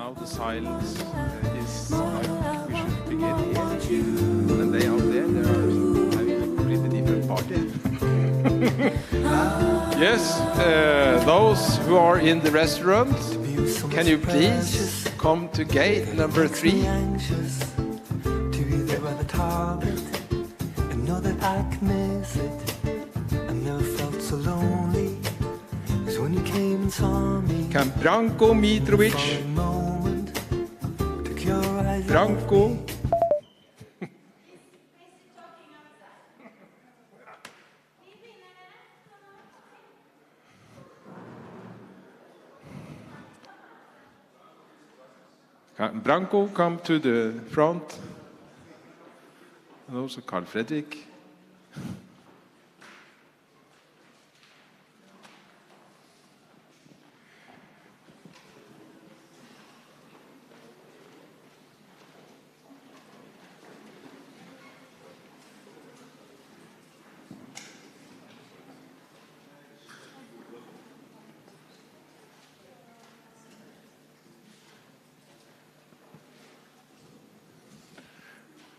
Now the silence is like we should begin here. And they out there, they are having a completely different party. Yes, those who are in the restaurant, can you please come to gate number 3? To be there by the target and know that I can miss it. I never felt so lonely as when you came and saw me. Can Branko Mitrovic? Branko. Can Branko come to the front? And also Carl Fredrik.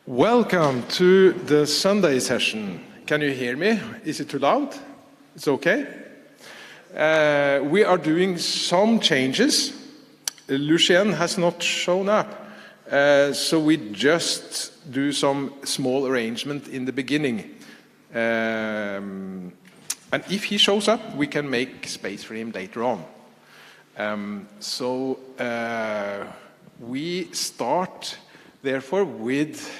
Welcome to the Sunday session. Can you hear me? Is it too loud? It's okay? We are doing some changes. Lucien has not shown up, so we just do some small arrangement in the beginning. And if he shows up, we can make space for him later on. We start, therefore, with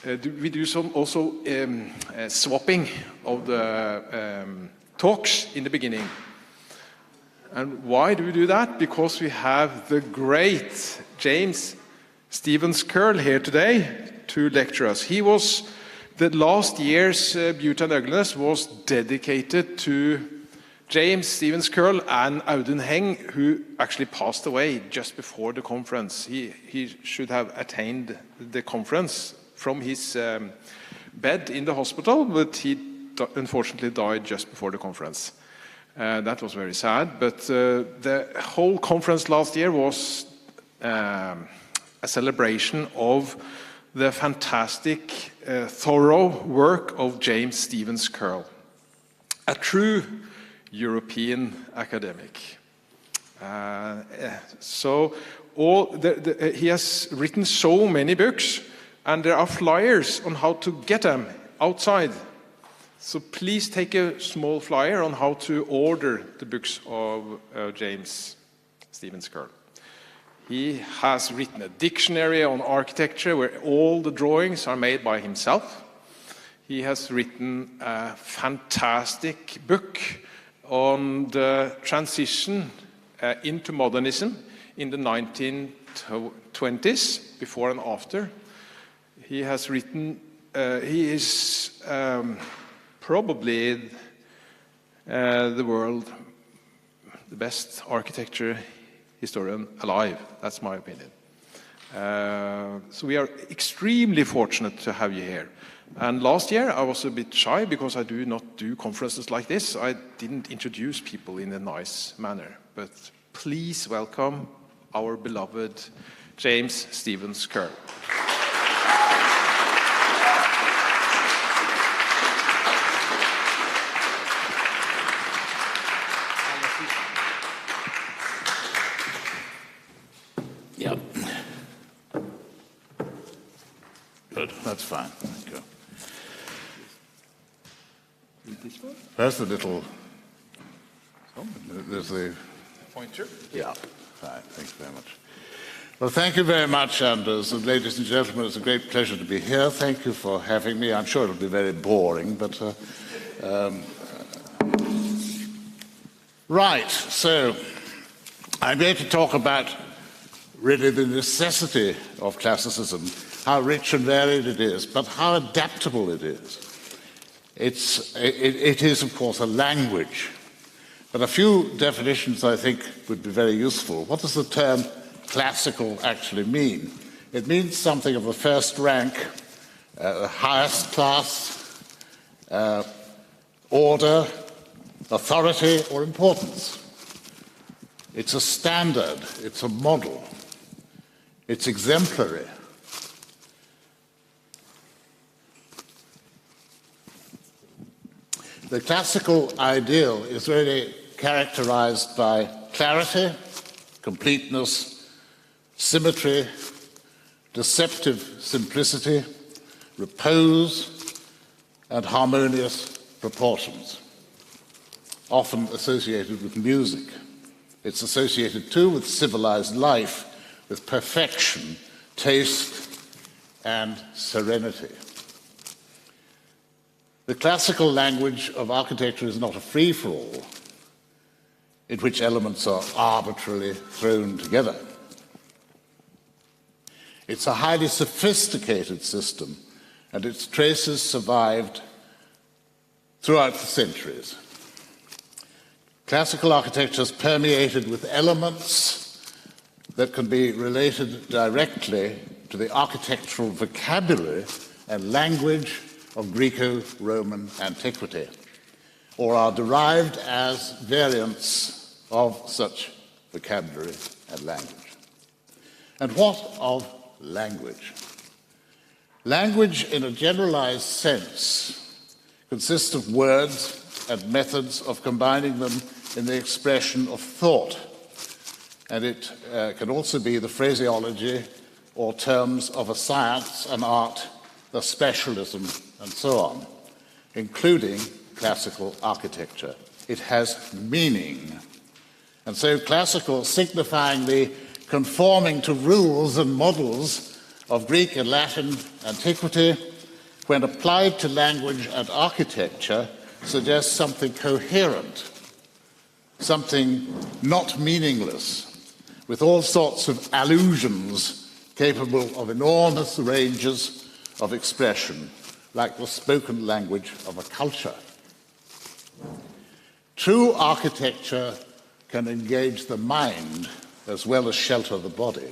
we do some also swapping of the talks in the beginning. And why do we do that? Because we have the great James Stevens Curl here today to lecture us. He was, the last year's Beauty and Ugliness was dedicated to James Stevens Curl and Audun Heng, who actually passed away just before the conference. He should have attained the conference from his bed in the hospital, but he unfortunately died just before the conference. That was very sad, but the whole conference last year was a celebration of the fantastic, thorough work of James Stevens Curl, a true European academic. He has written so many books, and there are flyers on how to get them outside. So please take a small flyer on how to order the books of James Stevens Curl. He has written a dictionary on architecture where all the drawings are made by himself. He has written a fantastic book on the transition into modernism in the 1920s, before and after. He has written, he is probably the best architecture historian alive. That's my opinion. So we are extremely fortunate to have you here. And last year I was a bit shy because I do not do conferences like this. I didn't introduce people in a nice manner. But please welcome our beloved James Stevens Curl. Yeah. Good, that's fine. Thank you. This one? There's the little... There's the... Pointer? Yeah, fine. Thank you very much. Well, thank you very much, Anders. And ladies and gentlemen, it's a great pleasure to be here. Thank you for having me. I'm sure it'll be very boring, but... Right, so I'm going to talk about really the necessity of classicism, how rich and varied it is, but how adaptable it is. It is, of course, a language, but a few definitions I think would be very useful. What does the term classical actually mean? It means something of the first rank, the highest class, order, authority, or importance. It's a standard, it's a model, it's exemplary. The classical ideal is really characterized by clarity, completeness, symmetry, deceptive simplicity, repose, and harmonious proportions, often associated with music. It's associated too with civilized life, with perfection, taste, and serenity. The classical language of architecture is not a free-for-all, in which elements are arbitrarily thrown together. It's a highly sophisticated system, and its traces survived throughout the centuries. Classical architecture is permeated with elements that can be related directly to the architectural vocabulary and language of Greco-Roman antiquity, or are derived as variants of such vocabulary and language. And what of language? Language, in a generalized sense, consists of words and methods of combining them in the expression of thought. And it can also be the phraseology or terms of a science, an art, a specialism, and so on, including classical architecture. It has meaning. And so classical, signifying the conforming to rules and models of Greek and Latin antiquity, when applied to language and architecture, suggests something coherent, something not meaningless, with all sorts of allusions capable of enormous ranges of expression, like the spoken language of a culture. True architecture can engage the mind as well as shelter the body.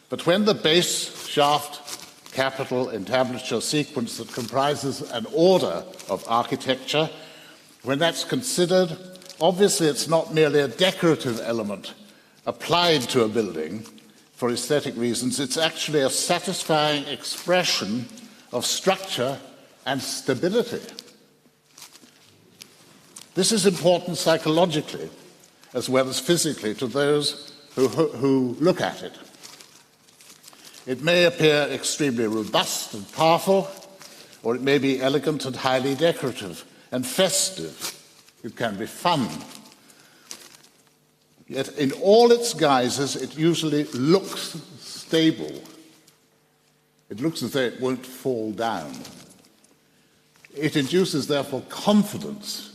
But when the base, shaft, capital, entablature sequence that comprises an order of architecture, when that's considered, obviously it's not merely a decorative element applied to a building for aesthetic reasons, it's actually a satisfying expression of structure and stability. This is important psychologically as well as physically to those who look at it. It may appear extremely robust and powerful, or it may be elegant and highly decorative and festive. It can be fun. Yet in all its guises, it usually looks stable. It looks as though it won't fall down. It induces, therefore, confidence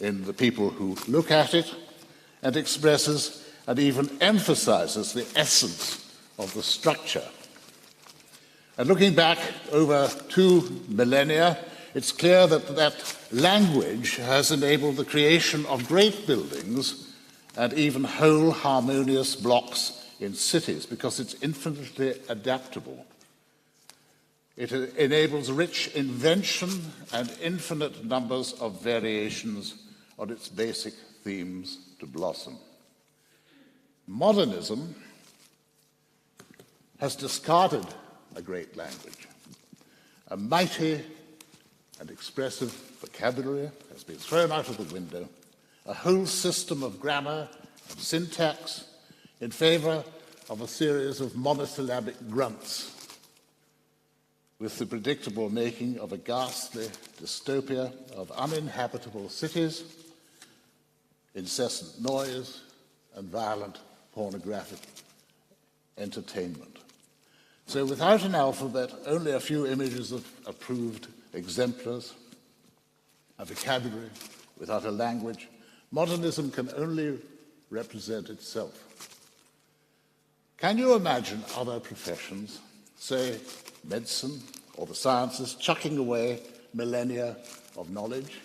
in the people who look at it and expresses and even emphasizes the essence of the structure. And looking back over 2 millennia, it's clear that language has enabled the creation of great buildings and even whole harmonious blocks in cities, because it's infinitely adaptable. It enables rich invention and infinite numbers of variations on its basic themes to blossom. Modernism has discarded a great language. A mighty and expressive vocabulary has been thrown out of the window, a whole system of grammar and syntax in favor of a series of monosyllabic grunts, with the predictable making of a ghastly dystopia of uninhabitable cities, incessant noise, and violent pornographic entertainment. So without an alphabet, only a few images of approved exemplars, a vocabulary, without a language, modernism can only represent itself. Can you imagine other professions, say medicine or the sciences, chucking away millennia of knowledge?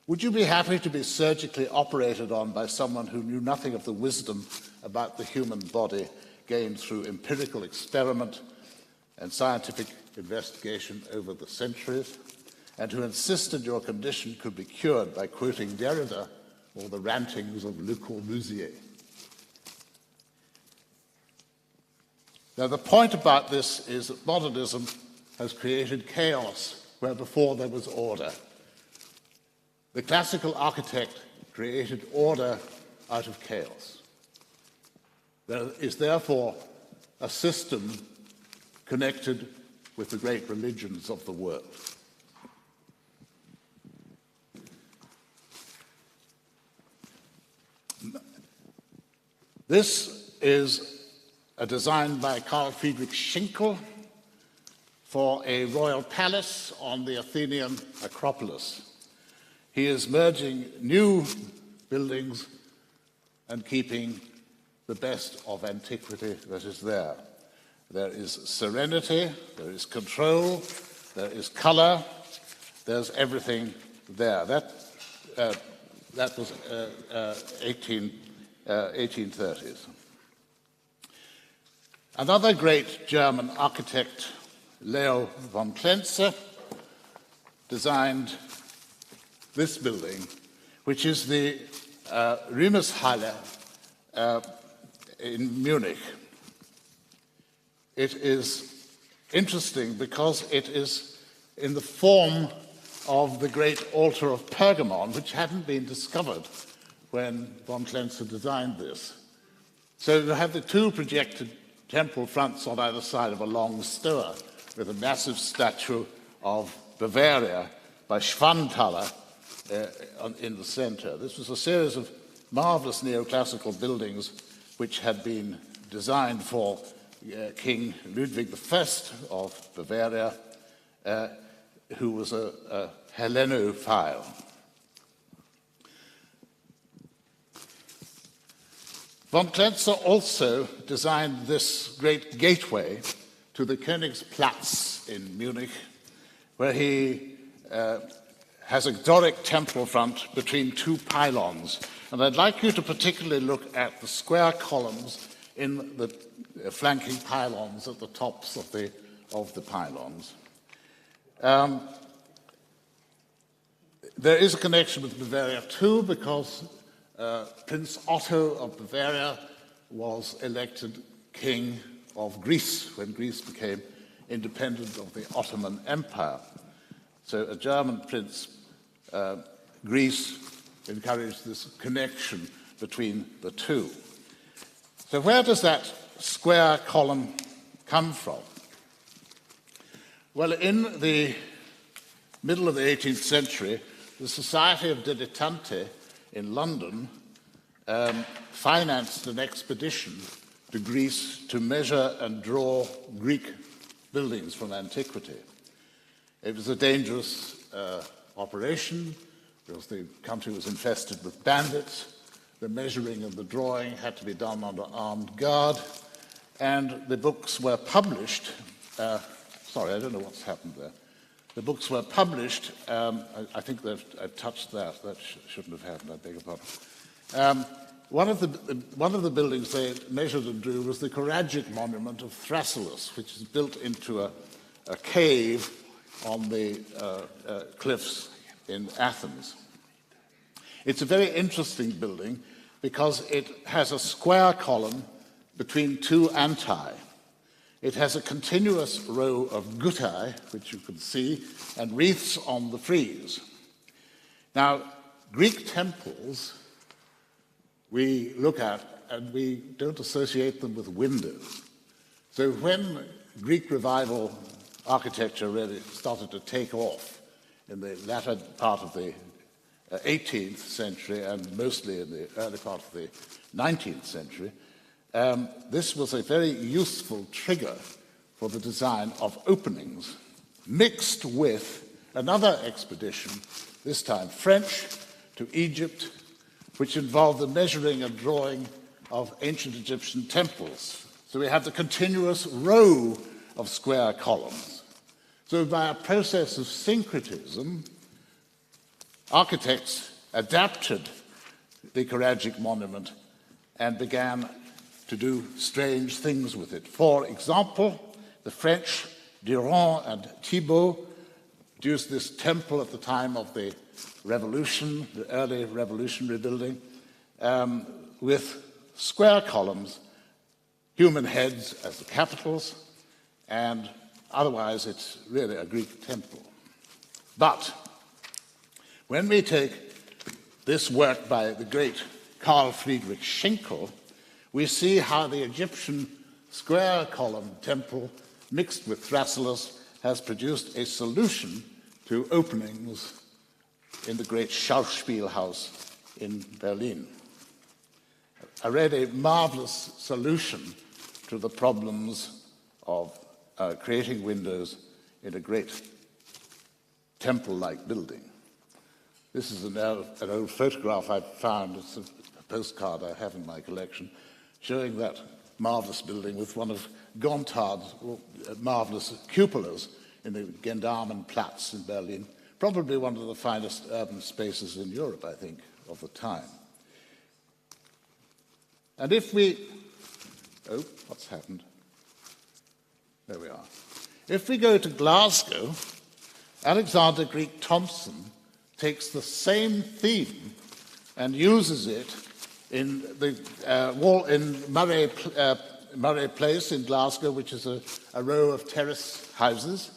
Would you be happy to be surgically operated on by someone who knew nothing of the wisdom about the human body gained through empirical experiment and scientific investigation over the centuries, and who insisted your condition could be cured by quoting Derrida or the rantings of Le Corbusier. Now, the point about this is that modernism has created chaos where before there was order. The classical architect created order out of chaos. There is therefore a system connected with the great religions of the world. This is a design by Carl Friedrich Schinkel for a royal palace on the Athenian Acropolis. He is merging new buildings and keeping the best of antiquity that is there. There is serenity, there is control, there is color, there's everything there. That was 1830s. Another great German architect, Leo von Klenze, designed this building, which is the Ruhmeshalle in Munich. It is interesting because it is in the form of the great altar of Pergamon, which hadn't been discovered when von Klenze designed this. So you have the two projected temple fronts on either side of a long stoa with a massive statue of Bavaria by Schwanthaler in the center. This was a series of marvelous neoclassical buildings which had been designed for King Ludwig I of Bavaria, who was a Hellenophile. Von Klenze also designed this great gateway to the Königsplatz in Munich, where he has a Doric temple front between two pylons. And I'd like you to particularly look at the square columns in the flanking pylons at the tops of the pylons. There is a connection with Bavaria too, because Prince Otto of Bavaria was elected king of Greece when Greece became independent of the Ottoman Empire. So a German prince, Greece, encouraged this connection between the two. So where does that square column come from? Well, in the middle of the 18th century, the Society of Dilettanti in London financed an expedition to Greece to measure and draw Greek buildings from antiquity. It was a dangerous operation because the country was infested with bandits. The measuring and the drawing had to be done under armed guard, and the books were published. Sorry, I don't know what's happened there. The books were published. I think I've touched that. That shouldn't have happened. I beg your pardon. One of the buildings they measured and drew was the Koragic monument of Thrasyllus, which is built into a cave on the cliffs in Athens. It's a very interesting building because it has a square column between two antae. It has a continuous row of guttae, which you can see, and wreaths on the frieze. Now, Greek temples we look at, and we don't associate them with windows. So when Greek revival architecture really started to take off in the latter part of the 18th century and mostly in the early part of the 19th century, this was a very useful trigger for the design of openings, mixed with another expedition, this time French, to Egypt, which involved the measuring and drawing of ancient Egyptian temples. So we have the continuous row of square columns. So by a process of syncretism, architects adapted the Koragic monument and began to do strange things with it. For example, the French Durand and Thibault produced this temple at the time of the revolution, the early revolutionary building, with square columns, human heads as the capitals, and otherwise it's really a Greek temple. But when we take this work by the great Carl Friedrich Schinkel, we see how the Egyptian square column temple mixed with Thrasyllus has produced a solution to openings in the great Schauspielhaus in Berlin. A really marvelous solution to the problems of creating windows in a great temple-like building. This is an old photograph I found. It's a postcard I have in my collection showing that marvelous building with one of Gontard's marvelous cupolas in the Gendarmenplatz in Berlin. Probably one of the finest urban spaces in Europe, I think, of the time. And if we... Oh, what's happened? There we are. If we go to Glasgow, Alexander Greek Thompson takes the same theme and uses it in the wall in Murray Place in Glasgow, which is a row of terrace houses.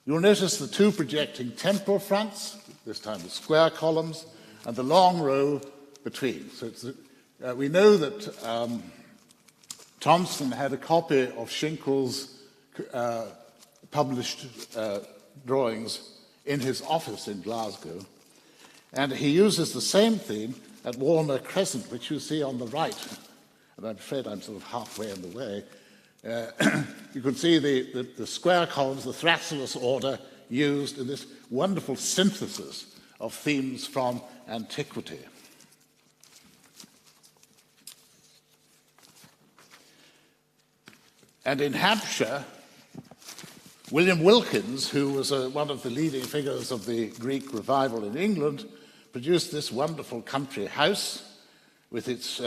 You'll notice the two projecting temple fronts, this time with square columns, and the long row between. So it's, we know that Thompson had a copy of Schinkel's published drawings in his office in Glasgow, and he uses the same theme at Walmer Crescent, which you see on the right. And I'm afraid I'm sort of halfway in the way. You can see the square columns, the Thrasyllus order used in this wonderful synthesis of themes from antiquity. And in Hampshire, William Wilkins, who was one of the leading figures of the Greek revival in England, produced this wonderful country house with its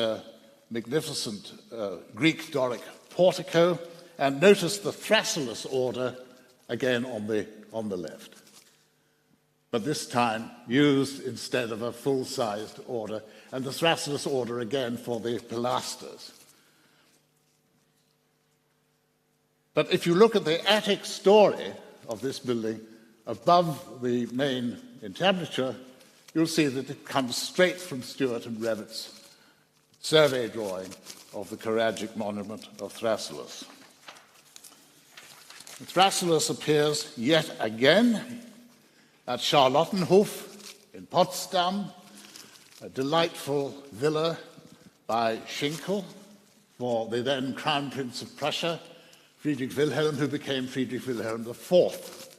magnificent Greek Doric portico, and notice the Thrasyllus order again on the left. But this time used instead of a full-sized order, and the Thrasyllus order again for the pilasters. But if you look at the attic story of this building above the main entablature, you'll see that it comes straight from Stewart and Revitt's survey drawing of the choragic monument of Thrasyllus. Thrasyllus appears yet again at Charlottenhof in Potsdam, a delightful villa by Schinkel for the then Crown Prince of Prussia, Friedrich Wilhelm, who became Friedrich Wilhelm IV.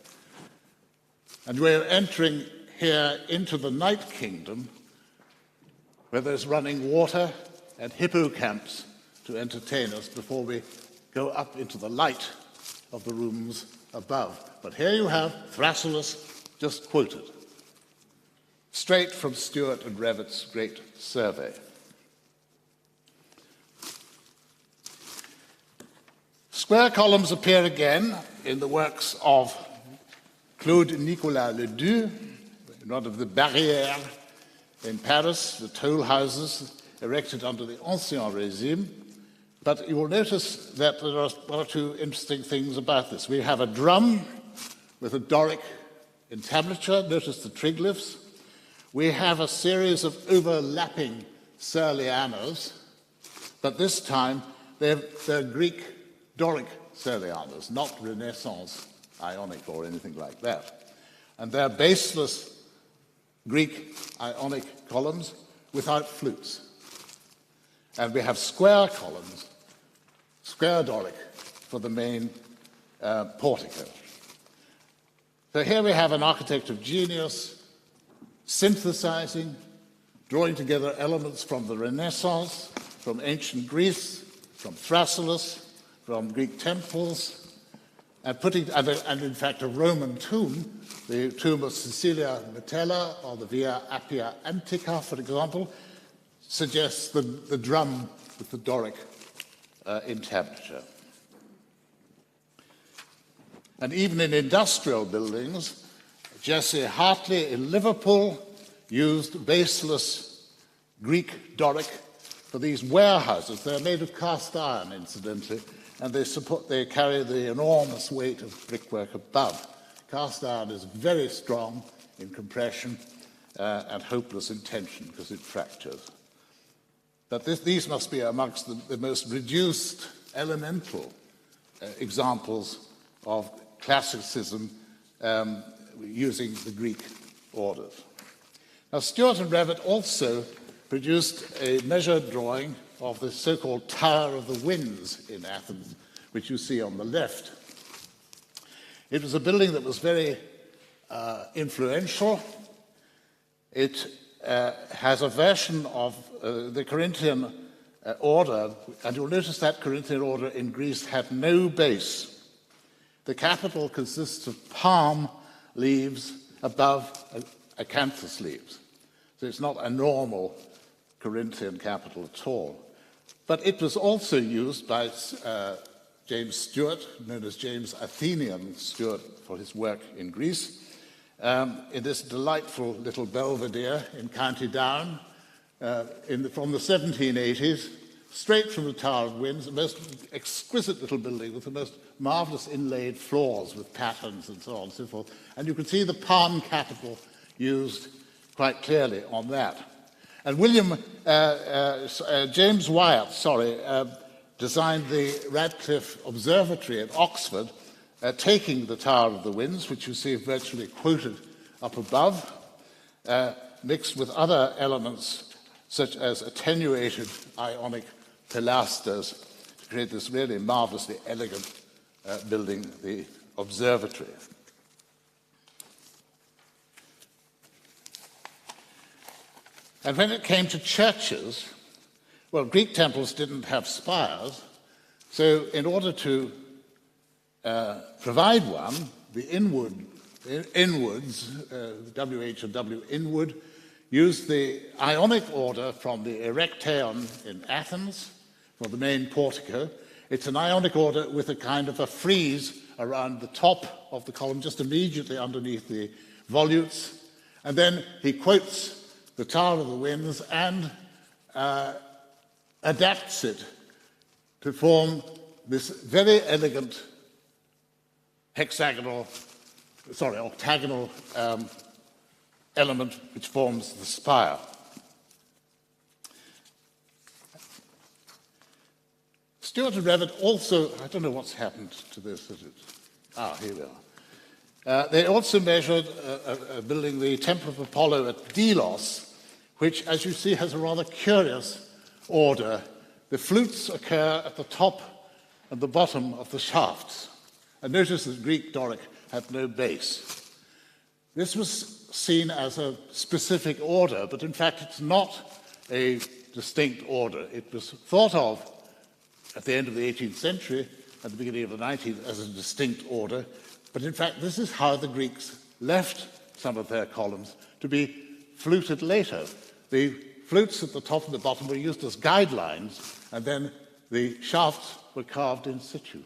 And we're entering here into the Night Kingdom, where there's running water and hippocamps to entertain us before we go up into the light of the rooms above. But here you have Thrasyllus just quoted, straight from Stewart and Revitt's great survey. Square columns appear again in the works of Claude Nicolas Ledoux, in one of the barrières in Paris, the toll houses erected under the Ancien Régime. But you will notice that there are one or two interesting things about this. We have a drum with a Doric entablature. Notice the triglyphs. We have a series of overlapping surlianas, but this time they're Greek Doric surlianas, not Renaissance Ionic or anything like that. And they're baseless Greek Ionic columns without flutes. And we have square columns, square Doric, for the main portico. So here we have an architect of genius synthesizing, drawing together elements from the Renaissance, from ancient Greece, from Thrasyllus, from Greek temples, and in fact a Roman tomb, the tomb of Cecilia Metella or the Via Appia Antica, for example, suggests the drum with the Doric entablature. And even in industrial buildings, Jesse Hartley in Liverpool used baseless Greek Doric for these warehouses. They're made of cast iron, incidentally, and they carry the enormous weight of brickwork above. Cast iron is very strong in compression and hopeless in tension because it fractures. But these must be amongst the most reduced, elemental examples of classicism using the Greek orders. Now, Stuart and Revett also produced a measured drawing of the so-called Tower of the Winds in Athens, which you see on the left. It was a building that was very influential. It has a version of the Corinthian order, and you'll notice that Corinthian order in Greece had no base. The capital consists of palm leaves above acanthus leaves. So it's not a normal Corinthian capital at all. But it was also used by James Stewart, known as James Athenian Stewart, for his work in Greece, in this delightful little belvedere in County Down from the 1780s, straight from the Tower of Winds, a most exquisite little building with the most marvelous inlaid floors with patterns and so on and so forth. And you can see the palm capital used quite clearly on that. And James Wyatt, designed the Radcliffe Observatory at Oxford, taking the Tower of the Winds, which you see virtually quoted up above, mixed with other elements such as attenuated ionic pilasters to create this really marvelously elegant building, the observatory. And when it came to churches, well, Greek temples didn't have spires, so in order to provide one, the inwards, WH and W inward, used the Ionic order from the Erectaion in Athens for the main portico. It's an Ionic order with a kind of a frieze around the top of the column, just immediately underneath the volutes. And then he quotes the Tower of the Winds and adapts it to form this very elegant octagonal element which forms the spire. Stuart and Revett also, I don't know what's happened to this. Here we are. They also measured building the Temple of Apollo at Delos, which, as you see, has a rather curious order. The flutes occur at the top and the bottom of the shafts. And notice that Greek Doric had no base. This was seen as a specific order, but in fact it's not a distinct order. It was thought of at the end of the 18th century, at the beginning of the 19th, as a distinct order, but in fact this is how the Greeks left some of their columns to be fluted later. The flutes at the top and the bottom were used as guidelines, and then the shafts were carved in situ.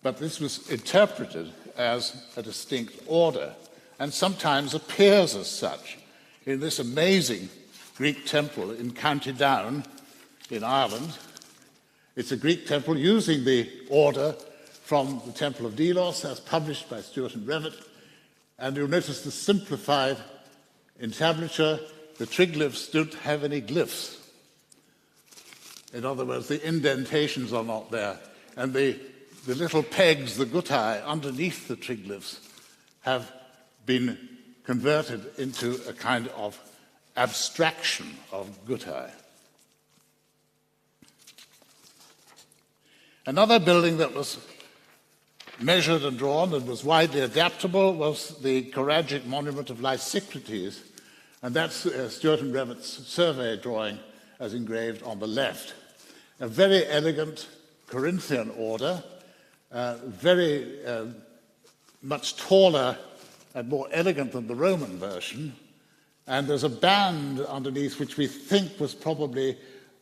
But this was interpreted as a distinct order, and sometimes appears as such in this amazing Greek temple in County Down in Ireland. It's a Greek temple using the order from the Temple of Delos as published by Stuart and Revett, and you'll notice the simplified entablature. The triglyphs don't have any glyphs. In other words, the indentations are not there, and the little pegs, the guttae, underneath the triglyphs have been converted into a kind of abstraction of guttae. Another building that was measured and drawn and was widely adaptable was the choragic monument of Lysicrates, and that's Stuart and Revett's survey drawing as engraved on the left. A very elegant Corinthian order, very much taller and more elegant than the Roman version, and there's a band underneath which we think was probably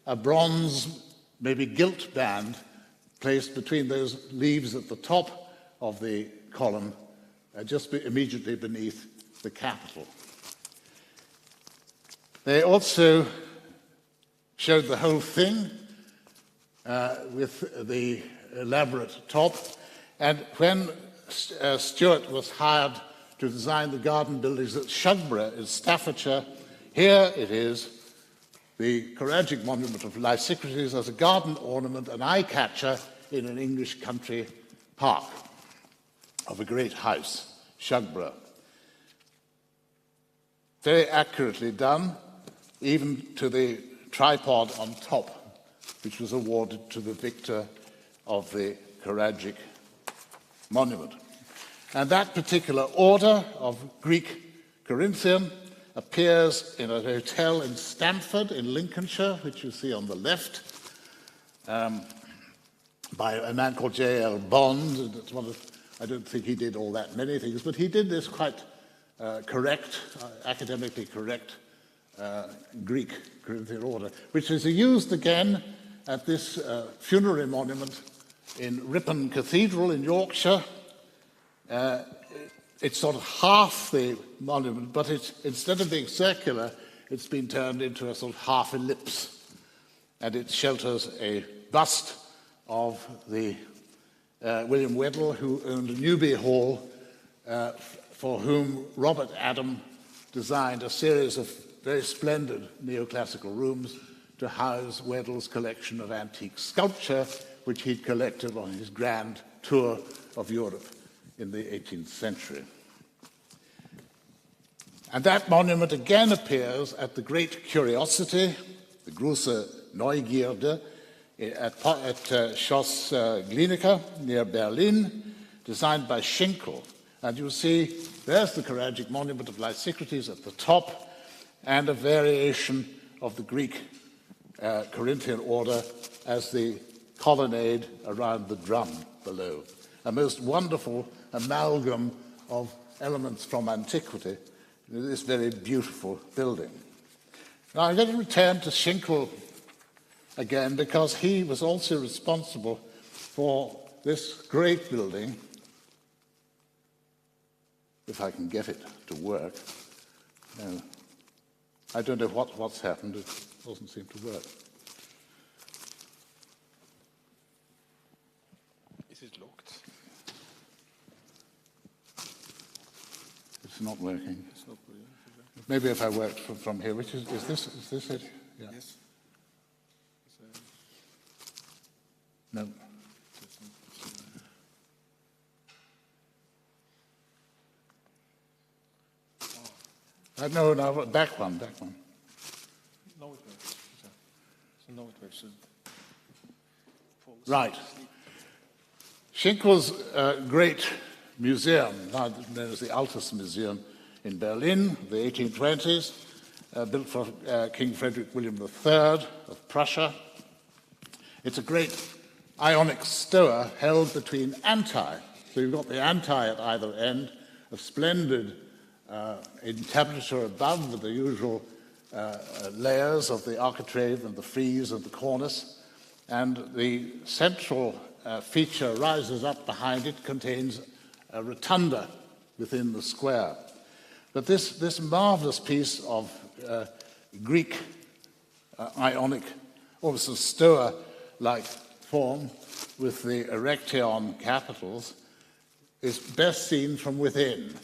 a bronze, maybe gilt band, placed between those leaves at the top of the column just immediately beneath the Capitol. They also showed the whole thing with the elaborate top. And when Stuart was hired to design the garden buildings at Shugborough in Staffordshire, here it is, the choragic monument of Lysicrites as a garden ornament, an eye-catcher in an English country park of a great house, Shugborough. Very accurately done, even to the tripod on top, which was awarded to the victor of the choragic monument. And that particular order of Greek Corinthian appears in a hotel in Stamford in Lincolnshire, which you see on the left, by a man called J.L. Bond. I don't think he did all that many things, but he did this quite correct, academically correct Greek Corinthian order, which is used again at this funerary monument in Ripon Cathedral in Yorkshire. It's sort of half the monument, but instead of being circular, it's been turned into a sort of half ellipse. And it shelters a bust of the William Weddell, who owned Newby Hall, for whom Robert Adam designed a series of very splendid neoclassical rooms to house Weddell's collection of antique sculpture, which he'd collected on his grand tour of Europe in the 18th century. And that monument again appears at the Great Curiosity, the Große Neugierde, at Schloss Glienicke near Berlin, designed by Schinkel. And you see, there's the choragic monument of Lysicrites at the top, and a variation of the Greek Corinthian order as the colonnade around the drum below. A most wonderful amalgam of elements from antiquity in this very beautiful building. Now I'm going to return to Schinkel again, because he was also responsible for this great building, if I can get it to work. No. I don't know what's happened. It doesn't seem to work. Is it locked? It's not working. It's not working. Maybe if I worked from here, which is this it? Yeah. Yes. No. No, back one. No, it works. So no, it works. Right. Schinkel's great museum, now known as the Altes Museum in Berlin, the 1820s, built for King Frederick William III of Prussia. It's a great Ionic stoa held between antae. So you've got the antae at either end, a splendid entablature above with the usual layers of the architrave and the frieze and the cornice. And the central feature rises up behind it, contains a rotunda within the square. But this marvelous piece of Greek Ionic, almost a stoa-like form with the erection capitals, is best seen from within.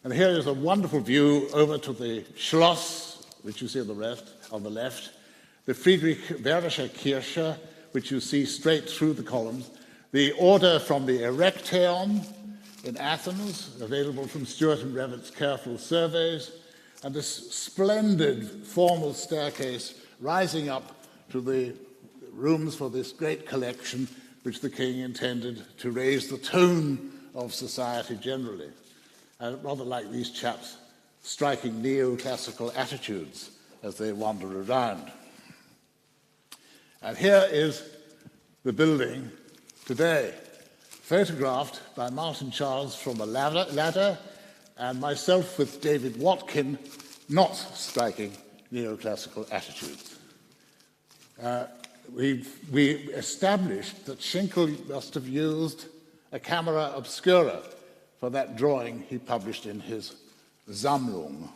And here is a wonderful view over to the Schloss, which you see on the left, the Friedrich-Werdersche Kirche, which you see straight through the columns, the order from the Erection in Athens, available from Stuart and Revett's careful surveys, and this splendid formal staircase rising up to the rooms for this great collection, which the king intended to raise the tone of society generally. I rather like these chaps striking neoclassical attitudes as they wander around. And here is the building today, photographed by Martin Charles from a ladder, and myself with David Watkin, not striking neoclassical attitudes. We established that Schinkel must have used a camera obscura for that drawing he published in his Sammlung.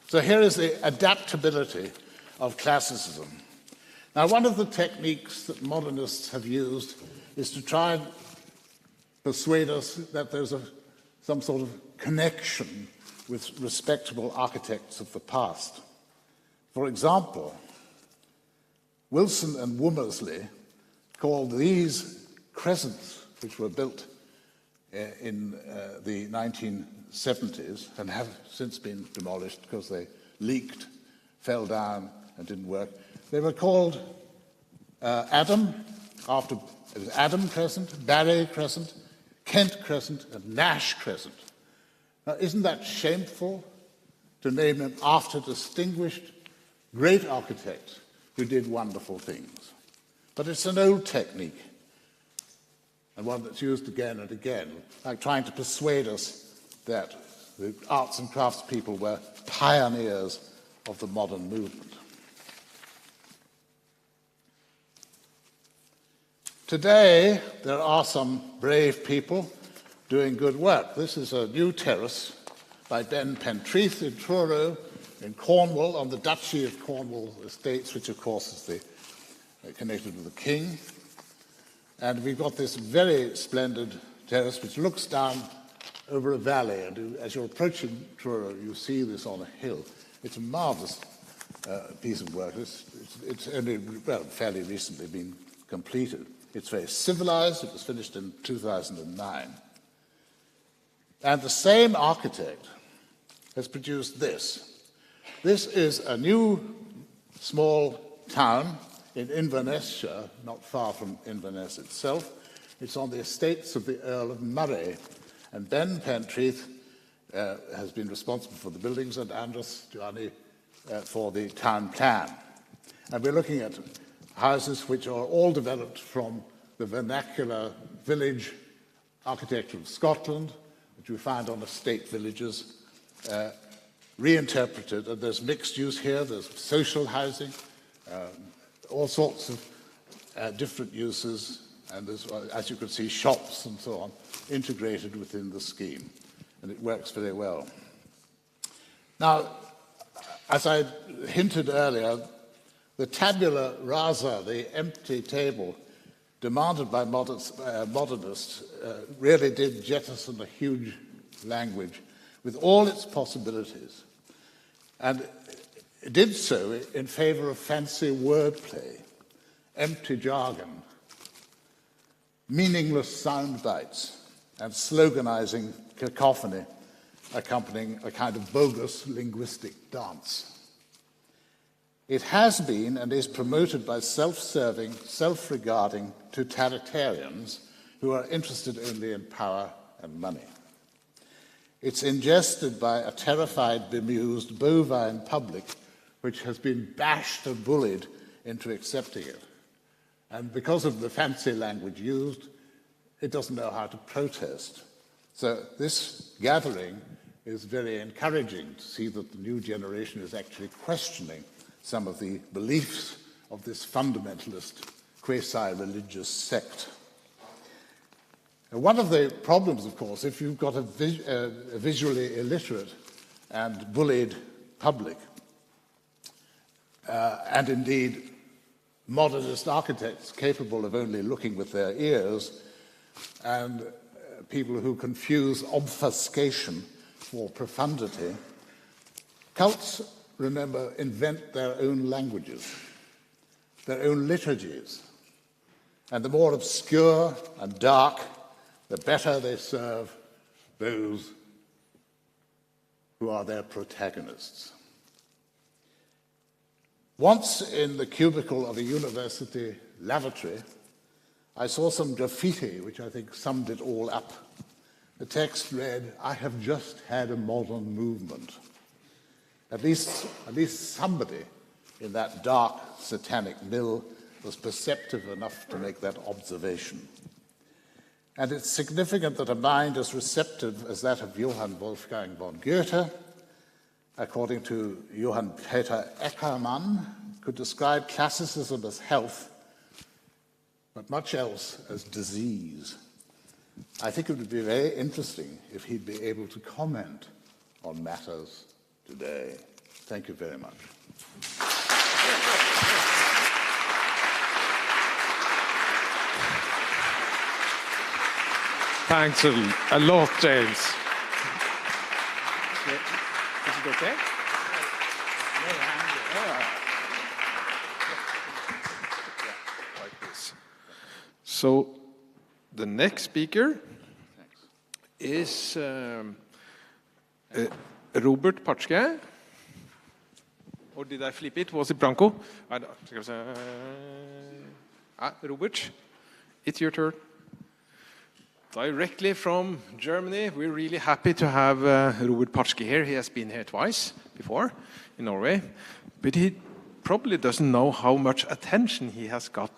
So here is the adaptability of classicism. Now, one of the techniques that modernists have used is to try and persuade us that there's some sort of connection with respectable architects of the past. For example, Wilson and Womersley called these crescents, which were built in the 1970s and have since been demolished because they leaked, fell down, and didn't work. They were called Adam, after it was Adam Crescent, Barry Crescent, Kent Crescent, and Nash Crescent. Now, isn't that shameful to name them after distinguished, great architects who did wonderful things? But it's an old technique, and one that's used again and again, like trying to persuade us that the arts and crafts people were pioneers of the modern movement. Today, there are some brave people doing good work. This is a new terrace by Ben Pentreath in Truro, in Cornwall, on the Duchy of Cornwall estates, which of course is connected with the king. And we've got this very splendid terrace which looks down over a valley, and as you're approaching Truro, you see this on a hill. It's a marvelous piece of work. It's only, well, fairly recently been completed. It's very civilized. It was finished in 2009. And the same architect has produced this. This is a new small town in Inverness-shire, not far from Inverness itself. It's on the estates of the Earl of Murray. And Ben Pentreath has been responsible for the buildings, and Andros Gianni for the town plan. And we're looking at houses which are all developed from the vernacular village architecture of Scotland, which we find on estate villages, reinterpreted. And there's mixed use here, there's social housing, all sorts of different uses, and there's, as you can see, shops and so on, integrated within the scheme. And it works very well. Now, as I hinted earlier, the tabula rasa, the empty table, demanded by modernists, really did jettison a huge language with all its possibilities. And it did so in favor of fancy wordplay, empty jargon, meaningless sound bites, and sloganizing cacophony accompanying a kind of bogus linguistic dance. It has been and is promoted by self-serving, self-regarding totalitarians who are interested only in power and money. It's ingested by a terrified, bemused, bovine public which has been bashed and bullied into accepting it. And because of the fancy language used, it doesn't know how to protest. So this gathering is very encouraging to see that the new generation is actually questioning some of the beliefs of this fundamentalist, quasi-religious sect. And one of the problems, of course, if you've got a visually illiterate and bullied public, and indeed modernist architects capable of only looking with their ears, and people who confuse obfuscation for profundity, cults, remember, invent their own languages, their own liturgies, and the more obscure and dark, the better they serve those who are their protagonists. Once in the cubicle of a university lavatory, I saw some graffiti which I think summed it all up. The text read, "I have just had a modern movement." At least somebody in that dark satanic mill was perceptive enough to make that observation. And it's significant that a mind as receptive as that of Johann Wolfgang von Goethe, according to Johann Peter Eckermann, could describe classicism as health but much else as disease. I think it would be very interesting if he'd be able to comment on matters today. Thank you very much. Thanks a lot, James. Is it okay? Like this. So the next speaker is Robert Patschke. Or did I flip it? Was it Branko? Robert, it's your turn. Directly from Germany, we're really happy to have Robert Patschke here. He has been here twice before in Norway, but he probably doesn't know how much attention he has got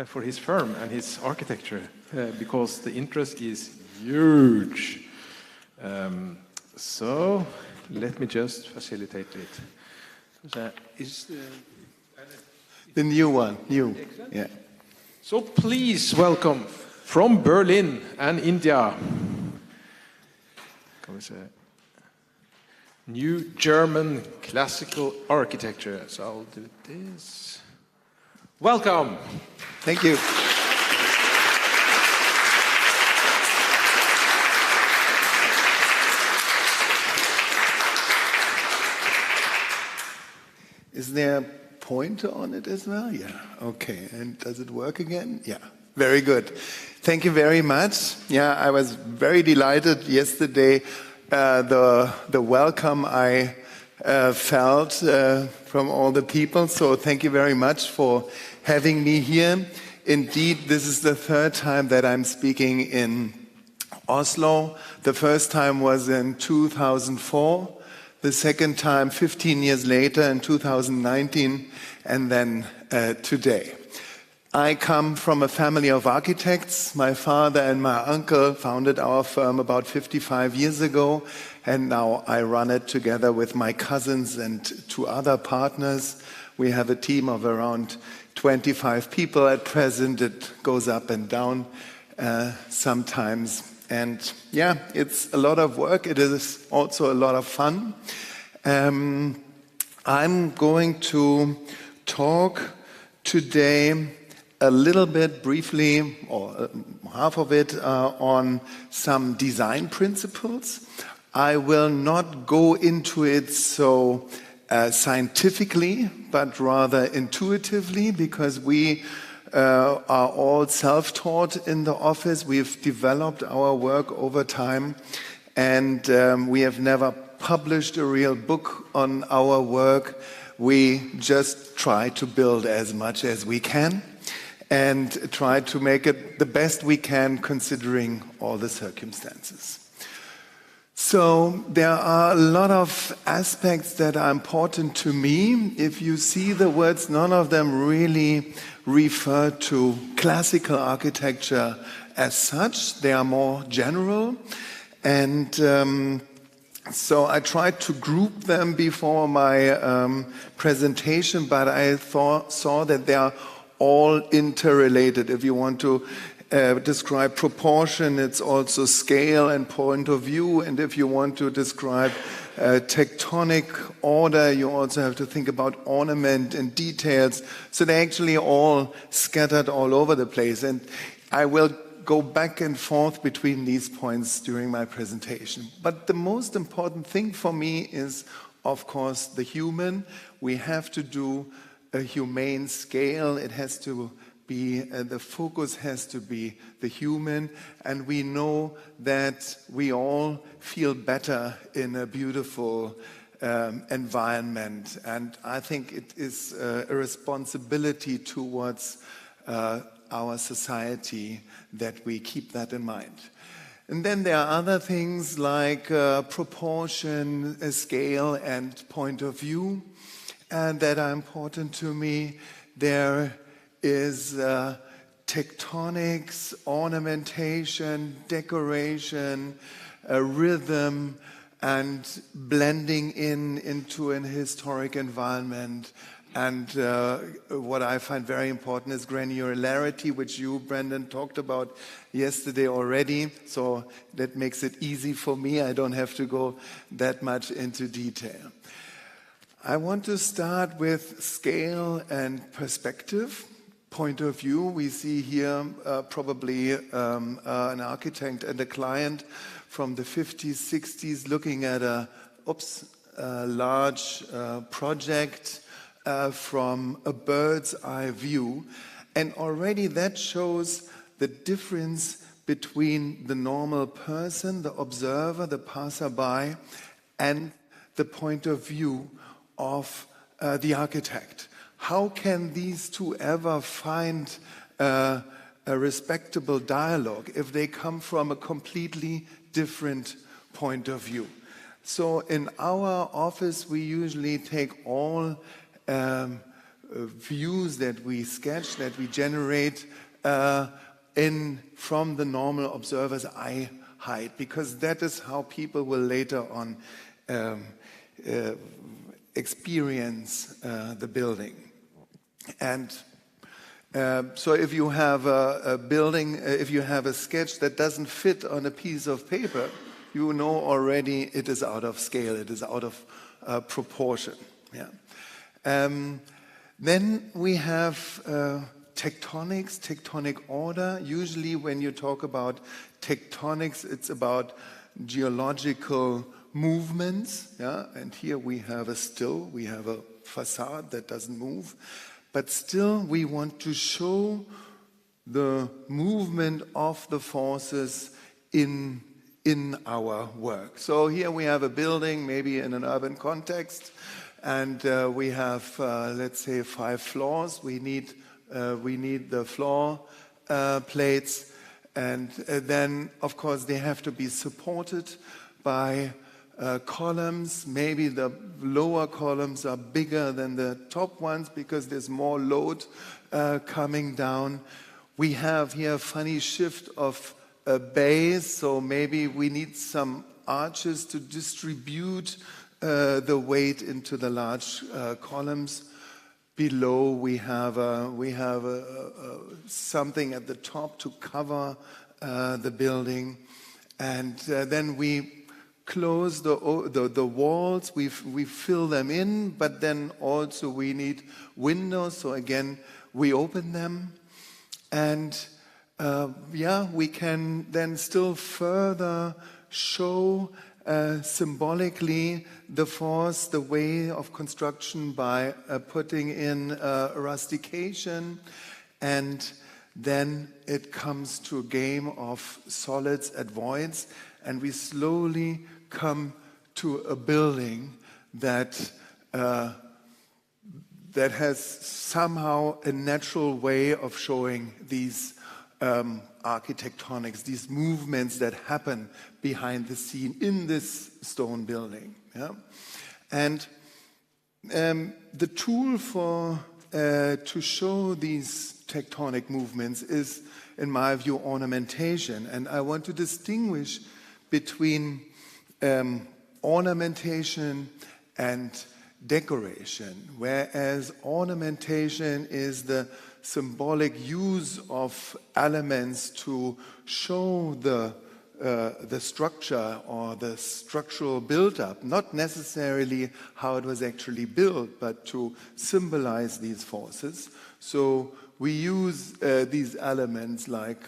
for his firm and his architecture, because the interest is huge. So let me just facilitate it. The new one, new. Yeah. So please welcome from Berlin and India, new German classical architecture. So I'll do this. Welcome. Thank you. Is there a pointer on it as well? Yeah. Okay. And does it work again? Yeah. Very good. Thank you very much. Yeah, I was very delighted yesterday, the welcome I felt from all the people. So thank you very much for having me here. Indeed, this is the third time that I'm speaking in Oslo. The first time was in 2004. The second time, 15 years later in 2019, and then today. I come from a family of architects. My father and my uncle founded our firm about 55 years ago, and now I run it together with my cousins and two other partners. We have a team of around 25 people at present. It goes up and down sometimes. And yeah, it's a lot of work. It is also a lot of fun. I'm going to talk today a little bit briefly, or half of it, on some design principles. I will not go into it so scientifically, but rather intuitively, because we are all self-taught in the office. We've developed our work over time, and we have never published a real book on our work. We just try to build as much as we can and try to make it the best we can considering all the circumstances. So there are a lot of aspects that are important to me. If you see the words, none of them really refer to classical architecture as such. They are more general. And so I tried to group them before my presentation, but I saw that they are all interrelated. If you want to describe proportion, it's also scale and point of view. And if you want to describe tectonic order, you also have to think about ornament and details. So they're actually all scattered all over the place. And I will go back and forth between these points during my presentation. But the most important thing for me is, of course, the human. We have to do a humane scale. It has to be, the focus has to be the human, and we know that we all feel better in a beautiful environment. And I think it is a responsibility towards our society that we keep that in mind. And then there are other things like proportion, scale, and point of view, and that are important to me. There is tectonics, ornamentation, decoration, rhythm, and blending into an historic environment. And what I find very important is granularity, which you, Brendan, talked about yesterday already. So that makes it easy for me. I don't have to go that much into detail. I want to start with scale and perspective. Point of view, we see here probably an architect and a client from the 50s, 60s looking at a large project from a bird's eye view. And already that shows the difference between the normal person, the observer, the passerby, and the point of view of the architect. How can these two ever find a respectable dialogue if they come from a completely different point of view? So in our office, we usually take all views that we sketch, that we generate from the normal observer's eye height, because that is how people will later on experience the building. And so if you have a building, if you have a sketch that doesn't fit on a piece of paper, you know already it is out of scale, it is out of proportion. Yeah. Then we have tectonics, tectonic order. Usually when you talk about tectonics, it's about geological movements. Yeah? And here we have we have a facade that doesn't move. But still, we want to show the movement of the forces in our work. So here we have a building, maybe in an urban context, and we have, let's say, 5 floors. We need the floor plates, and then, of course, they have to be supported by columns. Maybe the lower columns are bigger than the top ones because there's more load coming down. We have here a funny shift of a base, so maybe we need some arches to distribute the weight into the large columns. Below we have something at the top to cover the building, and then we close the walls, we fill them in, but then also we need windows, so again we open them, and we can then still further show symbolically the force, the way of construction by putting in rustication, and then it comes to a game of solids and voids, and we slowly come to a building that has somehow a natural way of showing these architectonics, these movements that happen behind the scene in this stone building. Yeah? And the tool to show these tectonic movements is, in my view, ornamentation. And I want to distinguish between ornamentation and decoration, whereas ornamentation is the symbolic use of elements to show the structure or the structural build-up, not necessarily how it was actually built, but to symbolize these forces. So we use these elements like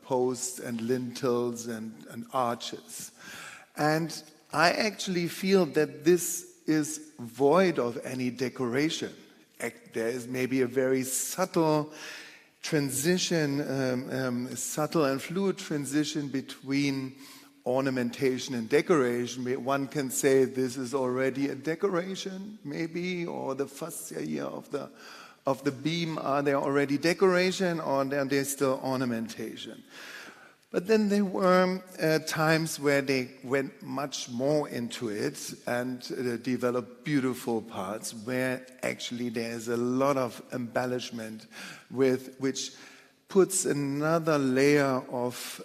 posts and lintels and arches. And I actually feel that this is void of any decoration. There is maybe a very subtle transition, subtle and fluid transition between ornamentation and decoration. One can say this is already a decoration, maybe, or the fascia here of the beam, are they already decoration, or are they still ornamentation? But then there were times where they went much more into it and developed beautiful parts where actually there's a lot of embellishment which puts another layer of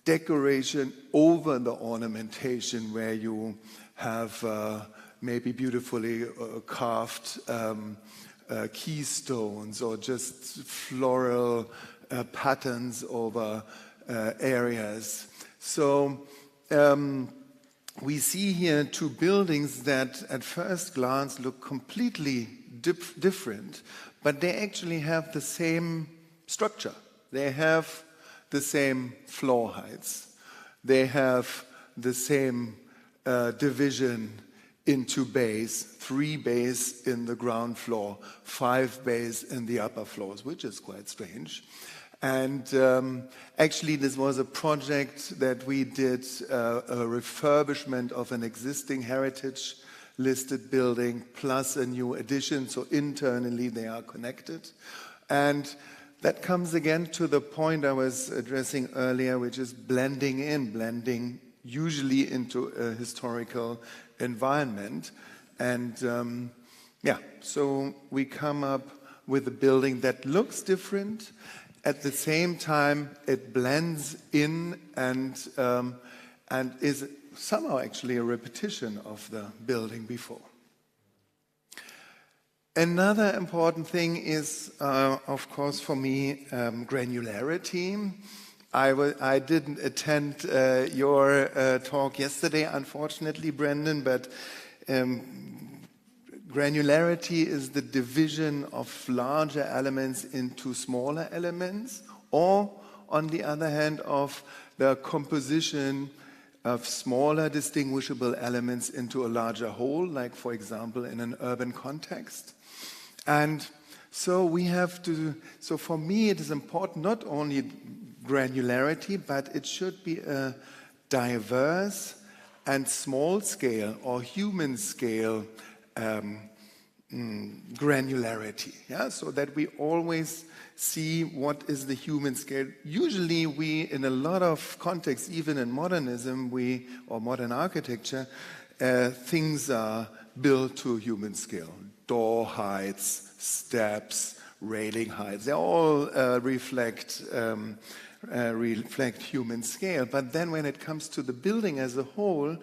decoration over the ornamentation, where you have maybe beautifully carved keystones or just floral patterns over areas. So we see here two buildings that at first glance look completely different, but they actually have the same structure. They have the same floor heights. They have the same division into bays, 3 bays in the ground floor, 5 bays in the upper floors, which is quite strange. And actually, this was a project that we did, a refurbishment of an existing heritage-listed building plus a new addition, so internally they are connected. And that comes again to the point I was addressing earlier, which is blending usually into a historical environment. And so we come up with a building that looks different. At the same time, it blends in and is somehow actually a repetition of the building before. Another important thing is, of course, for me, granularity. I didn't attend your talk yesterday, unfortunately, Brendan, but granularity is the division of larger elements into smaller elements, or, on the other hand, of the composition of smaller distinguishable elements into a larger whole, like, for example, in an urban context. And so for me, it is important not only granularity, but it should be a diverse and small scale or human scale granularity, so that we always see what is the human scale. Usually we, in a lot of contexts, even in modernism or modern architecture, things are built to human scale. Door heights, steps, railing heights, they all reflect human scale. But then when it comes to the building as a whole,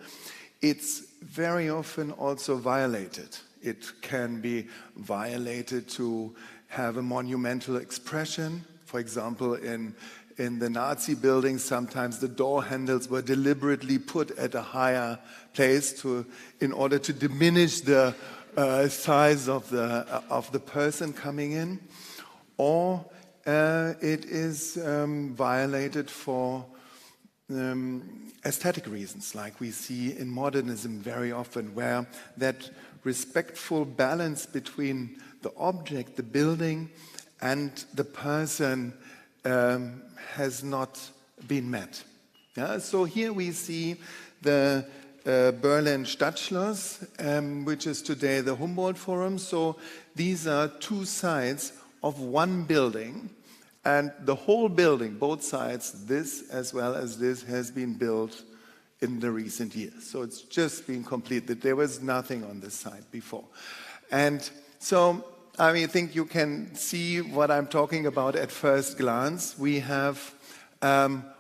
it's very often also violated. It can be violated to have a monumental expression. For example, in the Nazi buildings, sometimes the door handles were deliberately put at a higher place in order to diminish the size of the person coming in, or it is violated for aesthetic reasons, like we see in modernism very often, where that respectful balance between the object, the building, and the person has not been met. So here we see the Berlin Stadtschloss, which is today the Humboldt Forum. So these are two sides of one building, and the whole building, both sides, this as well as this, has been built in the recent years. So it's just been completed. There was nothing on this side before. And so I think you can see what I'm talking about at first glance. We have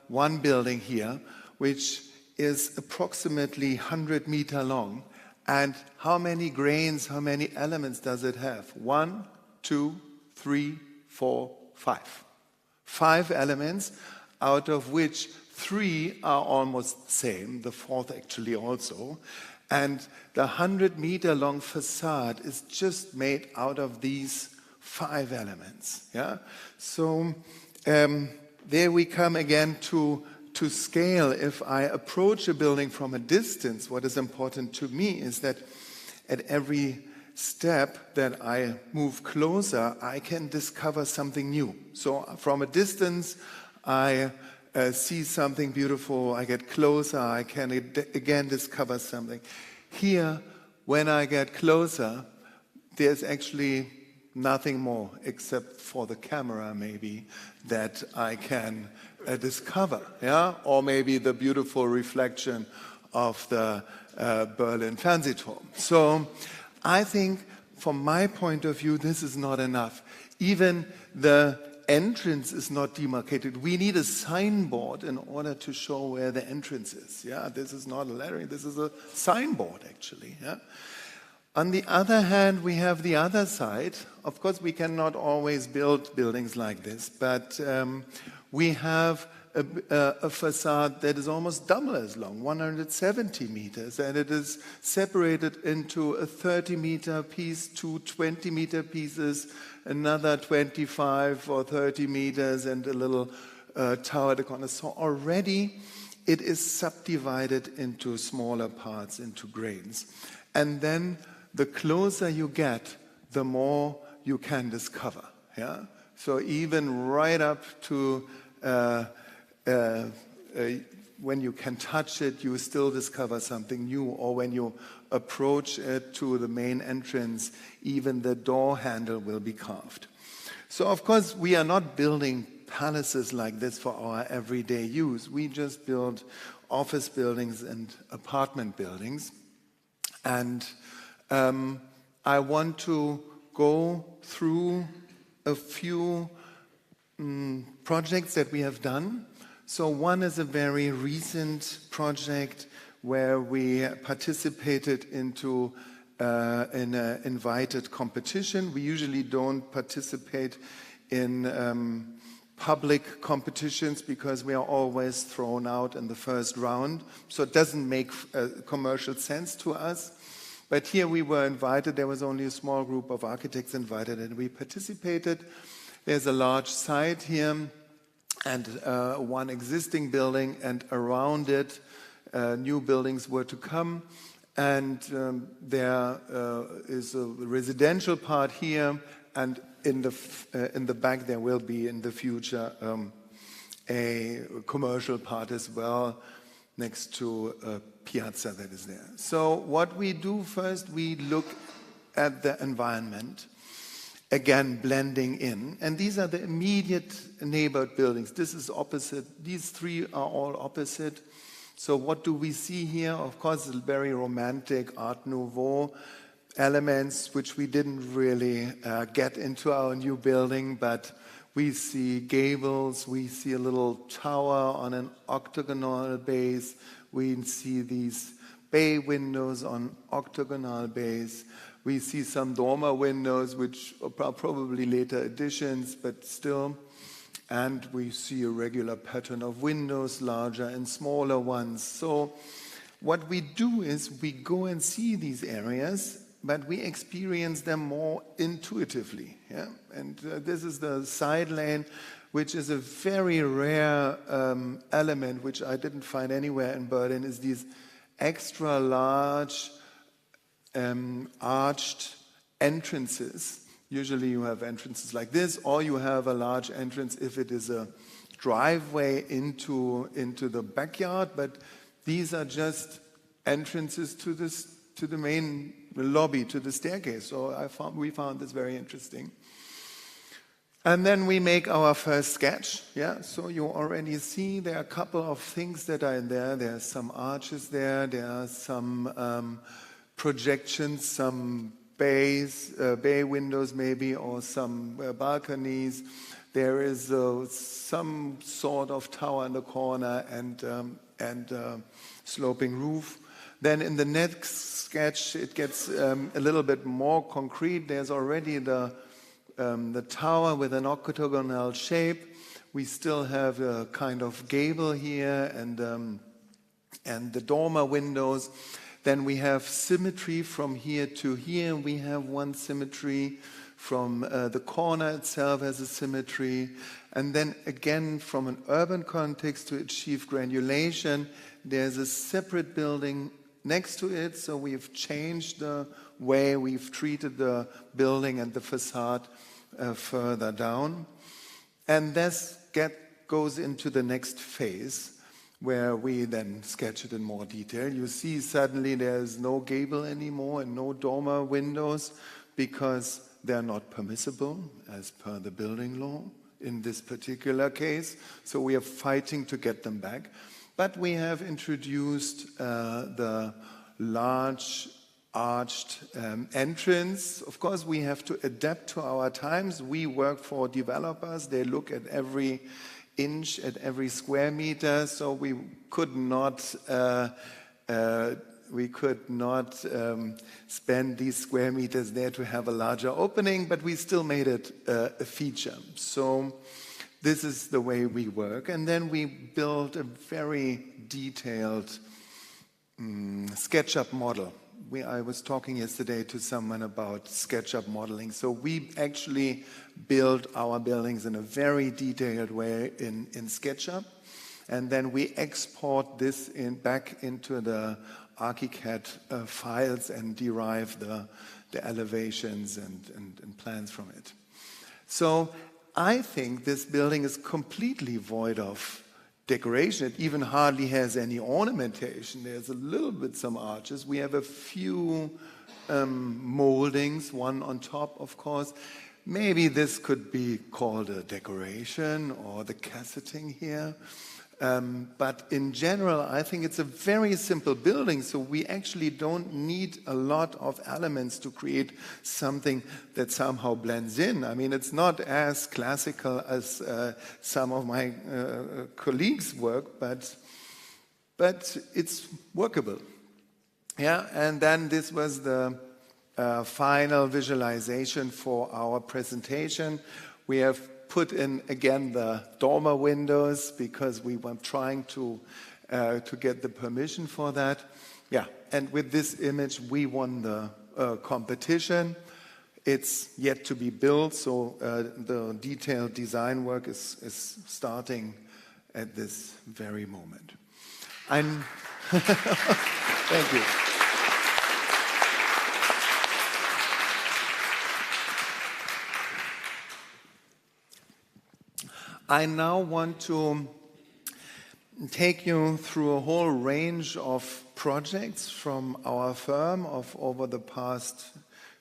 one building here, which is approximately 100 meters long. And how many grains, how many elements does it have? 1, 2, 3, 4, 5. 5 elements, out of which 3 are almost the same, the 4th actually also. And the 100-meter long facade is just made out of these 5 elements. So there we come again to scale. If I approach a building from a distance, what is important to me is that at every step that I move closer, I can discover something new. So from a distance, I see something beautiful, I get closer, I can again discover something. Here, when I get closer, there's actually nothing more except for the camera maybe that I can discover, or maybe the beautiful reflection of the Berlin Fernsehturm. So I think from my point of view, this is not enough. Even the entrance is not demarcated. We need a signboard in order to show where the entrance is. This is not a lettering, this is a signboard actually. On the other hand, we have the other side. Of course, we cannot always build buildings like this, but we have a facade that is almost double as long, 170 meters, and it is separated into a 30-meter piece, two 20-meter pieces, another 25 or 30 meters, and a little tower at the corner. So already it is subdivided into smaller parts, into grains. And then the closer you get, the more you can discover. Yeah? So even right up to when you can touch it, you still discover something new. Or when you approach it to the main entrance, even the door handle will be carved. So of course, we are not building palaces like this for our everyday use. We just build office buildings and apartment buildings. And I want to go through a few projects that we have done. So one is a very recent project where we participated into in an invited competition. We usually don't participate in public competitions because we are always thrown out in the first round. So it doesn't make commercial sense to us. But here we were invited. There was only a small group of architects invited, and we participated. There's a large site here and one existing building, and around it new buildings were to come. And there is a residential part here, and in the back there will be in the future a commercial part as well, next to a piazza that is there. So what we do first, we look at the environment, again blending in. And these are the immediate neighbored buildings. This is opposite. These three are all opposite. So what do we see here? Of course, very romantic Art Nouveau elements, which we didn't really get into our new building, but we see gables, we see a little tower on an octagonal base, we see these bay windows on octagonal base, we see some dormer windows, which are probably later additions, but still. And we see a regular pattern of windows, larger and smaller ones. So what we do is we go and see these areas, but we experience them more intuitively. Yeah? And this is the side lane, which is a very rare element, which I didn't find anywhere in Berlin, is these extra large arched entrances. Usually you have entrances like this, or you have a large entrance if it is a driveway into the backyard, but these are just entrances to the main lobby, to the staircase. So we found this very interesting. And then we make our first sketch. Yeah, so you already see there are a couple of things that are in there. There are some arches there. There are some projections, some bay windows maybe, or some balconies. There is some sort of tower in the corner and sloping roof. Then in the next sketch, it gets a little bit more concrete. There's already the tower with an octagonal shape. We still have a kind of gable here and the dormer windows. Then we have symmetry from here to here. We have one symmetry from the corner itself has a symmetry. And then again, from an urban context to achieve granulation, there's a separate building next to it. So we've changed the way we've treated the building and the facade further down. And this goes into the next phase, where we then sketch it in more detail. You see suddenly there's no gable anymore and no dormer windows because they're not permissible as per the building law in this particular case. So we are fighting to get them back. But we have introduced the large arched entrance. Of course, we have to adapt to our times. We work for developers. They look at every inch, at every square meter, so we could not spend these square meters there to have a larger opening, but we still made it a feature. So this is the way we work. And then we built a very detailed SketchUp model. I was talking yesterday to someone about SketchUp modeling. So we actually build our buildings in a very detailed way in SketchUp. And then we export this back into the ArchiCAD files and derive the elevations and plans from it. So I think this building is completely void of decoration. It even hardly has any ornamentation. There's a little bit some arches. We have a few moldings, one on top, of course. Maybe this could be called a decoration or the casseting here. But in general, I think it's a very simple building, so we actually don't need a lot of elements to create something that somehow blends in. I mean, it's not as classical as some of my colleagues' work, but it's workable. Yeah, and then this was the final visualization for our presentation. We have put in again the dormer windows because we were trying to get the permission for that. Yeah, and with this image we won the competition. It's yet to be built, so the detailed design work is starting at this very moment. Thank you. I now want to take you through a whole range of projects from our firm of over the past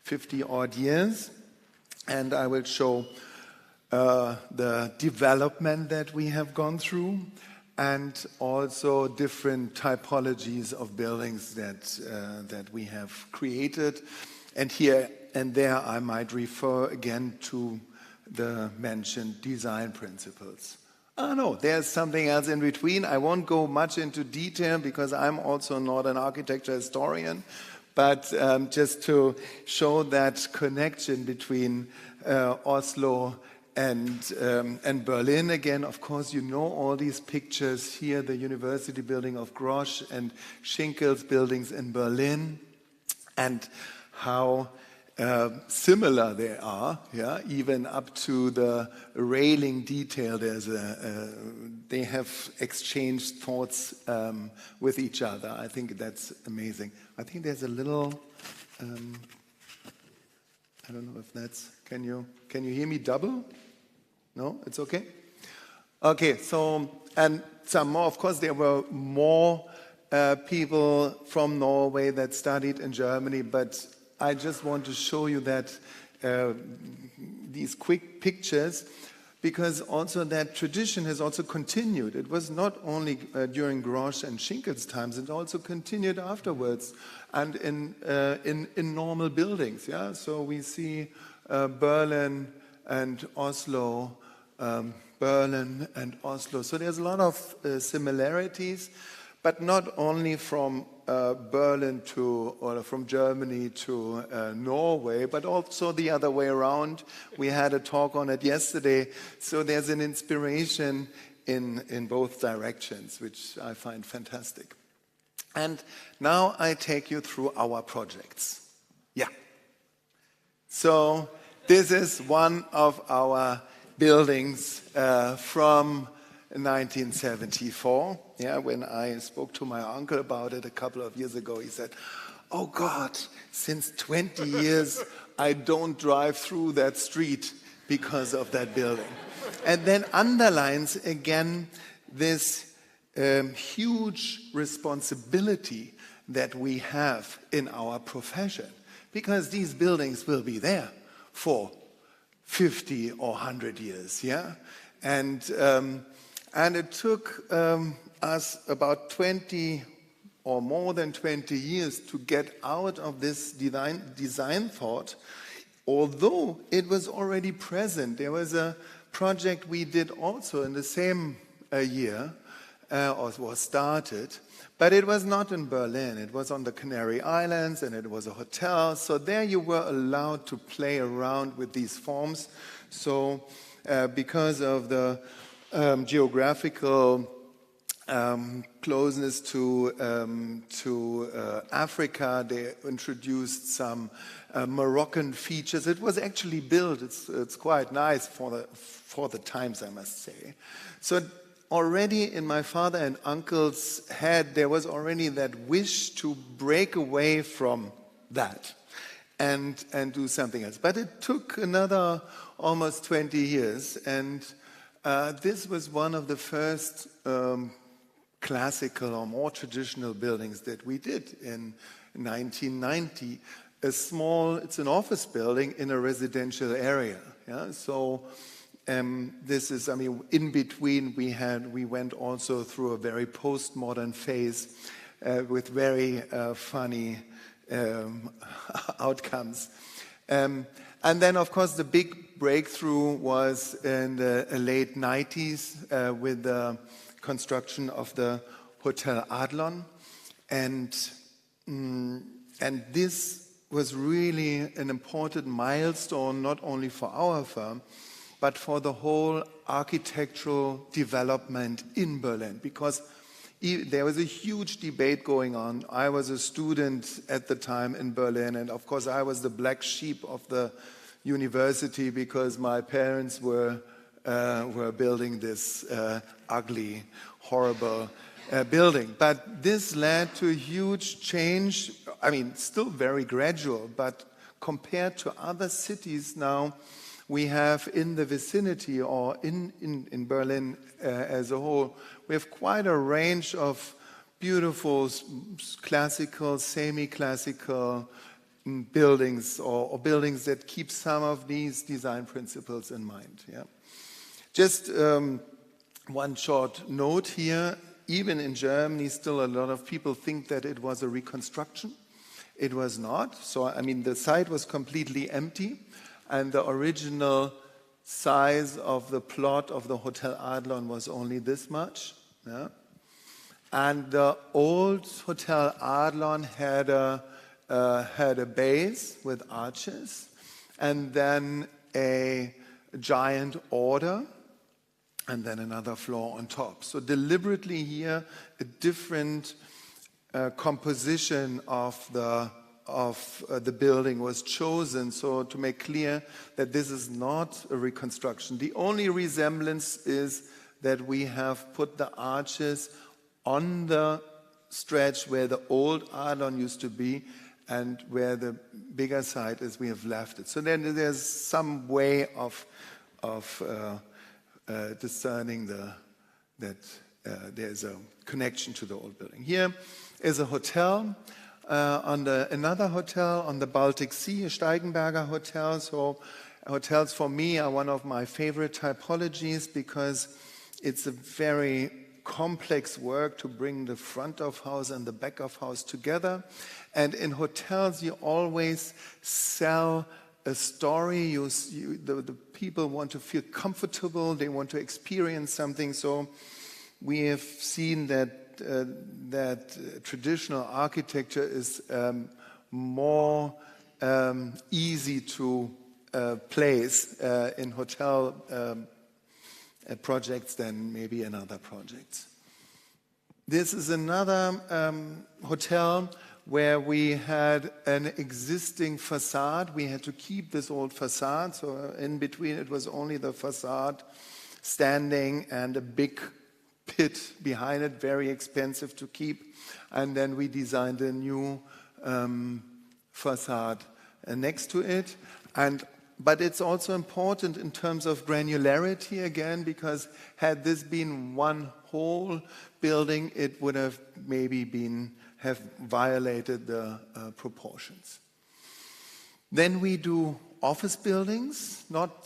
50-odd years. And I will show the development that we have gone through and also different typologies of buildings that we have created. And here and there I might refer again to the mentioned design principles. Oh no, there's something else in between. I won't go much into detail because I'm also not an architecture historian, but just to show that connection between Oslo and Berlin. Again, of course, you know all these pictures here, the University building of Grosch and Schinkel's buildings in Berlin, and how similar they are, yeah, even up to the railing detail. They have exchanged thoughts with each other. I think that's amazing. I think there's a little. I don't know if that's. Can you hear me double? No, it's okay. Okay, so and some more. Of course, there were more people from Norway that studied in Germany, but I just want to show you that these quick pictures, because also that tradition has also continued. It was not only during Grosch and Schinkel's times; it also continued afterwards, and in normal buildings. Yeah, so we see Berlin and Oslo, Berlin and Oslo. So there's a lot of similarities, but not only from Berlin or from Germany to Norway, but also the other way around. We had a talk on it yesterday. So there's an inspiration in both directions, which I find fantastic. And now I take you through our projects. Yeah. So this is one of our buildings from 1974. Yeah, when I spoke to my uncle about it a couple of years ago, he said, "Oh God, since 20 years I don't drive through that street because of that building." And then underlines again this huge responsibility that we have in our profession, because these buildings will be there for 50 or 100 years, yeah? And it took us about 20 or more than 20 years to get out of this design thought, although it was already present. There was a project we did also in the same year or was started. But it was not in Berlin. It was on the Canary Islands, and it was a hotel. So there you were allowed to play around with these forms. So because of the geographical closeness to Africa, they introduced some Moroccan features. It was actually built. It's quite nice for the times, I must say. So already in my father and uncle's head, there was already that wish to break away from that and do something else. But it took another almost 20 years, and this was one of the first classical or more traditional buildings that we did in 1990. It's an office building in a residential area. Yeah? So this is, in between we went also through a very postmodern phase with very funny outcomes. And then, of course, the big breakthrough was in the late 90s with the construction of the Hotel Adlon. And this was really an important milestone, not only for our firm, but for the whole architectural development in Berlin, because there was a huge debate going on. I was a student at the time in Berlin, and of course I was the black sheep of the university because my parents were building this ugly, horrible building. But this led to a huge change. Still very gradual, but compared to other cities now, we have in the vicinity or in Berlin as a whole, we have quite a range of beautiful classical, semi-classical buildings or buildings that keep some of these design principles in mind. Yeah? Just one short note here. Even in Germany, still a lot of people think that it was a reconstruction. It was not. So, the site was completely empty. And the original size of the plot of the Hotel Adlon was only this much. Yeah? And the old Hotel Adlon had a base with arches, and then a giant order, and then another floor on top. So deliberately here, a different composition of the building was chosen, so to make clear that this is not a reconstruction. The only resemblance is that we have put the arches on the stretch where the old Adlon used to be and where the bigger side is, we have left it. So then there's some way of discerning that there's a connection to the old building. Here is a hotel. Another hotel on the Baltic Sea, a Steigenberger hotel. So hotels for me are one of my favorite typologies because it's a very complex work to bring the front of house and the back of house together. And in hotels, you always sell a story. The people want to feel comfortable. They want to experience something. So we have seen that traditional architecture is more easy to place in hotel projects than maybe in other projects. This is another hotel where we had an existing facade. We had to keep this old facade, so in between it was only the facade standing and a big pit behind it, very expensive to keep. And then we designed a new facade next to it. But it's also important in terms of granularity again, because had this been one whole building, it would have maybe have violated the proportions. Then we do office buildings, not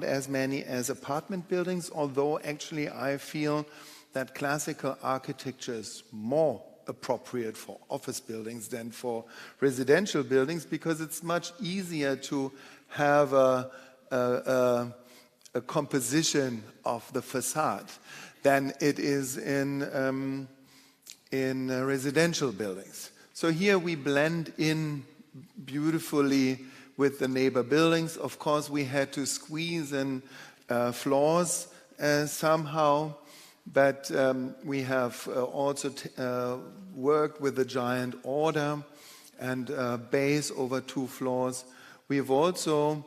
as many as apartment buildings, although actually I feel that classical architecture is more appropriate for office buildings than for residential buildings, because it's much easier to have a composition of the facade than it is in residential buildings. So here we blend in beautifully with the neighbor buildings. Of course, we had to squeeze in floors somehow, but we have also worked with the giant order and base over 2 floors. We have also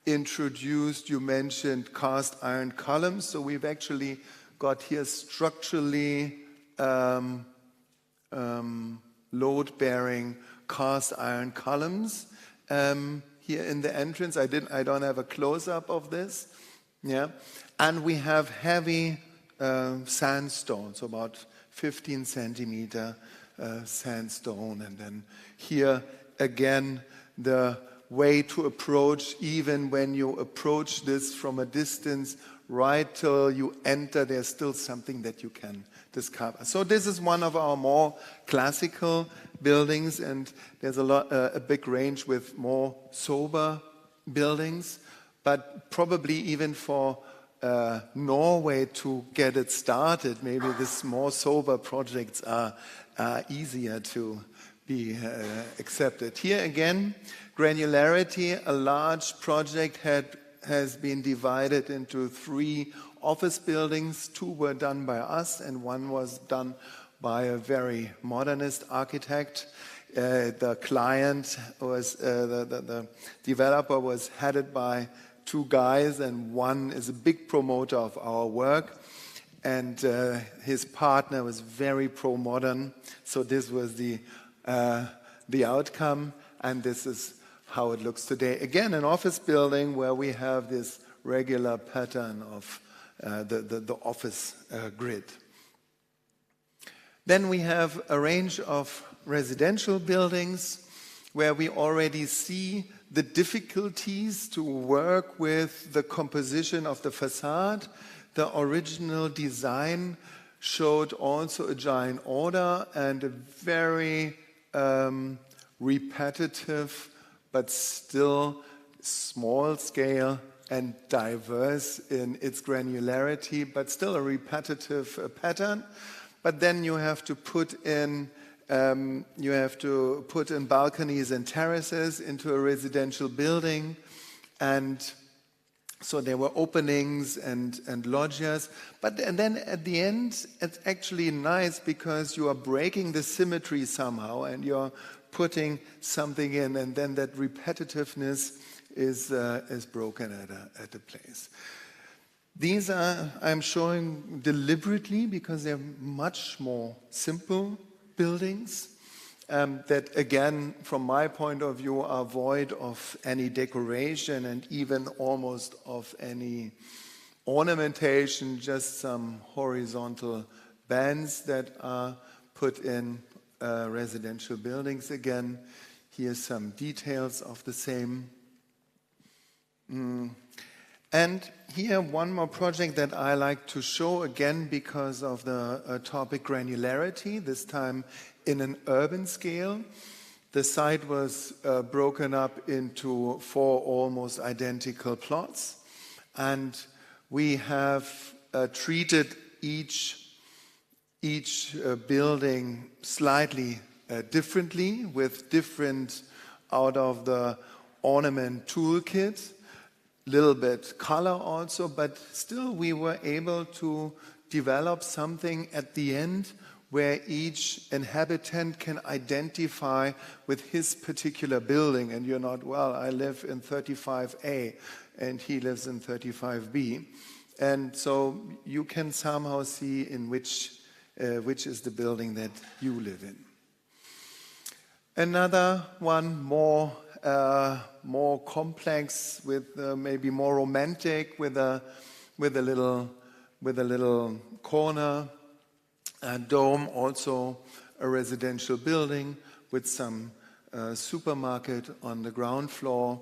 introduced, you mentioned, cast iron columns. So we've actually got here structurally load-bearing cast iron columns here in the entrance. I don't have a close-up of this. Yeah, and we have heavy sandstone, so about 15 centimeter sandstone, and then here again the way to approach, even when you approach this from a distance, right till you enter, there's still something that you can discover. So this is one of our more classical buildings, and there's a big range with more sober buildings, but probably even for Norway to get it started, maybe these more sober projects are easier to be accepted. Here again, granularity. A large project has been divided into 3 office buildings. 2 were done by us and 1 was done by a very modernist architect. The client was, the developer was headed by 2 guys, and one is a big promoter of our work. And his partner was very pro-modern. So this was the outcome, and this is how it looks today. Again, an office building where we have this regular pattern of the office grid. Then we have a range of residential buildings where we already see the difficulties to work with the composition of the facade. The original design showed also a giant order and a very repetitive but still small scale and diverse in its granularity, but still a repetitive pattern. But then you have to put in balconies and terraces into a residential building, and so there were openings and loggias. And then at the end, it's actually nice because you are breaking the symmetry somehow, and you're putting something in, and then that repetitiveness is broken at a place. These I'm showing deliberately because they're much more simple buildings that, again, from my point of view, are void of any decoration and even almost of any ornamentation, just some horizontal bands that are put in residential buildings. Again, here's some details of the same. And here one more project that I like to show, again because of the topic granularity, this time in an urban scale. The site was broken up into 4 almost identical plots, and we have treated each building slightly differently with different out of the ornament toolkit, little bit color also, but still we were able to develop something at the end where each inhabitant can identify with his particular building, and you're not, well, I live in 35A and he lives in 35B. And so you can somehow see in which is the building that you live in. Another one more complex, with maybe more romantic, with a little corner dome, also a residential building with some supermarket on the ground floor.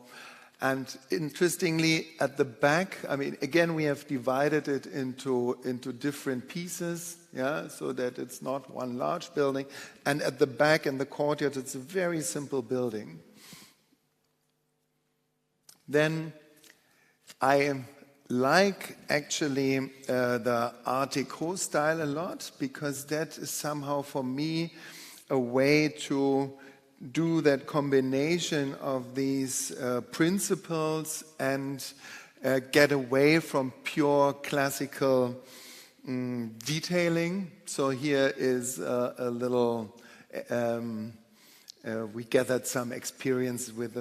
And interestingly, at the back, I mean, again, we have divided it into different pieces, yeah, so that it's not one large building. And at the back in the courtyard, it's a very simple building. Then I like actually the Art Deco style a lot, because that is somehow for me a way to do that combination of these principles and get away from pure classical detailing. So here is a little, we gathered some experience with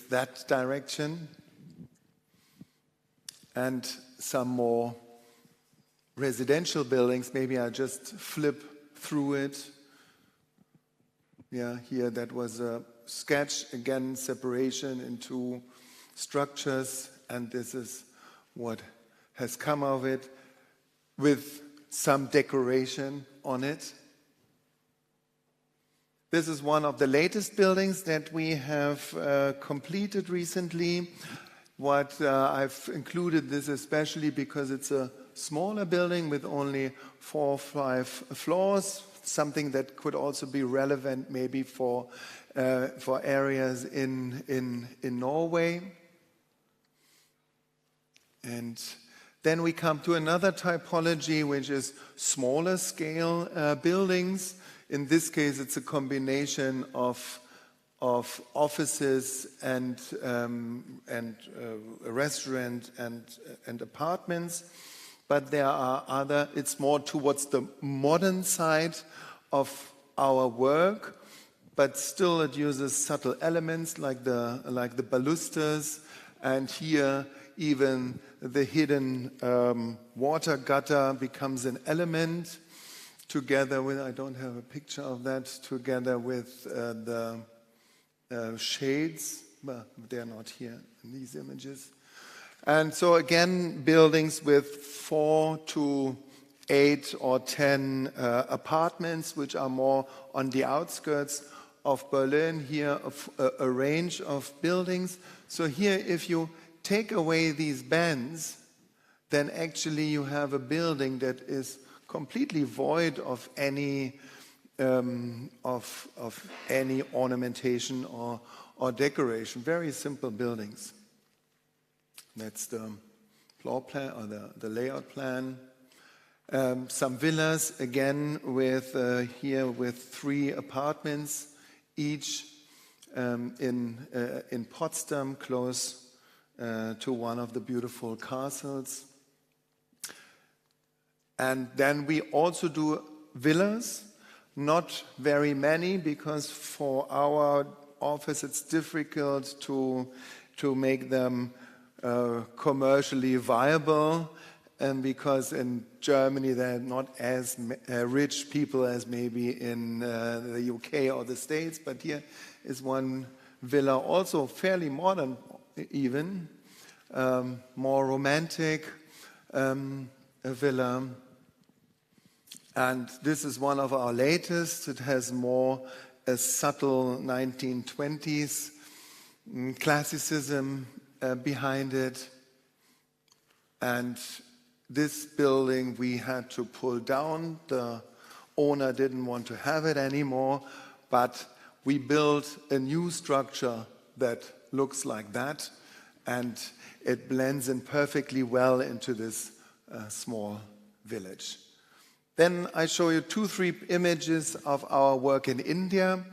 that direction. And some more residential buildings, maybe I just flip through it. Yeah, here that was a sketch, again, separation into structures, and this is what has come of it, with some decoration on it. This is one of the latest buildings that we have completed recently. What I've included this especially because it's a smaller building with only 4 or 5 floors, something that could also be relevant maybe for areas in Norway. And then we come to another typology, which is smaller scale buildings. In this case, it's a combination of offices and a restaurant and apartments. But there are other, it's more towards the modern side of our work, but still it uses subtle elements like the balusters, and here even the hidden water gutter becomes an element, together with, I don't have a picture of that, together with the shades, but they're not here in these images. And so again, buildings with 4 to 8 or 10 apartments, which are more on the outskirts of Berlin. Here, a range of buildings. So here, if you take away these bands, then actually you have a building that is completely void of any any ornamentation or decoration. Very simple buildings. That's the floor plan or the layout plan. Some villas again with here with 3 apartments each in Potsdam, close to one of the beautiful castles. And then we also do villas. Not very many, because for our office it's difficult to make them commercially viable, and because in Germany there are not as rich people as maybe in the UK or the States. But here is one villa, also fairly modern even, more romantic, a villa. And this is one of our latest. It has more a subtle 1920s classicism behind it. And this building we had to pull down. The owner didn't want to have it anymore, but we built a new structure that looks like that, and it blends in perfectly well into this small village. Then I show you 2-3 images of our work in India.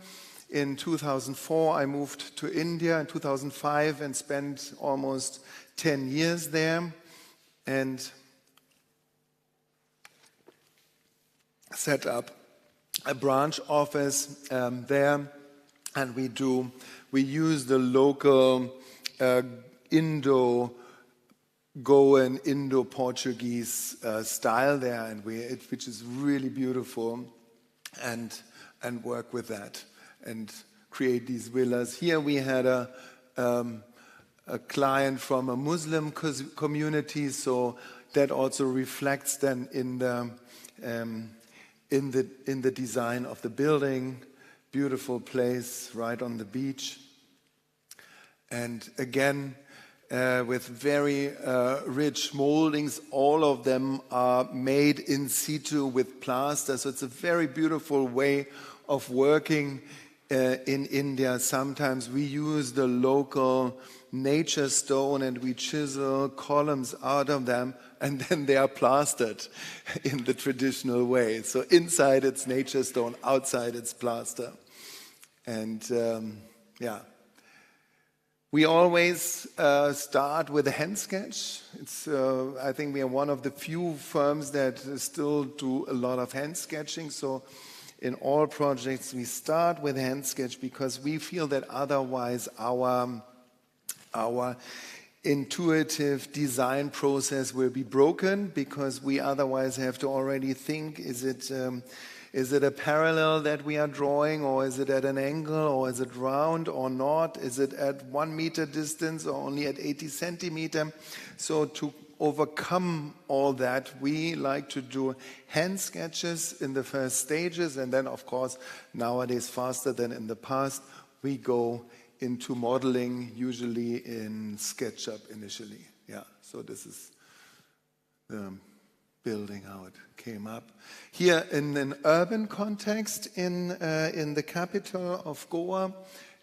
In 2004, I moved to India in 2005 and spent almost 10 years there and set up a branch office there. And we use the local Indo-Goan, Indo-Portuguese style there, and which is really beautiful, and work with that and create these villas. Here we had a client from a Muslim community, so that also reflects then in the design of the building. Beautiful place right on the beach, and again, with very rich moldings. All of them are made in situ with plaster, so it's a very beautiful way of working in India, sometimes we use the local nature stone and we chisel columns out of them, and then they are plastered in the traditional way. So inside it's nature stone, outside it's plaster. And yeah. We always start with a hand sketch. I think we are one of the few firms that still do a lot of hand sketching. So in all projects, we start with a hand sketch because we feel that otherwise our intuitive design process will be broken, because we otherwise have to already think, is it a parallel that we are drawing, or is it at an angle, or is it round or not? Is it at 1 meter distance or only at 80 centimeter? So to overcome all that, we like to do hand sketches in the first stages, and then of course nowadays faster than in the past we go into modeling, usually in SketchUp initially. Yeah, so this is the building, how it came up. Here in an urban context in the capital of Goa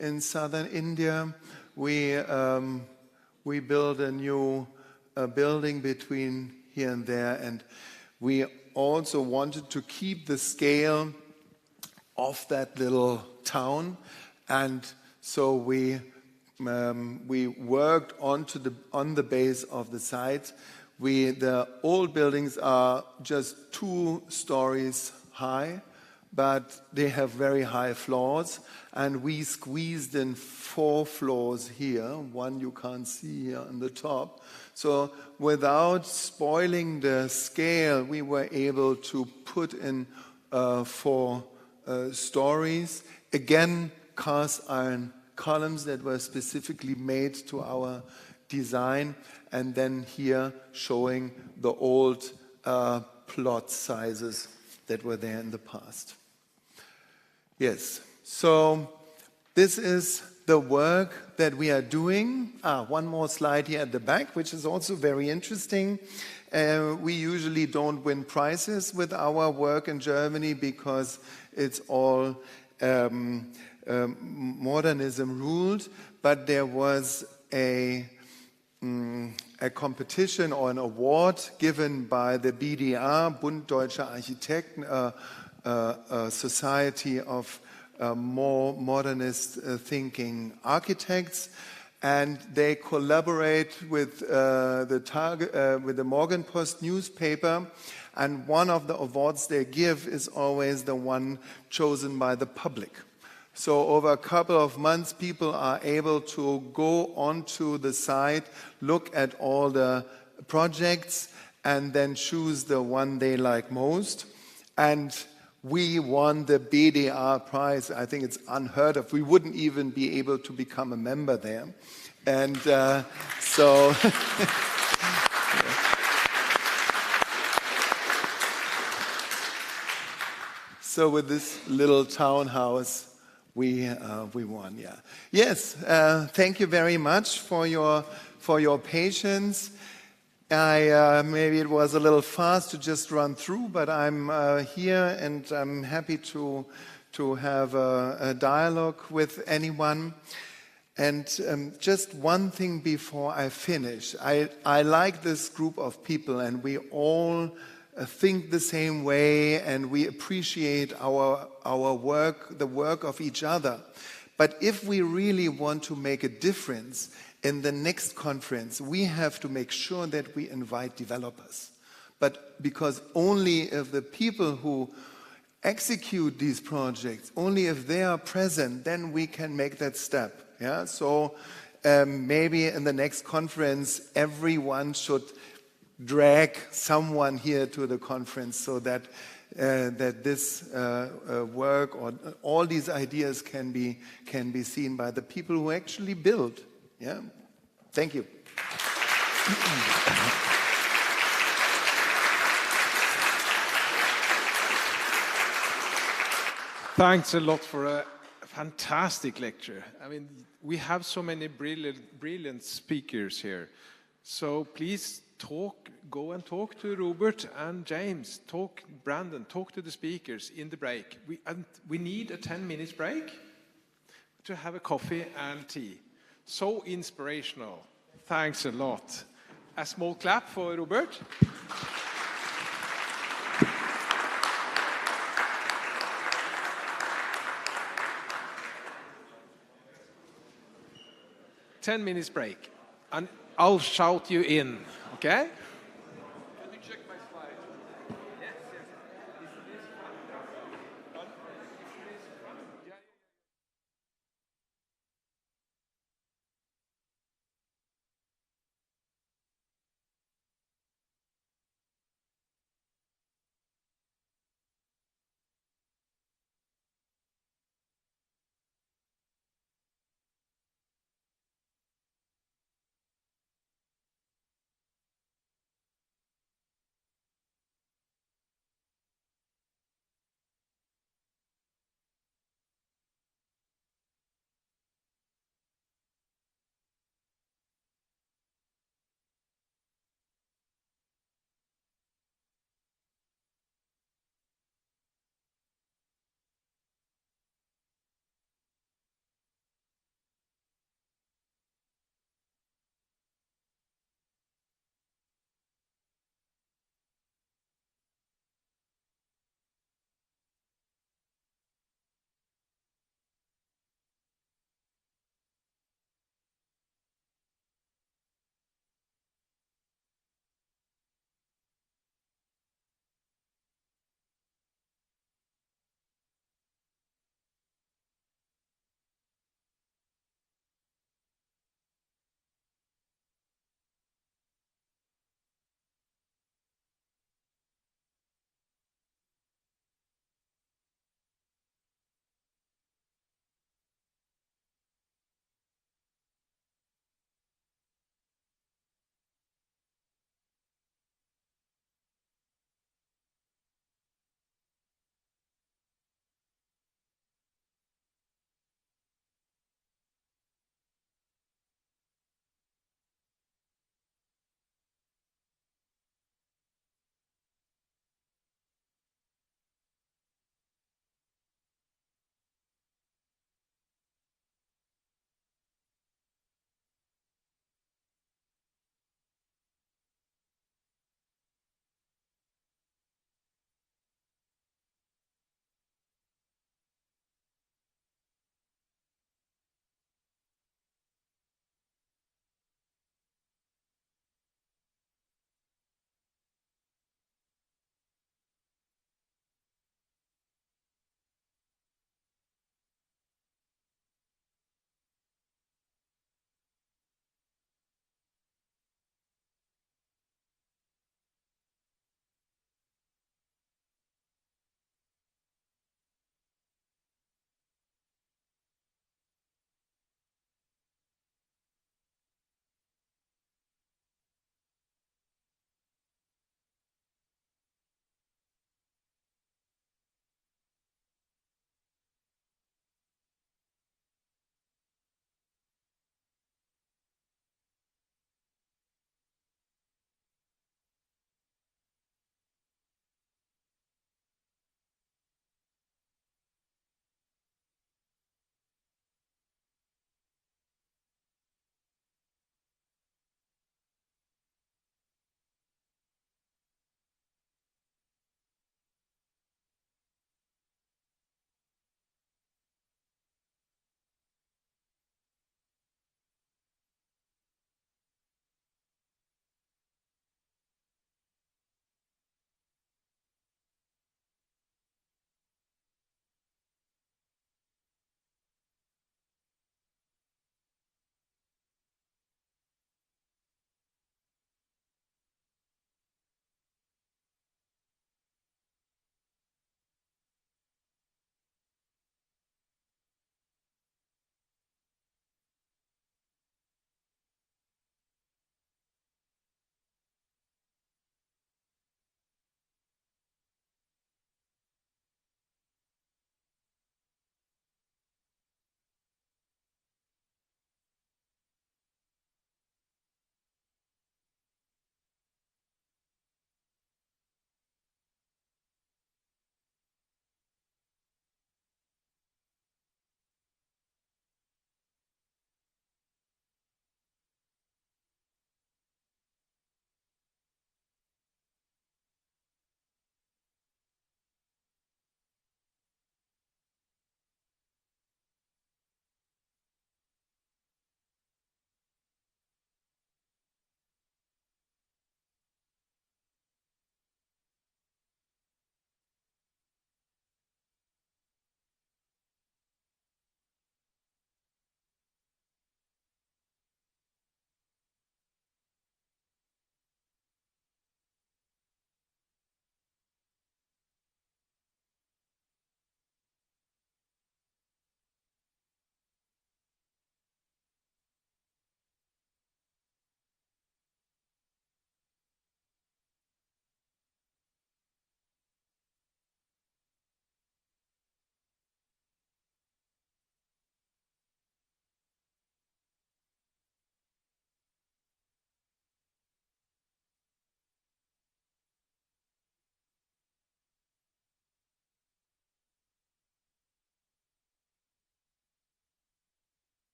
in southern India, we build a new building between here and there, and we also wanted to keep the scale of that little town, and so we worked on the base of the site. The old buildings are just 2 stories high, but they have very high floors, and we squeezed in 4 floors here. One you can't see here on the top. So without spoiling the scale, we were able to put in 4 stories. Again, cast iron columns that were specifically made to our design, and then here showing the old plot sizes that were there in the past. Yes, so this is the work that we are doing. One more slide here at the back, which is also very interesting. We usually don't win prizes with our work in Germany because it's all modernism ruled, but there was a competition or an award given by the BDA, Bund Deutscher Architekten, a society of more modernist thinking architects, and they collaborate with the Morgenpost newspaper, and one of the awards they give is always the one chosen by the public. So over a couple of months, people are able to go onto the site, look at all the projects, and then choose the one they like most. And we won the BDA prize. I think it's unheard of. We wouldn't even be able to become a member there. And so... So with this little townhouse, we won, yeah. Yes, thank you very much for your patience. Maybe it was a little fast to just run through, but I'm here and I'm happy to have a dialogue with anyone. And just one thing before I finish. I like this group of people, and we all think the same way, and we appreciate our work, the work of each other. But if we really want to make a difference in the next conference, we have to make sure that we invite developers. But because only if the people who execute these projects, only if they are present, then we can make that step. Yeah. So maybe in the next conference, everyone should drag someone here to the conference so that this work or all these ideas can be seen by the people who actually build. Yeah, thank you. Thanks a lot for a fantastic lecture. I mean, we have so many brilliant speakers here. So please go and talk to Robert and James, Brandon, talk to the speakers in the break. We need a 10 minutes break. to have a coffee and tea. So inspirational. Thanks a lot. A small clap for Robert. Ten minutes break, and I'll shout you in, okay? Can you check my slide? Yes, yes.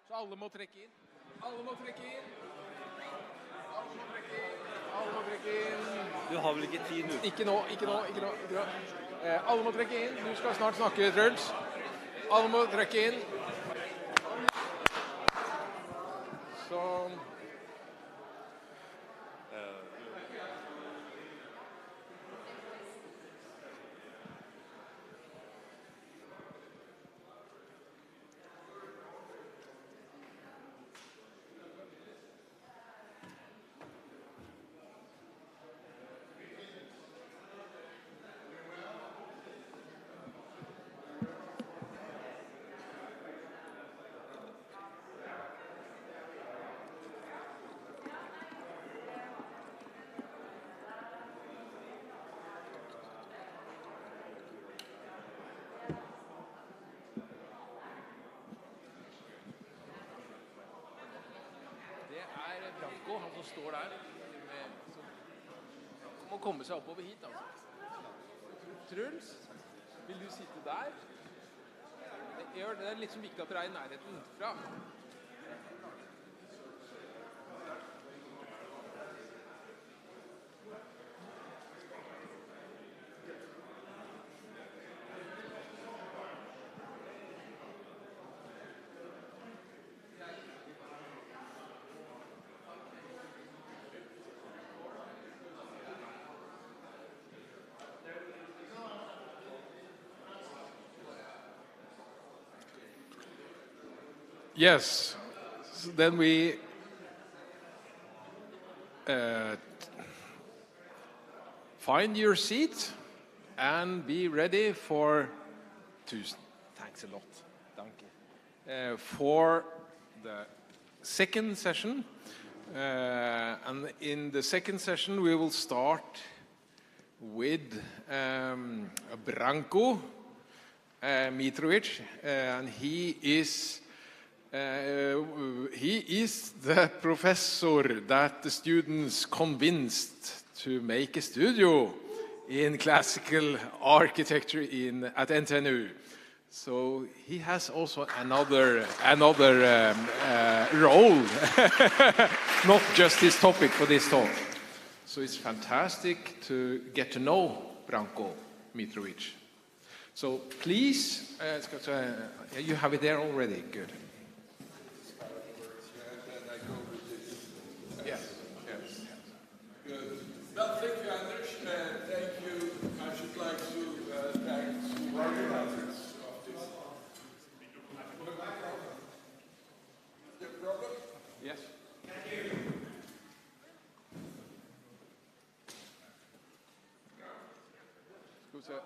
Så alle må trekke inn. Alle må trekke inn. Alle må trekke inn. Alle må trekke inn. Du har vel ikke tid nå? Ikke nå. Alle må trekke inn. Du skal snart snakke, Truls. Alle må trekke inn. Så... Branko, han som står der, som må komme seg oppover hit, altså. Truls, vil du sitte der? Det er litt så viktig at dere er i nærheten fra. Yes, so then we find your seat and be ready for, thanks a lot, for the second session. And in the second session we will start with Branko Mitrovic, and he is the professor that the students convinced to make a studio in classical architecture at NTNU. So he has also another role, not just his topic for this talk. So it's fantastic to get to know Branko Mitrovic. So please, you have it there already, good. Well, thank you, Anders, and thank you. I should like to thank the organizers of this. The problem? Yes. Scusa.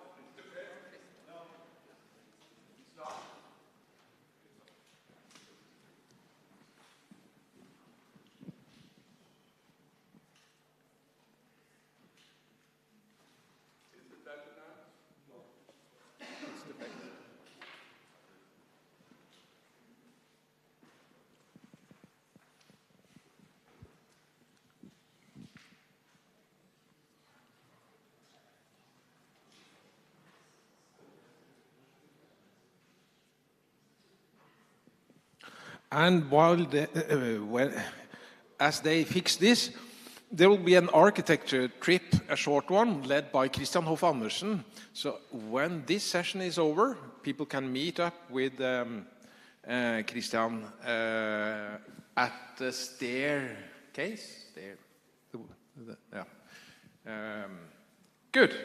And as they fix this, there will be an architecture trip, a short one, led by Christian Hoff Andersen. So when this session is over, people can meet up with Christian at the staircase. Good.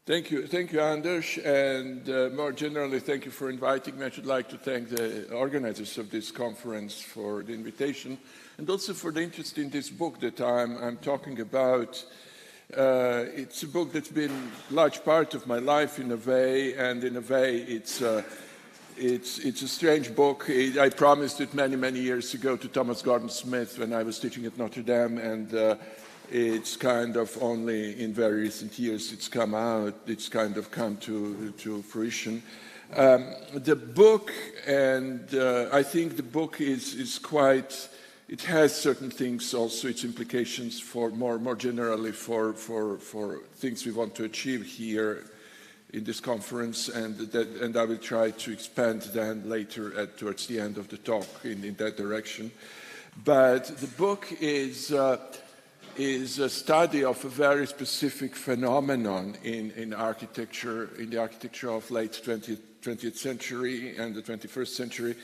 Thank you, Anders, and more generally, thank you for inviting me. I should like to thank the organizers of this conference for the invitation, and also for the interest in this book that I'm talking about. It's a book that's been a large part of my life in a way, and in a way, it's a strange book. I promised it many years ago to Thomas Gordon Smith when I was teaching at Notre Dame, and it's kind of only in very recent years it's come out, it's kind of come to fruition. The book, and I think the book is quite, it has certain things also, its implications for more generally for things we want to achieve here in this conference, and I will try to expand then later towards the end of the talk in that direction. But the book is a study of a very specific phenomenon in architecture, in the architecture of late 20th century and the 21st century,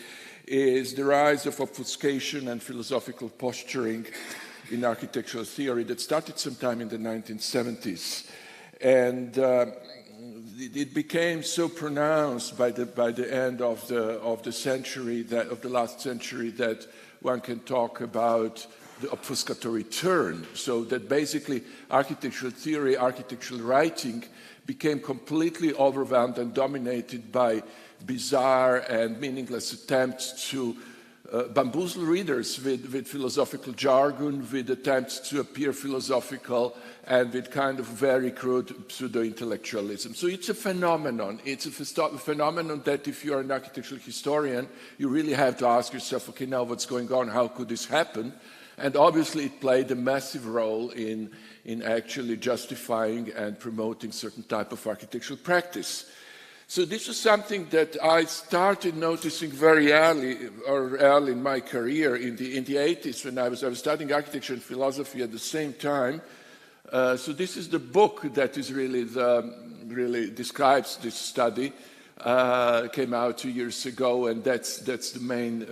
is the rise of obfuscation and philosophical posturing in architectural theory that started sometime in the 1970s. And it became so pronounced by the end of the century, of the last century, that one can talk about the obfuscatory turn. So that basically architectural theory, architectural writing became completely overwhelmed and dominated by bizarre and meaningless attempts to bamboozle readers with philosophical jargon, with attempts to appear philosophical, and with kind of very crude pseudo-intellectualism. So it's a phenomenon. It's a phenomenon that if you're an architectural historian, you really have to ask yourself, okay, now what's going on? How could this happen? And obviously it played a massive role in actually justifying and promoting certain type of architectural practice. So this was something that I started noticing very early in my career in the 80s when I was studying architecture and philosophy at the same time. So this is the book that is really describes this study. Came out 2 years ago, and that's the main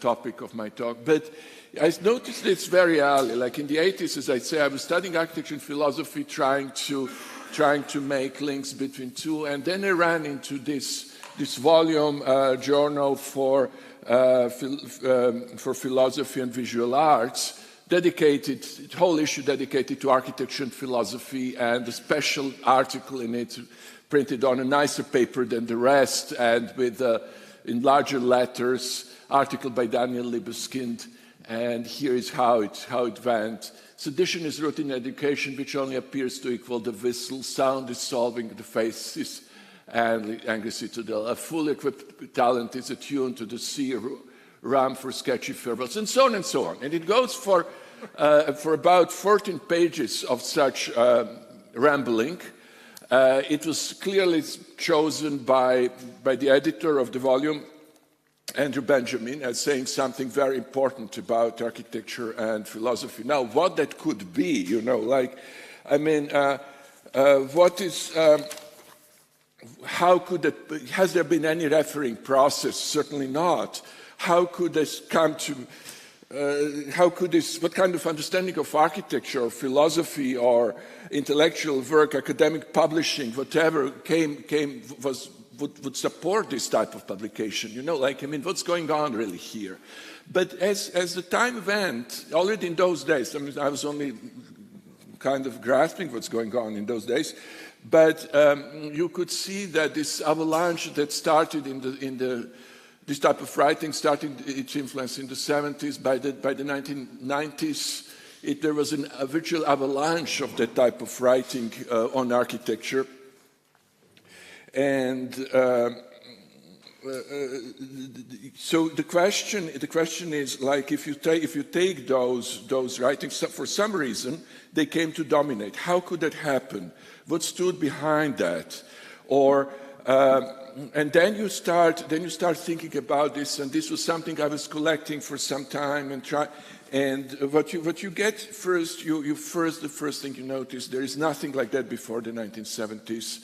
topic of my talk. But I noticed this very early, like in the 80s, as I say, I was studying architecture and philosophy, trying to make links between two, and then I ran into this volume journal for philosophy and visual arts, whole issue dedicated to architecture and philosophy, and a special article in it printed on a nicer paper than the rest, and with in larger letters, article by Daniel Libeskind, and here is how it went. Sedition is root in education, which only appears to equal the whistle. Sound is solving the faces and angry citadel. A fully equipped talent is attuned to the sea, ram for sketchy farewells, and so on and so on. And it goes for about 14 pages of such rambling. It was clearly chosen by the editor of the volume, Andrew Benjamin, as saying something very important about architecture and philosophy. Now, what that could be, how could it, has there been any refereeing process? Certainly not. How could this come to, what kind of understanding of architecture or philosophy or intellectual work, academic publishing, whatever would support this type of publication, what's going on really here? But as the time went, already in those days, I was only kind of grasping what's going on in those days, but you could see that this avalanche that started this type of writing started its influence in the 70s. By the 1990s, there was a virtual avalanche of that type of writing on architecture. And so the question is, like, if you take those writings, for some reason they came to dominate. How could that happen? What stood behind that? Or and then you start thinking about this, and this was something I was collecting for some time and try. And what you get first, the first thing you notice, there is nothing like that before the 1970s.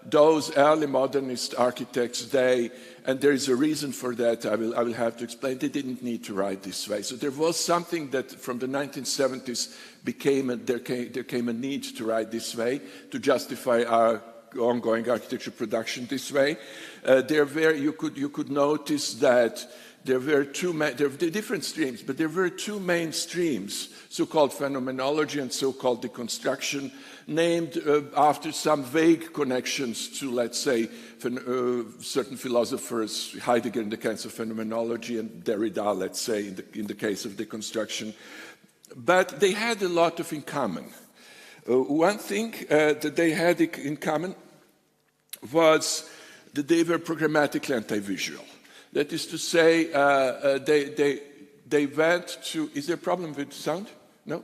Those early modernist architects, and there is a reason for that, I will have to explain, they didn't need to write this way. So there was something that from the 1970s there came a need to write this way, to justify our ongoing architecture production this way. You could notice that there were different streams, but there were two main streams, so-called phenomenology and so-called deconstruction, named after some vague connections to, let's say, certain philosophers, Heidegger in the case of phenomenology and Derrida, let's say, in the case of deconstruction. But they had a lot in common. One thing that they had in common was that they were programmatically anti-visual. That is to say, they went to... Is there a problem with sound? No?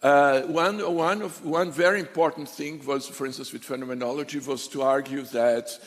One very important thing was, for instance, with phenomenology, was to argue that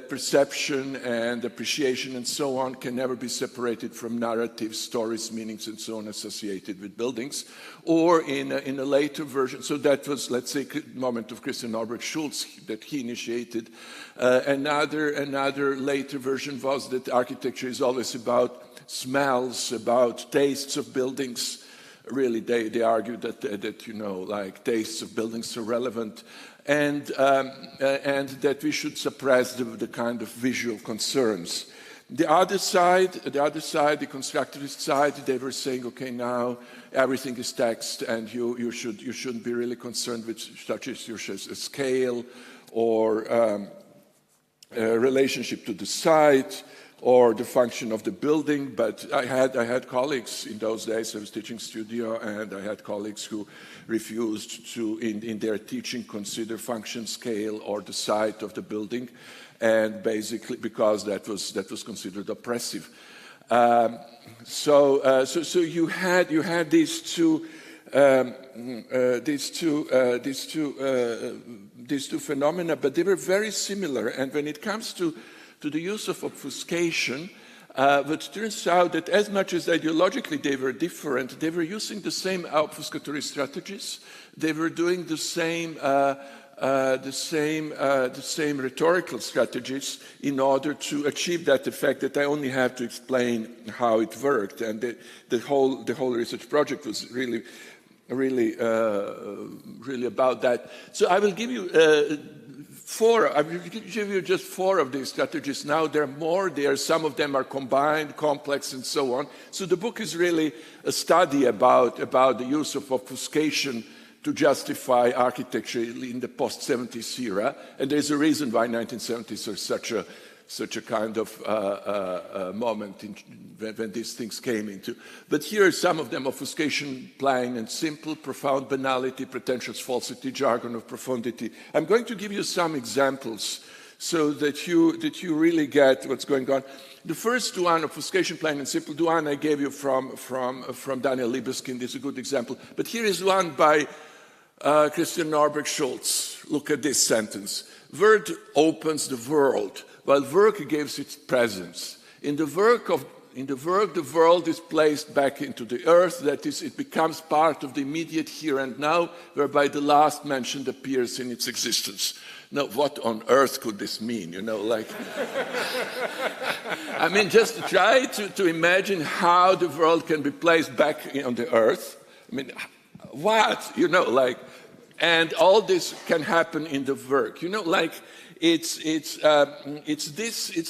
perception and appreciation and so on can never be separated from narratives, stories, meanings, and so on associated with buildings. Or in a later version, so that was, let's say, the moment of Christian Norbert Schulz that he initiated. Another later version was that architecture is always about smells, about tastes of buildings. Really, they argue that you know, like tastes of buildings are relevant, and that we should suppress the kind of visual concerns. The other side, the constructivist side, they were saying, okay, now everything is text, and you shouldn't be really concerned with such issues as a scale or a relationship to the site, or the function of the building. But I had colleagues in those days. I was teaching studio, and I had colleagues who refused to, in their teaching, consider function, scale, or the site of the building, and basically because that was considered oppressive. So you had these two phenomena, but they were very similar. And when it comes to the use of obfuscation, but turns out that as much as ideologically they were different, they were using the same obfuscatory strategies. They were doing the same rhetorical strategies in order to achieve that effect, that I only have to explain how it worked. And the whole research project was really about that. So I will give you I will give you just 4 of these strategies now. There are more. Some of them are combined, complex, and so on. So the book is really a study about the use of obfuscation to justify architecture in the post-70s era. And there's a reason why 1970s are such a kind of moment when these things came into. But here are some of them: obfuscation, plain and simple, profound banality, pretentious falsity, jargon of profundity. I'm going to give you some examples so that you really get what's going on. The first one, obfuscation, plain and simple, the one I gave you from Daniel Libeskind, is a good example. But here is one by Christian Norbert Schulz. Look at this sentence: word opens the world, while work gives its presence. In the work, the world is placed back into the earth. That is, it becomes part of the immediate here and now, whereby the last mentioned appears in its existence. Now, what on earth could this mean? You know, like, I mean, just try to imagine how the world can be placed back on the earth. I mean, what? You know, like, and all this can happen in the work. You know, like, it's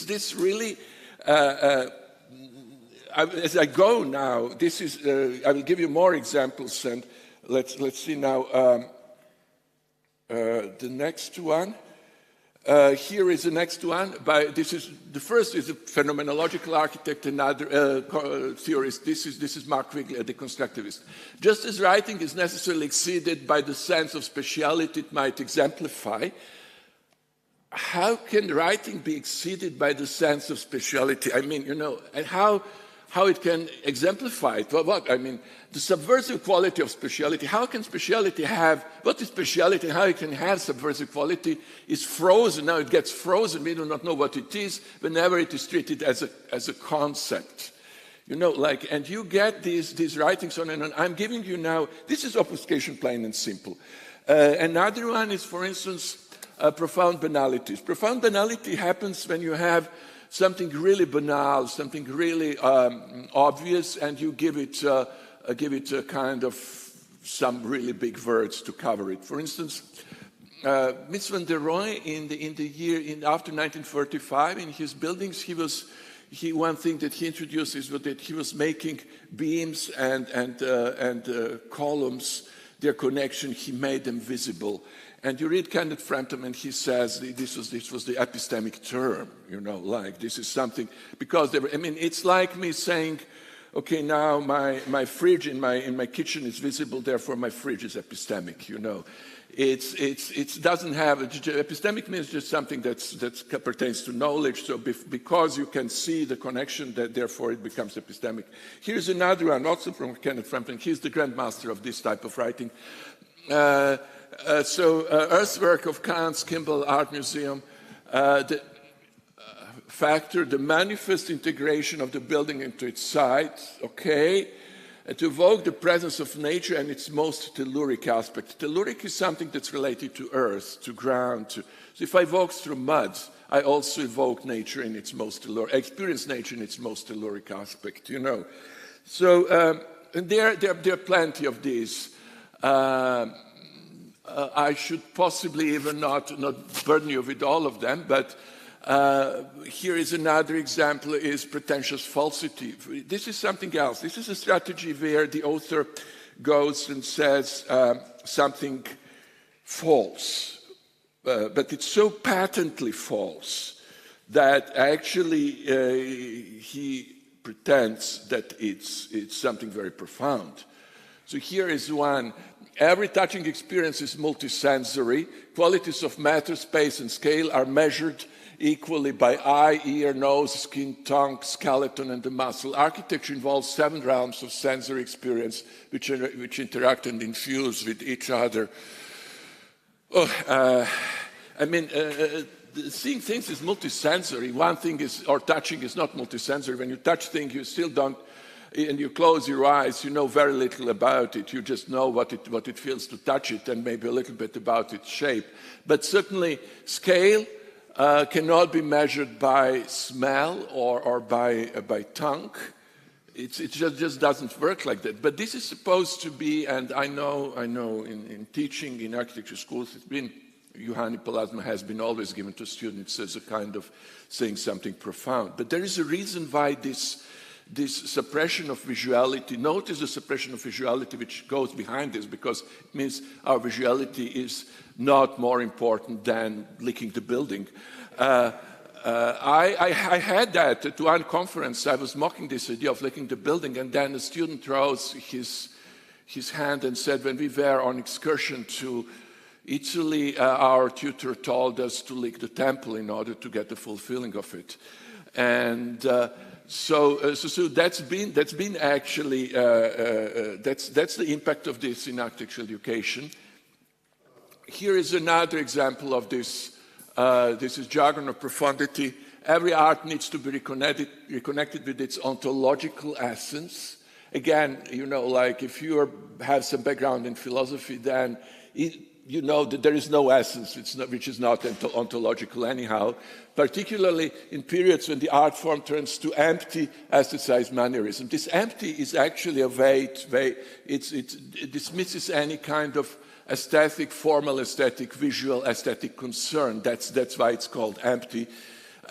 this really. As I go now, this is. I will give you more examples, and let's see now. The next one. Here is the next one. The first is a phenomenological architect, another theorist. This is Mark Quigley, a deconstructivist. Just as writing is necessarily exceeded by the sense of speciality it might exemplify, how can writing be exceeded by the sense of speciality? I mean, you know, and how it can exemplify it. Well, what? I mean, the subversive quality of speciality. How can speciality have, what is speciality and how it can have subversive quality is frozen. Now it gets frozen. We do not know what it is whenever it is treated as a concept. You know, like, and you get these writings on and on. I'm giving you now, this is obfuscation, plain and simple. Another one is, for instance, profound banalities. Profound banality happens when you have something really banal, something really obvious, and you give it a kind of some really big words to cover it. For instance, Mies van der Rohe after 1945 in his buildings, one thing that he introduced is that he was making beams and columns, their connection. He made them visible. And you read Kenneth Frampton, and he says this was the epistemic term, you know, like this is something, because I mean, it's like me saying, okay, now my fridge in my kitchen is visible, therefore my fridge is epistemic, you know. It doesn't have, epistemic means just something that pertains to knowledge, so because you can see the connection, that therefore it becomes epistemic. Here's another one, also from Kenneth Frampton. He's the grandmaster of this type of writing. Earthwork of Kant's Kimball Art Museum, the manifest integration of the building into its site, okay, to evoke the presence of nature and its most telluric aspect. Telluric is something that's related to earth, to ground. So if I walk through mud, I also evoke nature in its most telluric, experience nature in its most telluric aspect, you know. So and there are plenty of these. I should possibly even not burden you with all of them, but here is another example, is pretentious falsity. This is something else. This is a strategy where the author goes and says something false, but it's so patently false that actually he pretends that it's something very profound. So here is one. Every touching experience is multisensory. Qualities of matter, space, and scale are measured equally by eye, ear, nose, skin, tongue, skeleton, and the muscle. Architecture involves 7 realms of sensory experience which interact and infuse with each other. Seeing things is multisensory. One thing is, or touching is not multisensory. When you touch things, you still don't, and you close your eyes, you know very little about it. You just know what it feels to touch it and maybe a little bit about its shape. But certainly scale cannot be measured by smell or by tongue. It just doesn't work like that. But this is supposed to be, and I know in teaching in architecture schools, it's been, Juhani Palasma has been always given to students as a kind of saying something profound. But there is a reason why this suppression of visuality, notice the suppression of visuality which goes behind this, because it means our visuality is not more important than licking the building. I had that at one conference. I was mocking this idea of licking the building, and then a student rose his hand and said, when we were on excursion to Italy, our tutor told us to lick the temple in order to get the full feeling of it. And so that's been actually that's the impact of this in architectural education. Here is another example of this. This is jargon of profundity. Every art needs to be reconnected with its ontological essence. Again, you know, like if you have some background in philosophy, then you know that there is no essence which is not ontological anyhow, particularly in periods when the art form turns to empty, aestheticized mannerism. This empty is actually a way it dismisses any kind of aesthetic, formal aesthetic, visual aesthetic concern. That's why it's called empty.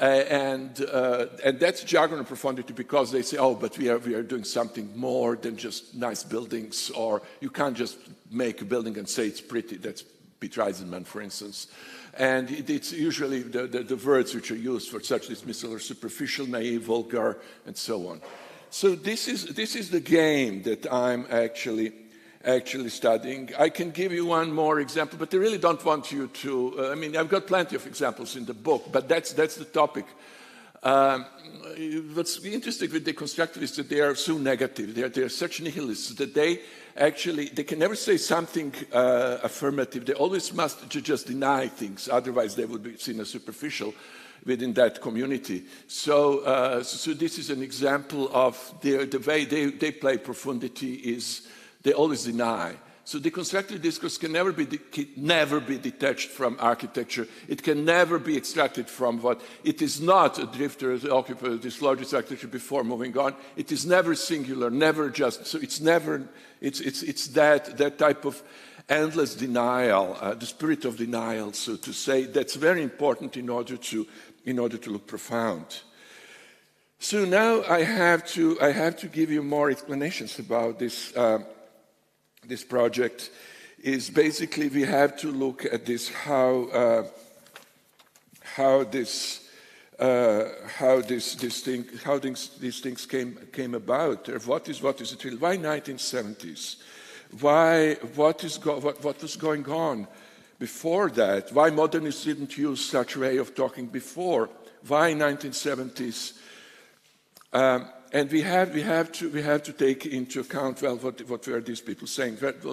And that's jargon of profundity, because they say, oh, but we are doing something more than just nice buildings, or you can't just make a building and say it's pretty. That's Peter Eisenman, for instance. And it's usually the words which are used for such dismissal are superficial, naive, vulgar, and so on. So this is the game that I'm actually studying. I can give you one more example, but I really don't want you to, I've got plenty of examples in the book, but that's the topic. What's interesting with deconstructivists is that they are so negative. They're such nihilists that they can never say something affirmative. They always must just deny things, otherwise they would be seen as superficial within that community. So this is an example of the way they play profundity is they always deny. So deconstructive discourse can never be detached from architecture. It can never be extracted from what it is not a drifter as occupier of this largest architecture before moving on. It is never singular, never just. So it's never. It's that type of endless denial, the spirit of denial, so to say. That's very important in order to look profound. So now I have to give you more explanations about this. This project is basically we have to look at this how these things came about. What is it really? Why 1970s? What was going on before that, why modernists didn't use such way of talking before, why 1970s. And we have to take into account, well, what were these people saying? What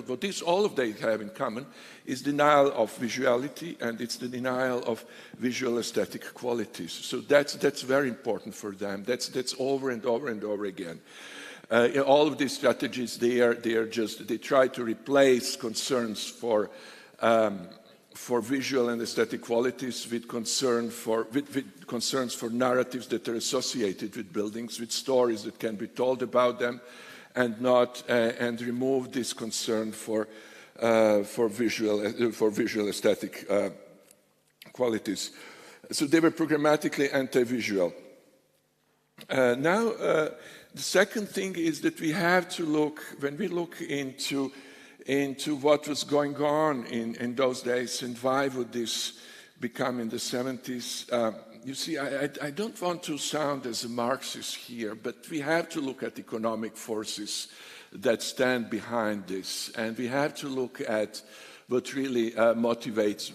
all of they have in common is denial of visuality, and it's the denial of visual aesthetic qualities. So that's very important for them. That's over and over and over again. All of these strategies, they try to replace concerns for visual and aesthetic qualities with concerns for narratives that are associated with buildings, with stories that can be told about them, and remove this concern for visual aesthetic qualities. So they were programmatically anti-visual. Now, the second thing is that we have to look, when we look into what was going on in those days and why would this become in the 70s. You see, I don't want to sound as a Marxist here, but we have to look at economic forces that stand behind this, and we have to look at what really motivates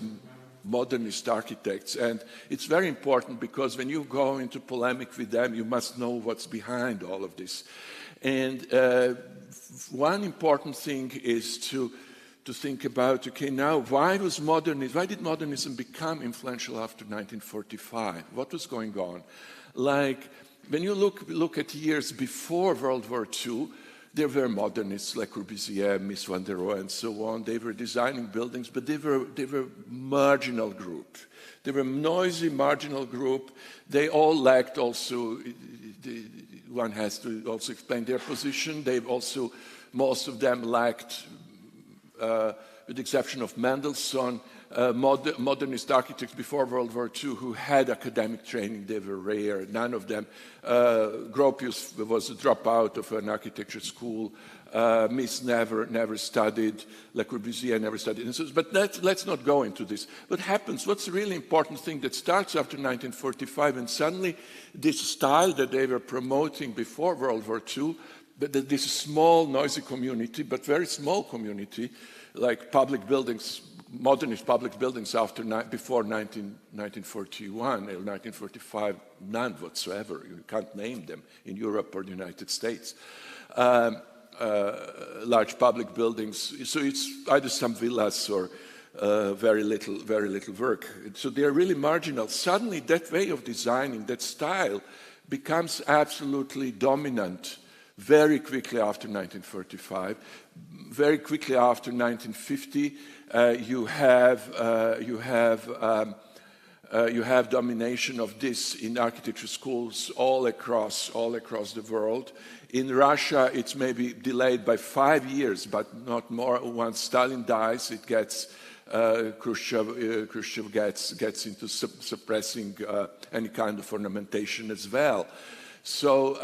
modernist architects. And it's very important because when you go into polemic with them, you must know what's behind all of this. And one important thing is to think about, okay, now why did modernism become influential after 1945? What was going on? Like, when you look at years before World War II, there were modernists like Corbusier, Mies van der Rohe, and so on. They were designing buildings, but they were marginal group. They were a noisy, marginal group. They all lacked also, one has to also explain their position. Most of them lacked, with the exception of Mendelssohn, modernist architects before World War II who had academic training. They were rare. None of them. Gropius was a dropout of an architecture school. Mies never studied. Le Corbusier never studied. And so, but let's not go into this. What happens? What's the really important thing that starts after 1945, and suddenly this style that they were promoting before World War II, this small, noisy community, but very small community, like public buildings, modernist public buildings before 1941 or 1945, none whatsoever. You can't name them in Europe or the United States. Large public buildings. So it's either some villas or very little work. So they are really marginal. Suddenly, that way of designing, that style, becomes absolutely dominant very quickly after 1945. Very quickly after 1950, you have domination of this in architecture schools all across the world. In Russia, it's maybe delayed by 5 years, but not more. Once Stalin dies, it gets Khrushchev gets into suppressing any kind of ornamentation as well. So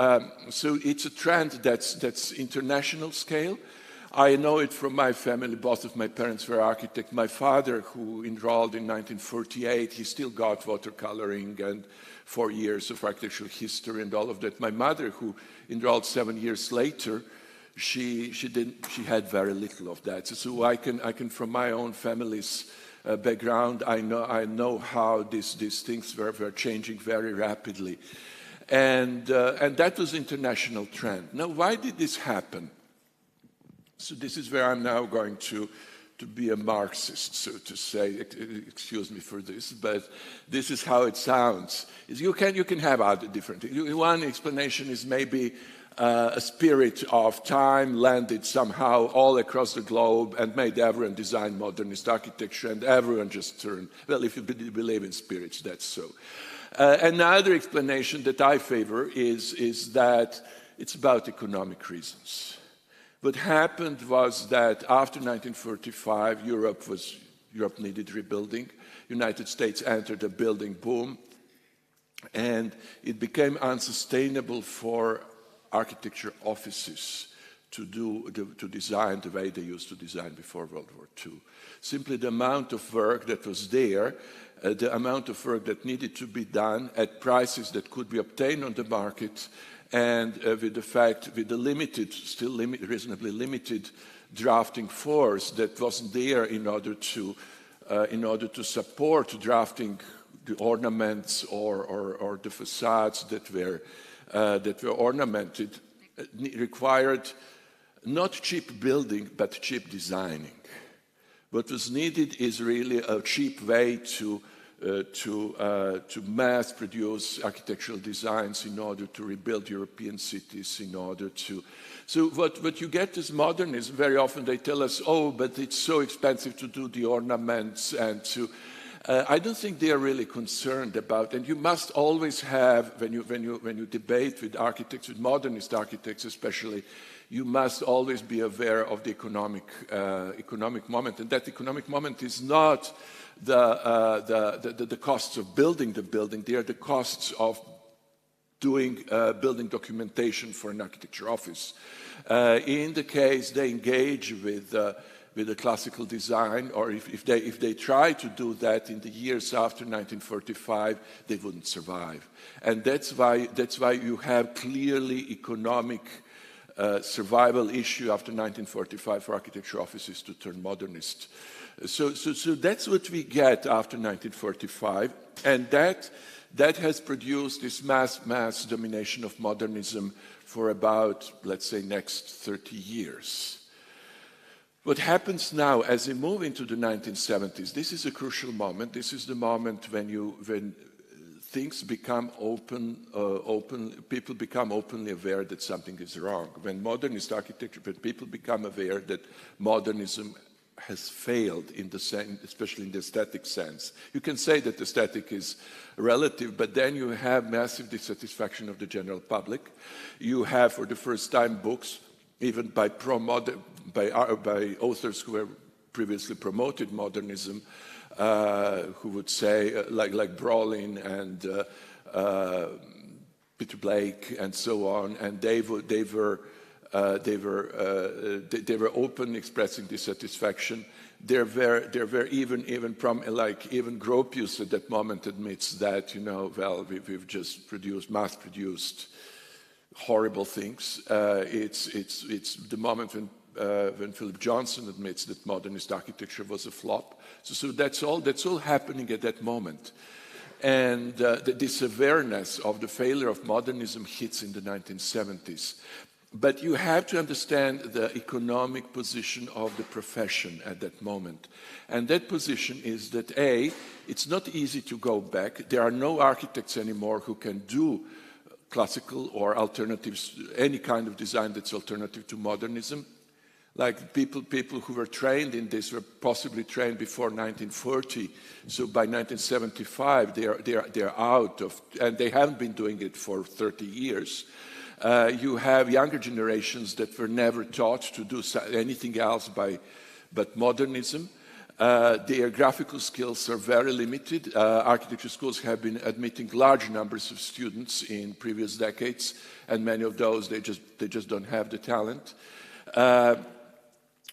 it's a trend that's international scale. I know it from my family. Both of my parents were architects. My father, who enrolled in 1948, he still got watercoloring and 4 years of architectural history and all of that. My mother, who enrolled 7 years later, she had very little of that. So I can from my own family's background, I know how these things were changing very rapidly, and that was international trend. Now, why did this happen? So this is where I'm now going to be a Marxist, so to say. Excuse me for this, but this is how it sounds. You can have other different things. One explanation is maybe a spirit of time landed somehow all across the globe and made everyone design modernist architecture, and everyone just turned. Well, if you believe in spirits, that's so. Another explanation that I favor is that it's about economic reasons. What happened was that after 1945, Europe needed rebuilding. United States entered a building boom, and it became unsustainable for architecture offices to design the way they used to design before World War II. Simply the amount of work that was there, the amount of work that needed to be done at prices that could be obtained on the market, and with the reasonably limited drafting force that wasn't there in order to in order to support drafting the ornaments or the facades that were ornamented, required not cheap building, but cheap designing. What was needed is really a cheap way to mass produce architectural designs in order to rebuild European cities, in order to... So what you get is modernism. Very often they tell us, oh, but it's so expensive to do the ornaments and to... I don't think they are really concerned about, and you must always have, when you debate with architects, with modernist architects especially, you must always be aware of the economic moment, and that economic moment is not the costs of building the building, they are the costs of doing building documentation for an architecture office. In the case they engage with the classical design, or if they try to do that in the years after 1945, they wouldn't survive. And that's why you have clearly economic survival issue after 1945 for architecture offices to turn modernist. So that's what we get after 1945, and that has produced this mass domination of modernism for about, let's say, next 30 years. What happens now as we move into the 1970s, this is a crucial moment. This is the moment when things become open, people become openly aware that something is wrong. When modernist architecture, when people become aware that modernism has failed in the sense, especially in the aesthetic sense. You can say that aesthetic is relative, but then you have massive dissatisfaction of the general public. You have, for the first time, books, even by authors who have previously promoted modernism, who would say, like Brolin and Peter Blake and so on, and they were open expressing dissatisfaction. There were even Gropius at that moment admits that, we've just mass-produced horrible things. It's the moment when Philip Johnson admits that modernist architecture was a flop. So that's all happening at that moment. And this awareness of the failure of modernism hits in the 1970s. But you have to understand the economic position of the profession at that moment. And that position is that, A, it's not easy to go back. There are no architects anymore who can do classical or alternatives, any kind of design that's alternative to modernism. Like people who were trained in this were possibly trained before 1940. So by 1975, they're out of, and they haven't been doing it for 30 years. You have younger generations that were never taught to do anything else but modernism. Their graphical skills are very limited. Architecture schools have been admitting large numbers of students in previous decades, and many of those, they just don't have the talent.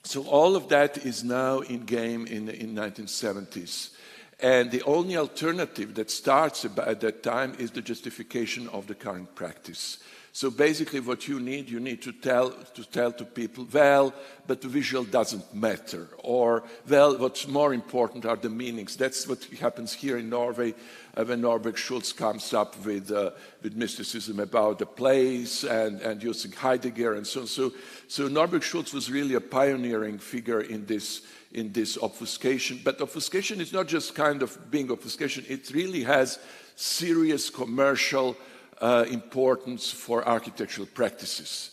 So all of that is now in game in 1970s. And the only alternative that starts at that time is the justification of the current practice. So basically what you need to tell to people, well, but the visual doesn't matter. Or, well, what's more important are the meanings. That's what happens here in Norway when Norbert Schultz comes up with mysticism about the plays and using Heidegger and so on. So Norbert Schultz was really a pioneering figure in this obfuscation. But obfuscation is not just kind of being obfuscation. It really has serious commercial importance for architectural practices.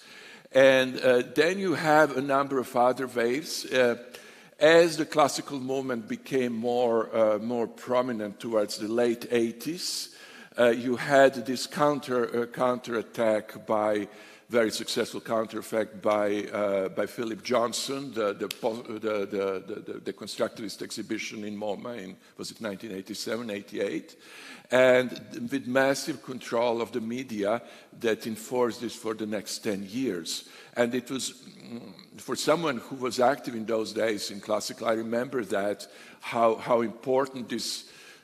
And then you have a number of other waves. As the classical movement became more prominent towards the late 80s, you had this counterattack by very successful counterattack by Philip Johnson, the constructivist exhibition in MoMA in, was it 1987, 88? And with massive control of the media that enforced this for the next 10 years. And it was, for someone who was active in those days in classical, I remember that, how important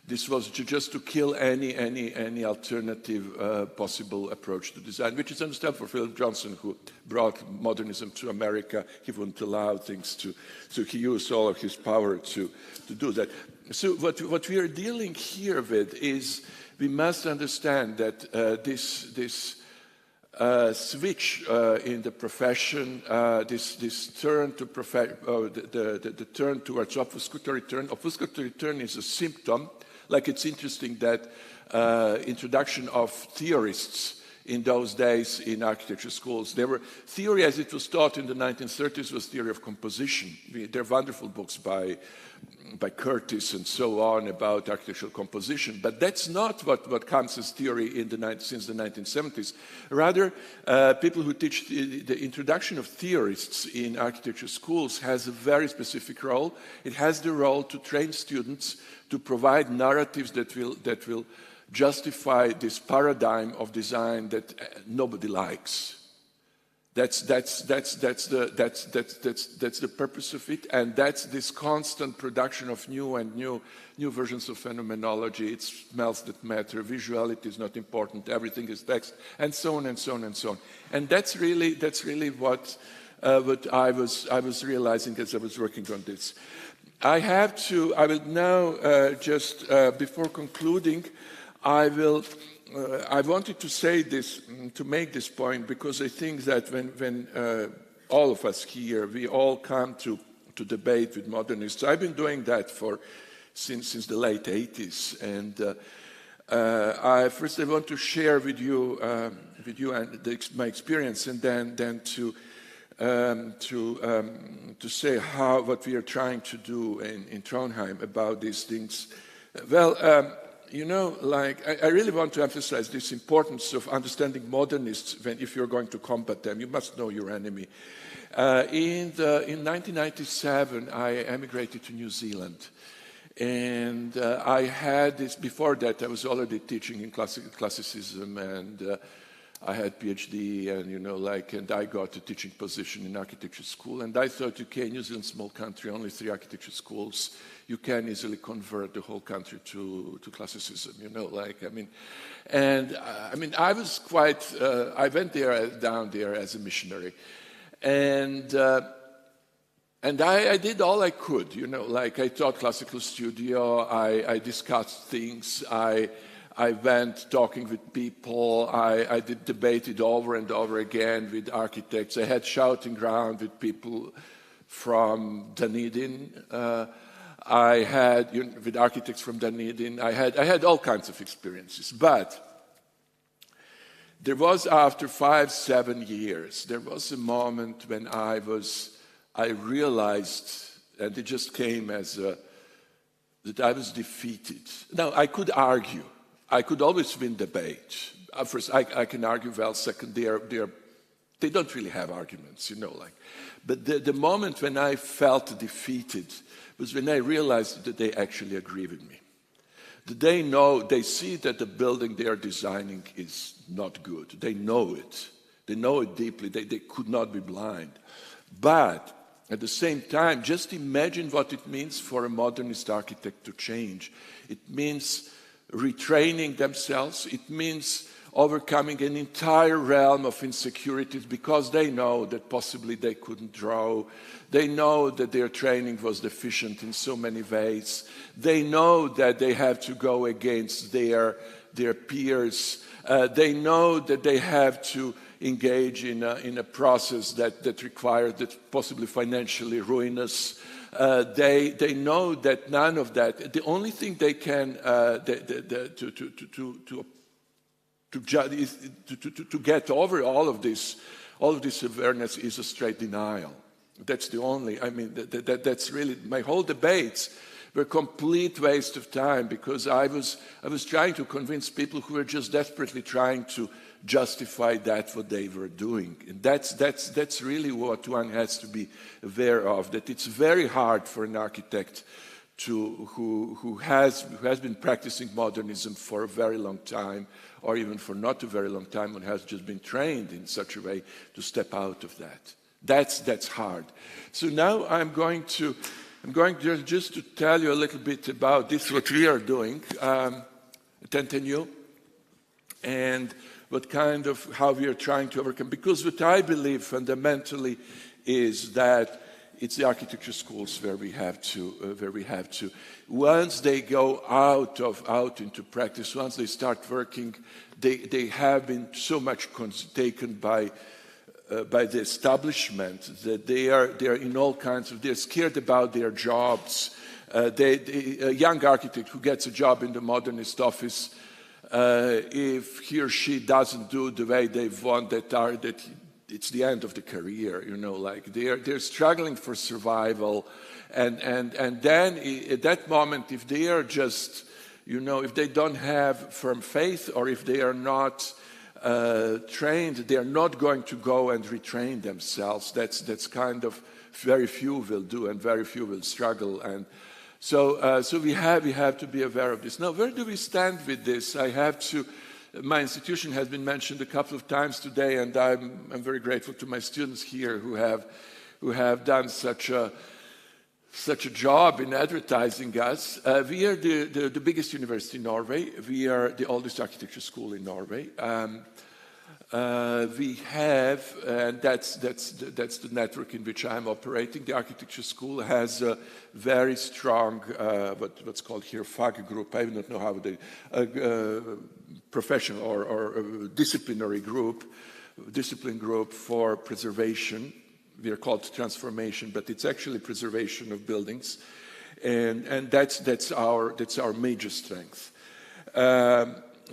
This was just to kill any alternative possible approach to design, which is understandable for Philip Johnson, who brought modernism to America. He wouldn't allow things to, so he used all of his power to do that. So what we are dealing here with is we must understand that this switch in the profession, this turn to the turn towards obfuscatory turn. Obfuscatory turn is a symptom. Like it's interesting that introduction of theorists in those days in architecture schools. There were theory as it was taught in the 1930s was theory of composition. There are wonderful books by Curtis and so on about architectural composition, but that's not what comes as theory since the 1970s. Rather, people who teach the introduction of theorists in architecture schools has a very specific role. It has the role to train students to provide narratives that will justify this paradigm of design that nobody likes. That's the purpose of it, and that's this constant production of new versions of phenomenology. It smells that matter. Visuality is not important. Everything is text, and so on and so on and so on. And that's really what I was realizing as I was working on this. I will now just before concluding, I wanted to say this, to make this point, because I think that when all of us here, we all come to debate with modernists. I've been doing that since the late 80s, and first I want to share with you and my experience, and then to say what we are trying to do in Trondheim about these things. Well. You know, like, I really want to emphasize this importance of understanding modernists if you're going to combat them. You must know your enemy. In 1997, I emigrated to New Zealand. And I had this, before that, I was already teaching in classicism, and I had PhD, and and I got a teaching position in architecture school. And I thought, okay, New Zealand, small country, only 3 architecture schools. You can easily convert the whole country to classicism, I was quite, I went down there as a missionary. And I did all I could, I taught classical studio, I discussed things, I went talking with people, I debated over and over again with architects. I had shouting ground with people from Dunedin. I had, with architects from Dunedin, I had all kinds of experiences. But there was, after 5-7 years, there was a moment when I realized, and it just came that I was defeated. Now, I could argue. I could always win debate. First, I can argue well. Second, they don't really have arguments, But the moment when I felt defeated was when I realized that they actually agree with me. That they see that the building they are designing is not good. They know it. They know it deeply. They could not be blind. But at the same time, just imagine what it means for a modernist architect to change. It means retraining themselves. It means overcoming an entire realm of insecurities because they know that possibly they couldn't draw. They know that their training was deficient in so many ways. They know that they have to go against their peers. They know that they have to engage in a process that requires, that possibly financially ruinous. They know that none of that. The only thing they can to get over all of this awareness is a straight denial. That's the only. That's really my whole debates were a complete waste of time because I was trying to convince people who were just desperately trying to justify what they were doing, and that's really what one has to be aware of. That it's very hard for an architect who has been practicing modernism for a very long time, or even for not a very long time, and has just been trained in such a way to step out of that. That's hard. So now I'm going to I'm going just to tell you a little bit about this, what we are doing at NTNU, and how we are trying to overcome. Because what I believe fundamentally is that it's the architecture schools where we have to, once they go out into practice, once they start working, they have been so much taken by the establishment that they are in all kinds of, they're scared about their jobs. A young architect who gets a job in the modernist office, if he or she doesn't do the way they want, that it's the end of the career, like they're struggling for survival. And then at that moment, if they are just, if they don't have firm faith, or if they are not trained, they are not going to go and retrain themselves. That's kind of very few will do, and very few will struggle. And so we have to be aware of this. Now, where do we stand with this? My institution has been mentioned a couple of times today, and I'm very grateful to my students here who have done such a job in advertising us. We are the biggest university in Norway. We are the oldest architecture school in Norway. We have, and that's the network in which I'm operating. The architecture school has a very strong, what's called here fag group. I don't know how they, professional or discipline group for preservation. We are called transformation, but it's actually preservation of buildings, and that's our major strength.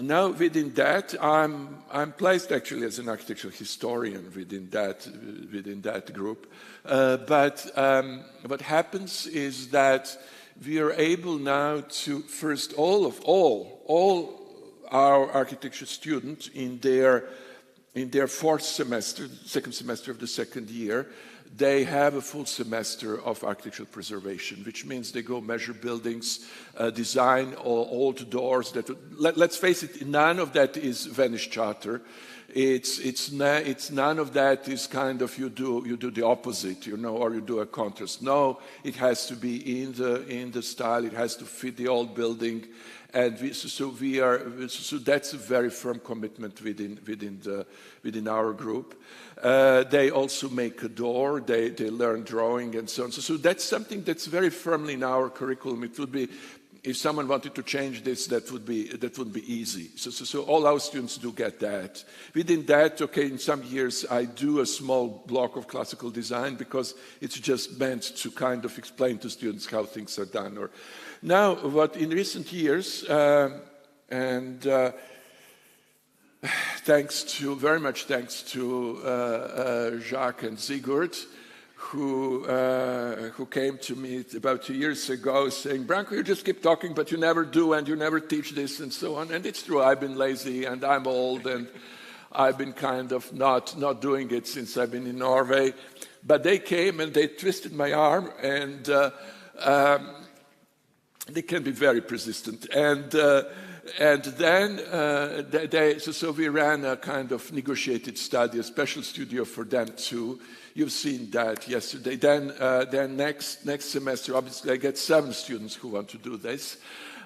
Now, within that, I'm placed actually as an architectural historian within that group. But what happens is that we are able now to first all our architecture students in their fourth semester, second semester of the second year, they have a full semester of architectural preservation, which means they go measure buildings, design old doors. Let's face it, none of that is Venice Charter. It's none of that is kind of you do the opposite, or you do a contrast. No, it has to be in the style. It has to fit the old building. And so that's a very firm commitment within our group. They also make a door. They learn drawing and so on. So that's something that's very firmly in our curriculum. It would be, if someone wanted to change this, that would be easy. So all our students do get that. Within that, okay, in some years I do a small block of classical design because it's just meant to kind of explain to students how things are done. Or now, what in recent years, very much thanks to Jacques and Sigurd, who came to me about 2 years ago saying, Branko, you just keep talking, but you never do, and you never teach this, and so on. And it's true, I've been lazy, and I'm old, and I've been kind of not doing it since I've been in Norway. But they came, and they twisted my arm, and they can be very persistent. And then so we ran a kind of negotiated study, a special studio for them too. You've seen that yesterday. Then next semester, obviously, I get 7 students who want to do this.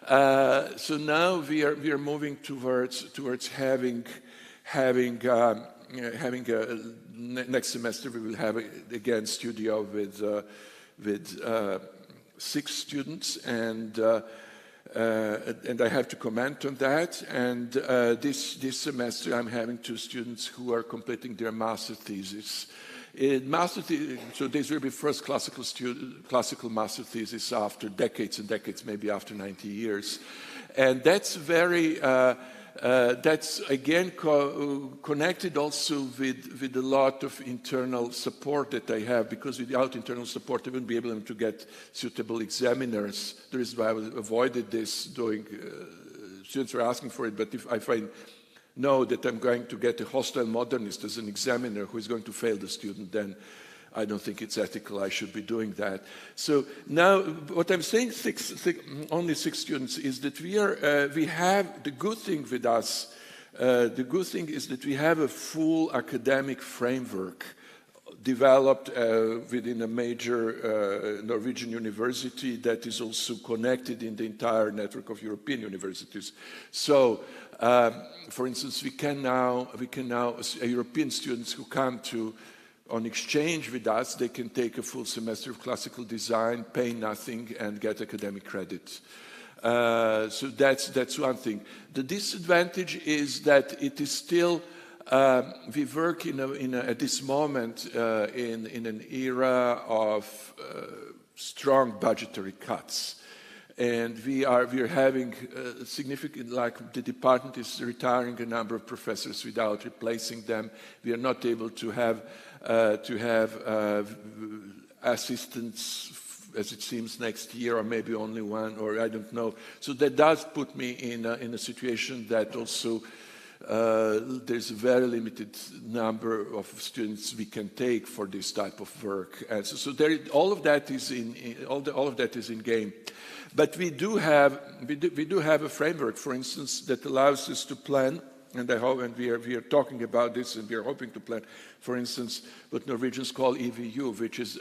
So now we are moving towards having next semester we will have again studio with 6 students, and I have to comment on that. And this semester I'm having 2 students who are completing their master thesis. So this will be first classical master thesis after decades and decades, maybe after 90 years. And that's very, that's again connected also with a lot of internal support that I have, because without internal support I wouldn't be able to get suitable examiners. The reason why I avoided this doing, students were asking for it, but if I know that I'm going to get a hostile modernist as an examiner who is going to fail the student, then I don't think it's ethical. I should be doing that. So now what I'm saying, only 6 students, is that we have the good thing with us. The good thing is that we have a full academic framework developed within a major Norwegian university that is also connected in the entire network of European universities. So, for instance, we can now, European students who come on exchange with us, they can take a full semester of classical design, pay nothing, and get academic credit. So that's one thing. The disadvantage is that it is still, we work at this moment in an era of strong budgetary cuts. And we are having significant, like the department is retiring a number of professors without replacing them. We are not able to have assistants, as it seems, next year, or maybe only one, or I don't know. So that does put me in a situation that also there's a very limited number of students we can take for this type of work. And so all of that is in game. But we do have a framework, for instance, that allows us to plan. And I hope, and we are talking about this, and we are hoping to plan, for instance, what Norwegians call EVU, which is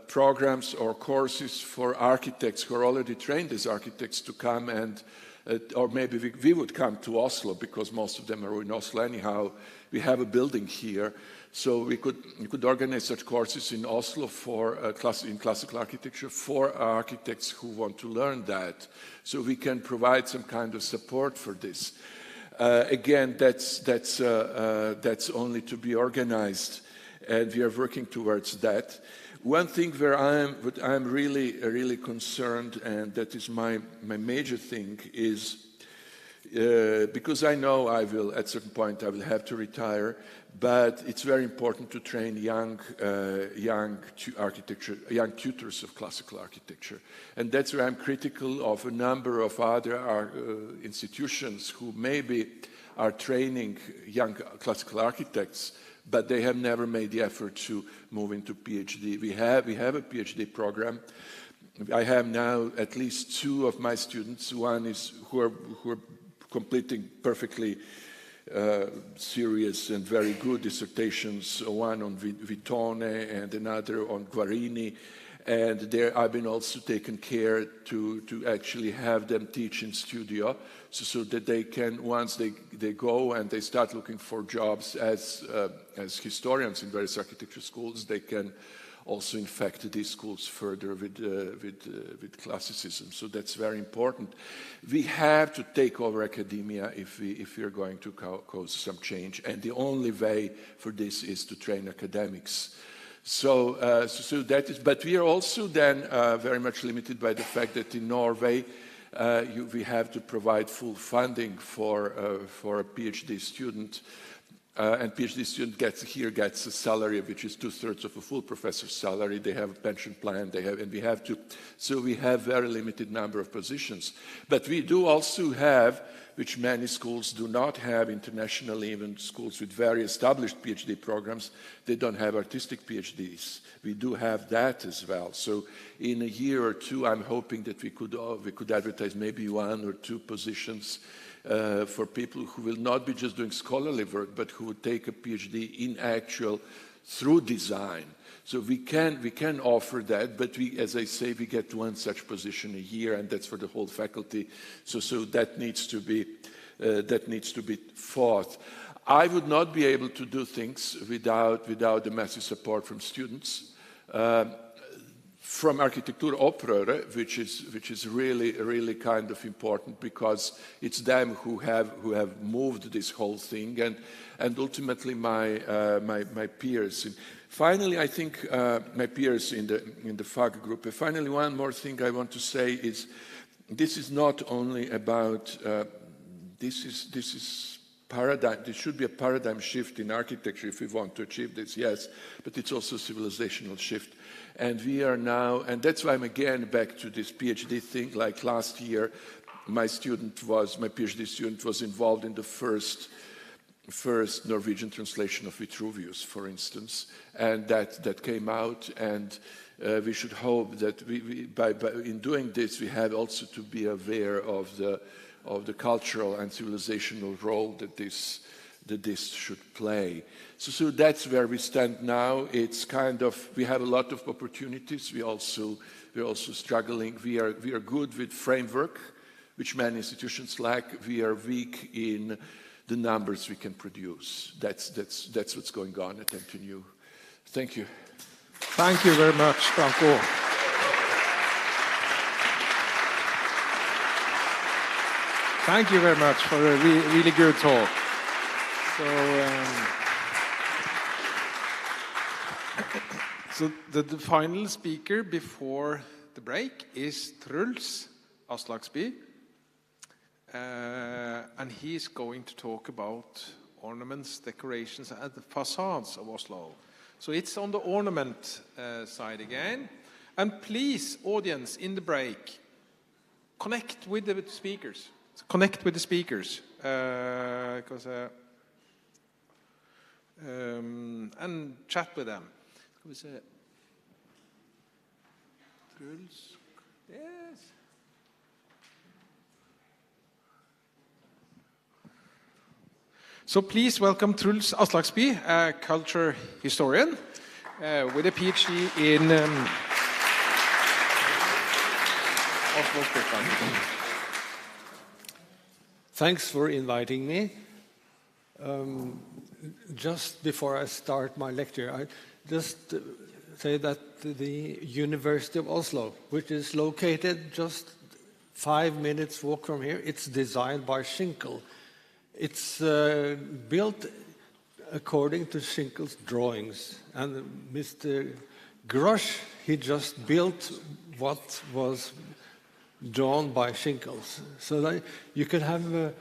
programs or courses for architects who are already trained as architects to come and, or maybe we would come to Oslo, because most of them are in Oslo anyhow. We have a building here, so we could organize such courses in Oslo for in classical architecture for architects who want to learn that. So we can provide some kind of support for this. Again, that's only to be organized, and we are working towards that. One thing where I'm really concerned, and that is my major thing, is because I know at certain point I will have to retire, but it's very important to train young tutors of classical architecture, and that's where I'm critical of a number of other institutions who maybe are training young classical architects, but they have never made the effort to move into PhD. We have a PhD program. I have now at least 2 of my students. One is who are completing perfectly serious and very good dissertations, one on Vitone and another on Guarini. And there I've been also taken care to actually have them teach in studio, so that they can, once they go and they start looking for jobs as historians in various architecture schools, they can also infect these schools further with classicism. So that's very important. We have to take over academia if we are going to cause some change, and the only way for this is to train academics. So that is, but we are also then very much limited by the fact that in Norway we have to provide full funding for a PhD student. And PhD student gets a salary which is 2/3 of a full professor's salary. They have a pension plan. So we have very limited number of positions. But we do also have, which many schools do not have internationally, even schools with very established PhD programs, they don't have artistic PhDs. We do have that as well. So in a year or two, I'm hoping that we could advertise maybe 1 or 2 positions for people who will not be just doing scholarly work, but who would take a PhD in actual through design. So we can offer that, but as I say, we get 1 such position a year, and that's for the whole faculty. So that needs to be fought. I would not be able to do things without the massive support from students. From Arkitekturopprøret, which is really kind of important, because it's them who have moved this whole thing, and ultimately my peers. And finally, I think my peers in the FAG group. And finally, one more thing I want to say is, this is not only about this is paradigm. There should be a paradigm shift in architecture if we want to achieve this, yes, but it's also a civilizational shift. And we are now, and that's why I'm again back to this PhD thing. Like last year, my PhD student was involved in the first Norwegian translation of Vitruvius, for instance, and that came out, and we should hope that in doing this, we have also to be aware of the cultural and civilizational role that this that this should play. So that's where we stand now. It's kind of, we have a lot of opportunities. We're also struggling. We are good with framework, which many institutions lack. We are weak in the numbers we can produce. That's what's going on at NTNU. Thank you. Thank you very much, Branko. Thank you very much for a really good talk. So the final speaker before the break is Truls Aslaksby, and he's going to talk about ornaments, decorations, and the facades of Oslo. So it's on the ornament side again. And please, audience, in the break, connect with the speakers. Connect with the speakers, and chat with them. Skal vi se. Truls. Yes. So please welcome Truls Aslaksby, a culture historian with a PhD in Oslo Script. Thanks for inviting me. Just before I start my lecture, I just say that the University of Oslo, which is located just 5 minutes walk from here, it's designed by Schinkel. It's built according to Schinkel's drawings. And Mr. Grosch, he just built what was drawn by Schinkel. So that you can have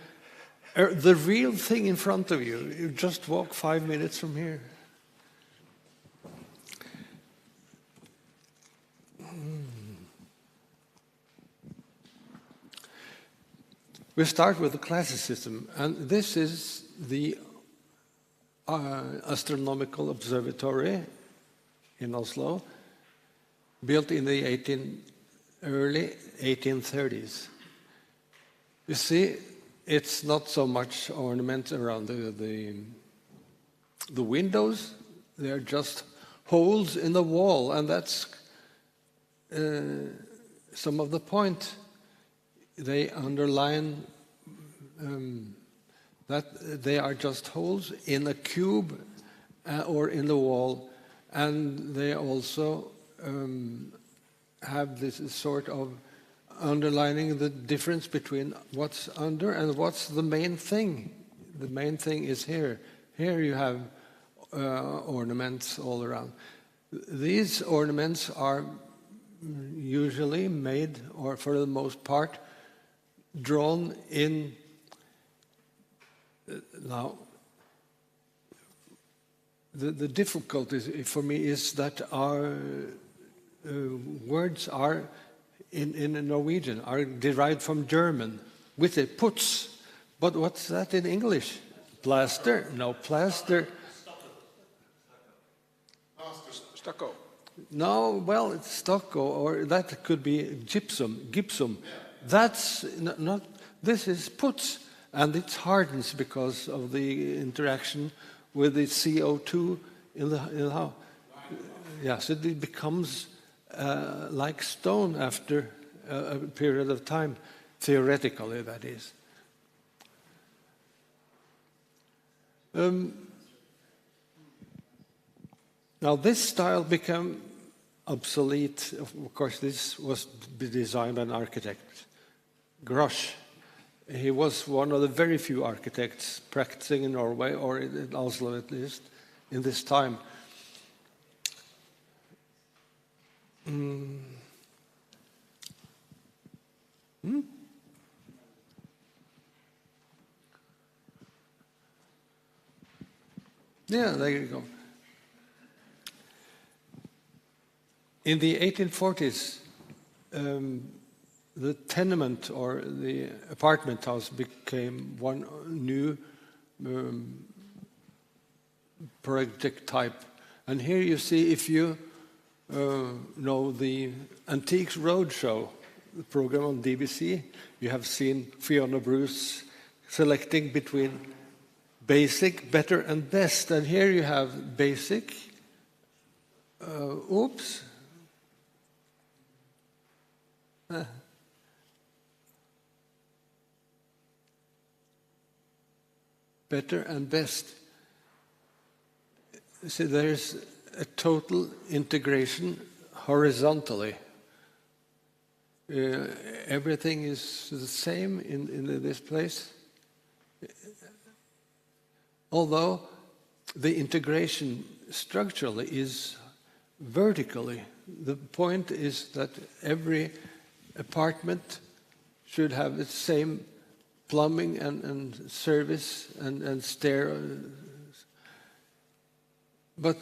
the real thing in front of you. You just walk 5 minutes from here. We start with the classicism, and this is the astronomical observatory in Oslo, built in the early 1830s. You see, it's not so much ornament around the windows. They're just holes in the wall, and that's some of the point. They underline that they are just holes in a cube or in the wall, and they also have this sort of underlining the difference between what's under and what's the main thing. The main thing is here. Here you have ornaments all around. These ornaments are usually made, or for the most part, drawn in. Now, the difficulty for me is that our words are in Norwegian are derived from German with a putz. But what's that in English? Plaster? No, plaster. Stucco. No, well, it's stucco, or that could be gypsum. That's not. This is putz, and it hardens because of the interaction with the CO2 in the house. Yes, it becomes like stone after a period of time, theoretically, that is. Now, this style became obsolete. Of course, this was designed by an architect, Grosch. He was one of the very few architects practicing in Norway, or in Oslo at least, in this time. Yeah, there you go. In the 1840s, the tenement or the apartment house became one new project type. And here you see, if you know the Antiques Roadshow, the program on DBC, you have seen Fiona Bruce selecting between basic, better, and best. And here you have basic. Oops. Better and best. See, there's a total integration horizontally. Everything is the same in this place. Although the integration structurally is vertically. The point is that every apartment should have the same plumbing and service and stair. But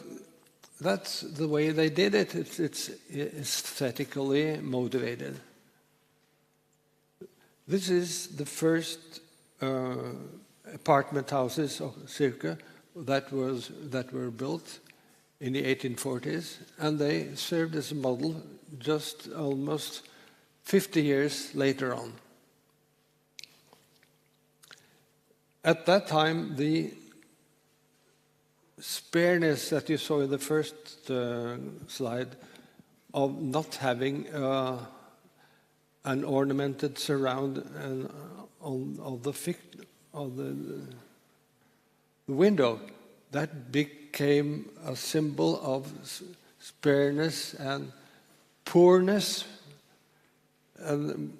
that's the way they did it. It's aesthetically motivated. This is the first apartment houses, circa, that were built in the 1840s, and they served as a model just almost 50 years later on. At that time, the spareness that you saw in the first slide of not having an ornamented surround on the window, that became a symbol of spareness and poorness. And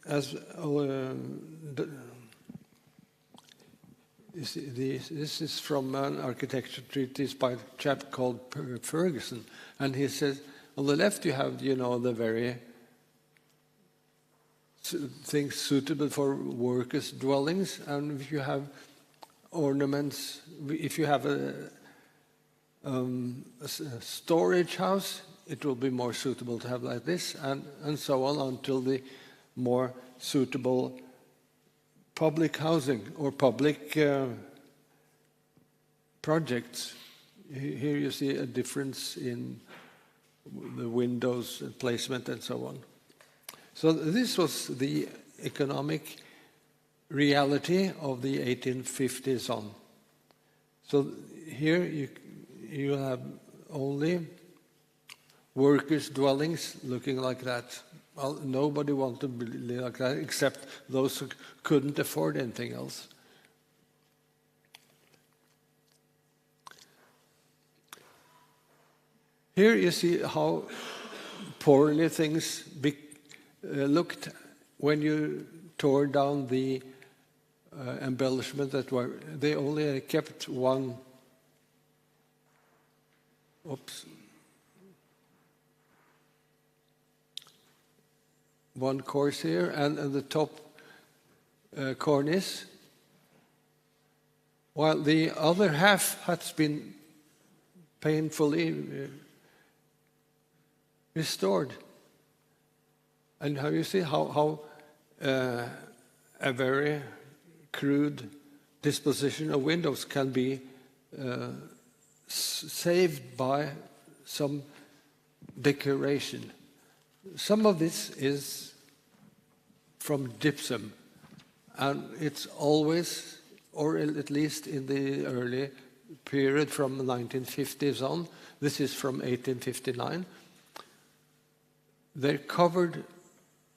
as this is from an architecture treatise by a chap called Ferguson, and he says, on the left you have, the very things suitable for workers' dwellings, and if you have ornaments, if you have a storage house, it will be more suitable to have like this, and so on until the more suitable public housing or public projects. Here you see a difference in the windows placement and so on. So this was the economic reality of the 1850s on. So here you have only workers' dwellings looking like that. Well, nobody wanted to live like that except those who couldn't afford anything else. Here you see how poorly things looked when you tore down the embellishment that were. They only kept one. One course here, and the top cornice, while the other half has been painfully restored. And how you see how a very crude disposition of windows can be saved by some decoration. Some of this is from gypsum, and it's always, or at least in the early period from the 1950s on, this is from 1859, they're covered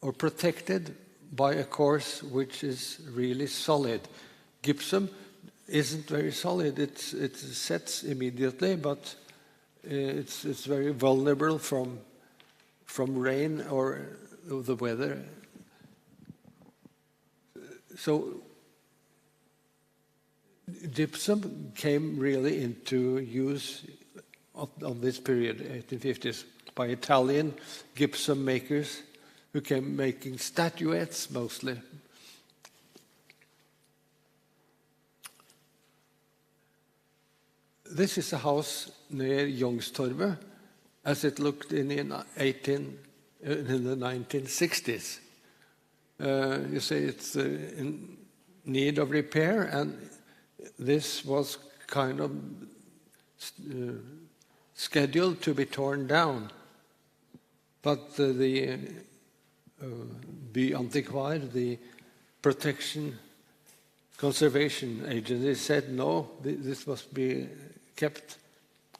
or protected by a course which is really solid. Gypsum isn't very solid. It sets immediately, but it's very vulnerable from rain or the weather. So gypsum came really into use of this period, 1850s, by Italian gypsum makers who came making statuettes mostly. This is a house near Youngstorget as it looked in the 1960s. You see it's in need of repair, and this was kind of scheduled to be torn down. But the Byantikvar, the protection conservation agencies said, no, this must be kept.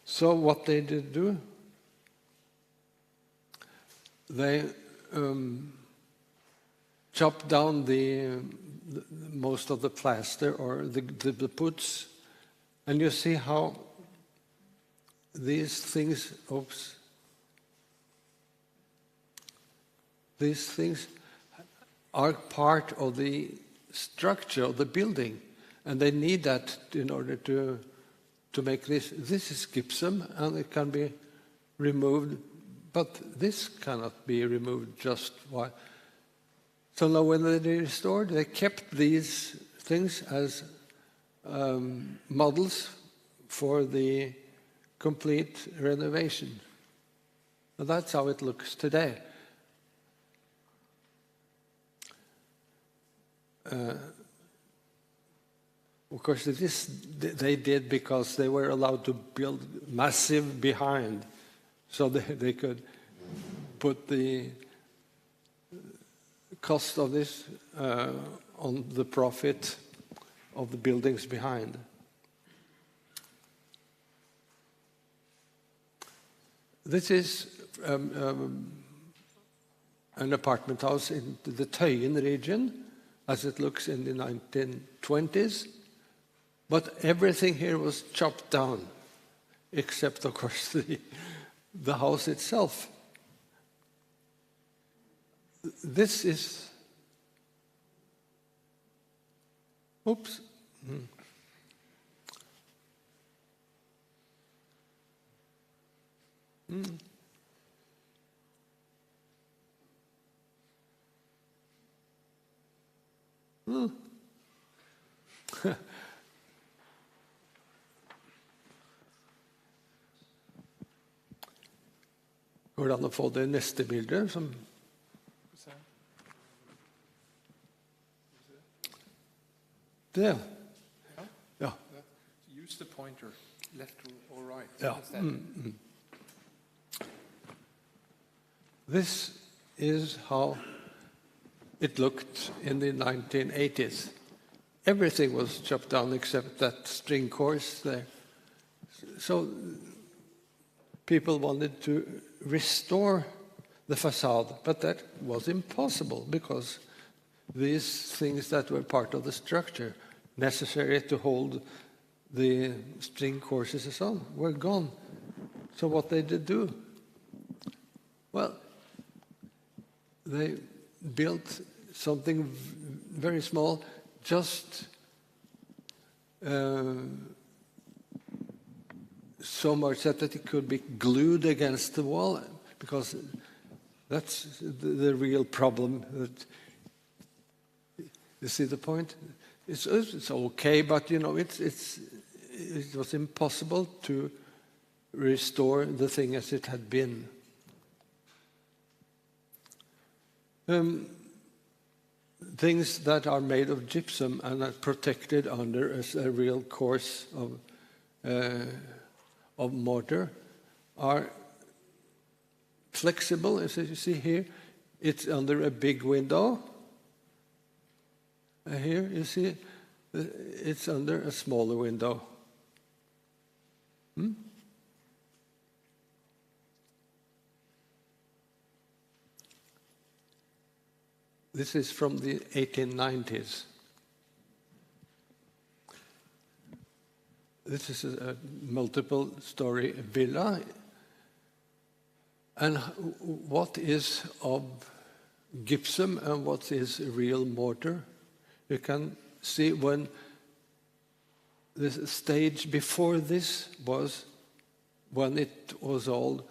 So what they did do, they chopped down most of the plaster or the puts, and you see how these things, these things are part of the structure of the building, and they need that in order to make this. This is gypsum, and it can be removed, but this cannot be removed just while. So now when they restored, they kept these things as models for the complete renovation. And that's how it looks today. Of course, this they did because they were allowed to build massive behind, so they could put the cost of this on the profit of the buildings behind. This is an apartment house in the Tøyen region, as it looks in the 1920s. But everything here was chopped down, except, of course, the house itself. This is... Oops. Går det an å få det neste bildet? Det. Ja. Use the pointer, left or right. Ja. This is how it looked in the 1980s. Everything was chopped down except that string course there. So people wanted to restore the facade, but that was impossible because these things that were part of the structure necessary to hold the string courses and so on were gone. So what they did do? Well, they built something very small, just so much that it could be glued against the wall, because that's the real problem. That, you see the point? It's okay, but you know it was impossible to restore the thing as it had been. Things that are made of gypsum and are protected under a real course of mortar are flexible. As you see here, it's under a big window. Here you see it's under a smaller window. This is from the 1890s. This is a multiple-story villa. And what is of gypsum and what is real mortar? You can see when the stage before this was when it was all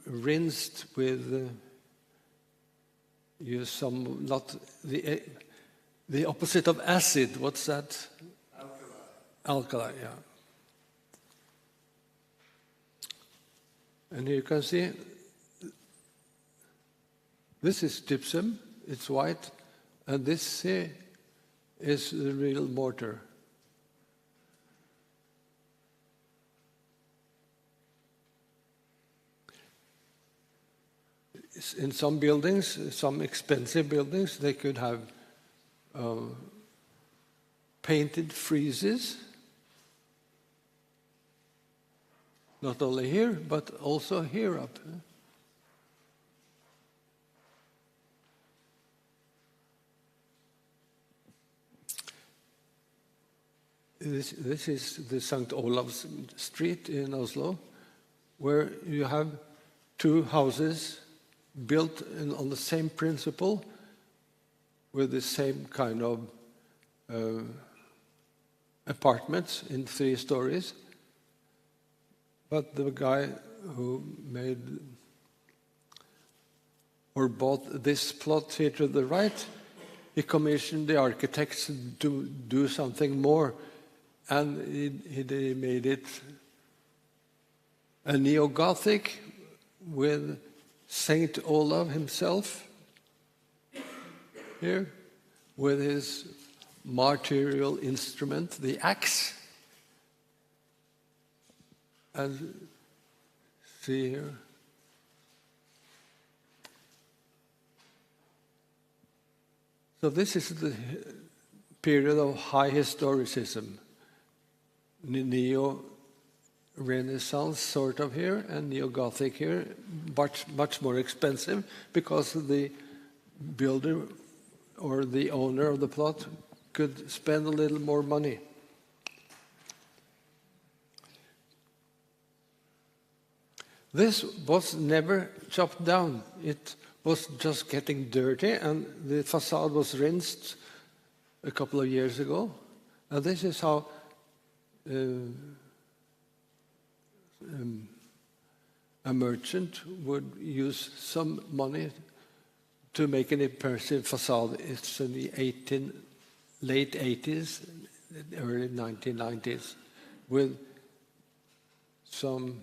rinsed with use some, not the opposite of acid. What's that? Alkali, yeah. And here you can see this is gypsum, it's white, and this here is the real mortar. In some buildings, some expensive buildings, they could have painted friezes, not only here, but also here up. This is the St. Olav's Street in Oslo, where you have two houses built on the same principle with the same kind of apartments in 3 stories. But the guy who made or bought this plot here to the right, he commissioned the architects to do something more, and he made it a neo-Gothic with Saint Olav himself here, with his martyrial instrument, the axe. And see here. So this is the period of high historicism. Neo-Renaissance sort of here, and Neo-Gothic here, but much more expensive because the builder or the owner of the plot could spend a little more money. This was never chopped down. It was just getting dirty, and the facade was rinsed a couple of years ago. And this is how a merchant would use some money to make an impressive facade. It's in the late 80s, early 1990s, with some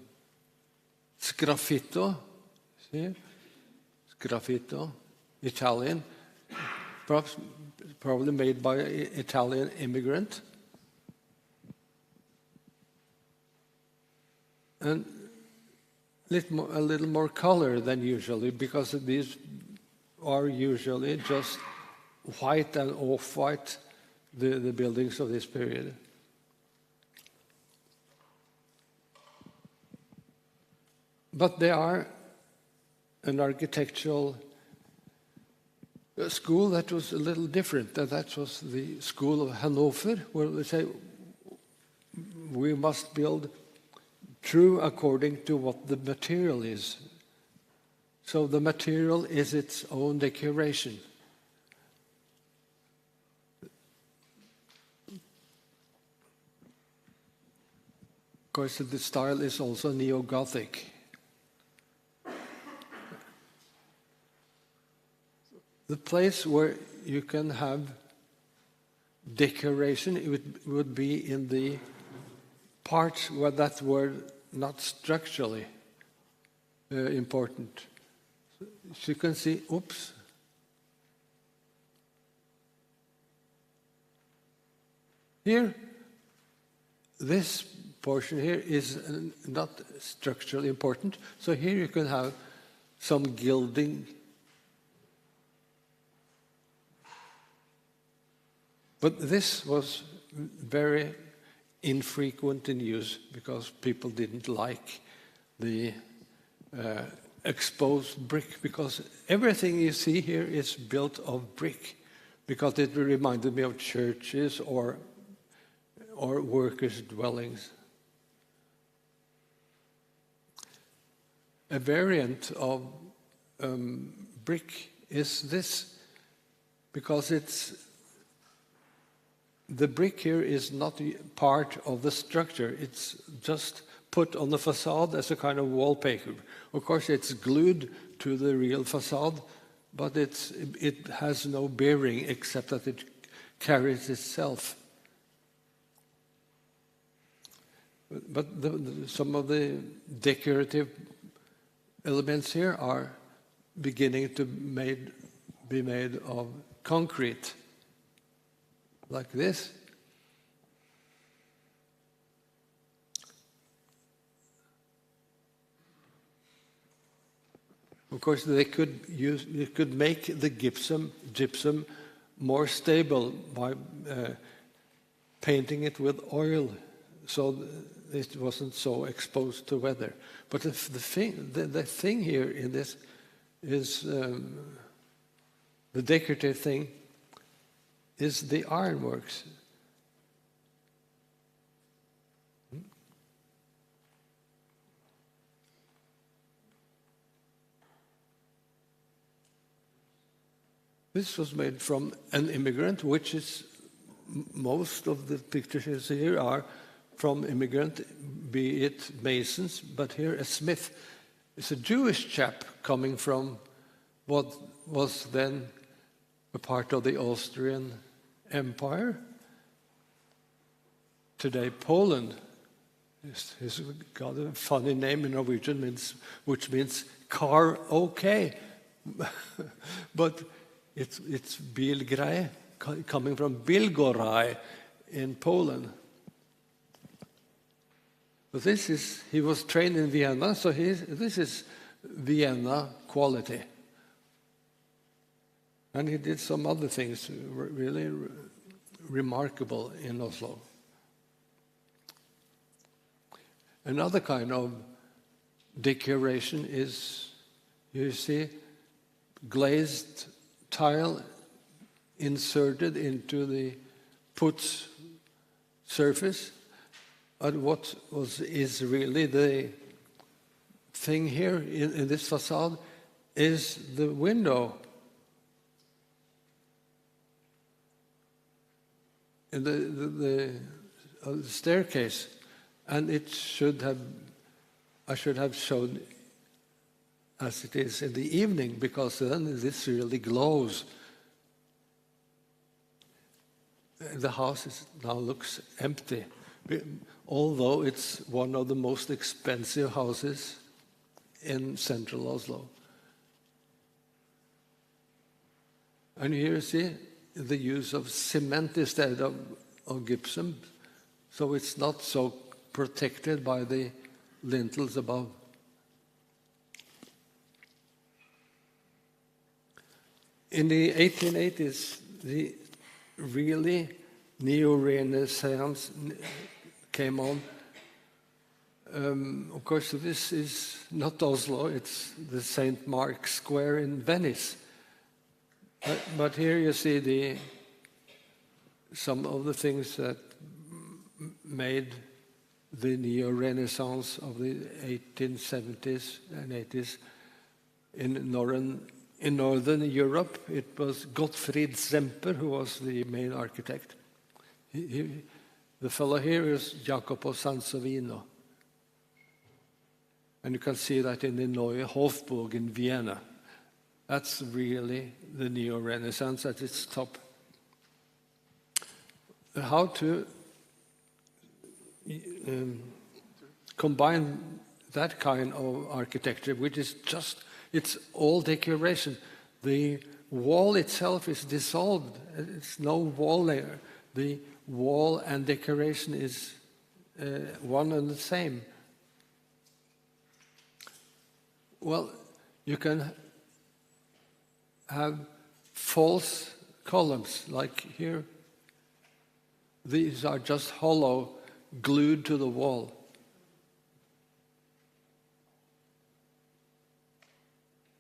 sgraffito, see? Sgraffito, Italian, probably made by an Italian immigrant. And a little more color than usually, because these are usually just white and off-white, the buildings of this period. But they are an architectural school that was a little different. That was the school of Hanover, where they say we must build true according to what the material is. So the material is its own decoration. Of course, the style is also neo-Gothic. The place where you can have decoration, it would be in the parts where that were not structurally important. So you can see, oops. Here, this portion here is not structurally important. So here you can have some gilding. But this was very infrequent in use because people didn't like the exposed brick, because everything you see here is built of brick, because it reminded me of churches or workers' dwellings. A variant of brick is this, because the brick here is not part of the structure. It's just put on the facade as a kind of wallpaper. Of course, it's glued to the real facade, but it has no bearing except that it carries itself. But some of the decorative elements here are beginning to be made of concrete, like this. Of course, they could make the gypsum more stable by painting it with oil so it wasn't so exposed to weather. But the thing here in this is the decorative thing is the ironworks. This was made from an immigrant, which is most of the pictures here are from immigrant, be it masons, but here a smith. It's a Jewish chap coming from what was then a part of the Austrian Empire. Today, Poland. He's got a funny name in Norwegian, which means car okay. But it's bilgrej, coming from Bilgoraj in Poland. But he was trained in Vienna, so this is Vienna quality. And he did some other things really remarkable in Oslo. Another kind of decoration is, you see, glazed tile inserted into the putz surface. And what is really the thing here in this facade is the window in the staircase. And I should have shown as it is in the evening, because then this really glows. The house now looks empty, although it's one of the most expensive houses in central Oslo. And here you see the use of cement instead of gypsum, so it's not so protected by the lintels above. In the 1880s, the really neo-Renaissance came on. Of course, this is not Oslo, it's the St. Mark's Square in Venice. But here you see some of the things that made the neo-Renaissance of the 1870s and 80s in Northern Europe. It was Gottfried Semper who was the main architect. The fellow here is Jacopo Sansovino. And you can see that in the Neue Hofburg in Vienna. That's really the neo-Renaissance at its top. How to combine that kind of architecture, which is just, it's all decoration. The wall itself is dissolved. It's no wall layer. The wall and decoration is one and the same. Well, you can have false columns, like here. These are just hollow, glued to the wall.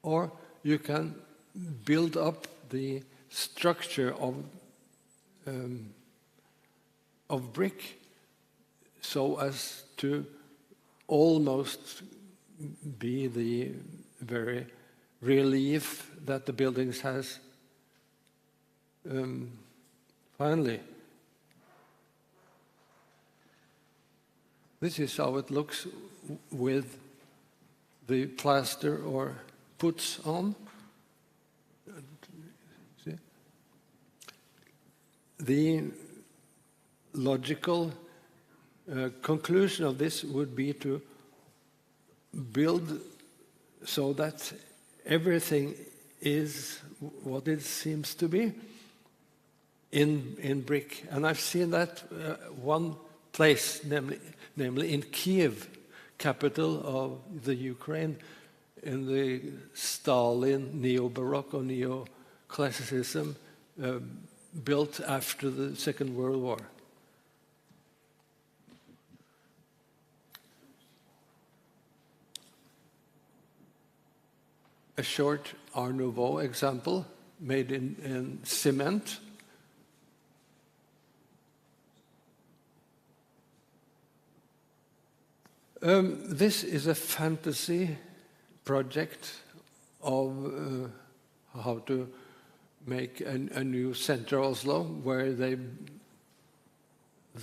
Or you can build up the structure of brick so as to almost be the very relief that the buildings has. Finally, this is how it looks with the plaster or puts on. See? The logical conclusion of this would be to build so that everything is what it seems to be in brick. And I've seen that one place, namely in Kiev, capital of the Ukraine, in the Stalin neo-Baroque or neo-classicism built after the Second World War. a short Art Nouveau example made in cement. This is a fantasy project of how to make a new center Oslo, where the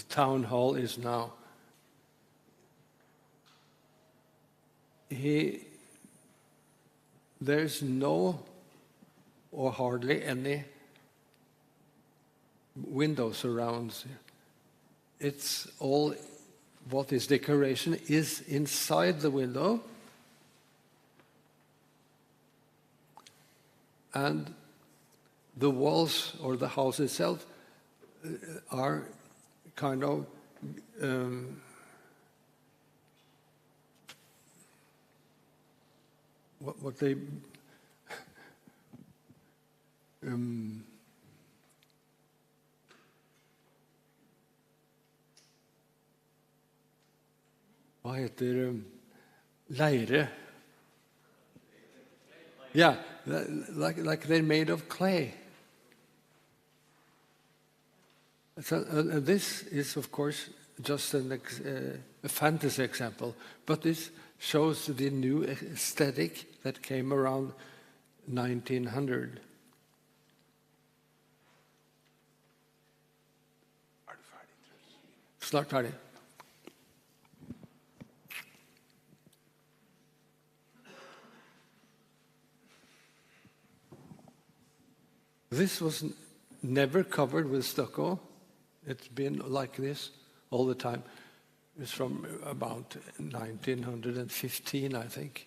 town hall is now. There's no or hardly any window surrounds. It's all what is decoration is inside the window, and the walls or the house itself are kind of what they hva heter leire? Yeah, like they're made of clay. So, this is, of course, just a fantasy example, but this shows the new aesthetic that came around 1900. Snart ferdig. This was never covered with stucco. It's been like this all the time. It's from about 1915, I think.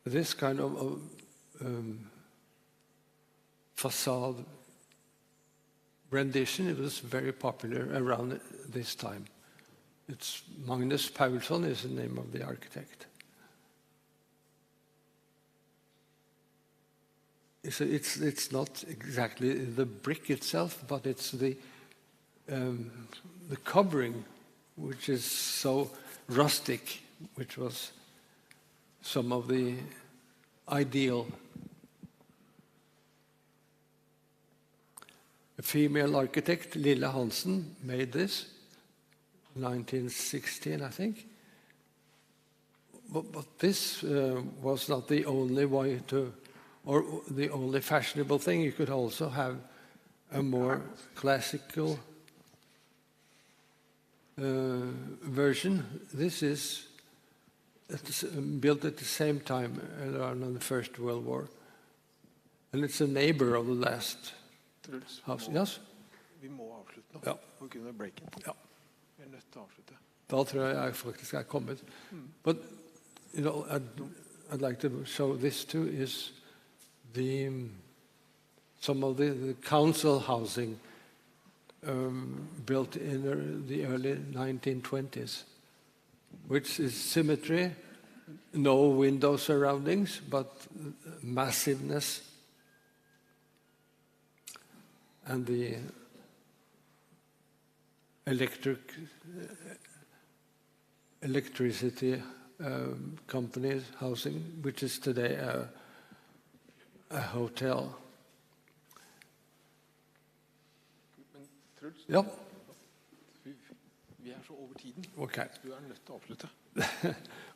This kind of facade rendition, it was very popular around this time. It's Magnus Paulsson is the name of the architect. It's not exactly the brick itself, but it's the covering, which is so rustic, which was some of the ideal. A female architect, Lille Hansen, made this. 1916, I think. But this was not the only way to, or the only fashionable thing. You could also have a more classical version. This is built at the same time around the First World War. And it's a neighbor of the last house. Yes? Vi må avslutte nå. Ja. Og kunne breaken. Ja. Vi er nødt til å avslutte. Da tror jeg faktisk er kommet. But you know, I'd like to show this too is some of the council housing built in the early 1920s, which is symmetry, no window surroundings, but massiveness, and the electricity companies housing, which is today a hotel. Men Truls, Ja. vi er så over tiden. Okay. Du er nødt til å avslutte.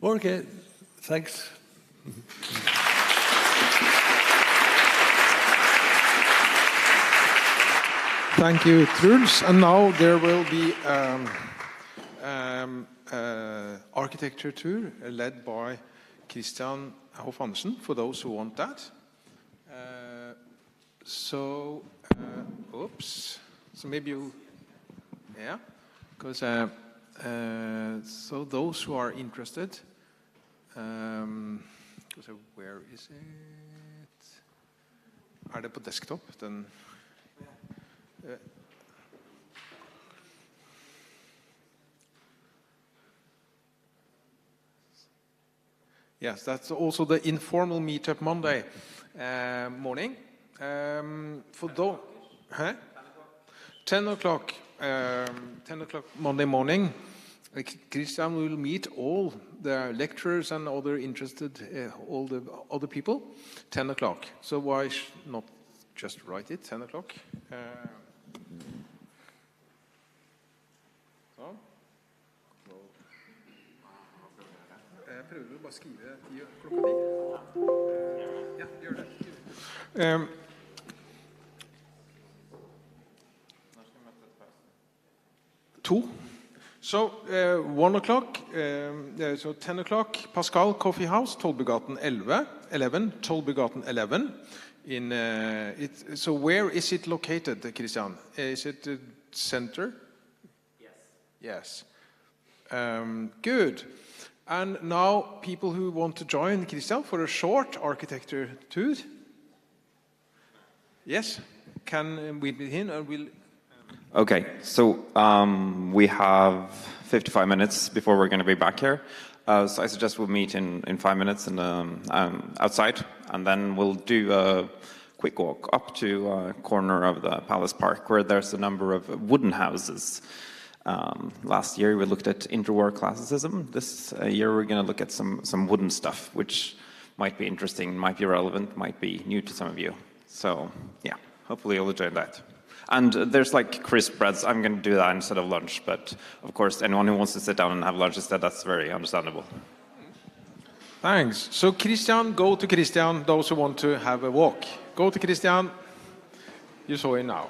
Okay. Thanks. Thank you, Truls. And now there will be architecture tour led by Christian Hoff Andersen, for those who want that. So maybe you, yeah, because so those who are interested, where is it? Er det på desktop? Den. Yes, that's also the informal meetup Monday morning. For those, 10 o'clock, 10 o'clock Monday morning, Christian will meet all the lecturers and other interested, all the other people, 10 o'clock. So why not just write it, 10 o'clock? Sånn. Jeg prøver å bare skrive klokka 10. Ja, gjør det. 2. So 1 o'clock, so 10 o'clock, Pascal Coffee House, Tollbegaten 11, Tollbegaten 11. So where is it located, Christian? Is it the center? Yes. Good. And now people who want to join Christian for a short architecture tour. Yes, can we be in and we'll... Okay, so we have 55 minutes before we're going to be back here. So I suggest we'll meet in 5 minutes outside, and then we'll do a quick walk up to a corner of the Palace Park where there's a number of wooden houses. Last year we looked at interwar classicism. This year we're going to look at some wooden stuff, which might be interesting, might be relevant, might be new to some of you. So yeah, hopefully you'll enjoy that. And there's like crisp breads. I'm going to do that instead of lunch, but of course anyone who wants to sit down and have lunch instead, that's very understandable. Thanks. So Christian, go to Christian, those who want to have a walk. Go to Christian. You saw it now.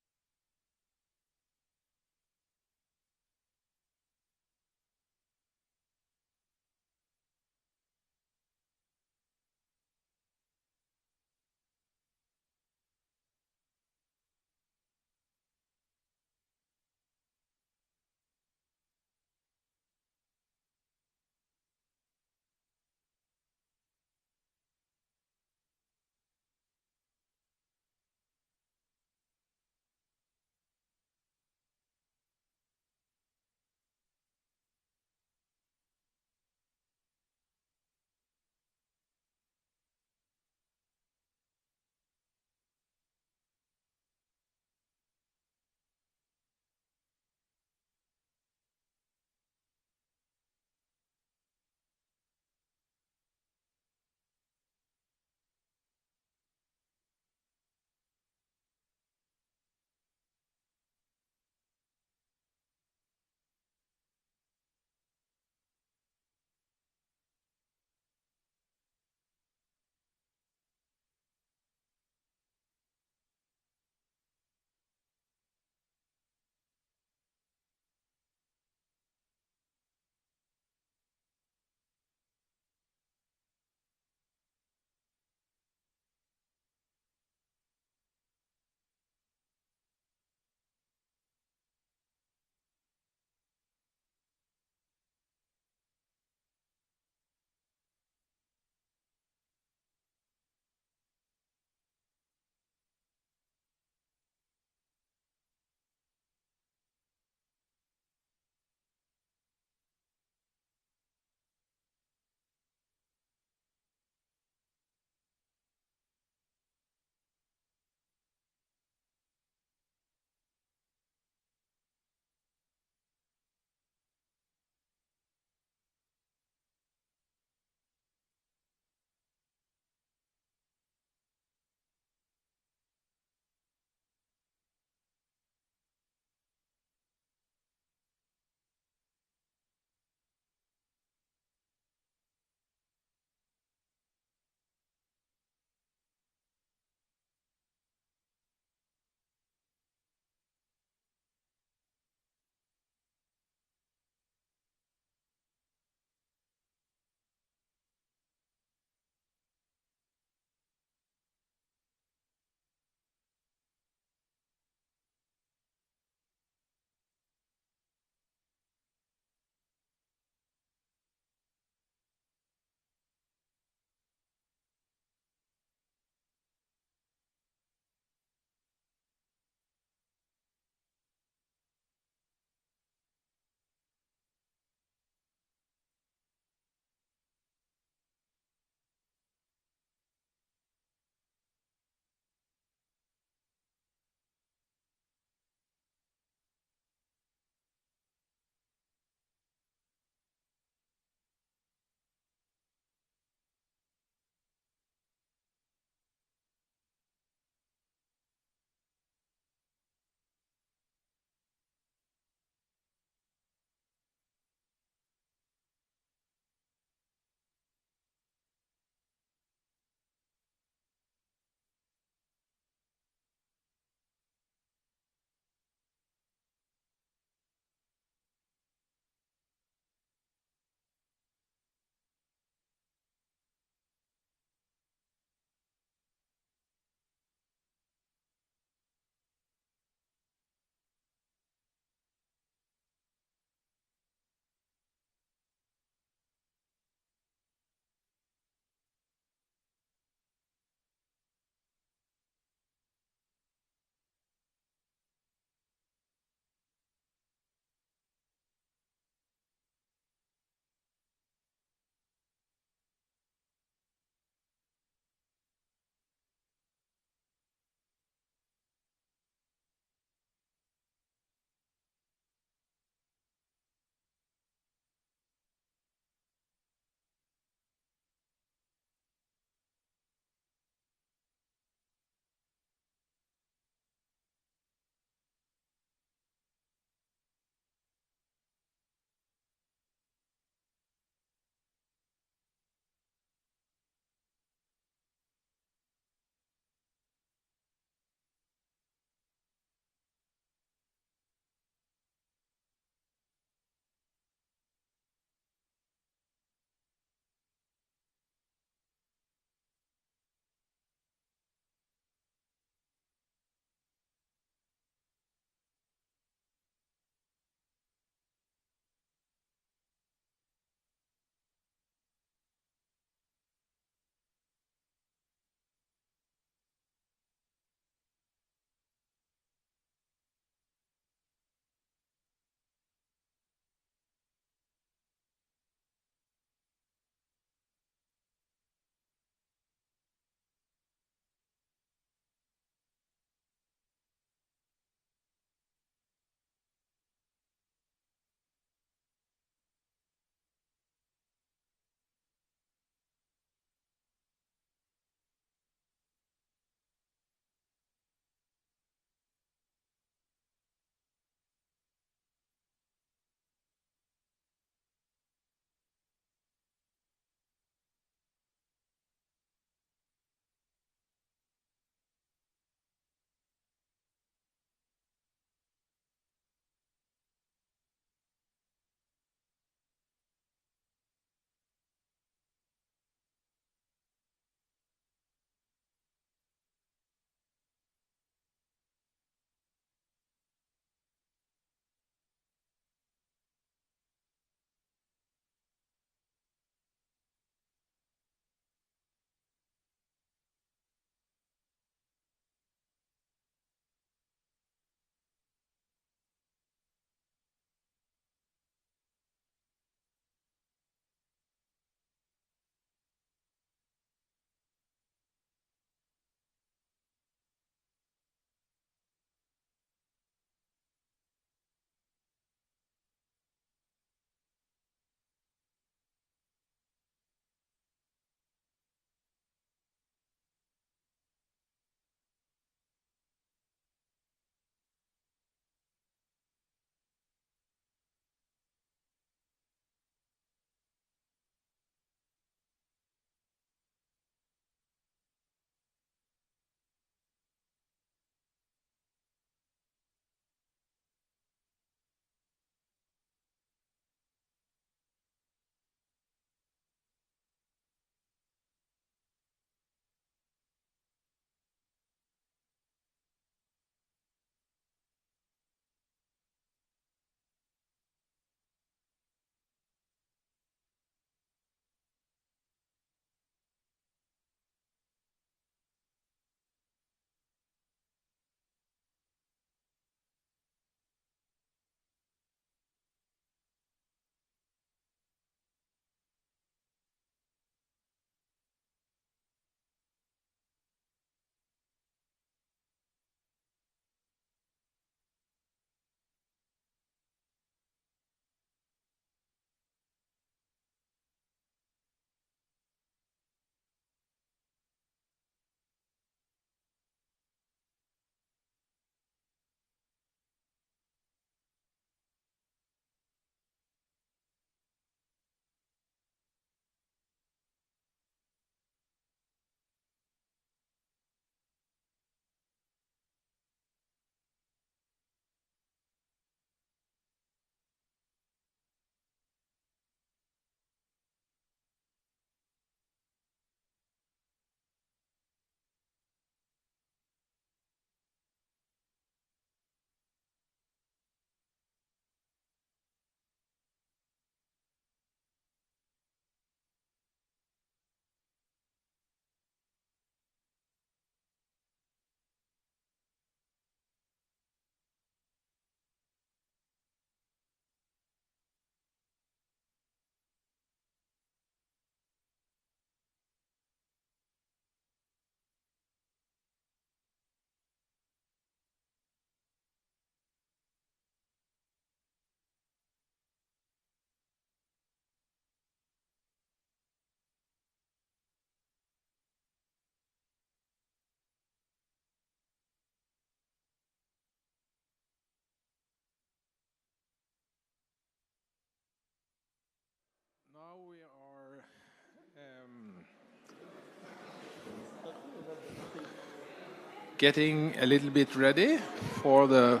getting a little bit ready for the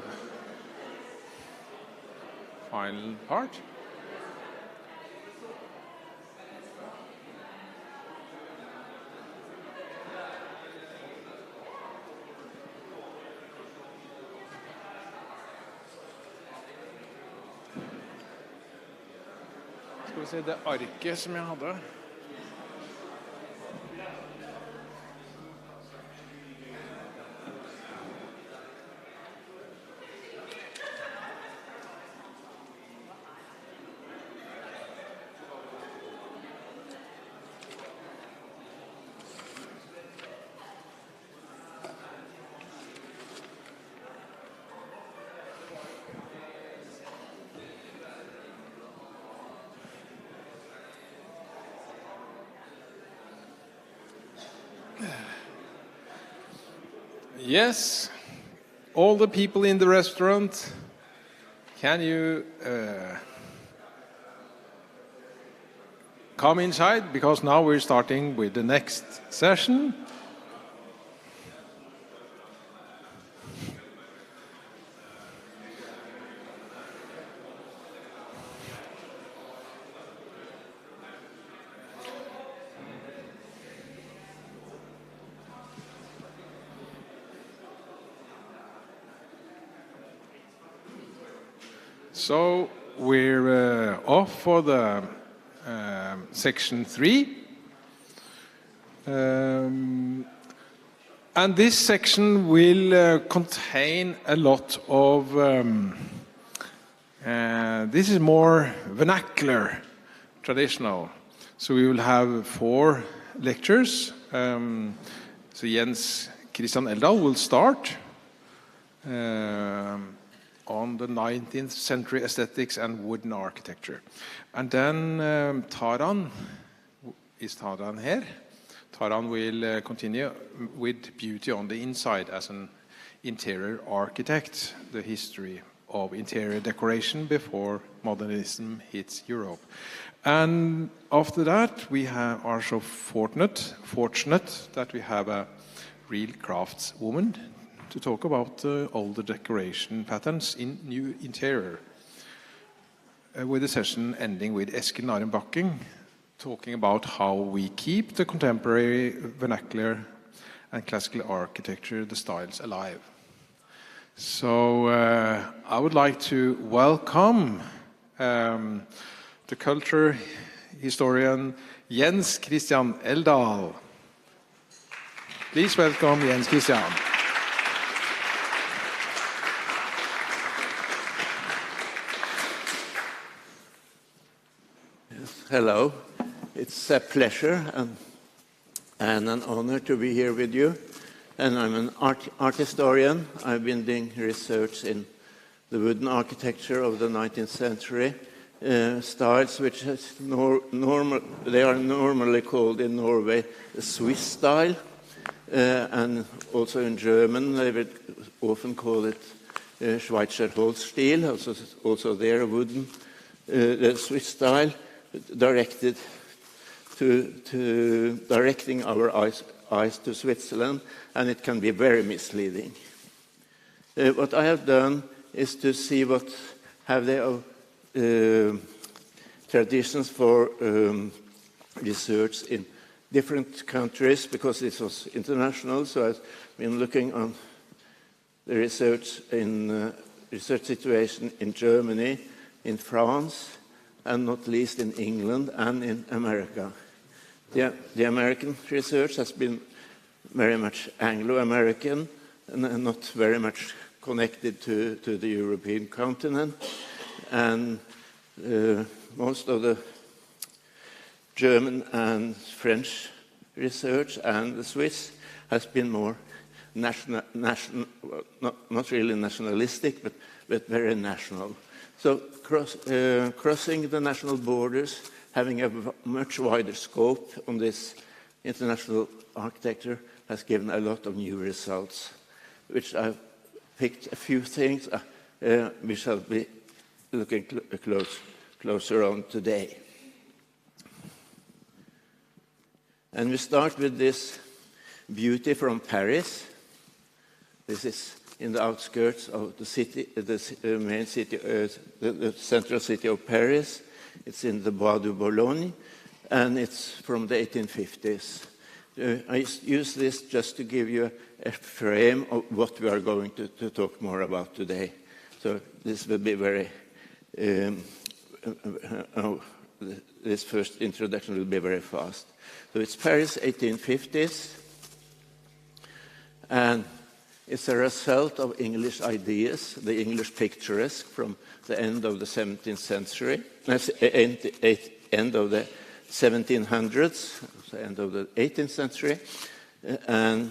final part. Skal vi se det arket som jeg hadde. Yes, all the people in the restaurant, can you come inside? Because now we're starting with the next session. So we're off for the section 3. And this section will contain a lot of, this is more vernacular, traditional. So we will have 4 lectures. So Jens Christian Eldal will start on the 19th century aesthetics and wooden architecture. And then Taran, is Taran here? Taran will continue with beauty on the inside as an interior architect, the history of interior decoration before modernism hits Europe. And after that, we are so fortunate that we have a real craftswoman to talk about older decoration patterns in new interior. With the session ending with Eskil Naren Bakken, talking about how we keep the contemporary vernacular and classical architecture, the styles, alive. So I would like to welcome the culture historian Jens Christian Eldal. Please welcome Jens Christian. Hello, it's a pleasure and an honor to be here with you. And I'm an art historian. I've been doing research in the wooden architecture of the 19th century, styles which is they are normally called in Norway the Swiss style, and also in German they would often call it Schweizer Holzstil, also there wooden, the Swiss style, directed to directing our eyes to Switzerland, and it can be very misleading. What I have done is to see what have they traditions for research in different countries, because this was international. So I've been looking on the research situation in Germany, in France, and not least in England and in America. The American research has been very much Anglo-American and not very much connected to the European continent. And most of the German and French research and the Swiss has been more national, not really nationalistic, but very national. So crossing the national borders, having a much wider scope on this international architecture has given a lot of new results, which I've picked a few things we shall be looking closer on today. And we start with this beauty from Paris. This is in the outskirts of the city, the main city, the central city of Paris. It's in the Bois de Boulogne, and it's from the 1850s. I use this just to give you a frame of what we are going to talk more about today. So this will be very, this first introduction will be very fast. So it's Paris, 1850s, and it's a result of English ideas, the English picturesque from the end of the 17th century, end of the 1700s, the end of the 18th century, and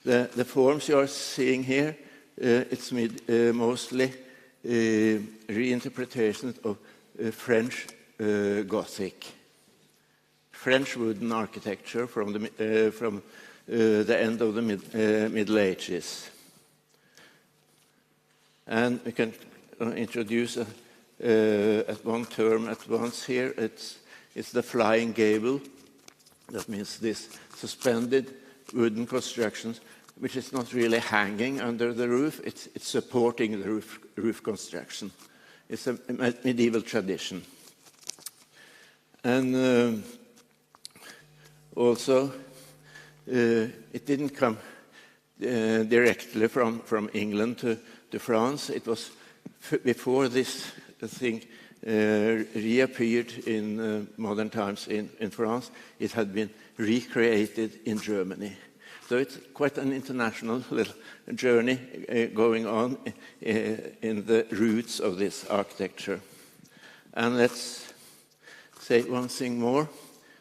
the forms you are seeing here, it's mostly reinterpretations of French Gothic, French wooden architecture from the end of the Middle Ages. And we can introduce at one term at once here. It's the flying gable. That means this suspended wooden constructions, which is not really hanging under the roof. It's supporting the roof construction. It's a medieval tradition. And also, it didn't come directly from England to France. It was before this thing reappeared in modern times in France. It had been recreated in Germany. So it's quite an international little journey going on in the roots of this architecture. And let's say one thing more.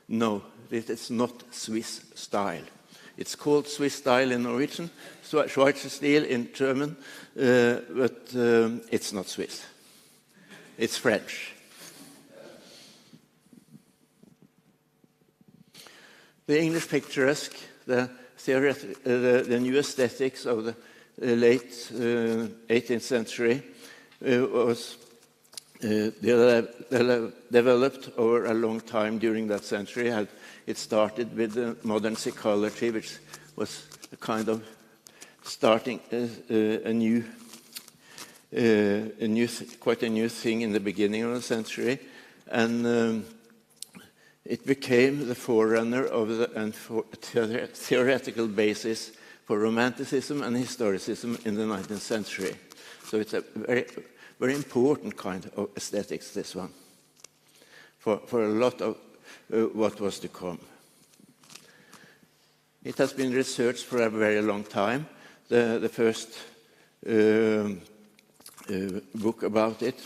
No, it is not Swiss style. It's called Swiss style in Norwegian, Schweizer Stil in German, but it's not Swiss. It's French. The English picturesque, the new aesthetics of the late 18th century was developed over a long time during that century. It started with the modern psychology, which was a kind of starting quite a new thing in the beginning of the century, and it became the forerunner of the theoretical basis for Romanticism and Historicism in the 19th century. So it's a very, very important kind of aesthetics, this one, for a lot of what was to come. It has been researched for a very long time. The first book about it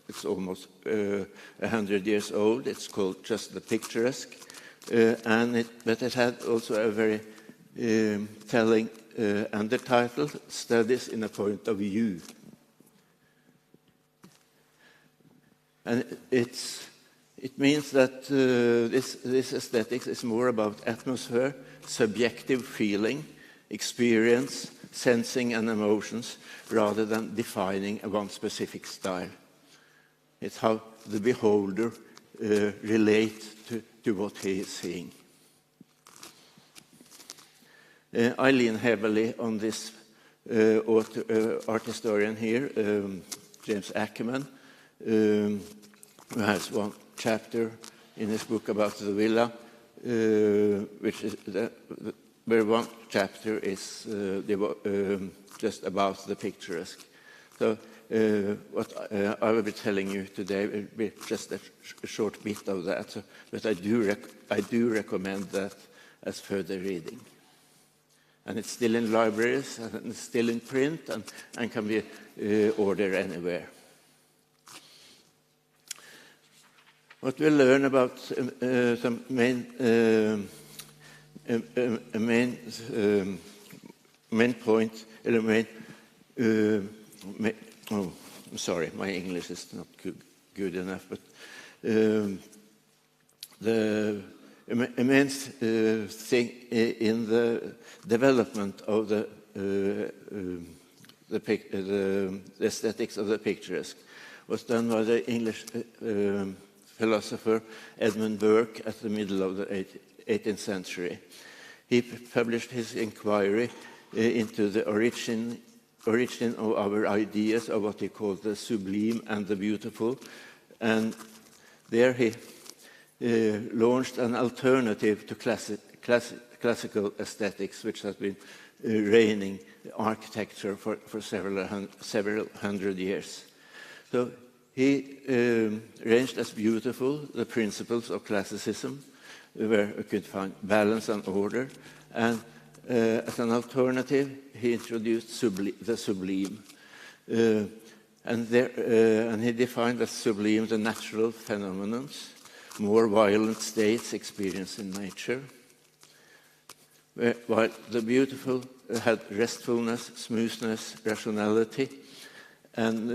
it's almost 100 years old. It's called Just the Picturesque, but it had also a very telling undertitle, Studies in a Point of View. And it means that this aesthetics is more about atmosphere, subjective feeling, experience, sensing and emotions, rather than defining one specific style. It's how the beholder relates to what he is seeing. I lean heavily on this art historian here, James Ackerman, who has one chapter in his book about the villa, which is where one chapter is just about the picturesque. So what I will be telling you today will be just a short bit of that, but I do recommend that as further reading. And it's still in libraries, and it's still in print, and can be ordered anywhere. What we learn about some main point, I'm sorry, my English is not good enough, but the main thing in the development of the aesthetics of the picturesque was done by the English philosopher Edmund Burke at the middle of the 18th century. He published his inquiry into the origin of our ideas of what he called the sublime and the beautiful. And there he launched an alternative to classical aesthetics, which has been reigning architecture for several hundred years. So he ranged as beautiful the principles of classicism, where we could find balance and order, and as an alternative, he introduced the sublime. And he defined as sublime the natural phenomena, more violent states experienced in nature, while the beautiful had restfulness, smoothness, rationality, and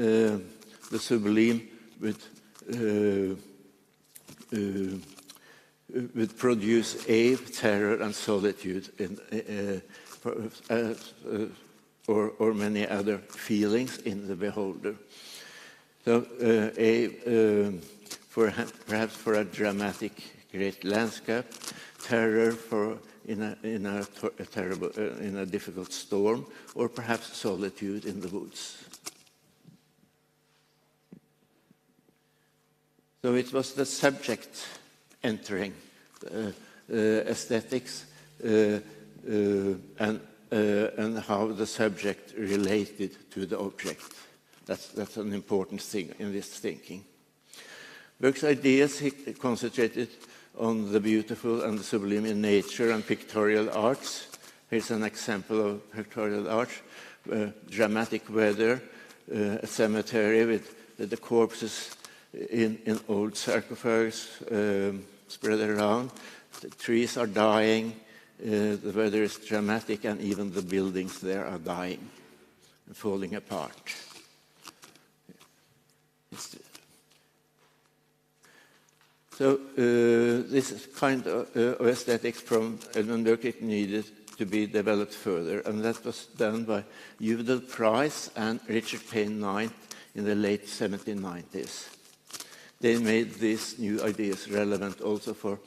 the sublime would produce awe, terror, and solitude, or many other feelings in the beholder. So, perhaps for a dramatic, great landscape, terror in a difficult storm, or perhaps solitude in the woods. So it was the subject entering aesthetics and how the subject related to the object. That's an important thing in this thinking. Burke's ideas, he concentrated on the beautiful and the sublime in nature and pictorial arts. Here's an example of pictorial art: dramatic weather, a cemetery with the corpses in old sarcophags spread around. The trees are dying, the weather is dramatic, and even the buildings there are dying and falling apart. So this kind of aesthetics from Edmund Burke needed to be developed further, and that was done by Udall Price and Richard Payne Knight in the late 1790s. They made these new ideas relevant also for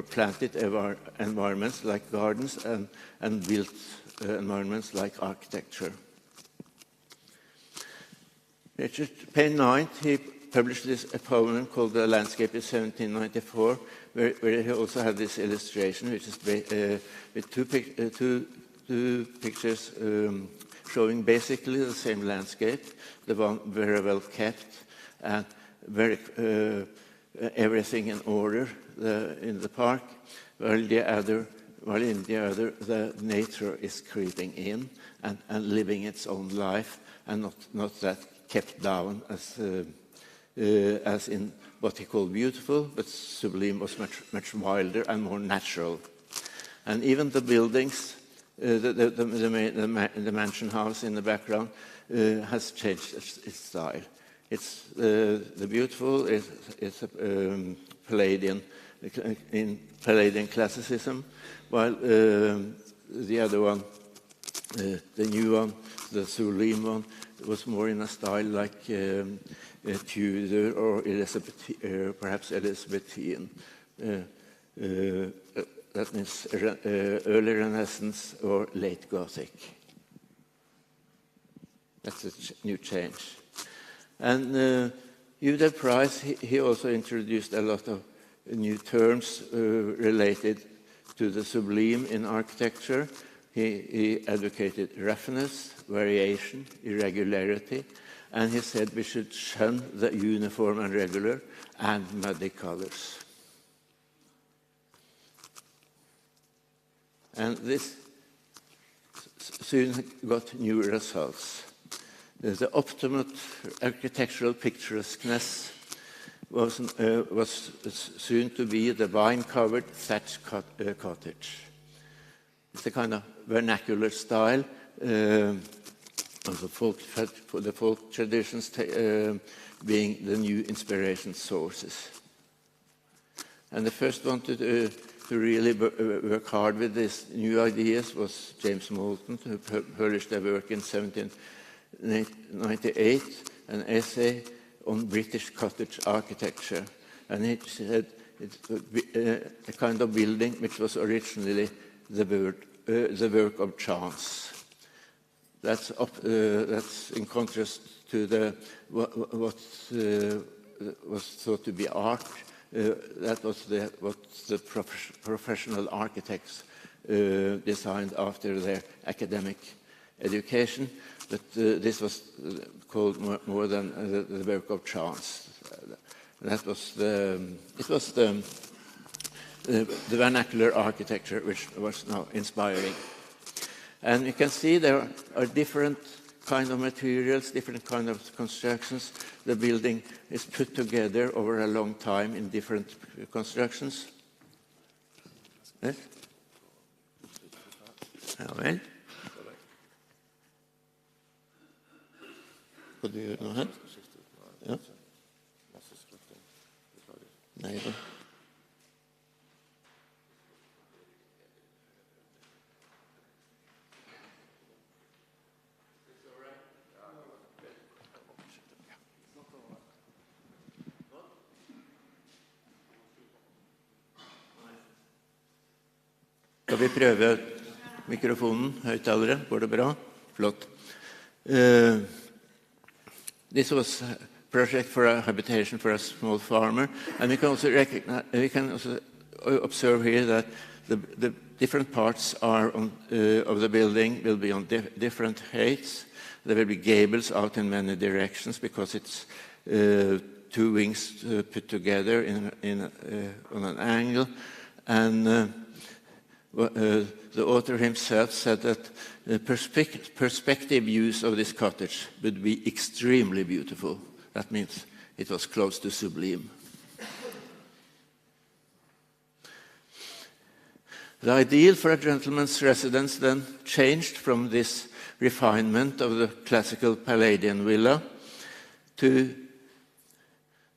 planted environments like gardens and built environments like architecture. Richard Payne Knight, he published this poem called The Landscape in 1794, where he also had this illustration, which is with two pictures showing basically the same landscape, the one very well kept and everything in order in the park, while in the other the nature is creeping in and living its own life, and not that kept down as in what he called beautiful, but sublime was much wilder and more natural. And even the buildings, the mansion house in the background has changed its style. It's the beautiful is Palladian in Palladian classicism, while the other one, the new one, the sublime one, was more in a style like Tudor or perhaps Elizabethan. That means early Renaissance or late Gothic. That's a new change. And Udall Price, he also introduced a lot of new terms related to the sublime in architecture. He advocated roughness, variation, irregularity, and he said we should shun the uniform and regular and muddy colors. And this soon got new results. The optimum architectural picturesqueness was soon to be the vine-covered thatched cottage. It's a kind of vernacular style of the folk traditions being the new inspiration sources. And the first one to really work hard with these new ideas was James Moulton, who published a work in 1798, an essay on British cottage architecture. And it said it would be a kind of building which was originally the word the work of chance. That's in contrast to what was thought to be art. That was what the professional architects designed after their academic education, but this was called more than the work of chance. It was the vernacular architecture which was now inspiring. And you can see there are different kind of materials, different kind of constructions. The building is put together over a long time in different constructions. Yes? Ja vel. Skal du gjøre noe her? Ja. Nei da. Skal vi prøve mikrofonen, høyttalere? Går det bra? Flott. This was a project for a habitation for a small farmer, and we can also observe here that the different parts are of the building will be on different heights. There will be gables out in many directions because it's two wings put together on an angle, and the author himself said that the perspective use of this cottage would be extremely beautiful. That means it was close to sublime. The ideal for a gentleman's residence then changed from this refinement of the classical Palladian villa to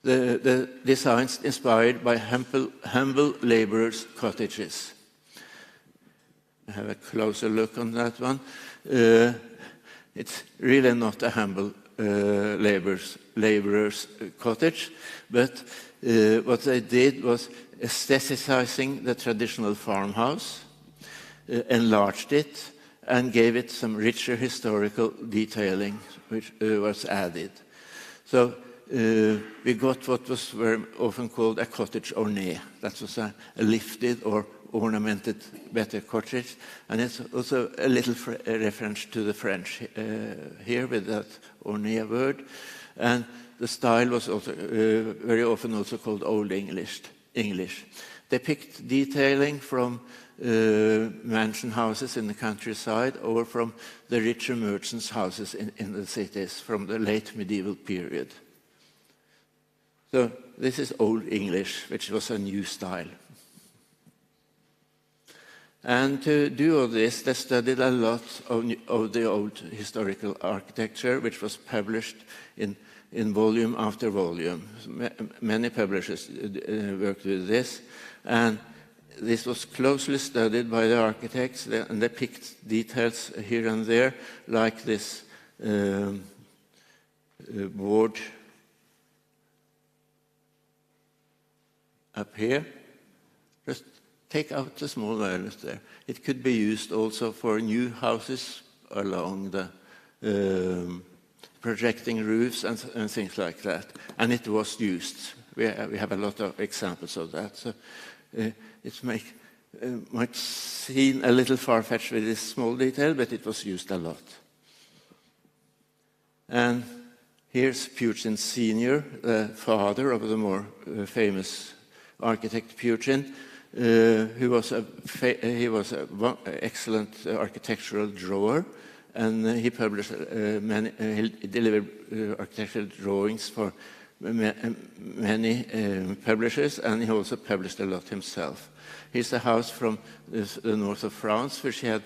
the designs inspired by humble laborers' cottages. Have a closer look on that one. It's really not a humble laborer's cottage, but what they did was aestheticizing the traditional farmhouse, enlarged it, and gave it some richer historical detailing, which was added. So we got what was very often called a cottage ornée. That was a lifted or ornamented better cottage, and it's also a little reference to the French here with that ornée word, and the style was also very often also called Old English. They picked detailing from mansion houses in the countryside or from the richer merchants' houses in the cities from the late medieval period. So this is Old English, which was a new style. And to do all this, they studied a lot of the old historical architecture, which was published in volume after volume. Many publishers worked with this, and this was closely studied by the architects, and they picked details here and there, like this board up here. Just take out the small wireless there. It could be used also for new houses along the projecting roofs and things like that. And it was used. We have a lot of examples of that. So it might seem a little far-fetched with this small detail, but it was used a lot. And here's Pugin Sr., the father of the more famous architect Pugin. He was an excellent architectural drawer, and he published he delivered architectural drawings for many publishers, and he also published a lot himself. Here's a house from the north of France, which he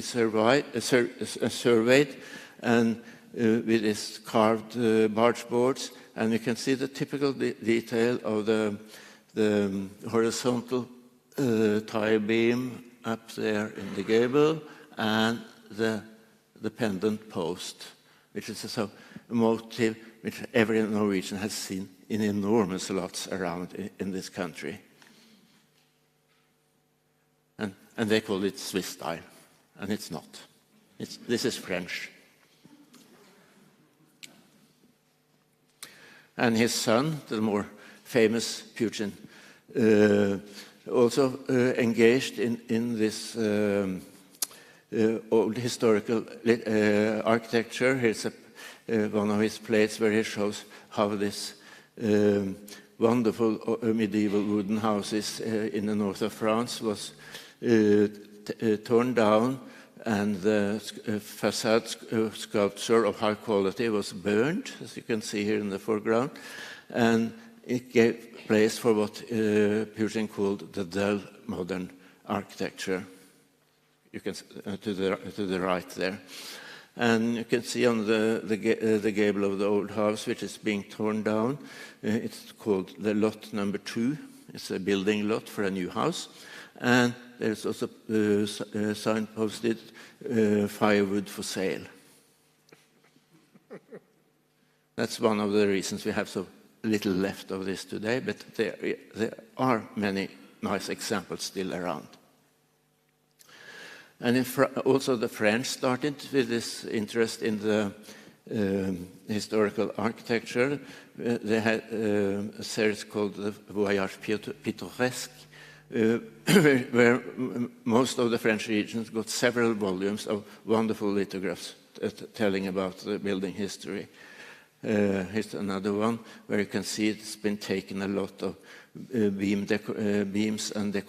surveyed, and with his carved barge boards, and you can see the typical detail of the horizontal tie beam up there in the gable, and the pendant post, which is a motif which every Norwegian has seen in enormous lots around in this country. And and they call it Swiss style, and it's not. This is French. And his son, the more famous Putin, also engaged in this old historical architecture. Here's one of his plates where he shows how this wonderful medieval wooden houses in the north of France was torn down, and the facade sculpture of high quality was burned, as you can see here in the foreground, and it gave place for what Putin called the dull modern architecture. You can to the right there, and you can see on the gable of the old house, which is being torn down. It's called the lot number 2. It's a building lot for a new house, and there's also signposted firewood for sale. That's one of the reasons we have so little left of this today, but there are many nice examples still around. And also the French started with this interest in the historical architecture. They had a series called the Voyage Pittoresque, where most of the French regions got several volumes of wonderful lithographs telling about the building history. Here's another one where you can see it's been taken a lot of beams and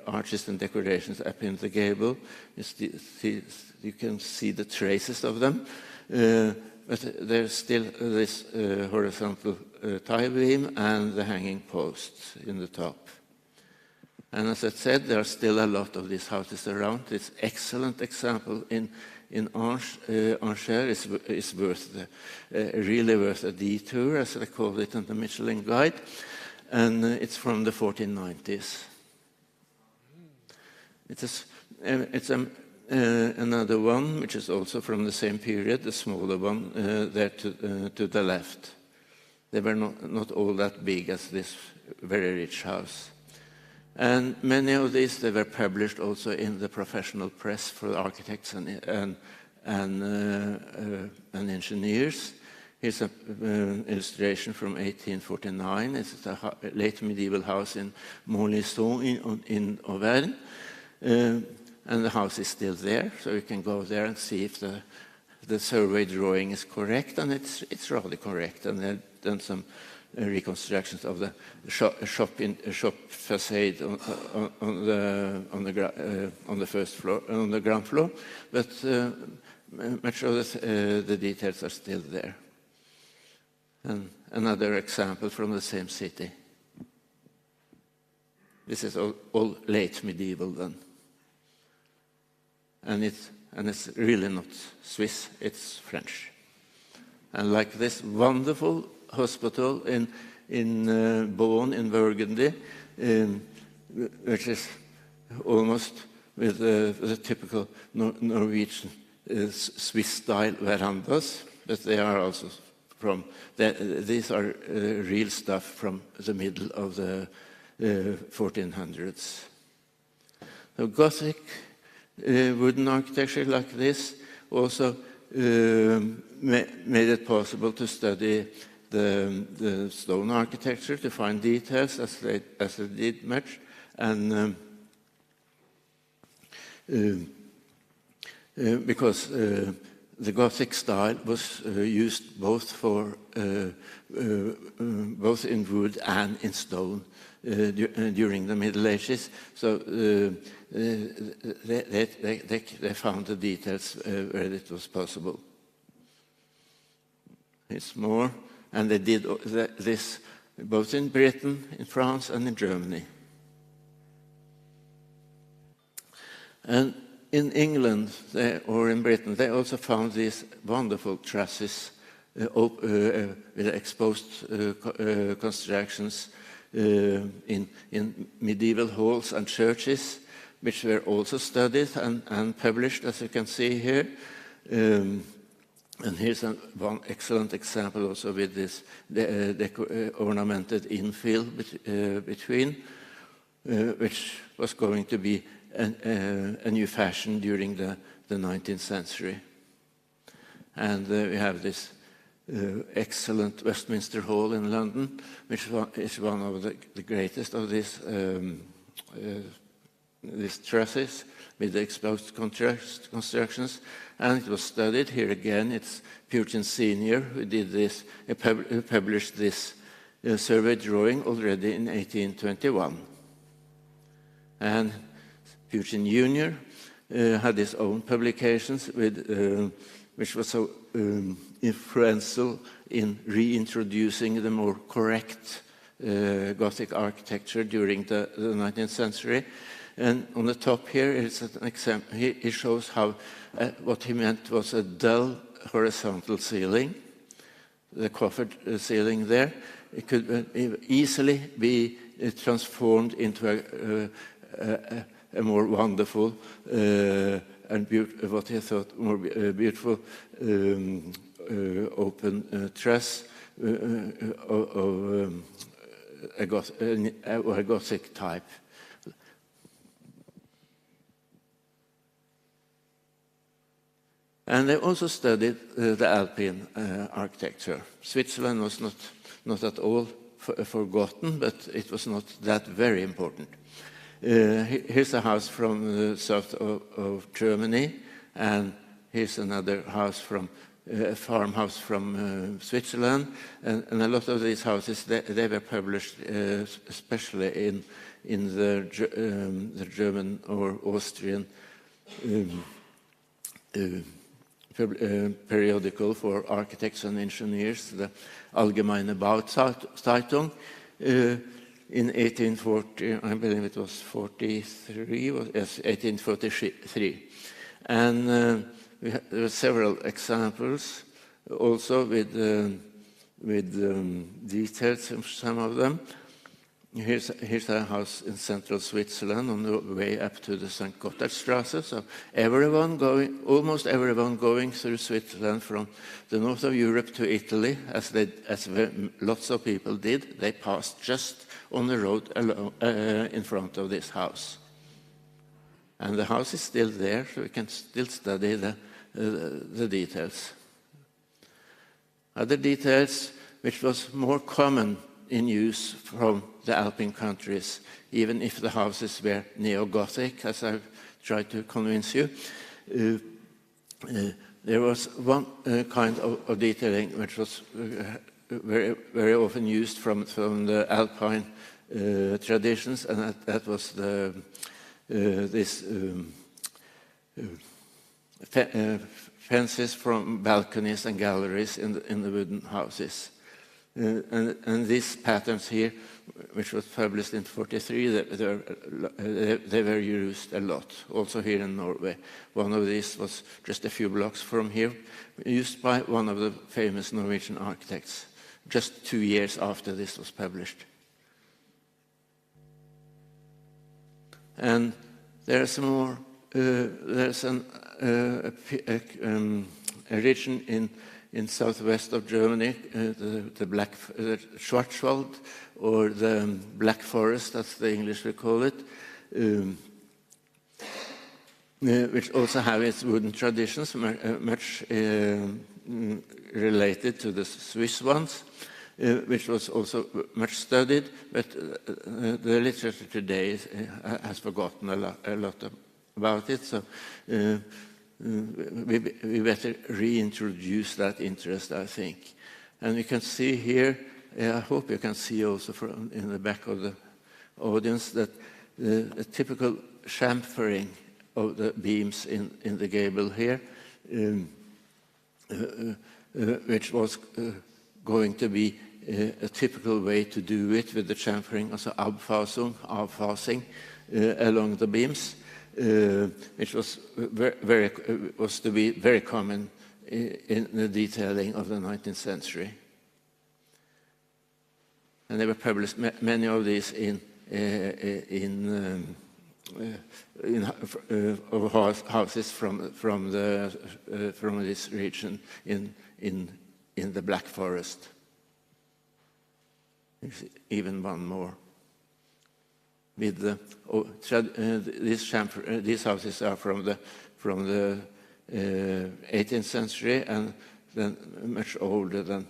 arches and decorations up in the gable. You can see the traces of them, but there's still this horizontal tie beam and the hanging posts in the top. And as I said, there are still a lot of these houses around. This excellent example in Angers is really worth a detour, as they call it in the Michelin Guide, and it's from the 1490s. It's another one, which is also from the same period, the smaller one there to the left. They were not all that big as this very rich house. And many of these, they were published also in the professional press for architects and engineers. Here's an illustration from 1849. It's a late medieval house in Montlisson in Auvergne. And the house is still there, so you can go there and see if the survey drawing is correct, and it's rather correct. And they've done some reconstructions of the shop facade on the first floor, on the ground floor, but much of the details are still there. And another example from the same city. This is all late medieval then, and it's really not Swiss; it's French. And like this wonderful hospital in Beaune in Burgundy, which is almost with the typical Norwegian Swiss-style verandas, but they are also these are real stuff from the middle of the 1400s. So Gothic wooden architecture like this also made it possible to study the stone architecture, to find details as they did much, and because the Gothic style was used both in wood and in stone during the Middle Ages. So they found the details where it was possible. It's more, and they did this both in Britain, in France, and in Germany. And in England or in Britain, they also found these wonderful trusses with exposed constructions in medieval halls and churches, which were also studied and published, as you can see here. And here's one excellent example also with this ornamented infill between, which was going to be a new fashion during the 19th century. And we have this excellent Westminster Hall in London, which is one of the greatest of these trusses with the exposed constructions. And it was studied. Here again, it's Purchin Sr. who did this, who published this survey drawing already in 1821. And Purchin Jr. Had his own publications, which was so influential in reintroducing the more correct Gothic architecture during the 19th century. And on the top here is an example. He shows how what he meant was a dull horizontal ceiling, the coffered ceiling there. It could easily be transformed into a more wonderful and what he thought more beautiful open truss of a Gothic type. And they also studied the Alpine architecture. Switzerland was not at all forgotten, but it was not that very important. Here's a house from the south of Germany, and here's another house from a farmhouse from Switzerland, and a lot of these houses they were published, especially in the German or Austrian periodical for architects and engineers, the Allgemeine Bauzeitung. In 1840, I believe it was 1843. And there were several examples, also with details in some of them. Here's a house in central Switzerland on the way up to the St. Gotthardstrasse. So almost everyone going through Switzerland from the north of Europe to Italy, as lots of people did, they passed just on the road in front of this house. And the house is still there, so we can still study the details. Other details which was more common in use from the Alpine countries, even if the houses were neo-Gothic, as I've tried to convince you. There was one kind of detailing which was very, very often used from the Alpine traditions, and that was this fences from balconies and galleries in the wooden houses. And these patterns here, which was published in 1943, they were used a lot, also here in Norway. One of these was just a few blocks from here, used by one of the famous Norwegian architects, just 2 years after this was published. And there's more. There's a region in southwest of Germany, the Schwarzwald, or the Black Forest, as the English will call it, which also have its wooden traditions, much related to the Swiss ones, which was also much studied, but the literature today has forgotten a lot about it. So we better reintroduce that interest, I think. And you can see here, I hope you can see also from in the back of the audience, that the typical chamfering of the beams in the gable here, which was going to be a typical way to do it with the chamfering, also avfasing along the beams. Which was was to be very common in the detailing of the 19th century, and they were published many of these in houses from this region in the Black Forest. There's even one more. with the these houses are from the 18th century and then much older than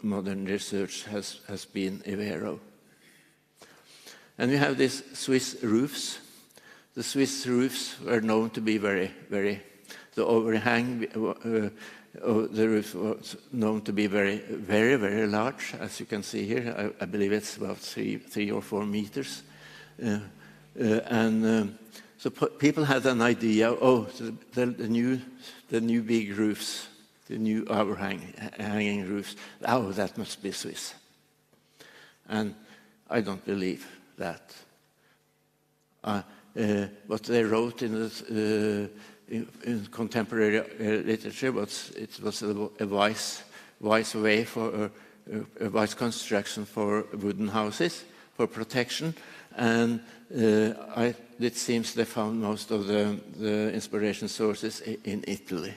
modern research has been aware of. And we have these Swiss roofs. The Swiss roofs were known to be the overhang of the roof was known to be very, very large, as you can see here. I believe it's about 3 or 4 meters. So people had an idea, the new big roofs, the new overhanging roofs, that must be Swiss. And I don't believe that. What they wrote in contemporary literature it was a wise way for a wise construction for wooden houses for protection, and it seems they found most of the inspiration sources in Italy.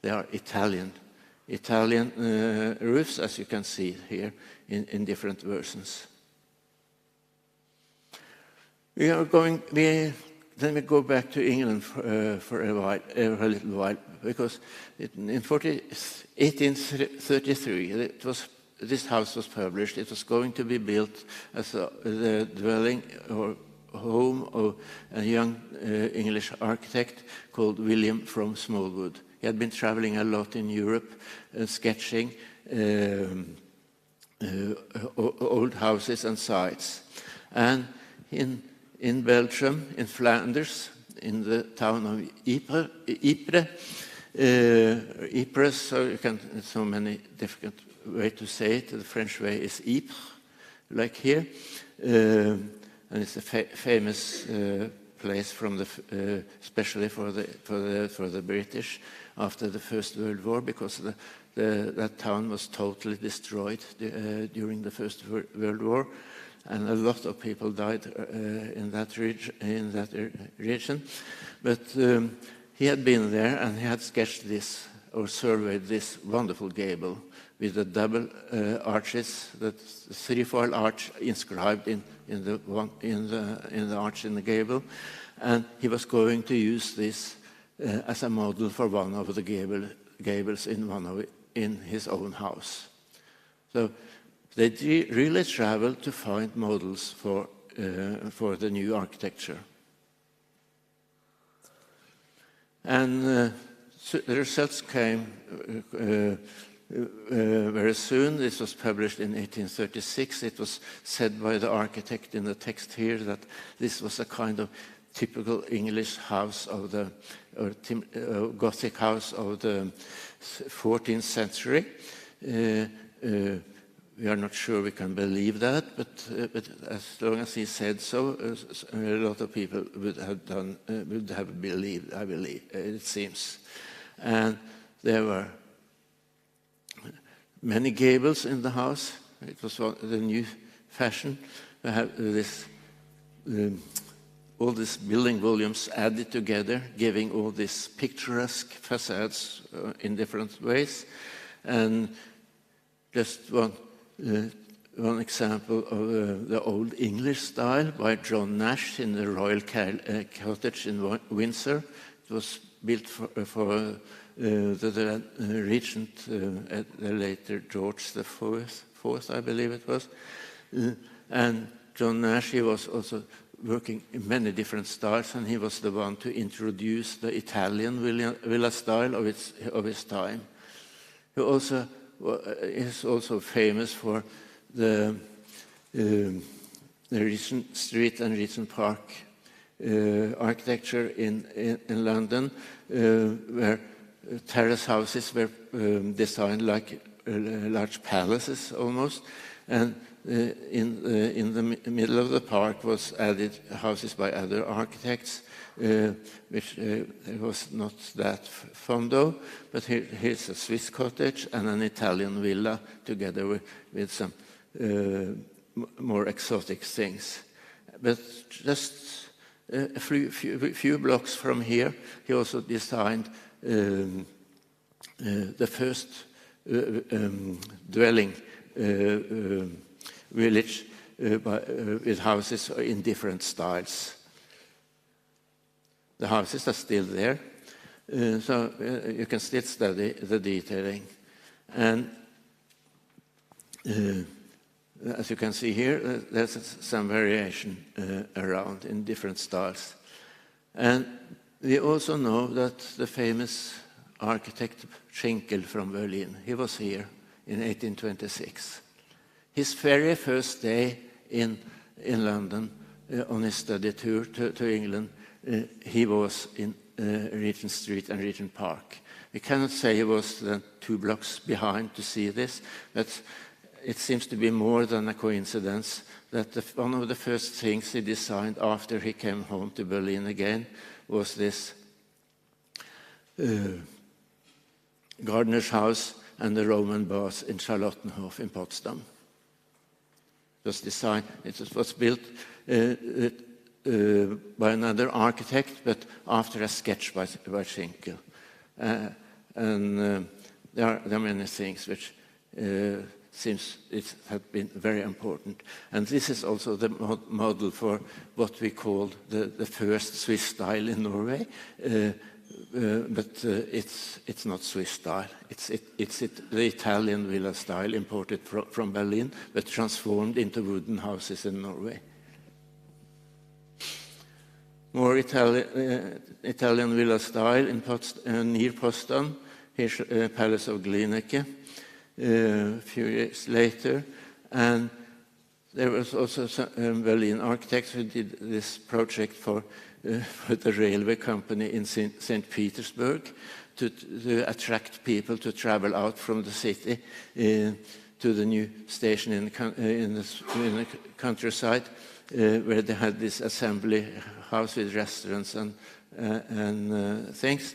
They are Italian roofs, as you can see here in different versions. Then we go back to England for a little while, because in 1833 this house was published. It was going to be built as the dwelling or home of a young English architect called William from Smallwood. He had been traveling a lot in Europe, sketching old houses and sites. And in Belgium, in Flanders, in the town of Ypres, so many different ways to say it. The French way is Ypres, like here, and it's a famous place especially for the British after the First World War, because that town was totally destroyed during the First World War. And a lot of people died in that region. But he had been there, and he had sketched this, or surveyed this wonderful gable with the double arches, the trefoil arch inscribed in the arch in the gable. And he was going to use this as a model for one of the gables in his own house. So they really traveled to find models for the new architecture. And the results came very soon. This was published in 1836. It was said by the architect in the text here that this was a kind of typical English house Gothic house of the 14th century. We are not sure we can believe that, but as long as he said so, a lot of people would have believed, I believe, it seems. And there were many gables in the house. It was the new fashion. We have all these building volumes added together, giving all these picturesque facades in different ways. And just one example of the Old English style by John Nash in the Royal Cottage in Windsor. It was built for the regent, later George IV, I believe it was. And John Nash, he was also working in many different styles, and he was the one to introduce the Italian villa style of his time. He also is also famous for the Regent Street and Regent Park architecture in London, where terrace houses were designed like large palaces almost, and in the middle of the park was added houses by other architects, which was not that fond of. But here's a Swiss cottage and an Italian villa together with some more exotic things. But just a few blocks from here, he also designed the first dwelling village with houses in different styles. The houses are still there, so you can still study the detailing. And as you can see here, there's some variation around in different styles. And we also know that the famous architect Schinkel from Berlin, he was here in 1826. His very first day in London on his study tour to England, he was in Regent Street and Regent Park. We cannot say he was then 2 blocks behind to see this, but it seems to be more than a coincidence that one of the first things he designed after he came home to Berlin again was this gardener's house and the Roman bath in Charlottenhof in Potsdam. It was built by another architect, but after a sketch by Schinkel. And there are many things which seems it has been very important. And this is also the model for what we call the first Swiss style in Norway. But it's not Swiss style. It's the Italian villa style imported from Berlin, but transformed into wooden houses in Norway. More Italian villa style in near Potsdam. Here's Palace of Glienecke. A few years later, and there was also some Berlin architects who did this project for the railway company in St. Petersburg to attract people to travel out from the city to the new station in the countryside, where they had this assembly house with restaurants and things.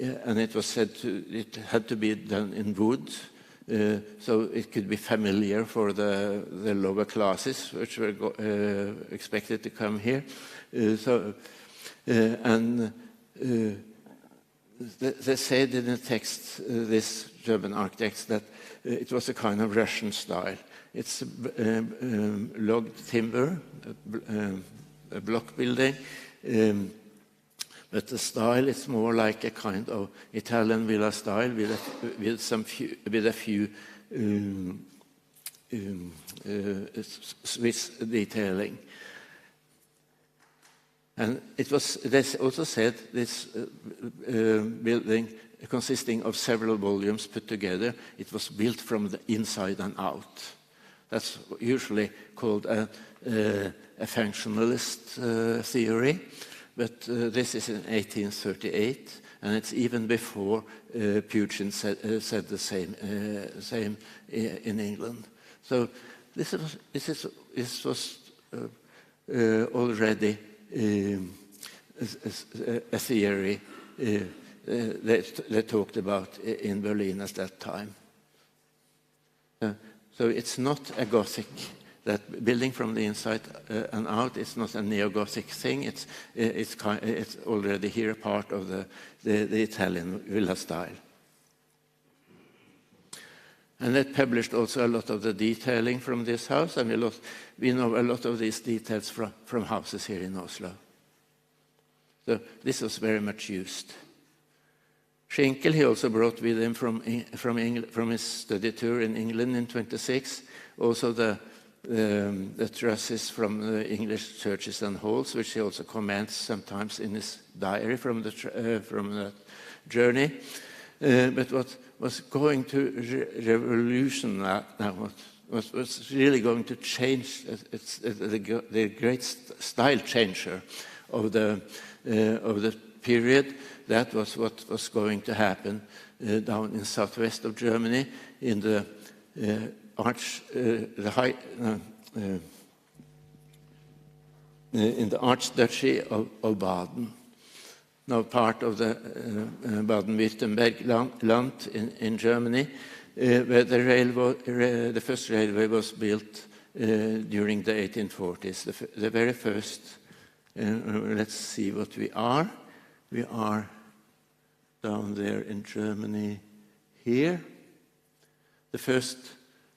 And it was said it had to be done in wood, so it could be familiar for the lower classes, which were expected to come here. They said in the text, this German architects, that it was a kind of Russian style. It's log timber, a block building. But the style is more like a kind of Italian villa style with a few Swiss detailing. And they also said this building, consisting of several volumes put together, it was built from the inside and out. That's usually called a functionalist theory. But this is in 1838, and it's even before Pugin said the same in England. So this was already a theory they talked about in Berlin at that time. So it's not a Gothic. That building from the inside and out is not a neo-Gothic thing. It's already here a part of the Italian villa style. And they published also a lot of the detailing from this house, and we know a lot of these details from houses here in Oslo. So this was very much used. Schinkel, he also brought with him from his study tour in England in 26, also the trusses from the English churches and halls, which he also comments sometimes in his diary from that journey. But what was going to revolution now, what was really going to change, the great style changer of the period, that was what was going to happen down in southwest of Germany in the in the Archduchy of Baden, now part of the Baden-Württemberg land in Germany, where the first railway was built during the 1840s. The very first. Let's see what we are. We are down there in Germany here. The first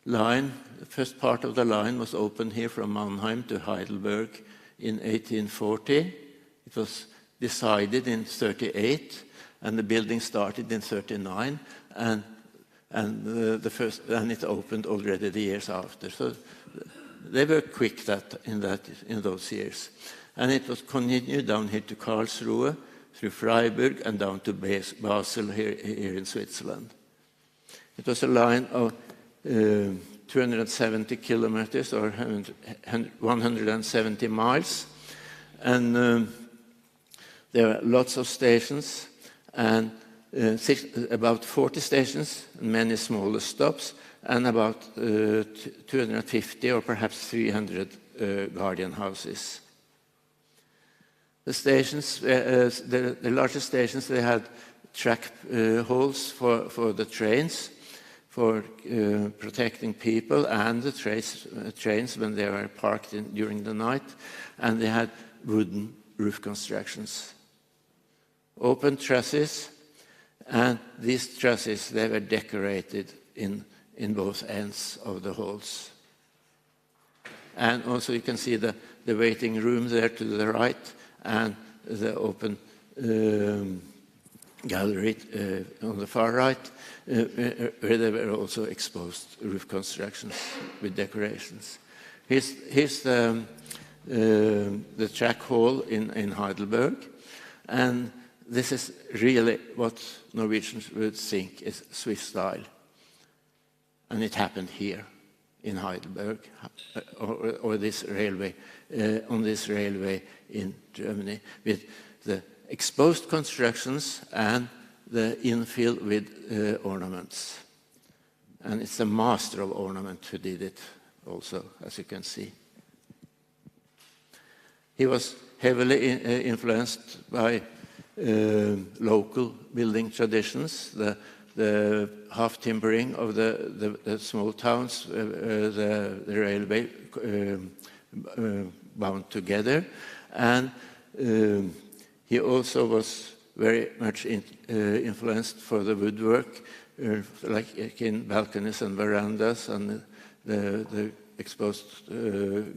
line, the first part of the line was opened here from Mannheim to Heidelberg in 1840. It was decided in 38, and the building started in 39, and it opened already the years after. So they were quick in those years. And it was continued down here to Karlsruhe, through Freiburg, and down to Basel here in Switzerland. It was a line of 270 kilometers, or 170 miles. And there are lots of stations, and about 40 stations, many smaller stops, and about 250 or perhaps 300 guardian houses. The stations, the largest stations, they had track holes for the trains, for protecting people and the trains when they were parked during the night, and they had wooden roof constructions. Open trusses, and these trusses, they were decorated in both ends of the holes. And also you can see the waiting room there to the right, and the open gallery on the far right, where there were also exposed roof constructions with decorations. Here's the track hall in Heidelberg, and this is really what Norwegians would think is Swiss style. And it happened here in Heidelberg, or this railway, on this railway in Germany, with the exposed constructions and the infill with ornaments. And it's a master of ornament who did it also, as you can see. He was heavily influenced by local building traditions, the half timbering of the small towns, the railway bound together, and he also was very much influenced for the woodwork, like in balconies and verandas and the exposed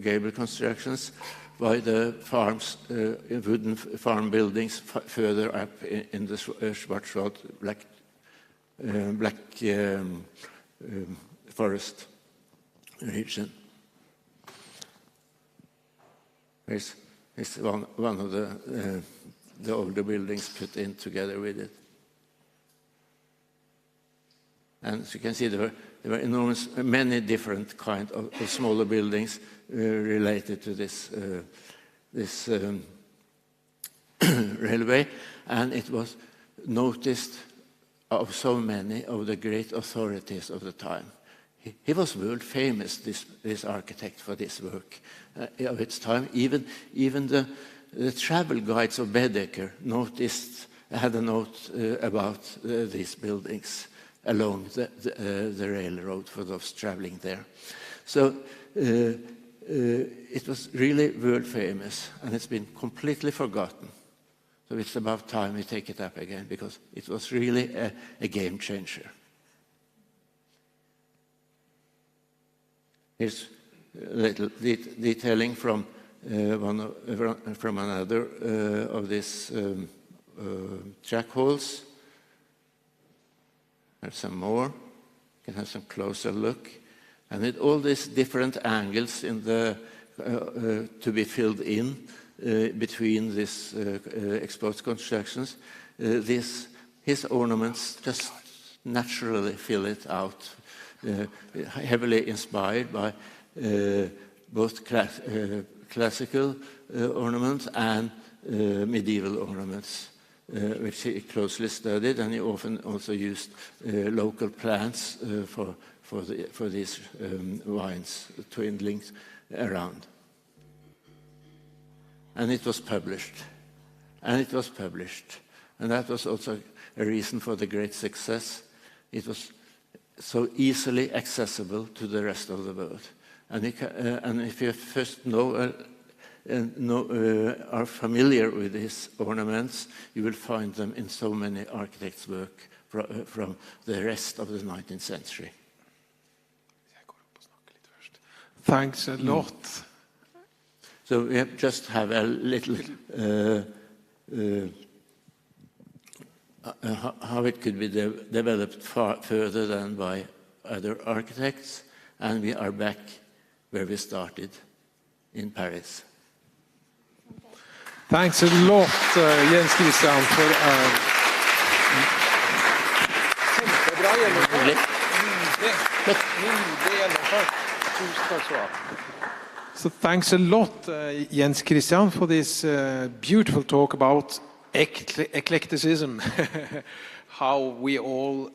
gable constructions, by the farms, wooden farm buildings further up in the Schwarzwald black forest region. Here's one of the older buildings put in together with it. And as you can see, there were enormous, many different kinds of smaller buildings related to this railway, and it was noticed of so many of the great authorities of the time. He was world famous, this architect, for this work of its time. Even the travel guides of Baedeker had a note about these buildings along the railroad for those traveling there. So it was really world famous, and it's been completely forgotten. So it's about time we take it up again, because it was really a game changer. Here's a little detailing from another of these track holes. There's some more. You can have some closer look. And with all these different angles to be filled in between these exposed constructions, his ornaments just naturally fill it out, heavily inspired by both classical ornaments and medieval ornaments, which he closely studied, and he often also used local plants for these vines dwindling around. And it was published. And that was also a reason for the great success. It was so easily accessible to the rest of the world. And if you first are familiar with these ornaments, you will find them in so many architects' work from the rest of the 19th century. Sehr gut. Thanks a lot. So we just have a little how it could be developed far further than by other architects, and we are back where we started, in Paris. Thanks a lot, Jens Christian, for So thanks a lot, Jens Christian, for this beautiful talk about eclecticism, how we all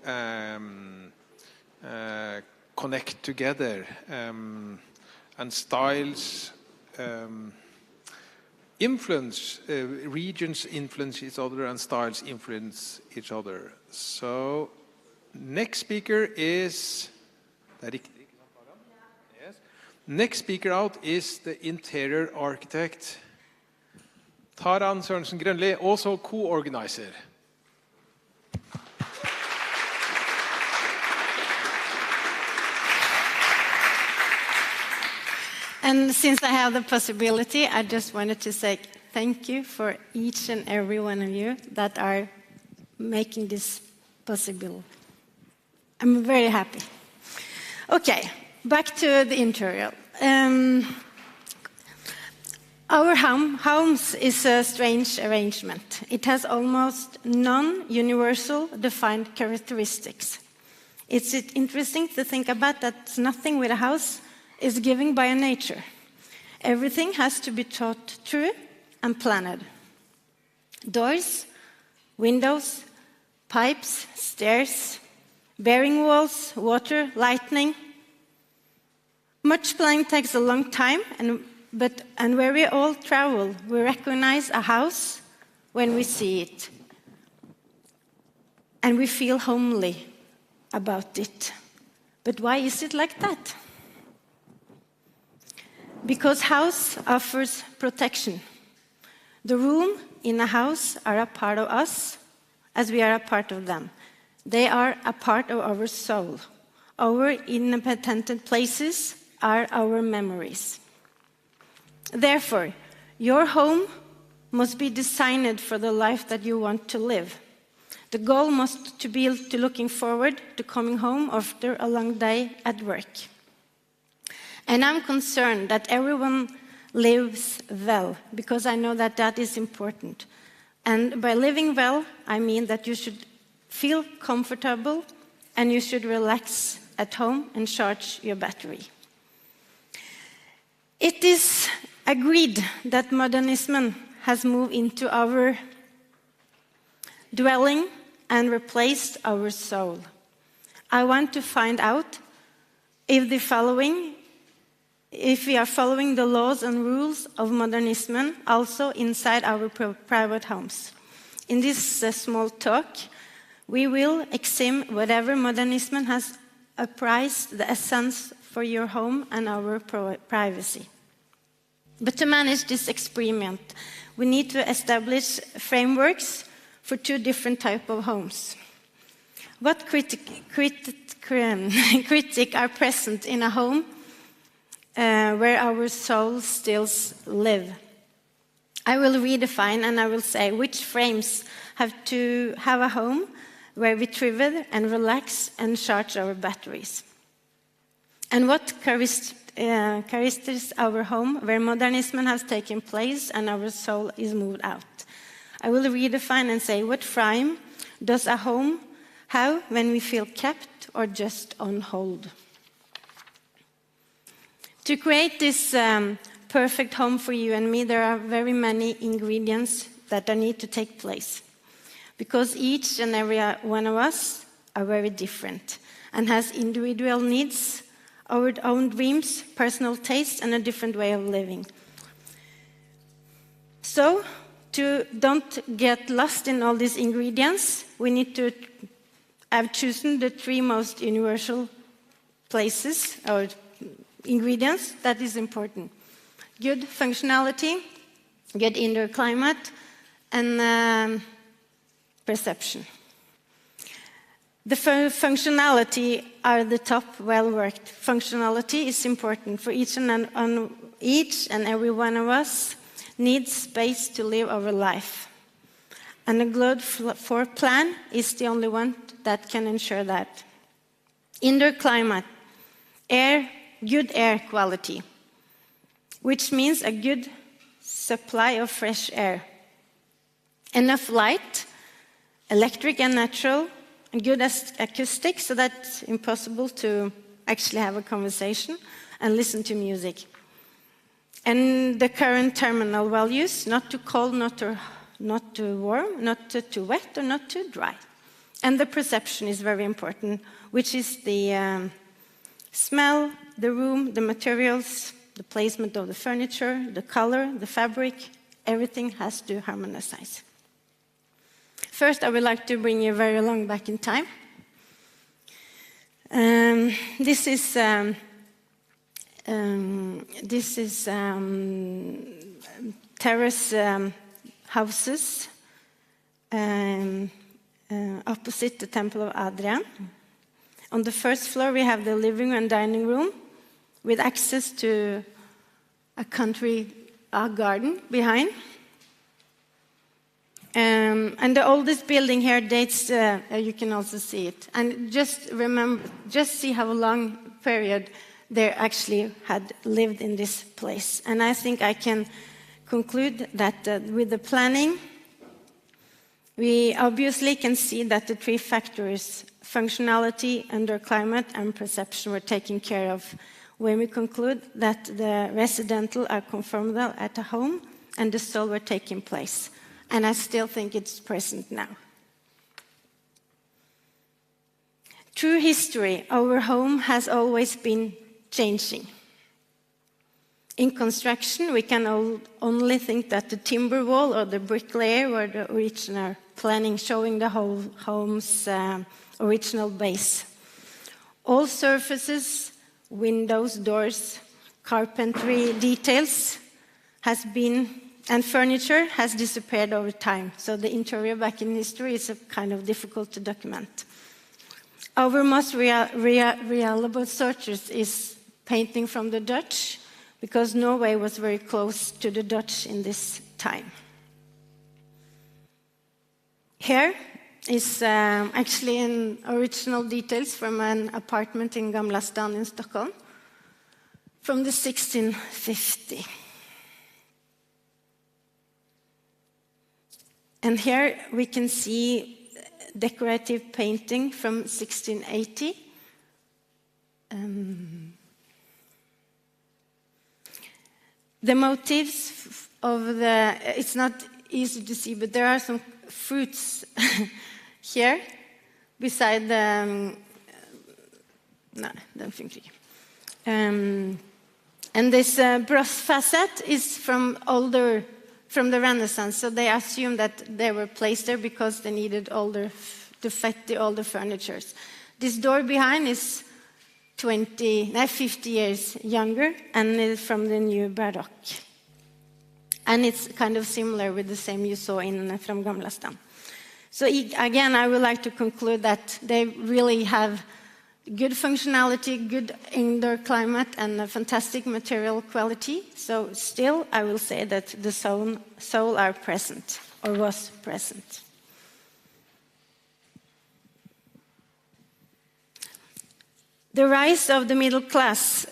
connect together, and styles influence, regions influence each other, and styles influence each other. So next speaker is... Yes. Next speaker out is the interior architect, Taran Sørensen Grønli, also co-organizer. And since I have the possibility, I just wanted to say thank you for each and every one of you that are making this possible. I'm very happy. Okay, back to the interior. Our homes is a strange arrangement. It has almost non-universal defined characteristics. It's interesting to think about that nothing with a house is given by nature. Everything has to be thought through and planned. Doors, windows, pipes, stairs, bearing walls, water, lighting. Much planning takes a long time, and where we all travel, we recognize a house when we see it. And we feel homely about it. But why is it like that? Because house offers protection. The room in a house are a part of us as we are a part of them. They are a part of our soul. Our independent places are our memories. Therefore, your home must be designed for the life that you want to live. The goal must be to looking forward to coming home after a long day at work. And I'm concerned that everyone lives well, because I know that that is important. And by living well, I mean that you should feel comfortable and you should relax at home and charge your battery. It is agreed that modernism has moved into our dwelling and replaced our soul. I want to find out if we are following the laws and rules of modernism also inside our private homes. In this small talk, we will examine whatever modernism has apprised the essence for your home and our privacy. But to manage this experiment, we need to establish frameworks for two different types of homes. What critics are present in a home where our souls still live? I will redefine and I will say which frames have to have a home where we travel and relax and charge our batteries. And what characteristics our home where modernism has taken place and our soul is moved out. I will redefine and say what frame does a home have when we feel kept or just on hold. To create this perfect home for you and me, there are very many ingredients that need to take place. Because each and every one of us are very different and has individual needs, our own dreams, personal tastes, and a different way of living. So, to don't get lost in all these ingredients, we need to have chosen the three most universal places or ingredients that is important. Good functionality, good indoor climate, and perception. The functionality are the top, well worked. Functionality is important for each and every one of us needs space to live our life. And a good floor plan is the only one that can ensure that. Indoor climate, good air quality, which means a good supply of fresh air. Enough light, electric and natural, and good acoustics, so that it's impossible to actually have a conversation and listen to music. And the current terminal values, not too cold, not too warm, not too wet, or not too dry. And the perception is very important, which is the smell, the room, the materials, the placement of the furniture, the color, the fabric, everything has to harmonize. First, I would like to bring you very long back in time. This is terrace houses opposite the Temple of Adrian. On the first floor, we have the living and dining room with access to a country garden behind. And the oldest building here dates, you can also see it. And just see how long period they actually had lived in this place. And I think I can conclude that with the planning, we obviously can see that the three factors, functionality, indoor climate, and perception, were taken care of when we conclude that the residential are conformal at a home and the soul were taking place. And I still think it's present now. Through history, our home has always been changing. In construction, we can only think that the timber wall or the brick layer were the original planning, showing the whole home's original base. All surfaces, windows, doors, carpentry details has been, and furniture has disappeared over time. So the interior back in history is kind of difficult to document. Our most reliable sources is painting from the Dutch, because Norway was very close to the Dutch in this time. Here is actually an original details from an apartment in Gamla stan in Stockholm from the 1650. And here we can see decorative painting from 1680. The motifs of it's not easy to see, but there are some fruits here beside the, no, don't think so. And this brass facade is from the Renaissance, so they assume that they were placed there because they needed to fit the older furniture. This door behind is 50 years younger, and it's from the new Baroque. And it's kind of similar with the same you saw from Gamla stan. So again, I would like to conclude that they really have good functionality, good indoor climate, and a fantastic material quality. So still, I will say that the soul are present, or was present. The rise of the middle class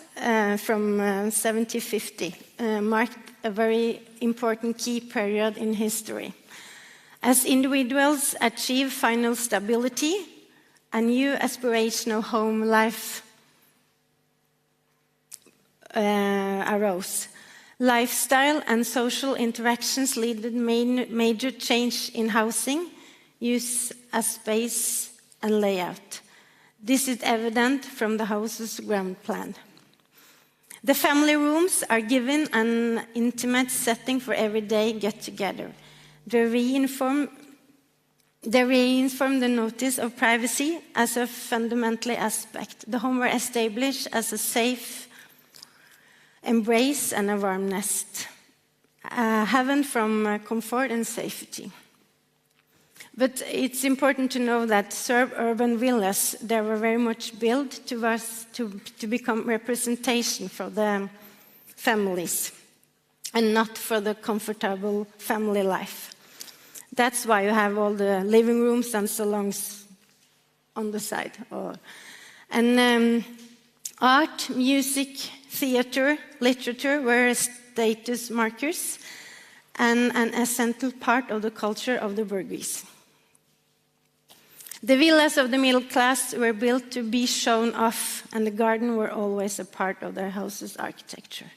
from 1750 marked a very important key period in history. As individuals achieved final stability, a new aspirational home life arose. Lifestyle and social interactions led to major change in housing, use of space, and layout. This is evident from the house's ground plan. The family rooms are given an intimate setting for everyday get-together. They reinform the notice of privacy as a fundamental aspect. The home were established as a safe embrace and a warm nest, a haven from comfort and safety. But it's important to know that suburban villas, they were very much built to become representation for the families and not for the comfortable family life. That's why you have all the living rooms and salons on the side. And art, music, theater, literature were status markers and an essential part of the culture of the bourgeois. The villas of the middle class were built to be shown off, and the garden were always a part of their house's architecture.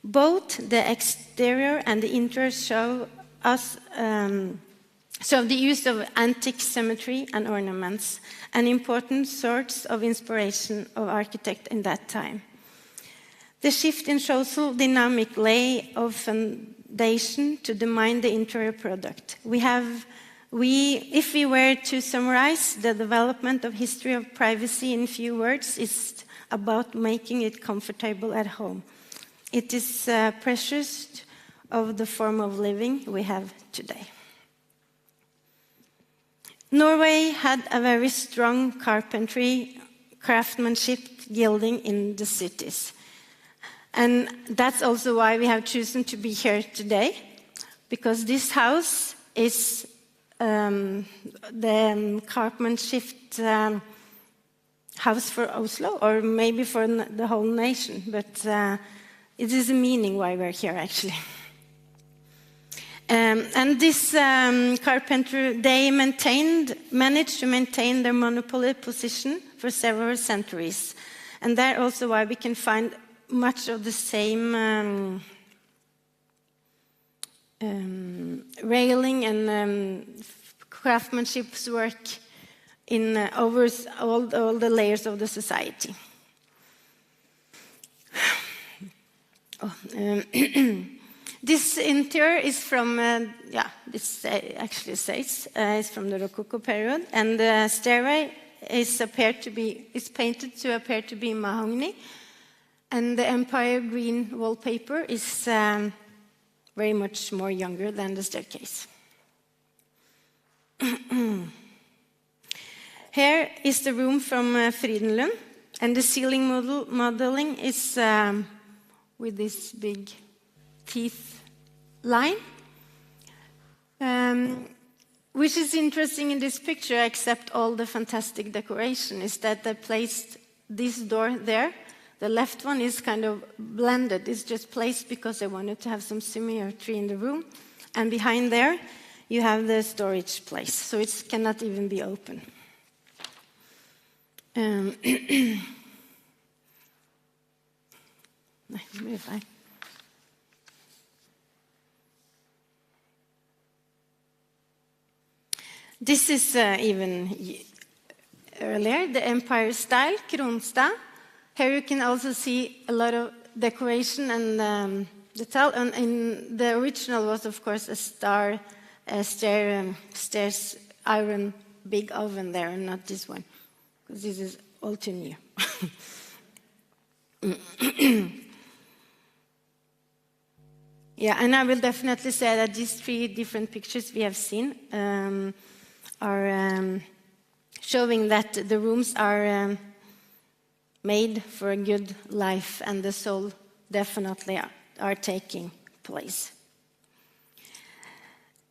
Both the exterior and the interior show us the use of antique symmetry and ornaments, an important source of inspiration of architect in that time. The shift in social dynamic lay of foundation to define the interior product. If we were to summarize the development of history of privacy in few words, it's about making it comfortable at home. It is precious of the form of living we have today. Norway had a very strong carpentry, craftsmanship, gilding in the cities. And that's also why we have chosen to be here today, because this house is the craftsmanship house for Oslo, or maybe for the whole nation, but it is a meaning why we're here, actually. And this carpenter, they managed to maintain their monopoly position for several centuries. And that's also why we can find much of the same railing and craftsmanship work in over all the layers of the society. This interior is from, this actually says, is from the Rococo period, and the stairway is painted to appear to be mahogany, and the Empire green wallpaper is very much more younger than the staircase. Here is the room from Frydenlund, and the ceiling modeling is with this big teeth line. Which is interesting in this picture, except all the fantastic decoration, is that they placed this door there. The left one is kind of blended. It's just placed because they wanted to have some symmetry in the room. And behind there, you have the storage place, so it cannot even be open. This is even earlier, the Empire style, Kronstad. Here you can also see a lot of decoration and detail. And in the original was, of course, a stairs iron big oven there, and not this one, because this is all too new. Yeah, and I will definitely say that these 3 different pictures we have seen are showing that the rooms are made for a good life, and the soul definitely are taking place.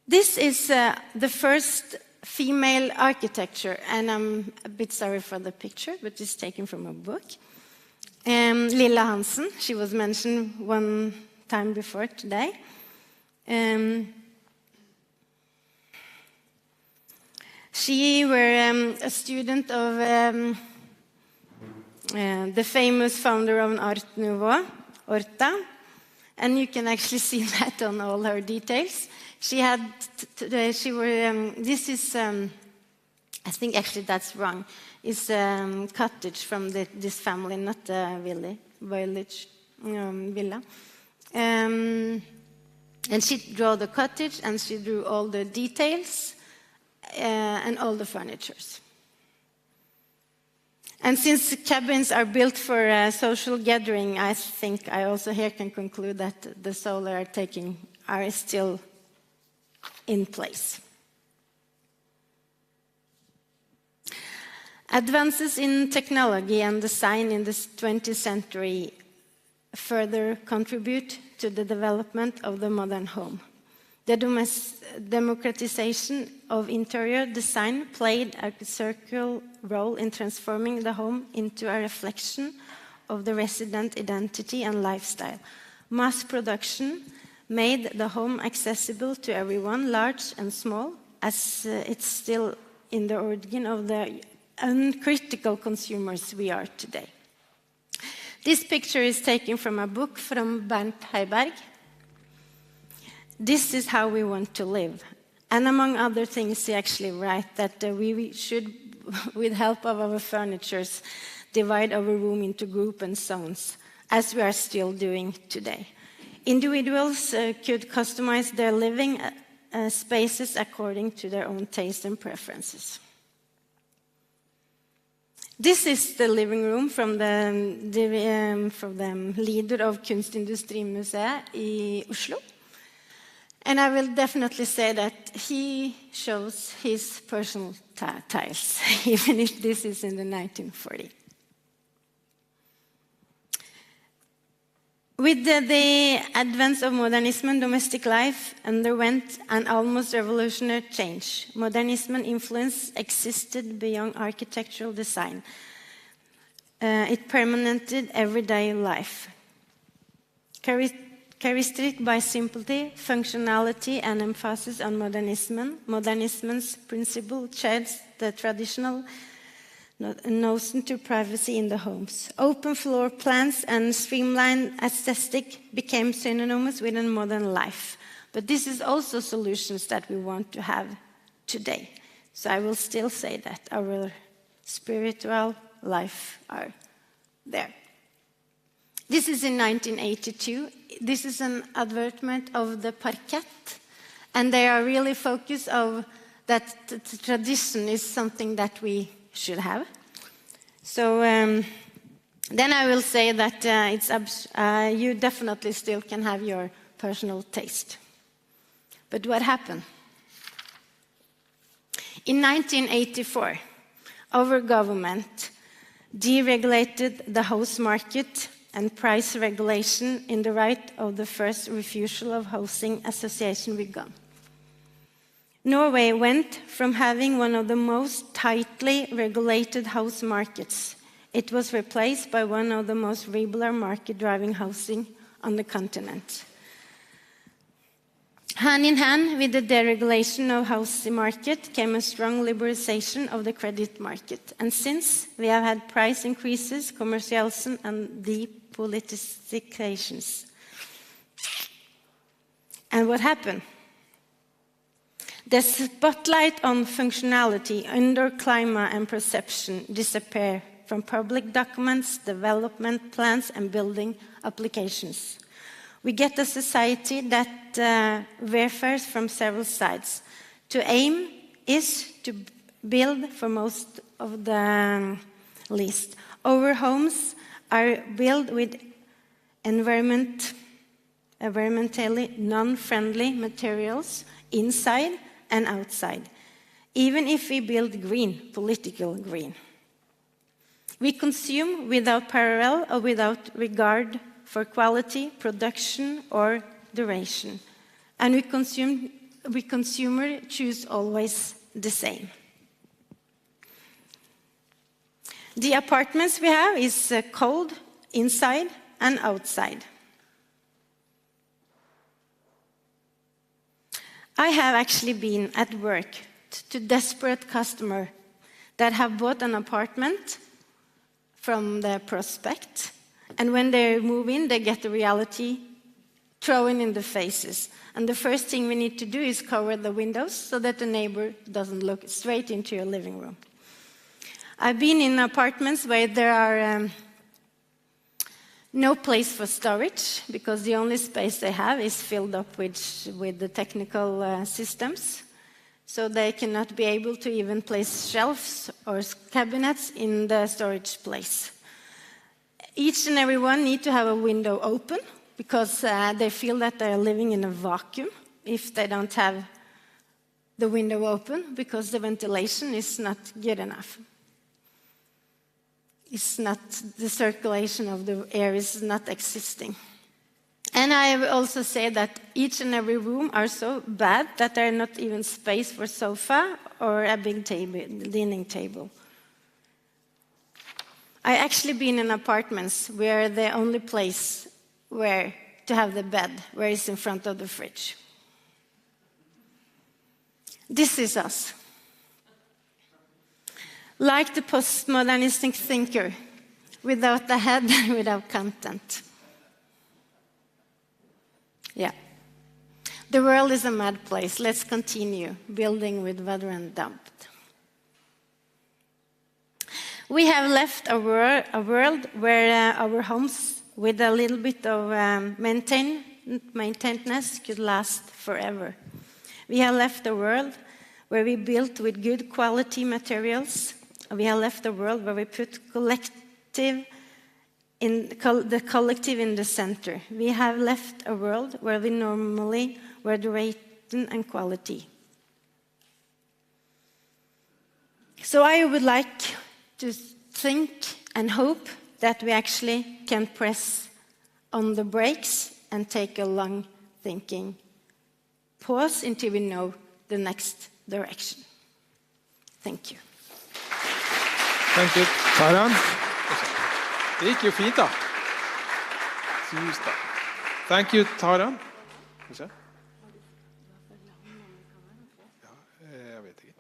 This is the first female architecture, and I'm a bit sorry for the picture, but it's taken from a book. Lilla Hansen, she was mentioned one time before today. She were a student of the famous founder of Art Nouveau, Horta, and you can actually see that on all her details. She had, this is, I think actually that's wrong, it's a cottage from this family, not a village, villa. And she drew the cottage, and she drew all the details and all the furnitures. And since cabins are built for social gathering, I think I also here can conclude that the soul are still in place. Advances in technology and design in the 20th century further contribute to the development of the modern home. The democratization of interior design played a circular role in transforming the home into a reflection of the resident identity and lifestyle. Mass production made the home accessible to everyone, large and small, as it's still in the origin of the uncritical consumers we are today. This picture is taken from a book from Bernd Heiberg. This is how we want to live. And among other things, he actually writes that we should, with help of our furnitures, divide our room into groups and zones, as we are still doing today. Individuals could customize their living spaces according to their own taste and preferences. This is the living room from the leader of Kunstindustrimuseet in Oslo. And I will definitely say that he shows his personal tiles, even if this is in the 1940s. With the advent of modernism, domestic life underwent an almost revolutionary change. Modernism influence existed beyond architectural design. It permeated everyday life. Characterized by simplicity, functionality, and emphasis on modernism, modernism's principle changed the traditional notion to privacy in the homes. Open floor plans and streamlined aesthetic became synonymous with a modern life. But this is also solutions that we want to have today. So I will still say that our spiritual life are there. This is in 1982. This is an advertisement of the parquet, and they are really focused on that the tradition is something that we should have. So then I will say that you definitely still can have your personal taste. But what happened? In 1984, our government deregulated the house market and price regulation in the right of the first refusal of housing association begun. Norway went from having one of the most tightly regulated house markets. It was replaced by one of the most regular market-driving housing on the continent. Hand in hand with the deregulation of housing market came a strong liberalization of the credit market. And since we have had price increases, commercialism, and depoliticizations. And what happened? The spotlight on functionality, indoor climate, and perception disappear from public documents, development plans, and building applications. We get a society that warfares from several sides. To aim is to build for most of the least. Our homes are built with environmentally non-friendly materials inside and outside, even if we build green, political green. We consume without parallel or without regard for quality, production, or duration. And we consumer choose always the same. The apartments we have is cold inside and outside. I have actually been at work to desperate customers that have bought an apartment from the prospect, and when they move in, they get the reality thrown in the faces. And the first thing we need to do is cover the windows so that the neighbor doesn't look straight into your living room. I've been in apartments where there are no place for storage, because the only space they have is filled up with the technical systems. So they cannot be able to even place shelves or cabinets in the storage place. Each and every one need to have a window open, because they feel that they are living in a vacuum if they don't have the window open, because the ventilation is not good enough. is not, the circulation of the air is not existing. And I will also say that each and every room are so bad that there are not even space for sofa or a big table, dining table. I actually been in apartments where the only place where to have the bed, where it's in front of the fridge. This is us. Like the postmodernistic thinker, without a head and without content. Yeah. The world is a mad place. Let's continue building with Vadr and dumped. We have left a world where our homes with a little bit of maintenance could last forever. We have left a world where we built with good quality materials. We have left a world where we put the collective in the center. We have left a world where we normally were the rating and quality. So I would like to think and hope that we actually can press on the brakes and take a long thinking pause until we know the next direction. Thank you. Thank you, Taran. Det gikk jo fint, da. Thank you, Taran. Skal vi se. Ja, jeg vet ikke.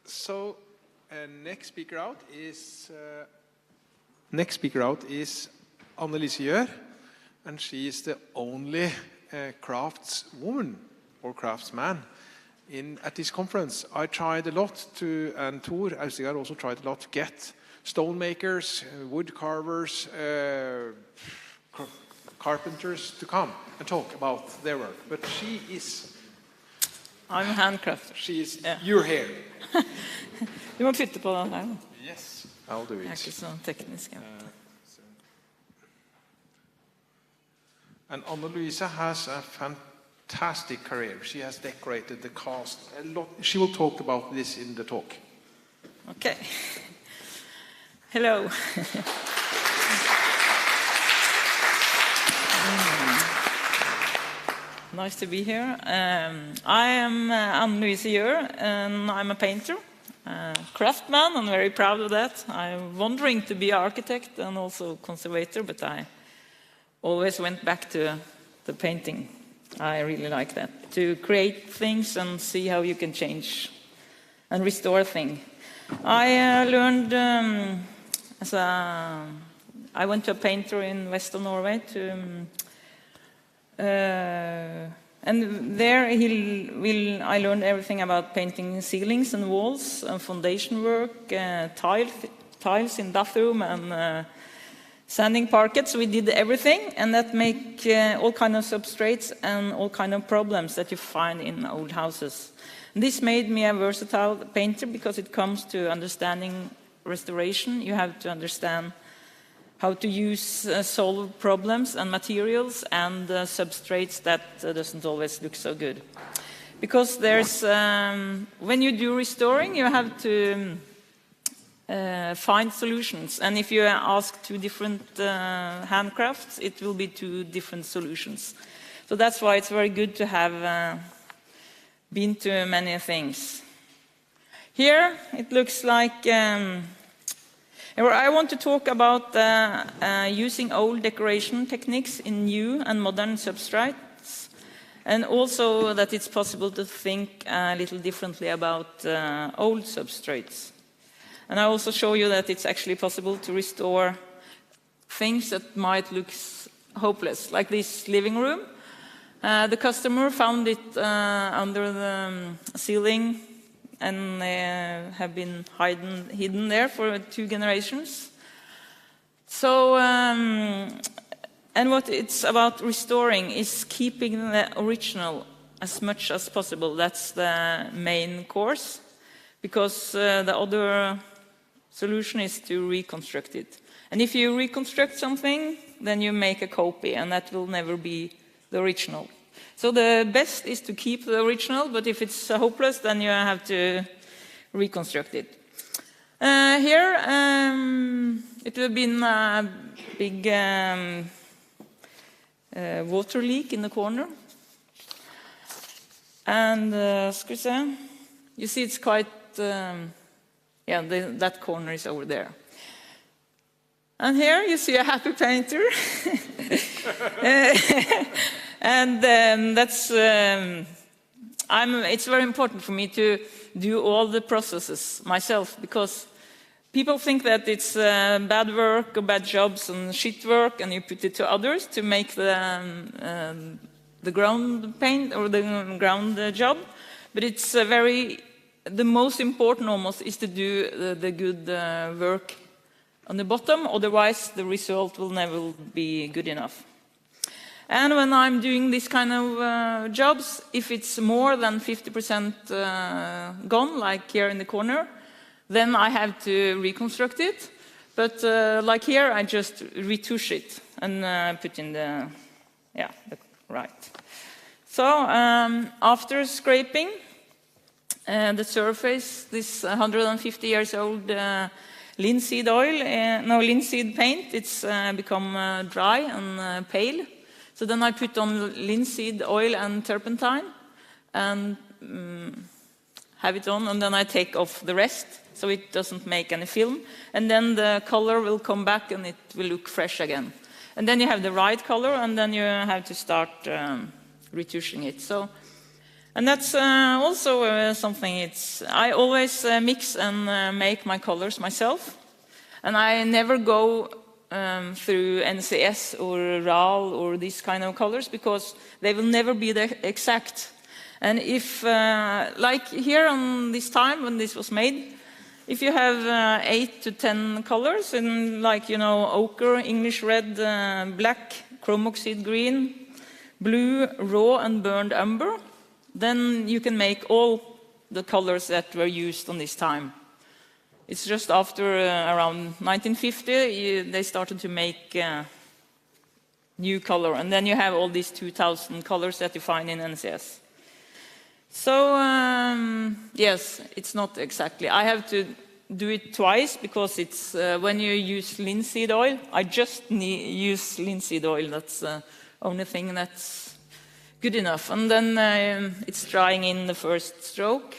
So, next speaker out is Annelise Gjør, and she is the only craftswoman or craftsman at this conference. I tried a lot to, and Tor Ausigard also tried a lot to get stonemakers, wood carvers, carpenters to come and talk about their work. But she is... I'm a handcrafter. She is, yeah. You're here. Du må flytte på den her. Yes, I'll do it. Jeg er ikke så teknisk. And Anna-Louisa has a fantastic career. She has decorated the cast a lot. She will talk about this in the talk. Okay. Hello. Nice to be here. I am Anne-Louise Gjør, and I'm a painter, craftsman. I'm very proud of that. I'm wondering to be an architect and also conservator, but I always went back to the painting. I really like that. To create things and see how you can change and restore things. I learned I went to a painter in Western Norway and there I learned everything about painting ceilings and walls and foundation work, tiles in bathroom and sanding parquets. We did everything, and that make all kind of substrates and all kind of problems that you find in old houses. And this made me a versatile painter because it comes to understanding restoration. You have to understand how to use solve problems and materials and substrates that doesn't always look so good. Because there's when you do restoring, you have to find solutions, and if you ask two different handcrafts, it will be two different solutions. So that's why it's very good to have been to many things. Here it looks like I want to talk about using old decoration techniques in new and modern substrates, and also that it's possible to think a little differently about old substrates. And I also show you that it's actually possible to restore things that might look hopeless, like this living room. The customer found it under the ceiling and have been hidden there for 2 generations. So, and what it's about restoring is keeping the original as much as possible. That's the main course, because the other solution is to reconstruct it. And if you reconstruct something, then you make a copy, and that will never be the original. So the best is to keep the original, but if it's hopeless, then you have to reconstruct it. Here, it would have been a big water leak in the corner. And, you see it's quite, that corner is over there. And here you see a happy painter. And that's, it's very important for me to do all the processes myself, because people think that it's bad work or bad jobs and shit work, and you put it to others to make the ground paint or the ground job. But it's the most important almost is to do the good work on the bottom, otherwise the result will never be good enough. And when I'm doing this kind of jobs, if it's more than 50% gone, like here in the corner, then I have to reconstruct it. But like here, I just retouch it and put in the right. So after scraping the surface, this 150 years old linseed linseed paint, it's become dry and pale. So then I put on linseed oil and turpentine and have it on, and then I take off the rest so it doesn't make any film. And then the color will come back and it will look fresh again. And then you have the right color, and then you have to start retouching it. So, and that's also something I always mix and make my colors myself. And I never go through NCS or RAL or these kind of colors, because they will never be the exact. And if, like here on this time when this was made, if you have 8 to 10 colors, and like, ochre, English red, black, chrome oxide green, blue, raw and burned umber, then you can make all the colors that were used on this time. It's just after around 1950 they started to make new color, and then you have all these 2,000 colors that you find in NCS. So yes, it's not exactly. I have to do it twice, because it's when you use linseed oil, I just use linseed oil. That's the only thing that's good enough. And then it's drying in the first stroke.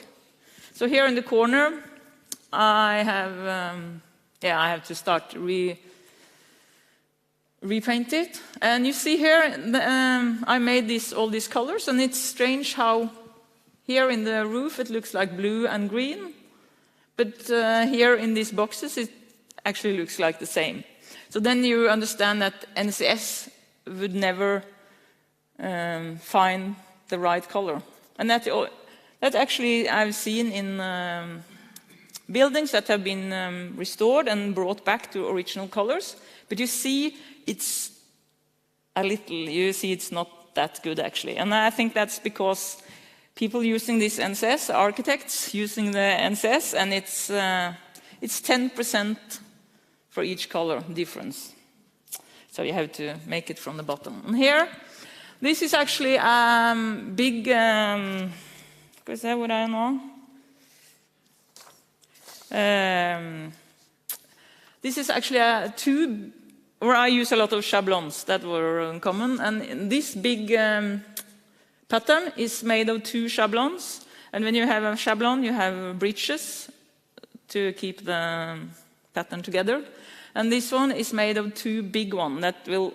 So here in the corner, I have to start repaint it. And you see here, I made all these colors, and it's strange how here in the roof it looks like blue and green, but here in these boxes it actually looks like the same. So then you understand that NCS would never find the right color. And that actually I've seen in buildings that have been restored and brought back to original colors, but you see it's not that good actually. And I think that's because people using this NCS, architects using the NCS, and it's 10% for each color difference. So you have to make it from the bottom. And here, this is actually big, skal vi se hvor er jeg nå? This is actually a tube where I use a lot of shablons that were common, and this big pattern is made of 2 shablons, and when you have a shablon you have breeches to keep the pattern together, and this one is made of 2 big ones that will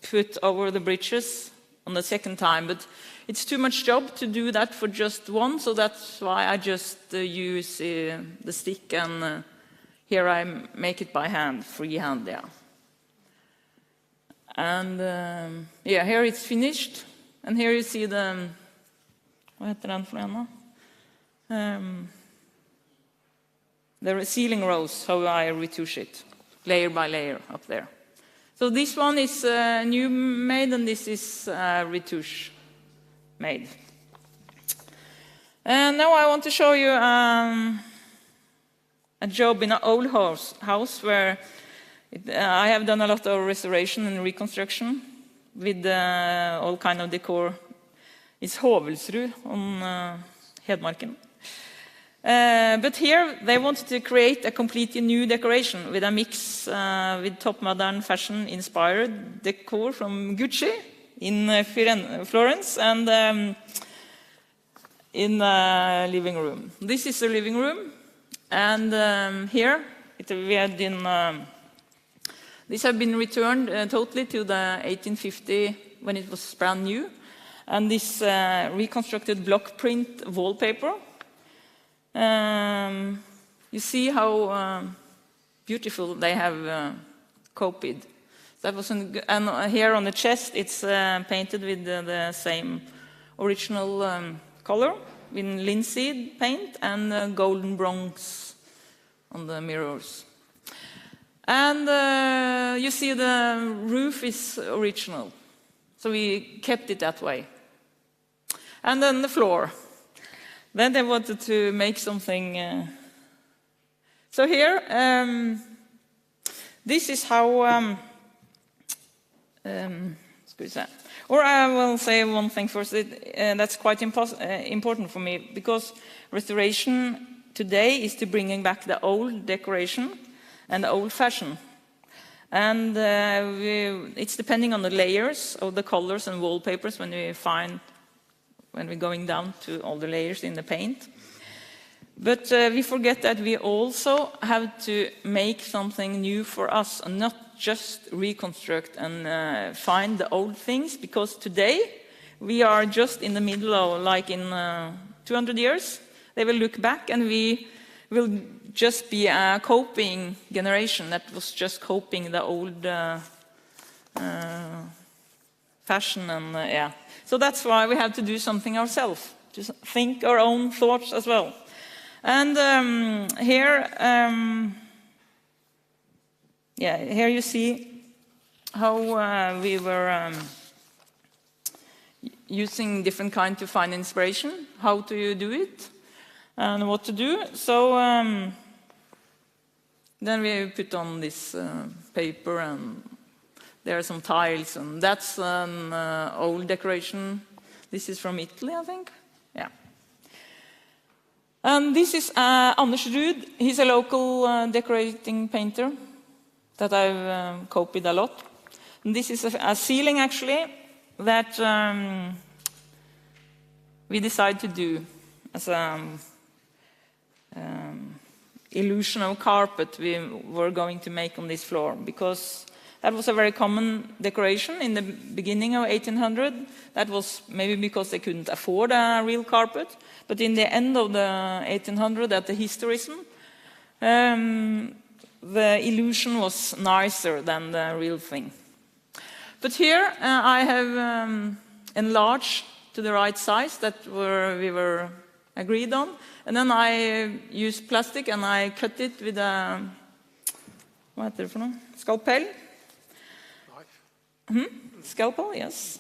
put over the breeches on the second time, but it's too much job to do that for just one, so that's why I just use the stick, and here I make it by hand, freehand, yeah. And here it's finished, and here you see the, hva heter den for den da? The ceiling rows, how I retouch it, layer by layer up there. So this one is new made, and this is retouch made. And now I want to show you a job in an old house where I have done a lot of restoration and reconstruction with all kind of decor. It's Hovelsrud on Hedmarken. But here they wanted to create a completely new decoration with a mix with top modern fashion inspired decor from Gucci in Florence and in the living room. This is the living room, and here we had these have been returned totally to the 1850 when it was brand new, and this reconstructed block print wallpaper. You see how beautiful they have copied. That was and here on the chest it's painted with the same original color with linseed paint and golden bronze on the mirrors. And you see the roof is original, so we kept it that way. And then the floor. Then they wanted to make something. So here, this is how. Or I will say one thing first. That's quite important for me, because restoration today is to bringing back the old decoration and the old fashion. And it's depending on the layers of the colors and wallpapers when we're going down to all the layers in the paint. But we forget that we also have to make something new for us and not just reconstruct and find the old things, because today we are just in the middle of, like in 200 years, they will look back and we will just be a copying generation that was just copying the old fashion and yeah. So that's why we have to do something ourselves, to think our own thoughts as well. And here you see how we were using different kinds to find inspiration, how to do it, and what to do. So then we put on this paper, and there are some tiles, and that's an old decoration. This is from Italy, I think. Yeah. And this is Anders Ruud. He's a local decorating painter that I've copied a lot. And this is a ceiling, actually, that we decided to do as an illusion of carpet we were going to make on this floor, because that was a very common decoration in the beginning of 1800. That was maybe because they couldn't afford a real carpet. But in the end of the 1800, at the historism, the illusion was nicer than the real thing. But here I have enlarged to the right size that we were agreed on. And then I used plastic and I cut it with a scalpel. Scalpel, yes.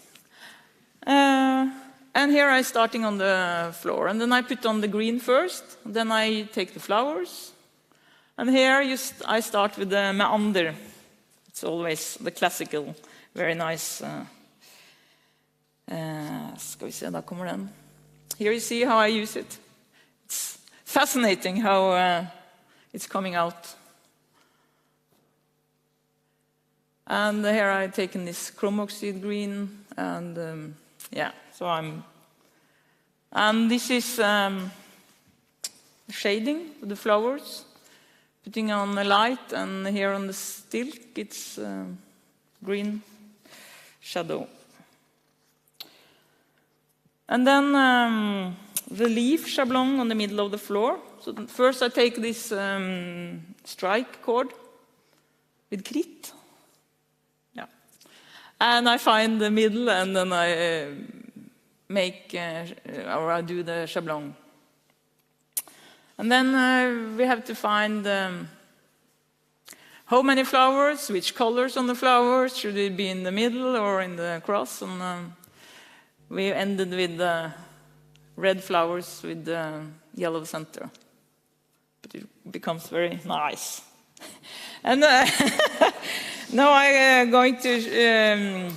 And here I'm starting on the floor. And then I put on the green first. Then I take the flowers. And here I start with the meander. It's always the classical, very nice. Skal vi se, da kommer den. Here you see how I use it. It's fascinating how it's coming out. And here I've taken this chrome oxide green, and yeah, so and this is shading of the flowers, putting on the light, and here on the silk it's green shadow. And then the leaf shablon on the middle of the floor. So first I take this strike cord with krit. Yeah. And I find the middle, and then I make, or I do the shablon. And then we have to find how many flowers, which colors on the flowers, should it be in the middle or in the cross, and we ended with red flowers with yellow center. But it becomes very nice. And now I'm going to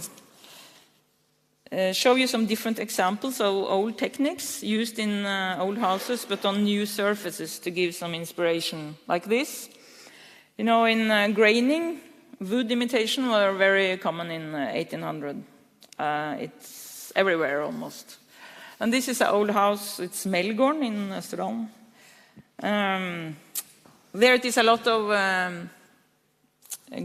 show you some different examples of old techniques used in old houses, but on new surfaces to give some inspiration, like this. You know, in graining, wood imitation were very common in 1800. It's everywhere almost. And this is an old house, it's Melgården in Østerdalen. There it is a lot of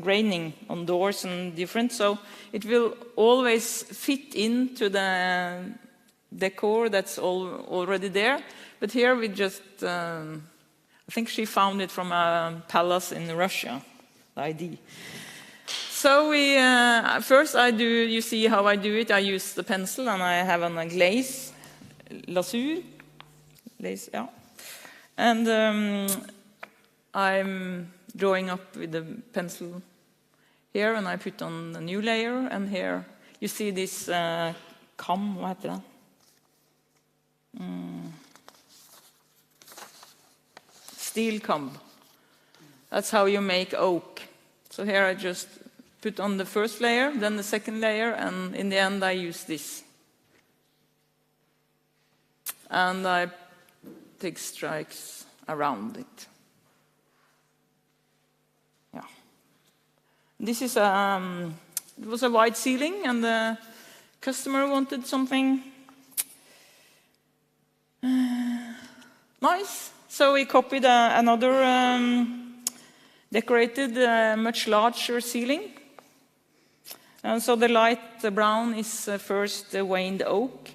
graining on doors and different, so it will always fit into the decor that's already there. But here we just, I think she found it from a palace in Russia, the idea. So we, first I do, you see how I do it, I use the pencil and I have a glaze, lasur, glaze, yeah. And I'm drawing up with the pencil here, and I put on a new layer, and here you see this kam, hva heter det? Steel kam. That's how you make oak. So here I just put on the first layer, then the second layer, and in the end I use this. And I take strikes around it. Yeah. This is it was a white ceiling, and the customer wanted something nice. So we copied another decorated, much larger ceiling. And so the light brown is first veined oak.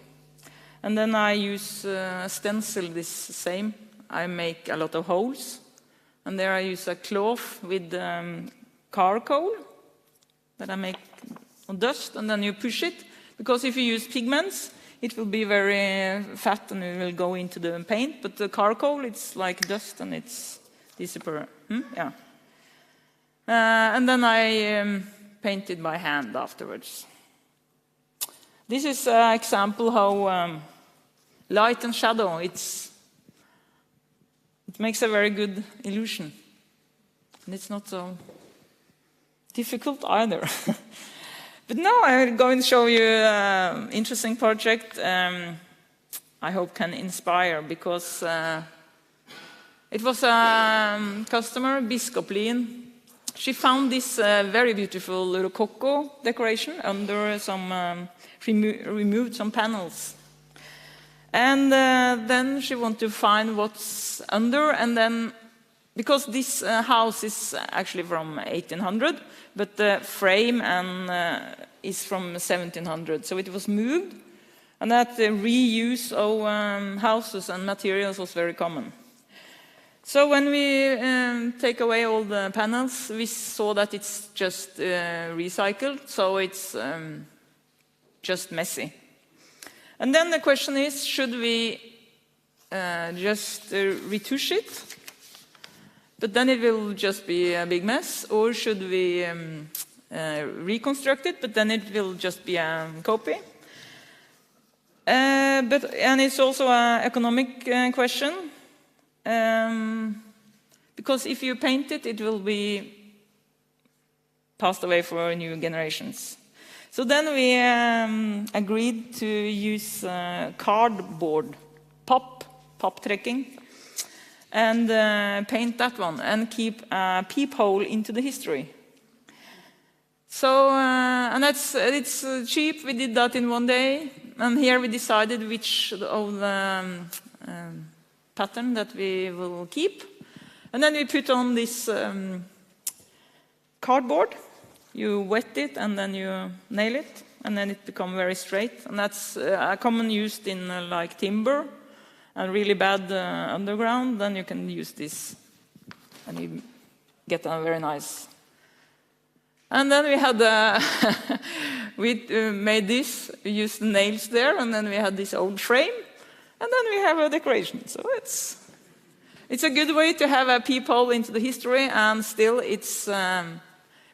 And then I use stencil this same. I make a lot of holes. And there I use a cloth with charcoal that I make on dust, and then you push it. Because if you use pigments, it will be very fat and it will go into the paint. But the charcoal, it's like dust and it's disappear. Yeah. And then I painted by hand afterwards. This is an example how light and shadow, it makes a very good illusion. And it's not so difficult either. But now I'm going to show you an interesting project I hope can inspire, because it was a customer, Biskoplien. She found this very beautiful rococo decoration under some, removed some panels. And then she wanted to find what's under, and then, because this house is actually from 1800, but the frame is from 1700, so it was moved, and that the reuse of houses and materials was very common. So when we take away all the panels, we saw that it's just recycled, so it's just messy. And then the question is, should we just retouch it? But then it will just be a big mess, or should we reconstruct it, but then it will just be a copy? And it's also an economic question. Because if you paint it, it will be passed away for new generations. So then we agreed to use cardboard, pop-trekking, and paint that one and keep a peephole into the history. So, and it's cheap, we did that in one day, and here we decided which of the pattern that we will keep. And then we put on this cardboard. You wet it and then you nail it, and then it becomes very straight. And that's a common used in like timber and really bad underground. Then you can use this and you get a very nice. And then we had we made this, we used the nails there, and then we had this old frame. And then we have a decoration. So it's a good way to have a peephole into the history, and still it's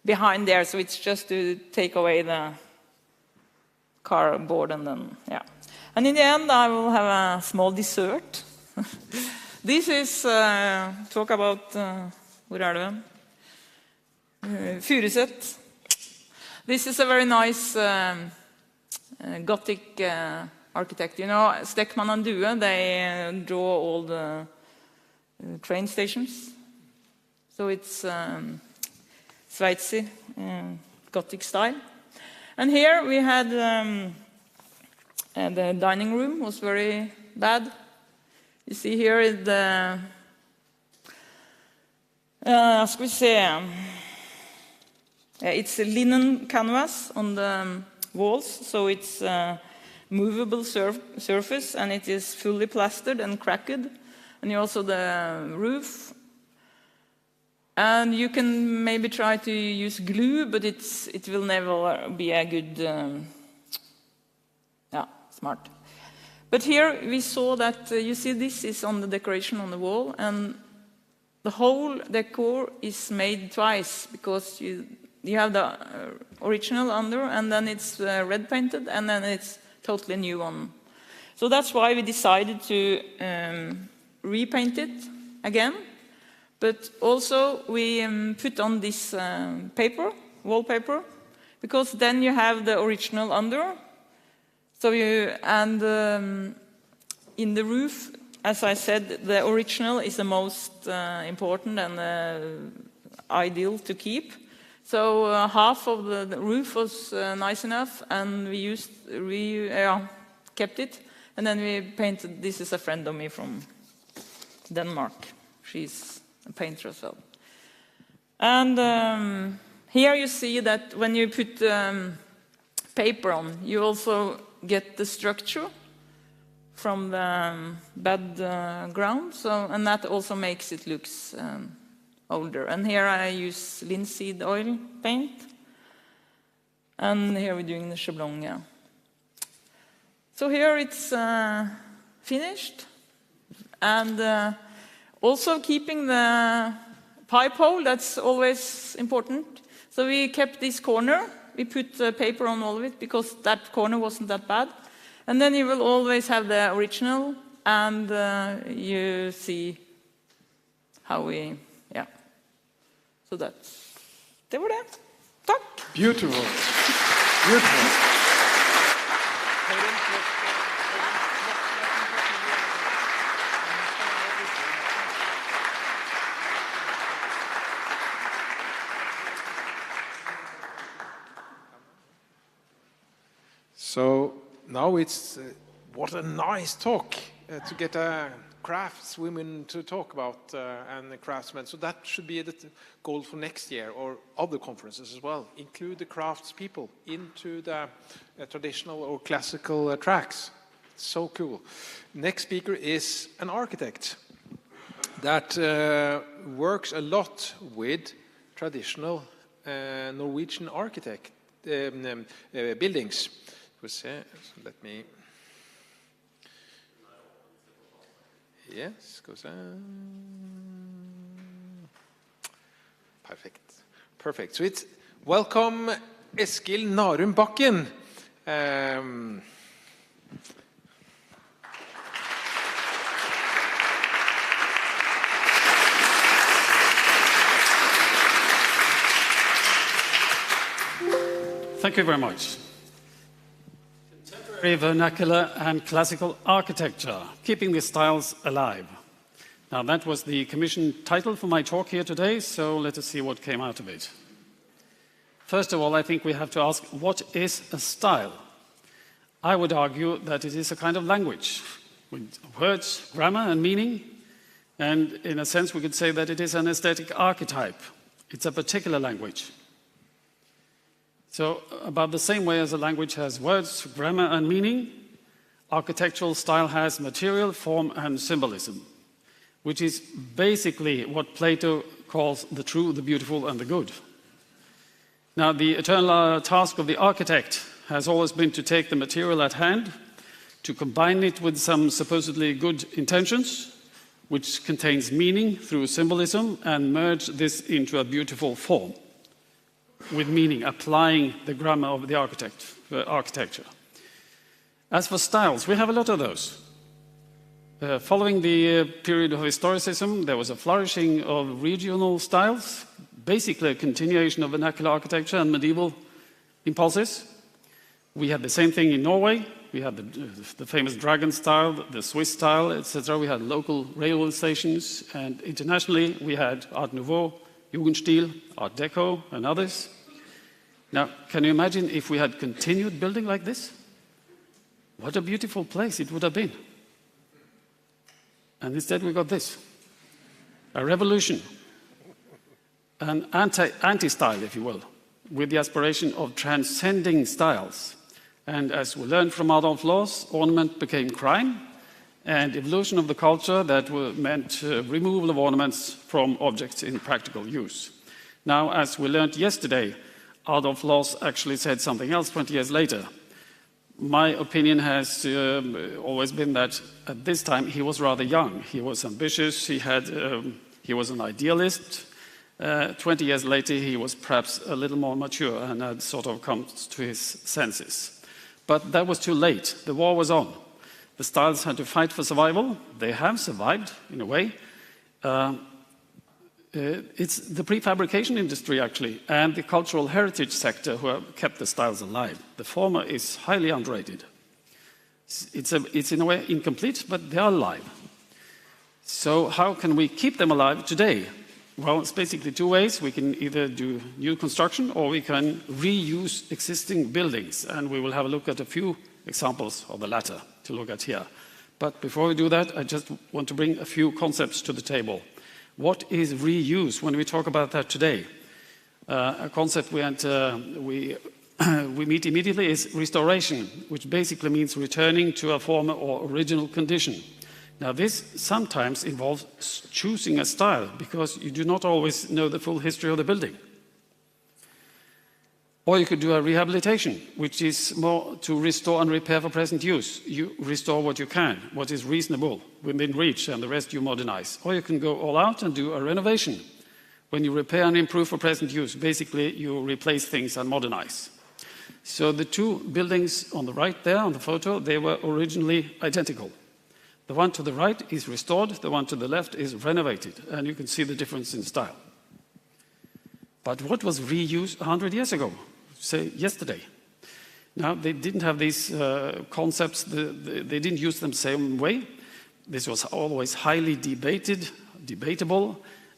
behind there. So it's just to take away the cardboard, and then, yeah. And in the end, I will have a small dessert. This is, talk about, where are they? Furuset. This is a very nice Gothic architect. You know, Steckmann and Due, they draw all the train stations. So it's Schweizer Gothic style. And here we had the dining room was very bad. You see here is the ska vi se. It's a linen canvas on the walls, so it's a movable surface, and it is fully plastered and cracked. And also the roof. And you can maybe try to use glue, but it will never be a good, smart. But here we saw that, you see this is on the decoration on the wall, and the whole decor is made twice, because you have the original under, and then it's red painted, and then it's totally new one. So that's why we decided to repaint it again. But also we put on this wallpaper, because then you have the original under. So in the roof, as I said, the original is the most important and ideal to keep. So half of the roof was nice enough, and we kept it, and then we painted. This is a friend of me from Denmark. She's a painter as well. And here you see that when you put paper on, you also get the structure from the background, and that also makes it look older. And here I use linseed oil paint, and here we're doing the shablong. Yeah. So here it's finished, and also keeping the pipe hole, that's always important. So we kept this corner. We put paper on all of it, because that corner wasn't that bad. And then you will always have the original, and you see how we, So det var det. Tack! Beautiful. Beautiful. So now it's, what a nice talk to get craftswomen to talk about and the craftsmen. So that should be the goal for next year, or other conferences as well. Include the craftspeople into the traditional or classical tracks. So cool. Next speaker is an architect that works a lot with traditional Norwegian buildings. So let me. Yes, goes on. Perfect. So it's welcome Eskil Narum Bakken. Thank you very much. Contemporary vernacular and classical architecture, keeping the styles alive. Now that was the commission title for my talk here today, so let us see what came out of it. First of all, I think we have to ask, what is a style? I would argue that it is a kind of language, with words, grammar and meaning, and in a sense we could say that it is an aesthetic archetype. It's a particular language. So, about the same way as a language has words, grammar and meaning, architectural style has material, form and symbolism, which is basically what Plato calls the true, the beautiful and the good. Now, the eternal task of the architect has always been to take the material at hand, to combine it with some supposedly good intentions, which contains meaning through symbolism, and merge this into a beautiful form, with meaning, applying the grammar of the architecture. As for styles, we have a lot of those. Following the period of historicism, there was a flourishing of regional styles, basically a continuation of vernacular architecture and medieval impulses. We had the same thing in Norway. We had the famous dragon style, the Swiss style, etc. We had local railway stations, and internationally we had Art Nouveau, Jugendstil, Art Deco, and others. Now, can you imagine if we had continued building like this? What a beautiful place it would have been. And instead we got this. A revolution. An anti-style, if you will, with the aspiration of transcending styles. And as we learned from Adolf Loos, ornament became crime, and evolution of the culture that meant removal of ornaments from objects in practical use. Now, as we learned yesterday, Adolf Loos actually said something else 20 years later. My opinion has always been that at this time he was rather young. He was ambitious, he was an idealist. 20 years later he was perhaps a little more mature and had sort of come to his senses. But that was too late. The war was on. The styles had to fight for survival. They have survived, in a way. It's the prefabrication industry, actually, and the cultural heritage sector who have kept the styles alive. The former is highly underrated. It's in a way incomplete, but they are alive. So how can we keep them alive today? Well, it's basically two ways. We can either do new construction or we can reuse existing buildings. And we will have a look at a few examples of the latter to look at here. But before we do that, I just want to bring a few concepts to the table. What is reuse when we talk about that today? A concept we meet immediately is restoration, which basically means returning to a former or original condition. Now, this sometimes involves choosing a style because you do not always know the full history of the building. Or you could do a rehabilitation, which is more to restore and repair for present use. You restore what you can, what is reasonable, within reach, and the rest you modernize. Or you can go all out and do a renovation. When you repair and improve for present use, basically you replace things and modernize. So the two buildings on the right there on the photo, they were originally identical. The one to the right is restored, the one to the left is renovated, and you can see the difference in style. But what was reused 100 years ago? Say yesterday. Now, they didn't have these concepts, they didn't use them the same way. This was always highly debatable,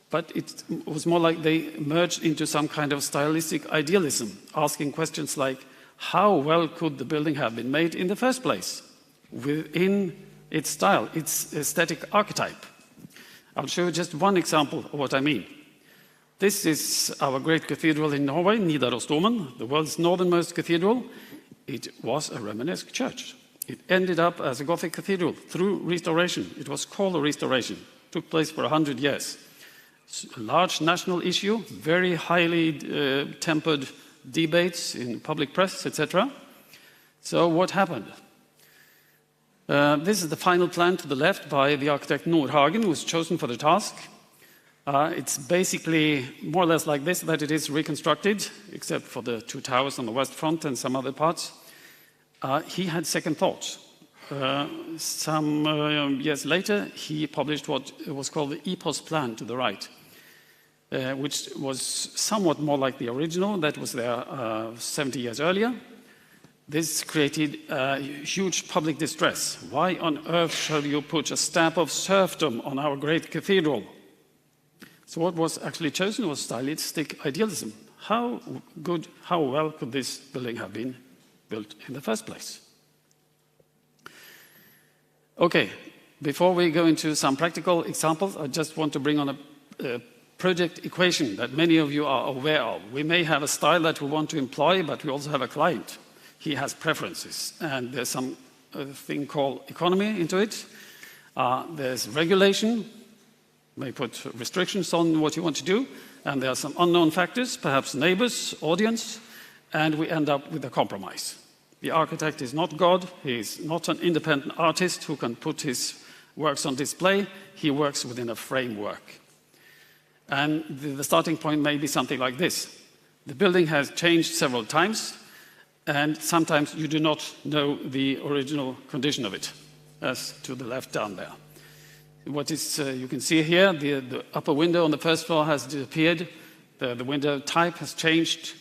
but it was more like they merged into some kind of stylistic idealism, asking questions like, how well could the building have been made in the first place? Within its style, its aesthetic archetype. I'll show you just one example of what I mean. This is our great cathedral in Norway, Nidarosdomen, the world's northernmost cathedral. It was a Romanesque church. It ended up as a Gothic cathedral through restoration. It was called a restoration. It took place for 100 years. It's a large national issue, very highly tempered debates in public press, etc. So what happened? This is the final plan to the left by the architect Nordhagen, who was chosen for the task. It's basically more or less like this, that it is reconstructed, except for the two towers on the west front and some other parts. He had second thoughts. Some years later, he published what was called the Epos plan to the right, which was somewhat more like the original that was there 70 years earlier. This created huge public distress. Why on earth shall you put a stamp of serfdom on our great cathedral? So what was actually chosen was stylistic idealism. How good, how well could this building have been built in the first place? Okay, before we go into some practical examples, I just want to bring on a project equation that many of you are aware of. We may have a style that we want to employ, but we also have a client. He has preferences, and there's some thing called economy into it. There's regulation, may put restrictions on what you want to do, and there are some unknown factors, perhaps neighbors, audience, and we end up with a compromise. The architect is not God, he is not an independent artist who can put his works on display, he works within a framework. And the starting point may be something like this. The building has changed several times, and sometimes you do not know the original condition of it, as to the left down there. What is, you can see here, the upper window on the first floor has disappeared, the window type has changed,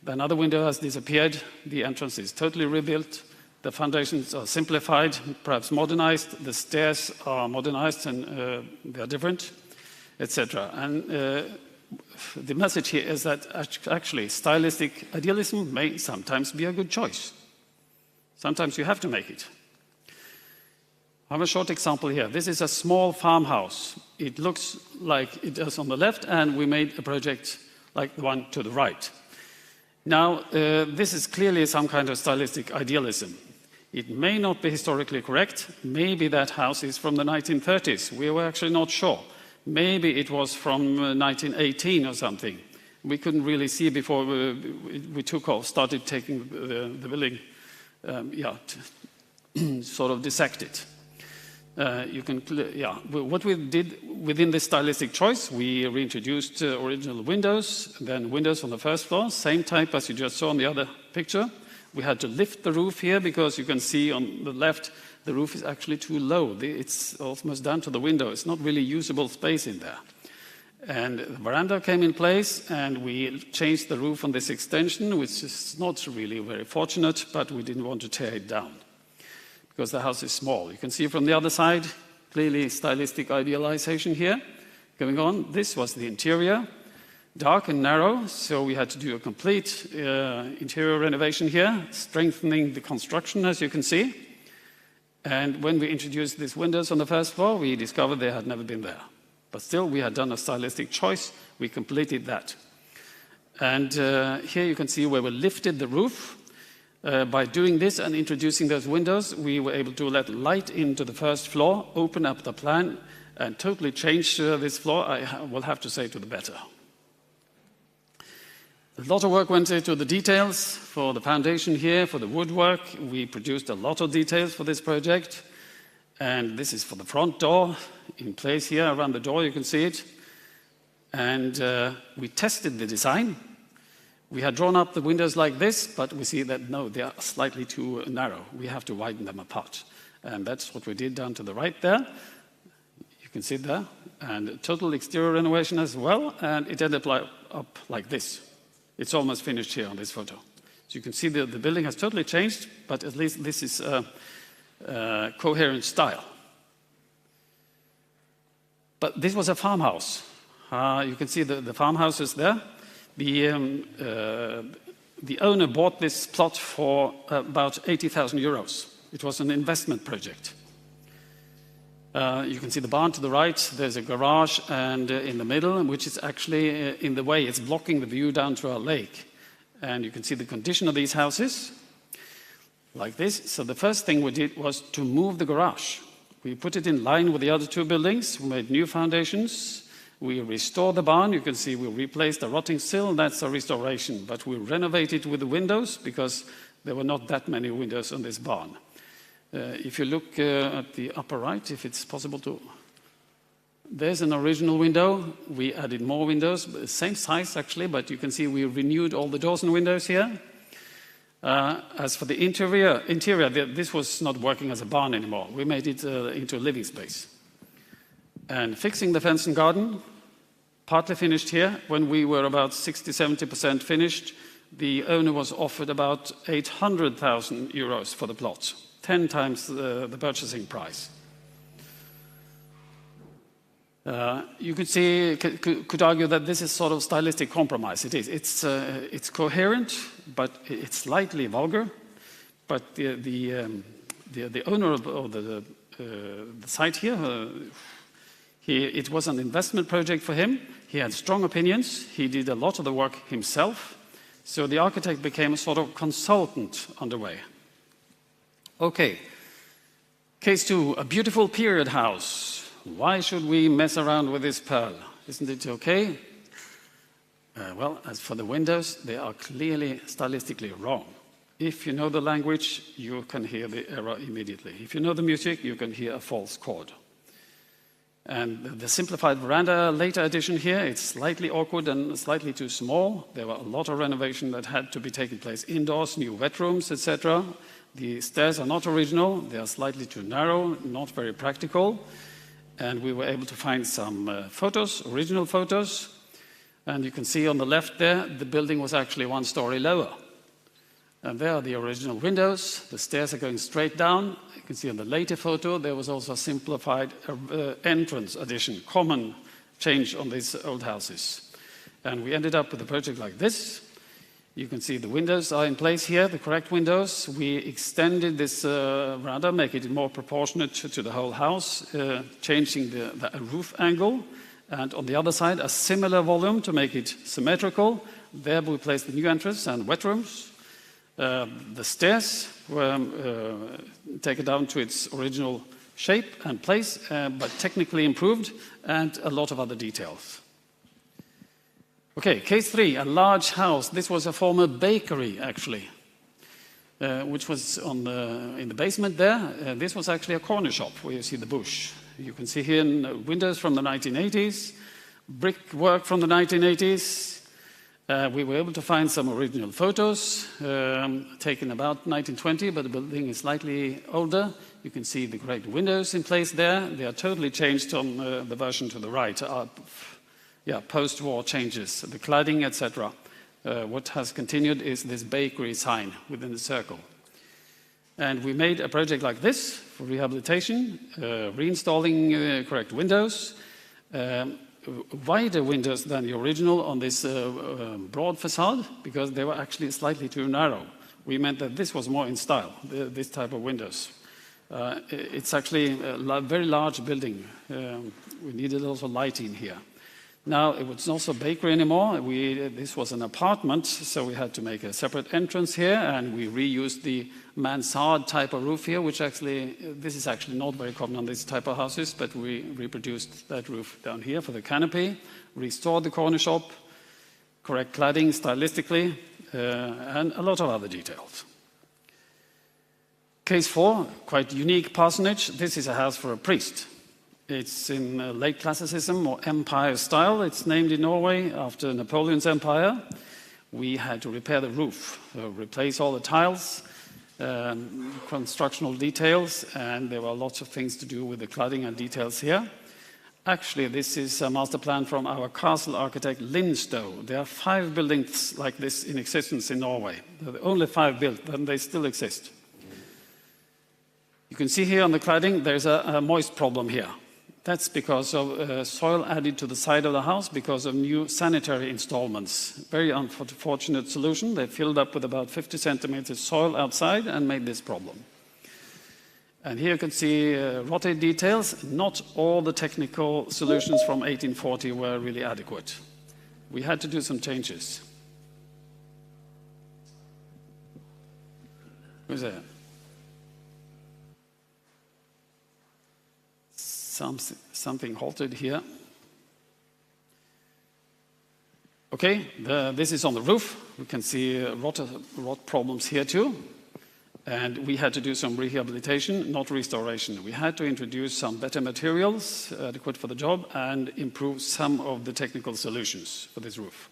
Another window has disappeared. The entrance is totally rebuilt. The foundations are simplified, perhaps modernized. The stairs are modernized and they are different, etc. And the message here is that actually stylistic idealism may sometimes be a good choice. Sometimes you have to make it. I have a short example here. This is a small farmhouse. It looks like it does on the left, and we made a project like the one to the right. Now, this is clearly some kind of stylistic idealism. It may not be historically correct. Maybe that house is from the 1930s. We were actually not sure. Maybe it was from 1918 or something. We couldn't really see before we took off, started taking the building, sort of dissect it. What we did within this stylistic choice, we reintroduced original windows, then windows on the first floor, same type as you just saw on the other picture. We had to lift the roof here because you can see on the left the roof is actually too low. It's almost down to the window. It's not really usable space in there. And the veranda came in place, and we changed the roof on this extension, which is not really very fortunate, but we didn't want to tear it down because the house is small. You can see from the other side, clearly stylistic idealization here going on. This was the interior, dark and narrow, so we had to do a complete interior renovation here, strengthening the construction, as you can see. And when we introduced these windows on the first floor, we discovered they had never been there. But still, we had done a stylistic choice. We completed that. And here you can see where we lifted the roof. By doing this and introducing those windows, we were able to let light into the first floor, open up the plan, and totally change this floor, I will have to say, to the better. A lot of work went into the details for the foundation here, for the woodwork. We produced a lot of details for this project. And this is for the front door, in place here around the door, you can see it. And we tested the design. We had drawn up the windows like this, but we see that, no, they are slightly too narrow. We have to widen them apart. And that's what we did down to the right there. You can see it there. And total exterior renovation as well. And it ended up like this. It's almost finished here on this photo. So you can see the building has totally changed, but at least this is coherent style. But this was a farmhouse. You can see the farmhouses there. The owner bought this plot for about 80,000 euros. It was an investment project. You can see the barn to the right. There's a garage and in the middle, which is actually in the way. It's blocking the view down to our lake. And you can see the condition of these houses like this. So the first thing we did was to move the garage. We put it in line with the other two buildings. We made new foundations. We restored the barn. You can see we replaced the rotting sill. That's a restoration. But we renovated with the windows because there were not that many windows on this barn. If you look at the upper right, if it's possible to... There's an original window. We added more windows, same size actually, but you can see we renewed all the doors and windows here. As for the interior, this was not working as a barn anymore. We made it into a living space. And fixing the fence and garden, partly finished here. When we were about 60-70% finished, the owner was offered about 800,000 euros for the plot, 10 times the purchasing price. You could see, could argue that this is sort of stylistic compromise. It is. It's coherent, but it's slightly vulgar. But the owner of the site here, it was an investment project for him. He had strong opinions. He did a lot of the work himself. So the architect became a sort of consultant on the way. Okay. Case 2, a beautiful period house. Why should we mess around with this pearl? Isn't it okay? Well, as for the windows, they are clearly stylistically wrong. If you know the language, you can hear the error immediately. If you know the music, you can hear a false chord. And the simplified veranda later addition here, it's slightly awkward and slightly too small. There were a lot of renovation that had to be taken place indoors, new wet rooms, etc. The stairs are not original. They are slightly too narrow, not very practical. And we were able to find some photos, original photos. And you can see on the left there, the building was actually 1 story lower. And there are the original windows. The stairs are going straight down. You can see on the later photo, there was also a simplified entrance addition, common change on these old houses. And we ended up with a project like this. You can see the windows are in place here, the correct windows. We extended this veranda, make it more proportionate to the whole house, changing the roof angle. And on the other side, a similar volume to make it symmetrical. There we placed the new entrance and wet rooms. The stairs were taken down to its original shape and place, but technically improved, and a lot of other details. Okay, case 3, a large house. This was a former bakery, actually, which was in the basement there. This was actually a corner shop where you see the bush. You can see here windows from the 1980s, brickwork from the 1980s. We were able to find some original photos taken about 1920, but the building is slightly older. You can see the great windows in place there. They are totally changed on the version to the right. Post-war changes, the cladding, etc. What has continued is this bakery sign within the circle. And we made a project like this for rehabilitation, reinstalling correct windows, wider windows than the original on this broad facade, because they were actually slightly too narrow. We meant that this was more in style, this type of windows. It's actually a very large building. We needed also lighting here. Now, it was not a bakery anymore. This was an apartment, so we had to make a separate entrance here, and we reused the mansard type of roof here, which actually, this is actually not very common on this type of houses, but we reproduced that roof down here for the canopy, restored the corner shop, correct cladding stylistically, and a lot of other details. Case 4, quite unique parsonage. This is a house for a priest. It's in late classicism or empire style. It's named in Norway after Napoleon's empire. We had to repair the roof, replace all the tiles, constructional details, and there were lots of things to do with the cladding and details here. Actually, this is a master plan from our castle architect Lindstow. There are 5 buildings like this in existence in Norway. There are only 5 built, and they still exist. You can see here on the cladding, there's a moist problem here. That's because of soil added to the side of the house because of new sanitary installments. Very unfortunate solution. They filled up with about 50 centimeters soil outside and made this problem. And here you can see rotted details. Not all the technical solutions from 1840 were really adequate. We had to do some changes. Who's there? Something halted here. Okay, this is on the roof. We can see rot problems here too. And we had to do some rehabilitation, not restoration. We had to introduce some better materials adequate for the job and improve some of the technical solutions for this roof.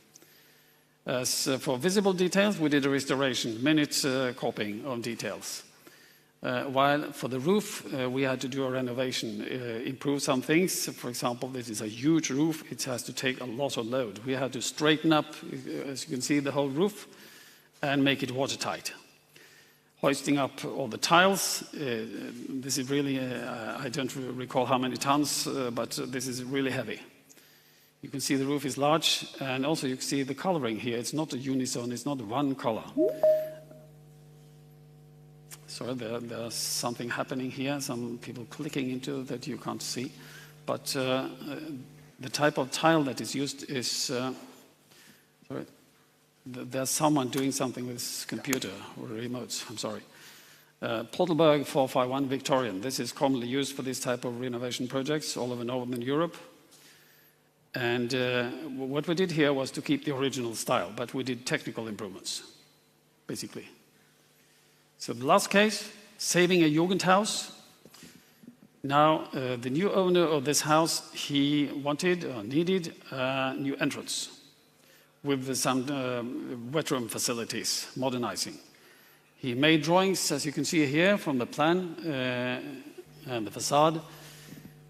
As for visible details, we did a restoration, minute copying of details. While for the roof, we had to do a renovation, improve some things. For example, this is a huge roof. It has to take a lot of load. We had to straighten up, as you can see, the whole roof and make it watertight. Hoisting up all the tiles. This is really, I don't recall how many tons, but this is really heavy. You can see the roof is large, and also you can see the coloring here. It's not a unison, it's not one color. Sorry, there's something happening here, some people clicking into that you can't see. But the type of tile that is used is, sorry, there's someone doing something with his computer or remotes, I'm sorry. Pottelberg 451 Victorian. This is commonly used for this type of renovation projects all over Northern Europe. And what we did here was to keep the original style, but we did technical improvements, basically. So the last case, saving a Jugendhaus. Now, the new owner of this house, he wanted or needed a new entrance with some wet room facilities, modernizing. He made drawings, as you can see here, from the plan and the facade,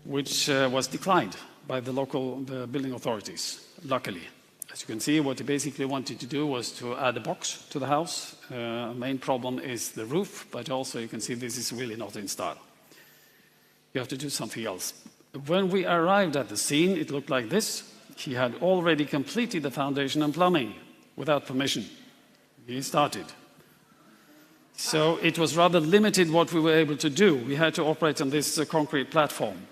which was declined by the local building authorities, luckily. As you can see, what he basically wanted to do was to add a box to the house. Main problem is the roof, but also you can see this is really not in style. You have to do something else. When we arrived at the scene, it looked like this. He had already completed the foundation and plumbing without permission. He started. So it was rather limited what we were able to do. We had to operate on this concrete platform.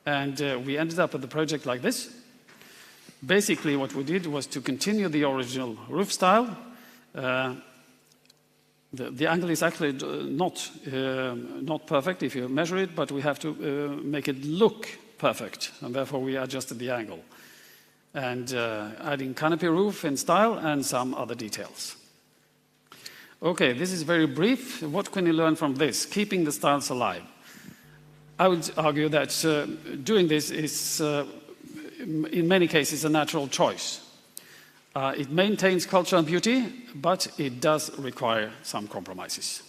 And we ended up with a project like this. Basically, what we did was to continue the original roof style. The angle is actually not perfect if you measure it, but we have to make it look perfect, and therefore we adjusted the angle. And adding canopy roof in style and some other details. Okay, this is very brief. What can you learn from this? Keeping the styles alive. I would argue that doing this is, in many cases, a natural choice. It maintains culture and beauty, but it does require some compromises.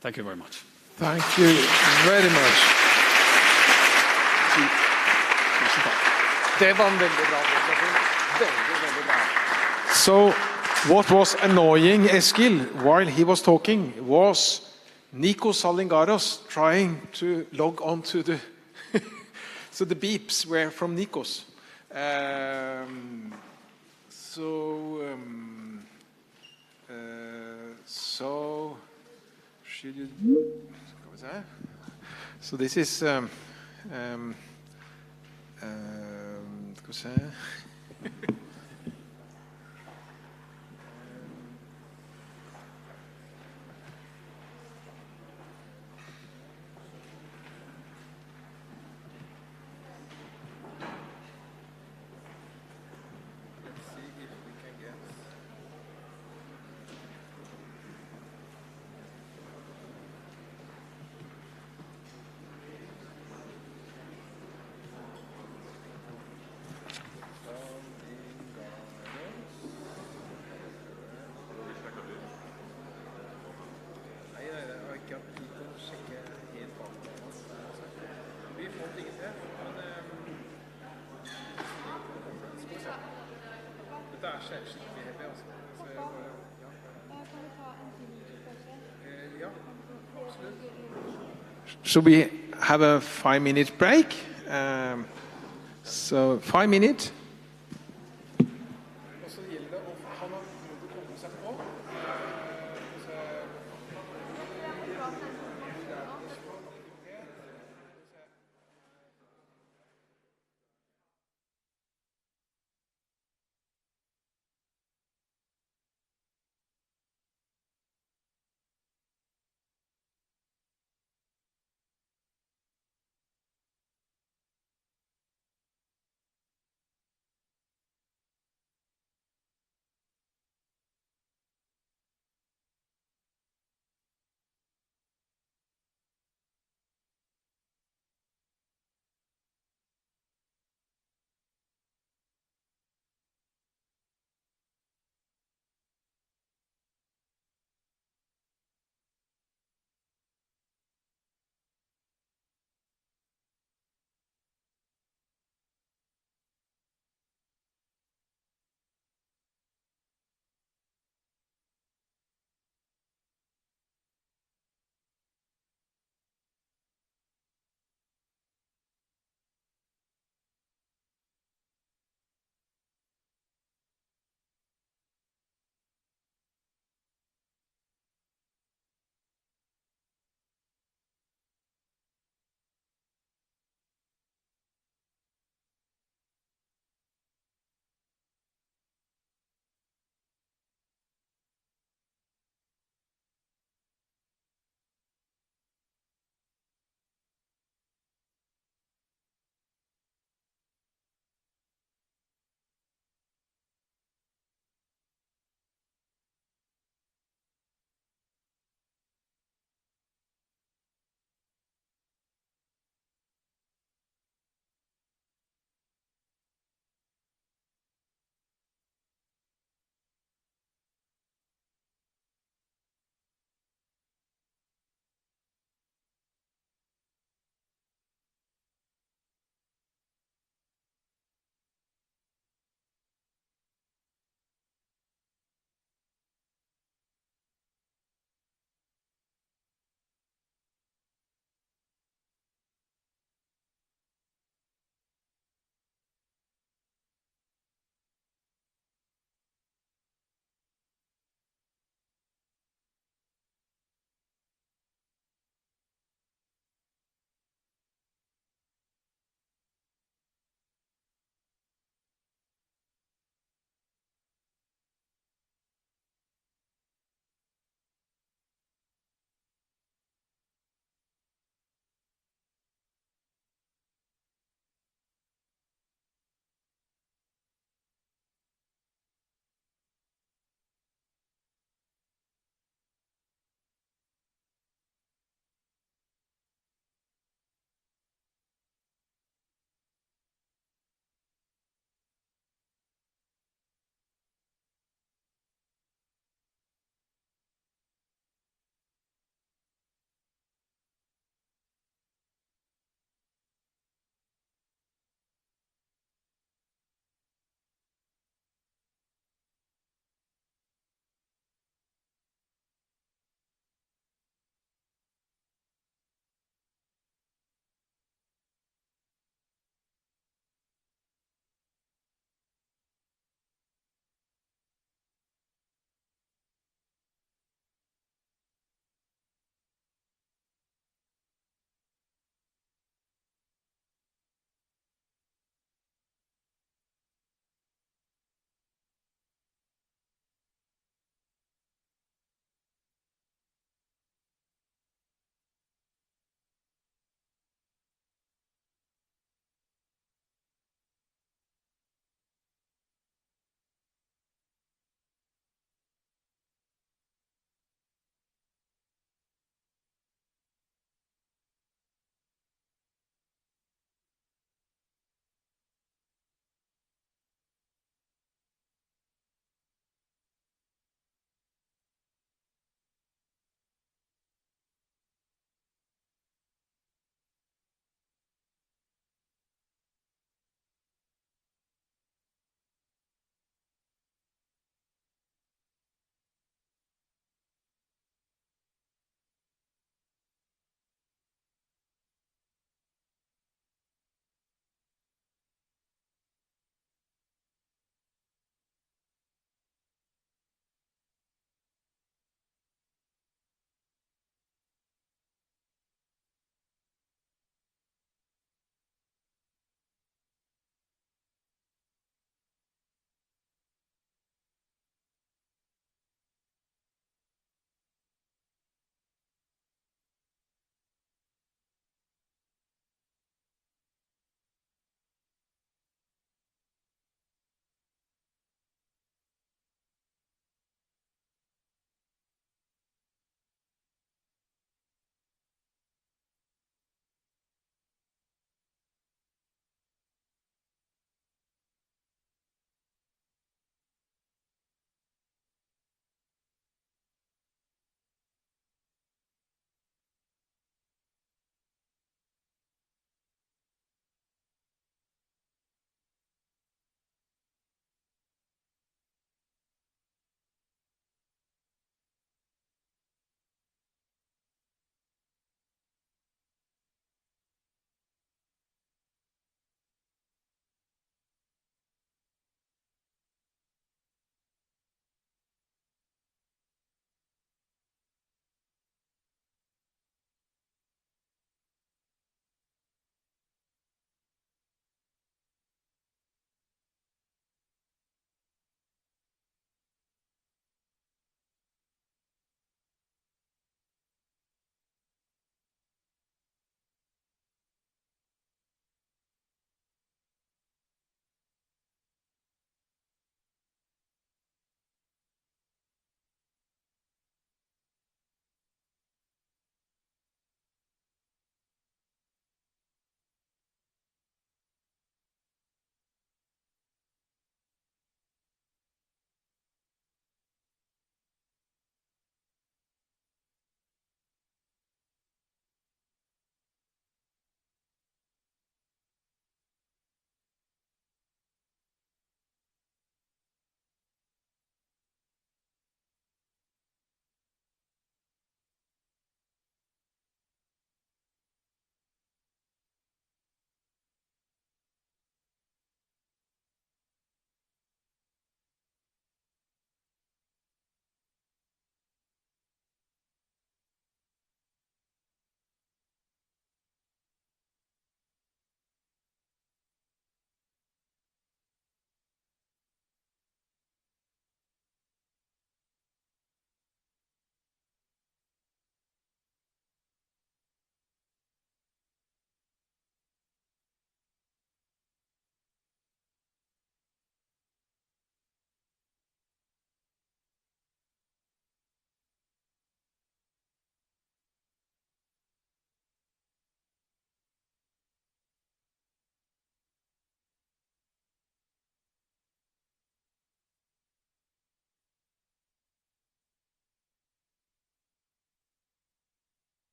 Thank you very much. Thank you very much. So, what was annoying Eskil while he was talking was Nikos Salingaros trying to log on to the... so the beeps were from Nikos. Should you... So this is... Should we have a 5-minute break? So 5 minutes.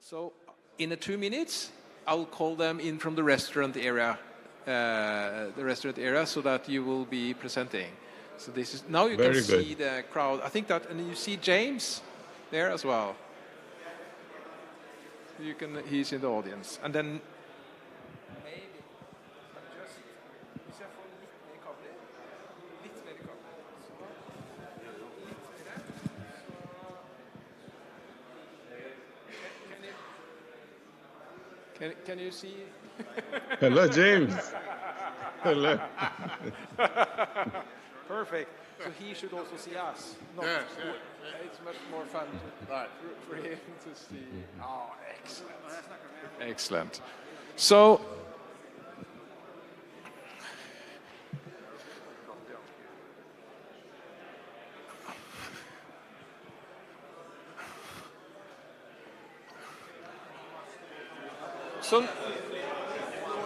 So in 2 minutes, I'll call them in from the restaurant area, so that you will be presenting. So this is now you Very can good. see the crowd. I think that, and you see James there as well. You can. He's in the audience, and then maybe just hvis jeg får litt mer kabler, litt mer kabler, så litt mer. Can you see? Hello, James. Hello. Perfect. So he should also see us. Not, Yes, yes. It's much more fun for him to see. Oh, excellent. Excellent. So,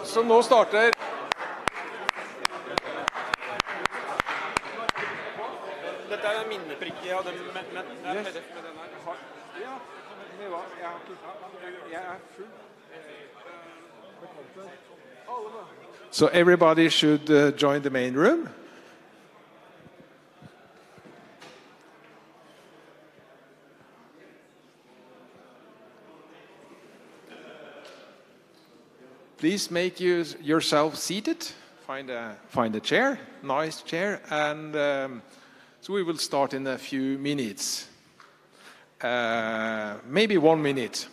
så nå starter Dette er minneprikke, ja, men jeg er Yes. PDF med den her. Ja, med hva? Jeg er full. So everybody should join the main room. Please make yourself seated. Find a chair, nice chair, and so we will start in a few minutes. Maybe 1 minute.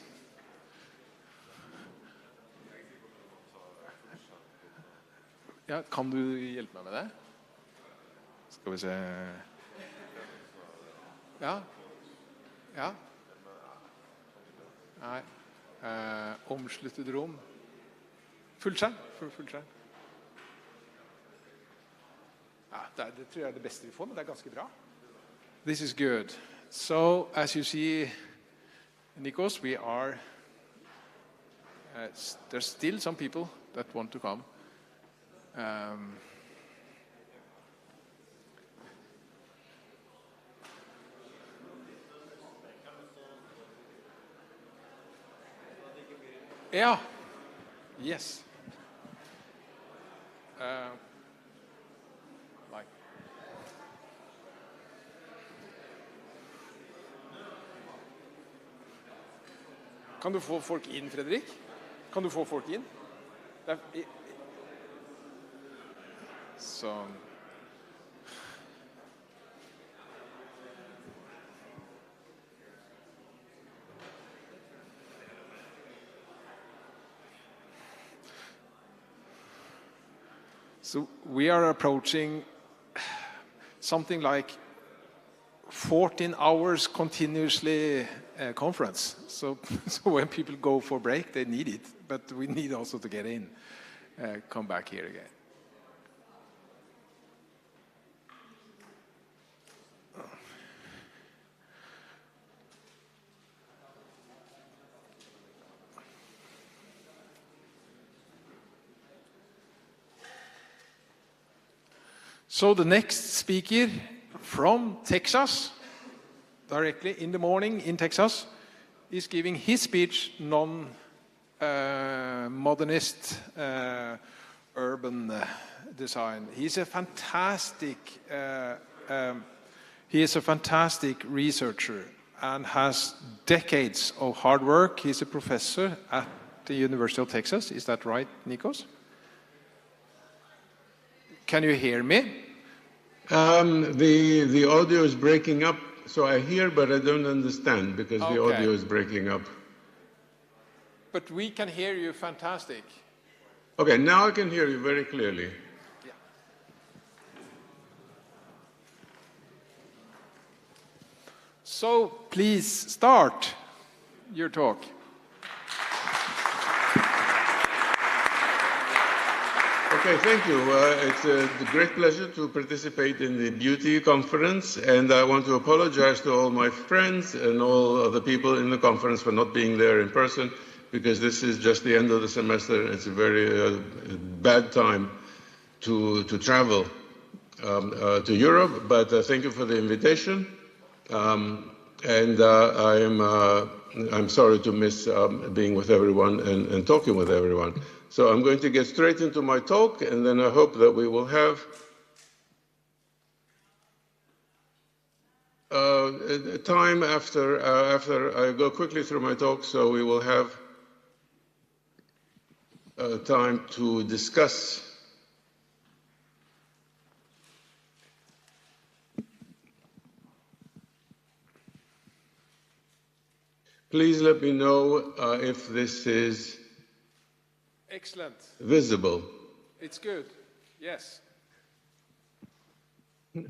Ja, kan du hjelpe meg med det? Skal vi se. Ja. Ja. Nei. Omsluttet rom. Fullskjerm. Fullskjerm. Ja, det tror jeg er det beste vi får, men det er ganske bra. This is good. So, as you see, Nikos, we are... there's still some people that want to come. Yeah. Yes. Like. Kan du få folk inn, Fredrik? Kan du få folk inn? Så... So we are approaching something like 14 hours continuously conference. So when people go for break, they need it. But we need also to get in, come back here again. So the next speaker from Texas, directly in the morning in Texas, is giving his speech, non-modernist urban design. He's a fantastic researcher and has decades of hard work. He's a professor at the University of Texas. Is that right, Nikos? Can you hear me? The audio is breaking up, so I hear, but I don't understand because the Okay. audio is breaking up. But we can hear you fantastic. Okay, now I can hear you very clearly. Yeah. So please start your talk. Okay, thank you. It's a great pleasure to participate in the beauty conference, and I want to apologize to all my friends and all other people in the conference for not being there in person, because this is just the end of the semester. It's a very bad time to travel to Europe, but thank you for the invitation. And I'm sorry to miss being with everyone and talking with everyone. So I'm going to get straight into my talk, and then I hope that we will have time after I go quickly through my talk, so we will have time to discuss. Please let me know if this is Excellent. visible. It's good. Yes.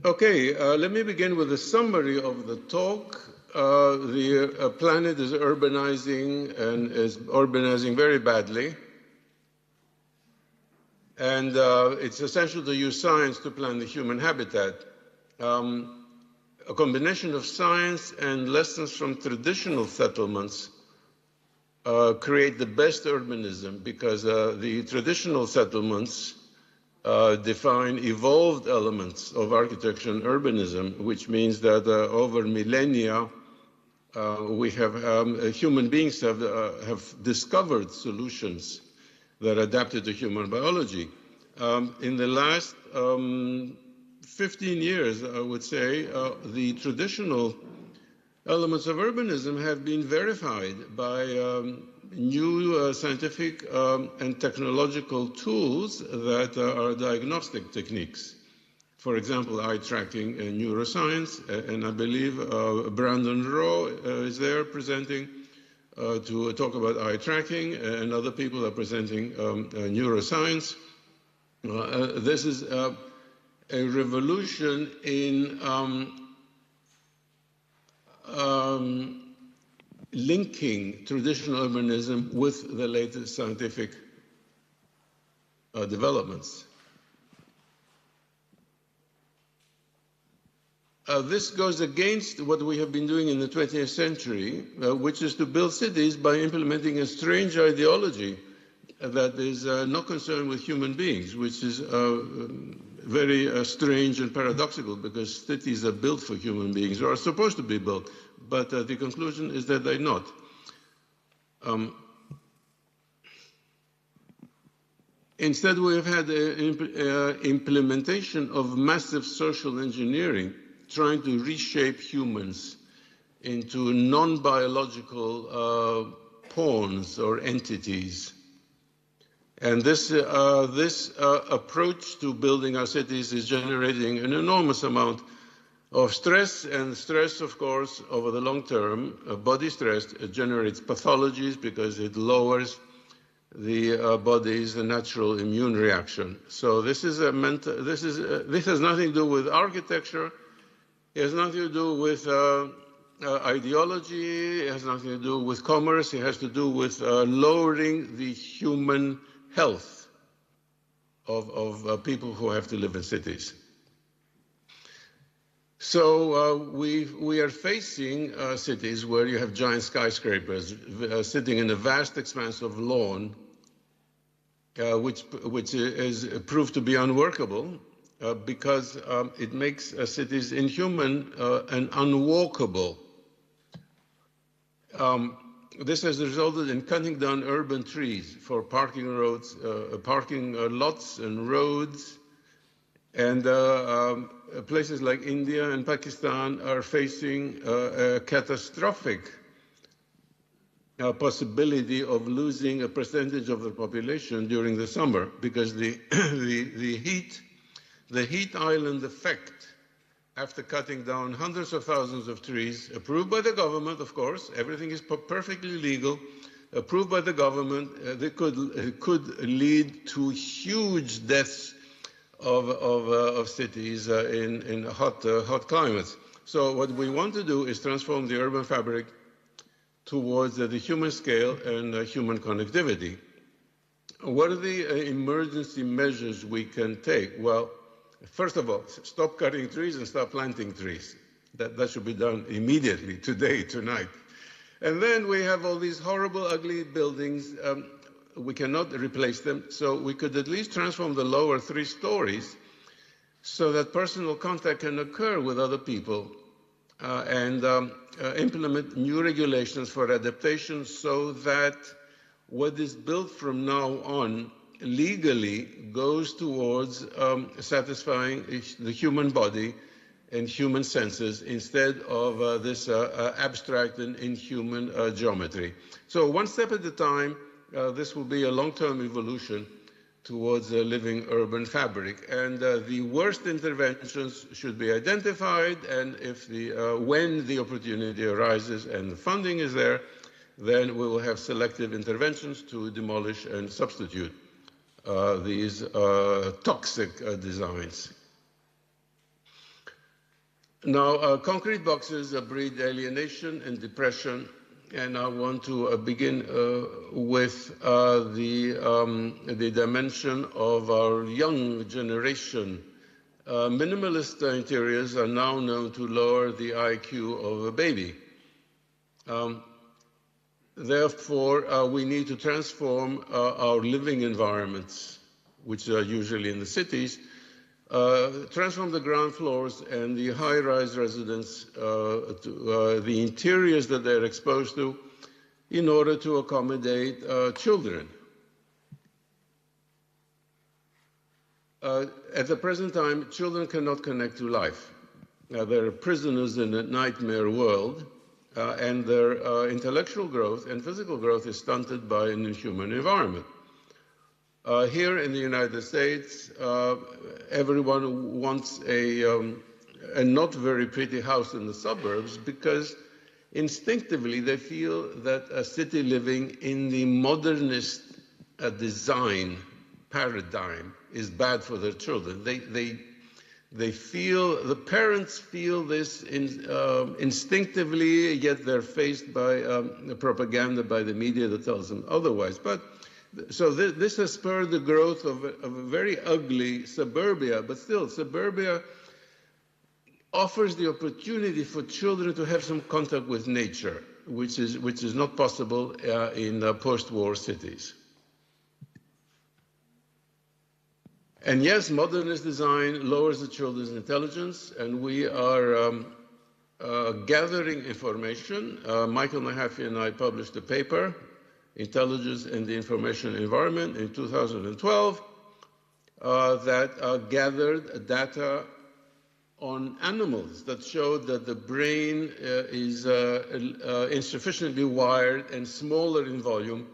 Okay, let me begin with a summary of the talk. The planet is urbanizing and is urbanizing very badly. And it's essential to use science to plan the human habitat. A combination of science and lessons from traditional settlements create the best urbanism, because the traditional settlements define evolved elements of architecture and urbanism, which means that over millennia, we have human beings have discovered solutions that are adapted to human biology. In the last 15 years, I would say, the traditional elements of urbanism have been verified by new scientific and technological tools that are diagnostic techniques. For example, eye tracking and neuroscience, and I believe Brandon Rowe is there presenting to talk about eye tracking, and other people are presenting neuroscience. This is a revolution in linking traditional urbanism with the latest scientific developments. This goes against what we have been doing in the 20th century, which is to build cities by implementing a strange ideology that is not concerned with human beings, which is very strange and paradoxical, because cities are built for human beings, or are supposed to be built, but the conclusion is that they're not. Instead, we have had implementation of massive social engineering, trying to reshape humans into non-biological pawns or entities. And this approach to building our cities is generating an enormous amount of stress, and stress, of course, over the long term, body stress generates pathologies because it lowers the body's natural immune reaction. So this has nothing to do with architecture. It has nothing to do with ideology. It has nothing to do with commerce. It has to do with lowering the human health of people who have to live in cities. So we are facing cities where you have giant skyscrapers sitting in a vast expanse of lawn, which is proved to be unworkable because it makes cities inhuman and unwalkable. This has resulted in cutting down urban trees for parking roads, parking lots and roads, and places like India and Pakistan are facing a catastrophic possibility of losing a percentage of the population during the summer, because the heat island effect, after cutting down hundreds of thousands of trees, approved by the government, of course, everything is perfectly legal, approved by the government, it could lead to huge deaths of cities in hot climates. So what we want to do is transform the urban fabric towards the human scale and human connectivity. What are the emergency measures we can take? Well, first of all, stop cutting trees and stop planting trees. That should be done immediately, today, tonight. And then we have all these horrible, ugly buildings. We cannot replace them, so we could at least transform the lower 3 stories so that personal contact can occur with other people. and implement new regulations for adaptation so that what is built from now on legally goes towards satisfying the human body and human senses instead of this abstract and inhuman geometry. So one step at a time, this will be a long-term evolution towards a living urban fabric. And the worst interventions should be identified, and if when the opportunity arises and the funding is there, then we will have selective interventions to demolish and substitute these toxic designs. Now, concrete boxes breed alienation and depression, and I want to begin with the dimension of our young generation. Minimalist interiors are now known to lower the IQ of a baby. Therefore, we need to transform our living environments, which are usually in the cities, transform the ground floors and the high-rise residents to the interiors that they're exposed to in order to accommodate children. At the present time, children cannot connect to life. They're prisoners in a nightmare world, and their intellectual growth and physical growth is stunted by an inhuman environment. Here in the United States, everyone wants a not very pretty house in the suburbs because instinctively they feel that a city living in the modernist design paradigm is bad for their children. They feel, the parents feel this instinctively, yet they're faced by propaganda by the media that tells them otherwise. So this has spurred the growth of a very ugly suburbia, but still, suburbia offers the opportunity for children to have some contact with nature, which is not possible in post-war cities. And yes, modernist design lowers the children's intelligence, and we are gathering information. Michael Mahaffey and I published a paper, Intelligence in the Information Environment, in 2012, that gathered data on animals that showed that the brain is insufficiently wired and smaller in volume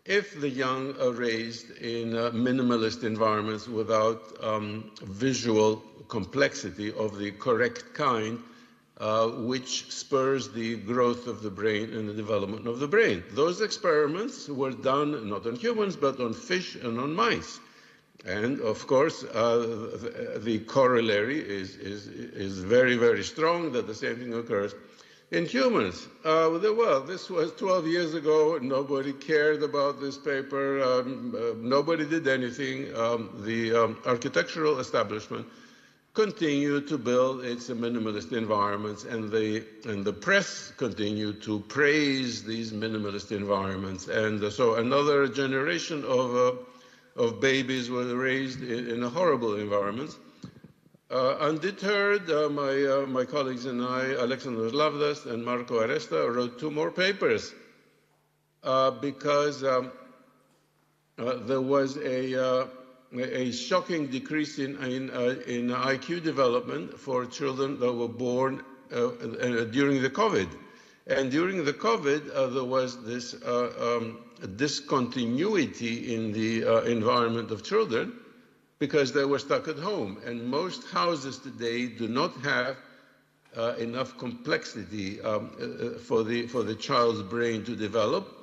if the young are raised in minimalist environments without visual complexity of the correct kind, which spurs the growth of the brain and the development of the brain. Those experiments were done not on humans, but on fish and on mice. And of course, the corollary is very, very strong that the same thing occurs in humans. Well, this was 12 years ago. Nobody cared about this paper. Nobody did anything. The architectural establishment continued to build its minimalist environments, and the press continued to praise these minimalist environments. And so another generation of babies were raised in a horrible environment. Undeterred, my colleagues and I, Alexandros Lavdas and Marco Aresta, wrote 2 more papers because there was a shocking decrease in IQ development for children that were born during the COVID. And during the COVID, there was this discontinuity in the environment of children because they were stuck at home. And most houses today do not have enough complexity for the child's brain to develop.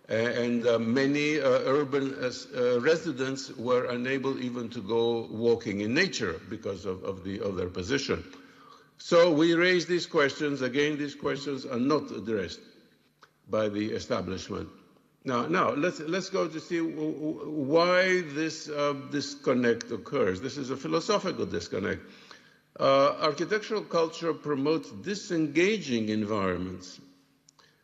And many urban residents were unable even to go walking in nature because of their position. So we raised these questions. Again, these questions are not addressed by the establishment. Now let's go to see why this disconnect occurs. This is a philosophical disconnect. Architectural culture promotes disengaging environments,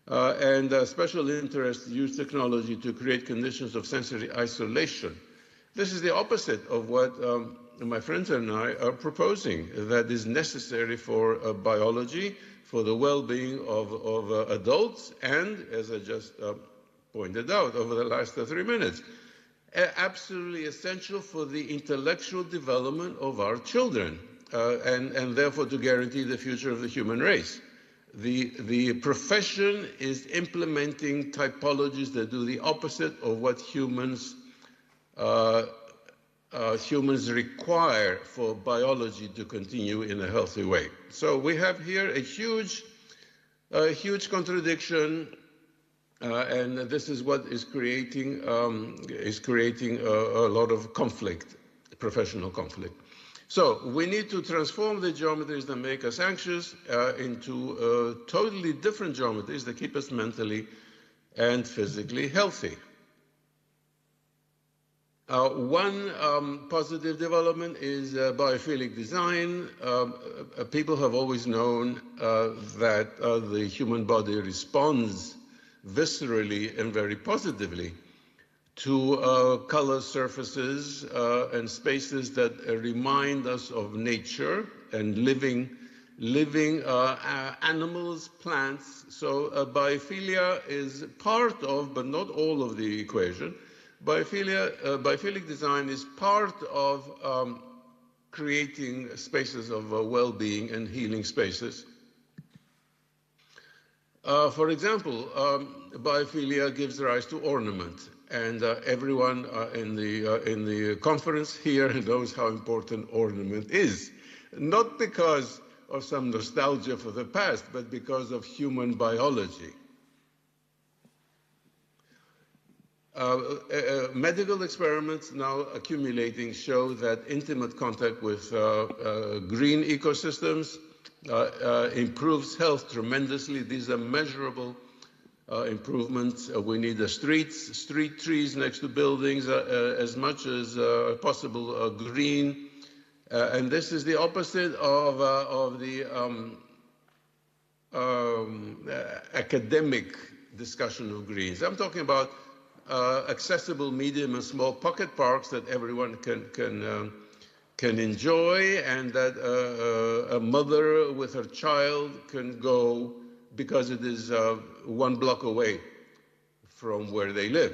and special interests use technology to create conditions of sensory isolation. This is the opposite of what my friends and I are proposing, that is necessary for biology, for the well-being of adults and, as I just pointed out over the last 3 minutes, absolutely essential for the intellectual development of our children and therefore to guarantee the future of the human race. The profession is implementing typologies that do the opposite of what humans require for biology to continue in a healthy way. So we have here a huge contradiction, and this is what is creating a lot of conflict, professional conflict. So we need to transform the geometries that make us anxious into totally different geometries that keep us mentally and physically healthy. One positive development is biophilic design. People have always known that the human body responds viscerally and very positively to color surfaces and spaces that remind us of nature and living animals, plants. So biophilia is part of, but not all of the equation. Biophilic design is part of creating spaces of well-being and healing spaces. For example, biophilia gives rise to ornament, and everyone in the conference here knows how important ornament is, not because of some nostalgia for the past, but because of human biology. Medical experiments now accumulating show that intimate contact with green ecosystems improves health tremendously. These are measurable improvements. We need street trees next to buildings, as much as possible green. And this is the opposite of the academic discussion of greens. I'm talking about accessible medium and small pocket parks that everyone can enjoy, and that a mother with her child can go because it is 1 block away from where they live.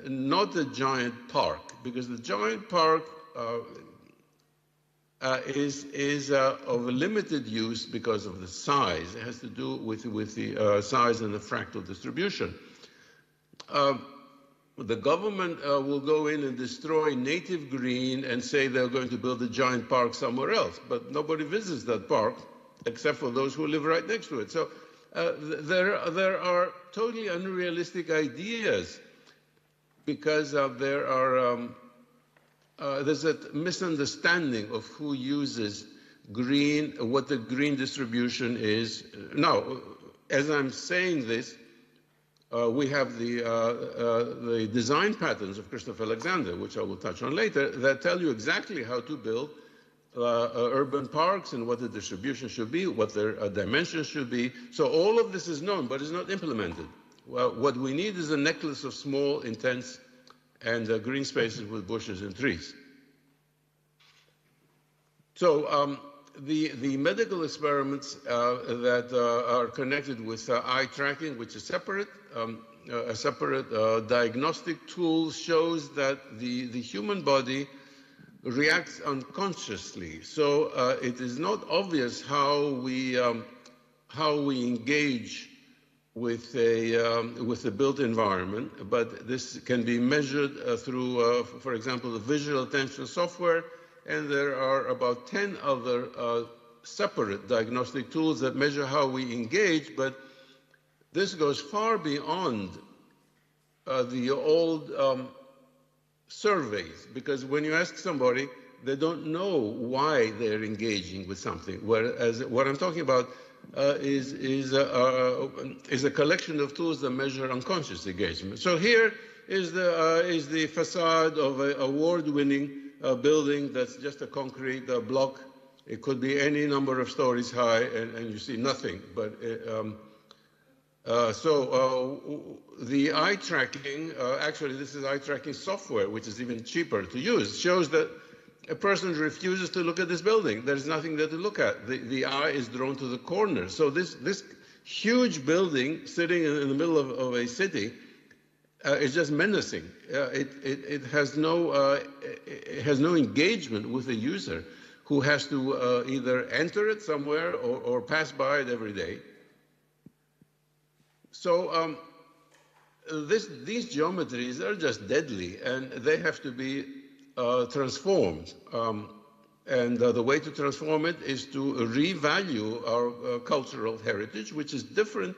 Not a giant park, because the giant park is of limited use because of the size. It has to do with the size and the fractal distribution. The government will go in and destroy native green and say they're going to build a giant park somewhere else, but nobody visits that park except for those who live right next to it. So there are totally unrealistic ideas because there's a misunderstanding of who uses green, what the green distribution is. Now, as I'm saying this, we have the design patterns of Christopher Alexander, which I will touch on later, that tell you exactly how to build urban parks and what the distribution should be, what their dimensions should be. So all of this is known, but it's not implemented. Well, what we need is a necklace of small, intense, and green spaces with bushes and trees. So the medical experiments that are connected with eye tracking, which is separate, a separate diagnostic tool, shows that the human body reacts unconsciously. So it is not obvious how we engage with the built environment, but this can be measured through, for example, the visual attention software, and there are about 10 other separate diagnostic tools that measure how we engage, but this goes far beyond the old surveys, because when you ask somebody, they don't know why they're engaging with something, whereas what I'm talking about is a collection of tools that measure unconscious engagement. So here is the facade of an award-winning building that's just a concrete block. It could be any number of stories high, and you see nothing. But the eye tracking, actually this is eye tracking software, which is even cheaper to use, shows that a person refuses to look at this building. There's nothing there to look at. The eye is drawn to the corner. So this huge building sitting in the middle of a city is just menacing. It has no engagement with the user, who has to either enter it somewhere or pass by it every day. So these geometries are just deadly, and they have to be transformed. And the way to transform it is to revalue our cultural heritage, which is different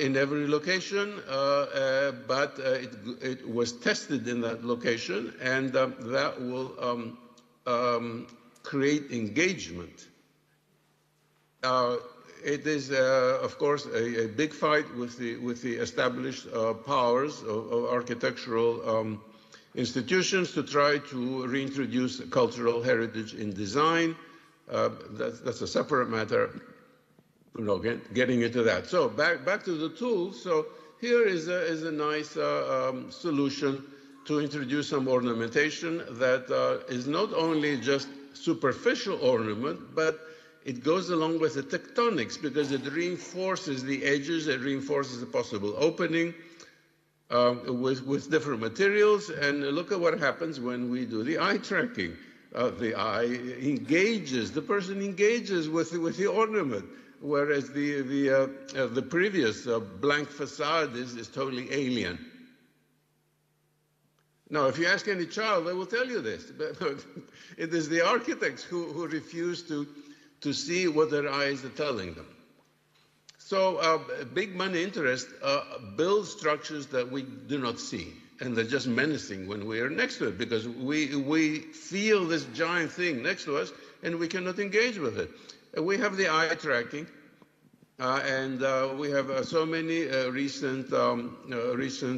in every location, but it was tested in that location, and that will create engagement. It is, of course, a big fight with the established powers of architectural institutions to try to reintroduce cultural heritage in design. That's a separate matter. Getting into that. So back to the tools. So here is a nice solution to introduce some ornamentation that is not only just superficial ornament, but it goes along with the tectonics, because it reinforces the edges, it reinforces the possible opening with different materials. And look at what happens when we do the eye tracking. The eye engages, the person engages with the ornament, whereas the previous blank facade is totally alien. Now, if you ask any child, they will tell you this. But it is the architects who refuse to see what their eyes are telling them. So big money interest builds structures that we do not see, and they're just menacing when we are next to it, because we feel this giant thing next to us and we cannot engage with it. We have the eye tracking, and we have so many recent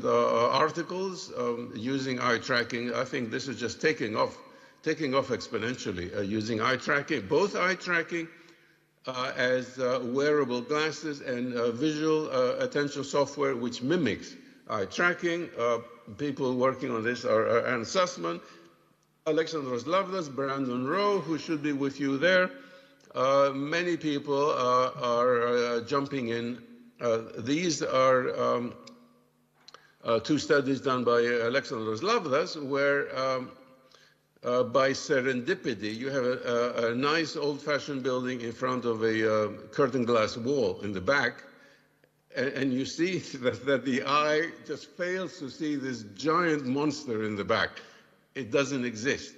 articles using eye tracking. I think this is just taking off exponentially, using eye tracking, both eye tracking as wearable glasses and visual attention software which mimics eye tracking. People working on this are Anne Sussman, Alexandros Lavdas, Brandon Rowe, who should be with you there. Many people are jumping in. These are two studies done by Alexandros Lavdas, where by serendipity, you have a nice old-fashioned building in front of a curtain glass wall in the back, and you see that the eye just fails to see this giant monster in the back. It doesn't exist.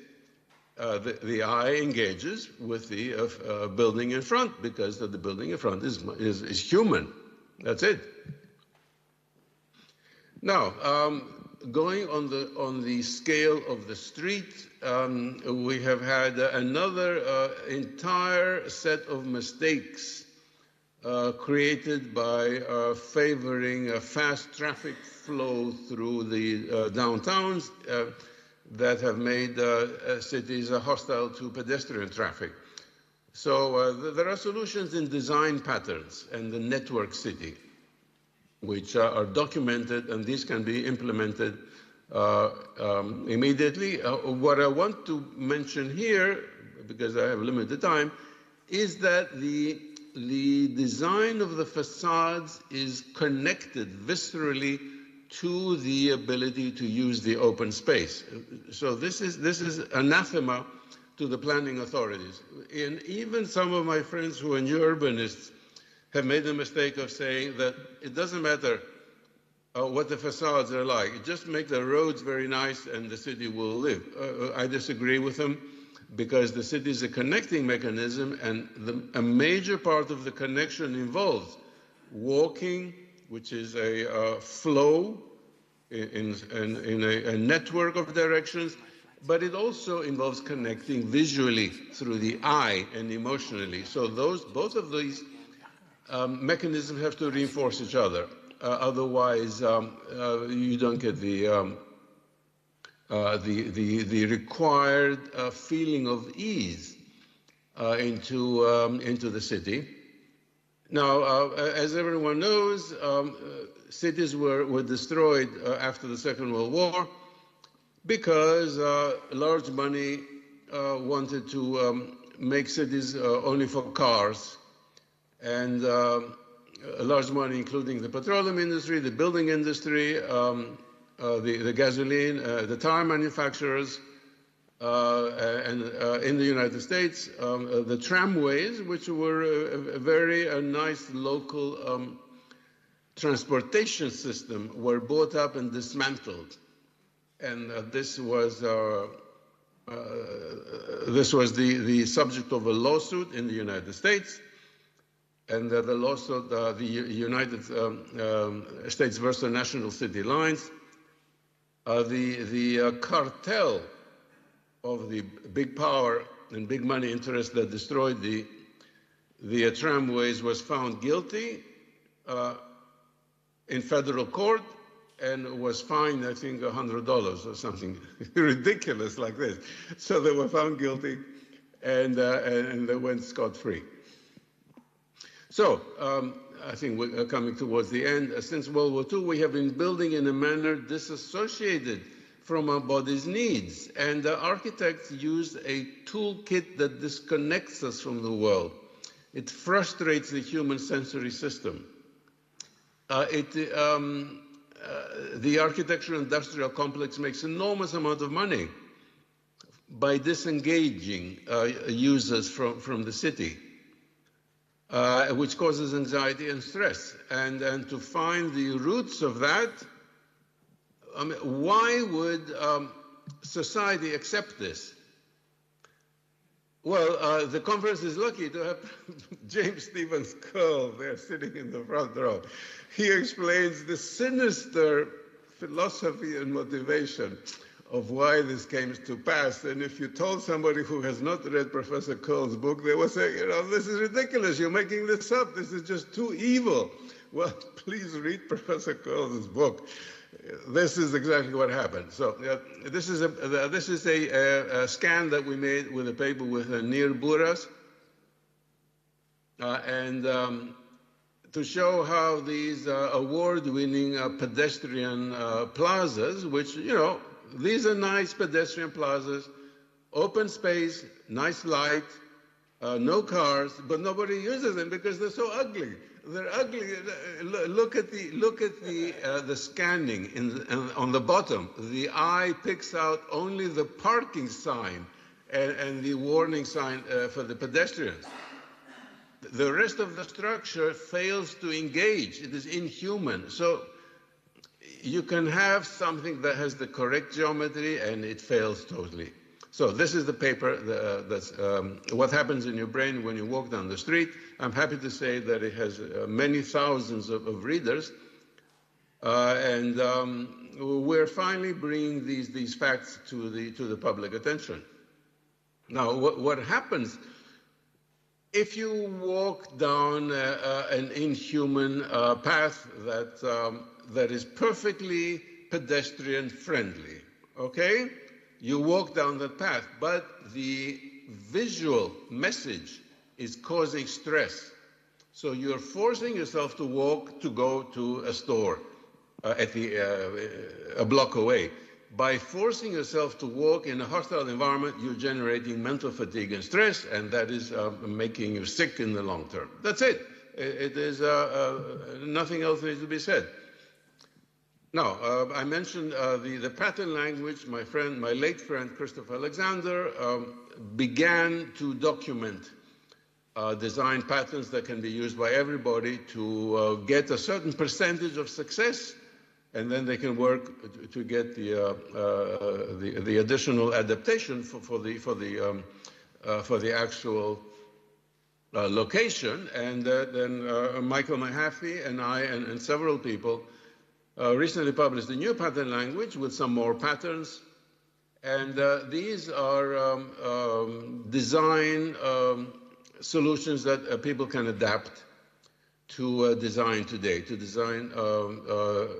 The eye engages with the building in front, because the building in front is human. That's it. Now, going on the scale of the street, we have had another entire set of mistakes created by favoring a fast traffic flow through the downtowns that have made cities hostile to pedestrian traffic. So there are solutions in design patterns and the network city, which are documented, and these can be implemented immediately. What I want to mention here, because I have limited time, is that the design of the facades is connected viscerally to the ability to use the open space. So this is anathema to the planning authorities. And even some of my friends who are new urbanists have made the mistake of saying that it doesn't matter what the facades are like, just make the roads very nice and the city will live. I disagree with them, because the city is a connecting mechanism, and a major part of the connection involves walking, which is a flow in a network of directions, but it also involves connecting visually through the eye and emotionally. So both of these mechanisms have to reinforce each other. Otherwise, you don't get the required feeling of ease into the city. Now, as everyone knows, cities were destroyed after the Second World War because large money wanted to make cities only for cars, and a large money, including the petroleum industry, the building industry, the gasoline, the tire manufacturers, and in the United States, the tramways, which were a very nice local transportation system, were bought up and dismantled. And this was the subject of a lawsuit in the United States. And the lawsuit, the United States versus National City Lines, the cartel of the big power and big money interests that destroyed the tramways was found guilty in federal court and was fined, I think, $100 or something ridiculous like this. So they were found guilty, and they went scot-free. So I think we're coming towards the end. Since World War II, we have been building in a manner disassociated from our body's needs. And architects use a toolkit that disconnects us from the world. It frustrates the human sensory system. The architectural industrial complex makes enormous amount of money by disengaging users from the city. Which causes anxiety and stress. And to find the roots of that, I mean, why would society accept this? Well, the conference is lucky to have James Stevens Curl there sitting in the front row. He explains the sinister philosophy and motivation of why this came to pass. And if you told somebody who has not read Professor Curl's book, they would say, this is ridiculous, you're making this up, this is just too evil. Well, please read Professor Curl's book. This is exactly what happened. So this is a scan that we made with a paper with Nir Buras, and to show how these award-winning pedestrian plazas, which, these are nice pedestrian plazas, open space, nice light, no cars, but nobody uses them because they're so ugly. They're ugly. Look at the scanning on the bottom. The eye picks out only the parking sign and the warning sign for the pedestrians. The rest of the structure fails to engage. It is inhuman. So you can have something that has the correct geometry and it fails totally. So this is the paper that's what happens in your brain when you walk down the street. I'm happy to say that it has many thousands of readers. And we're finally bringing these facts to the public attention. Now, what happens if you walk down an inhuman path that is perfectly pedestrian friendly, okay? You walk down that path, but the visual message is causing stress. So you're forcing yourself to walk to go to a store a block away. By forcing yourself to walk in a hostile environment, you're generating mental fatigue and stress, and that is making you sick in the long term. That's it. It is nothing else needs to be said. Now, I mentioned the pattern language. My late friend Christopher Alexander began to document design patterns that can be used by everybody to get a certain percentage of success, and then they can work to get the additional adaptation for the actual location. And then Michael Mahaffey and I and several people recently published a new pattern language with some more patterns, and these are design solutions that people can adapt to design today, to design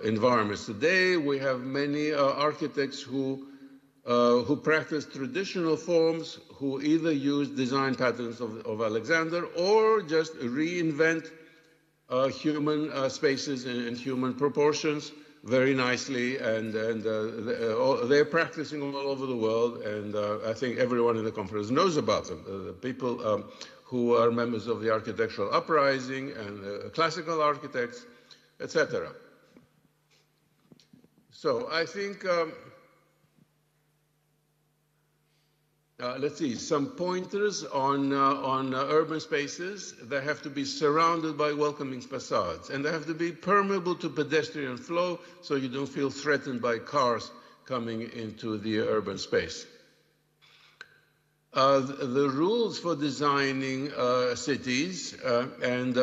environments. Today we have many architects who practice traditional forms, who either use design patterns of Alexander or just reinvent human spaces and human proportions very nicely, and they're practicing all over the world, and I think everyone in the conference knows about them. The people who are members of the architectural uprising and classical architects, etc. So I think, let's see, some pointers on urban spaces. They have to be surrounded by welcoming facades, and they have to be permeable to pedestrian flow so you don't feel threatened by cars coming into the urban space. The rules for designing cities and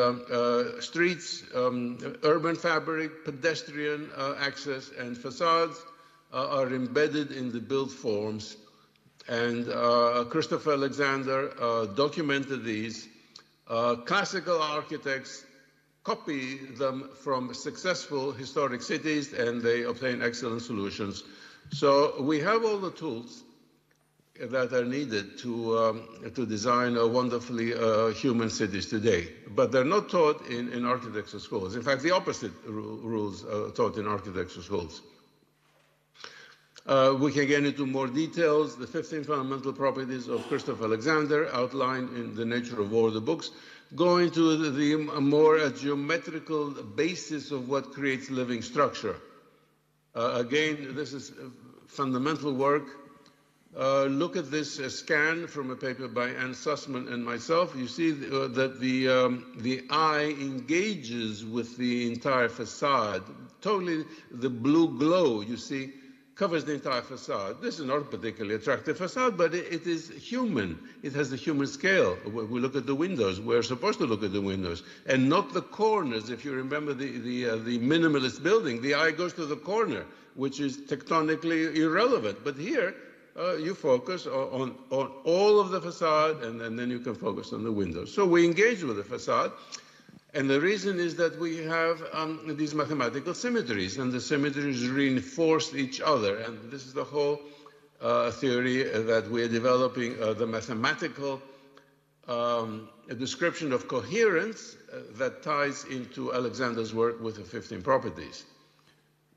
streets, urban fabric, pedestrian access, and facades are embedded in the built forms. And Christopher Alexander documented these. Classical architects copy them from successful historic cities, and they obtain excellent solutions. So we have all the tools that are needed to design wonderfully human cities today. But they're not taught in architecture schools. In fact, the opposite rules are taught in architecture schools. We can get into more details. The 15 fundamental properties of Christopher Alexander outlined in The Nature of Order books go into the more geometrical basis of what creates living structure. Again, this is fundamental work. Look at this scan from a paper by Ann Sussman and myself. You see that the eye engages with the entire facade. Totally, the blue glow, you see, covers the entire facade. This is not a particularly attractive facade, but it is human. It has the human scale. We look at the windows. We're supposed to look at the windows, and not the corners. If you remember the minimalist building, the eye goes to the corner, which is tectonically irrelevant. But here, you focus on all of the facade, and then you can focus on the windows. So we engage with the facade, and the reason is that we have these mathematical symmetries, and the symmetries reinforce each other. And this is the whole theory that we're developing, the mathematical description of coherence that ties into Alexander's work with the 15 properties.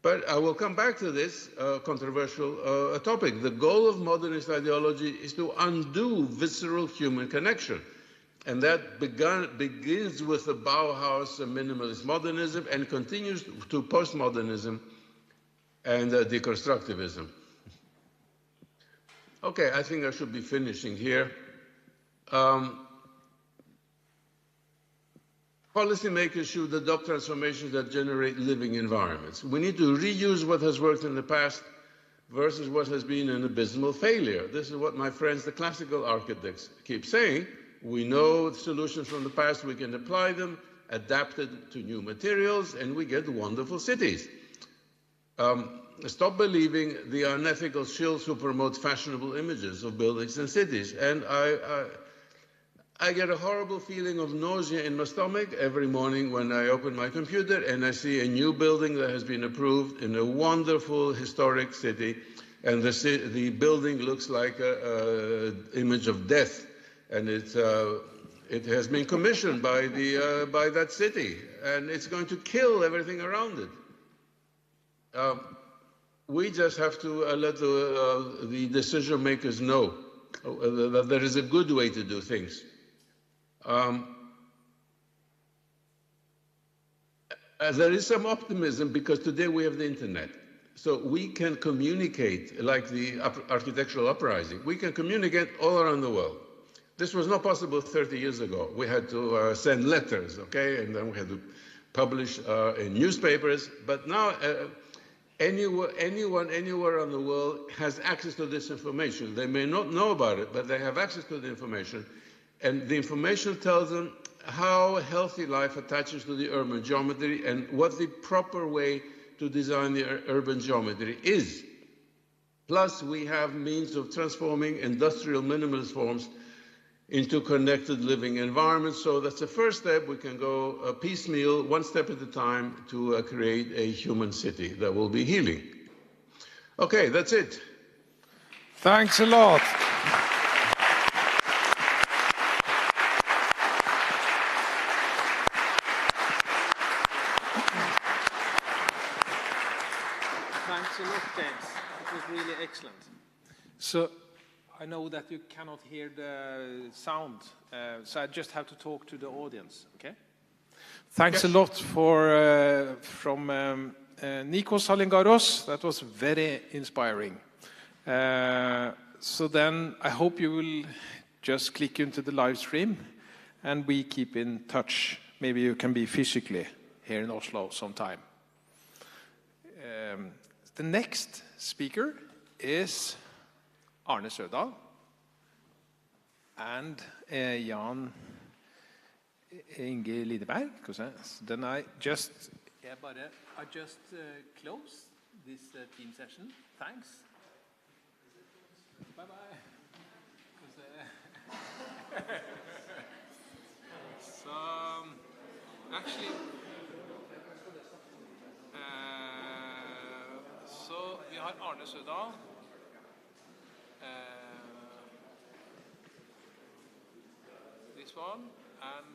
But I will come back to this controversial topic. The goal of modernist ideology is to undo visceral human connection. And that begins with the Bauhaus minimalist modernism and continues to postmodernism and deconstructivism. Okay, I think I should be finishing here. Policymakers should adopt transformations that generate living environments. We need to reuse what has worked in the past versus what has been an abysmal failure. This is what my friends, the classical architects, keep saying. We know solutions from the past, we can apply them, adapt it to new materials, and we get wonderful cities. Stop believing the unethical shills who promote fashionable images of buildings and cities. And I get a horrible feeling of nausea in my stomach every morning when I open my computer and I see a new building that has been approved in a wonderful historic city, and the building looks like an image of death, and it has been commissioned by that city, and it's going to kill everything around it. We just have to let the decision makers know that there is a good way to do things. There is some optimism because today we have the internet. So we can communicate, like the architectural uprising, we can communicate all around the world. This was not possible 30 years ago. We had to send letters, okay, and then we had to publish in newspapers. But now anyone anywhere around the world has access to this information. They may not know about it, but they have access to the information. And the information tells them how healthy life attaches to the urban geometry and what the proper way to design the urban geometry is. Plus, we have means of transforming industrial minimalist forms into connected living environments. So that's the first step. We can go piecemeal, one step at a time, to create a human city that will be healing. Okay, that's it. Thanks a lot. So I know that you cannot hear the sound, so I just have to talk to the audience, okay? Thanks a lot from Nikos Salingaros. That was very inspiring. So then I hope you will just click into the live stream and we keep in touch. Maybe you can be physically here in Oslo sometime. The next speaker is Arne Sødal and Jan Inge Lideberg. Then I just close this team session. Thanks. Bye bye. So actually, så vi har Arne Sødal. This one and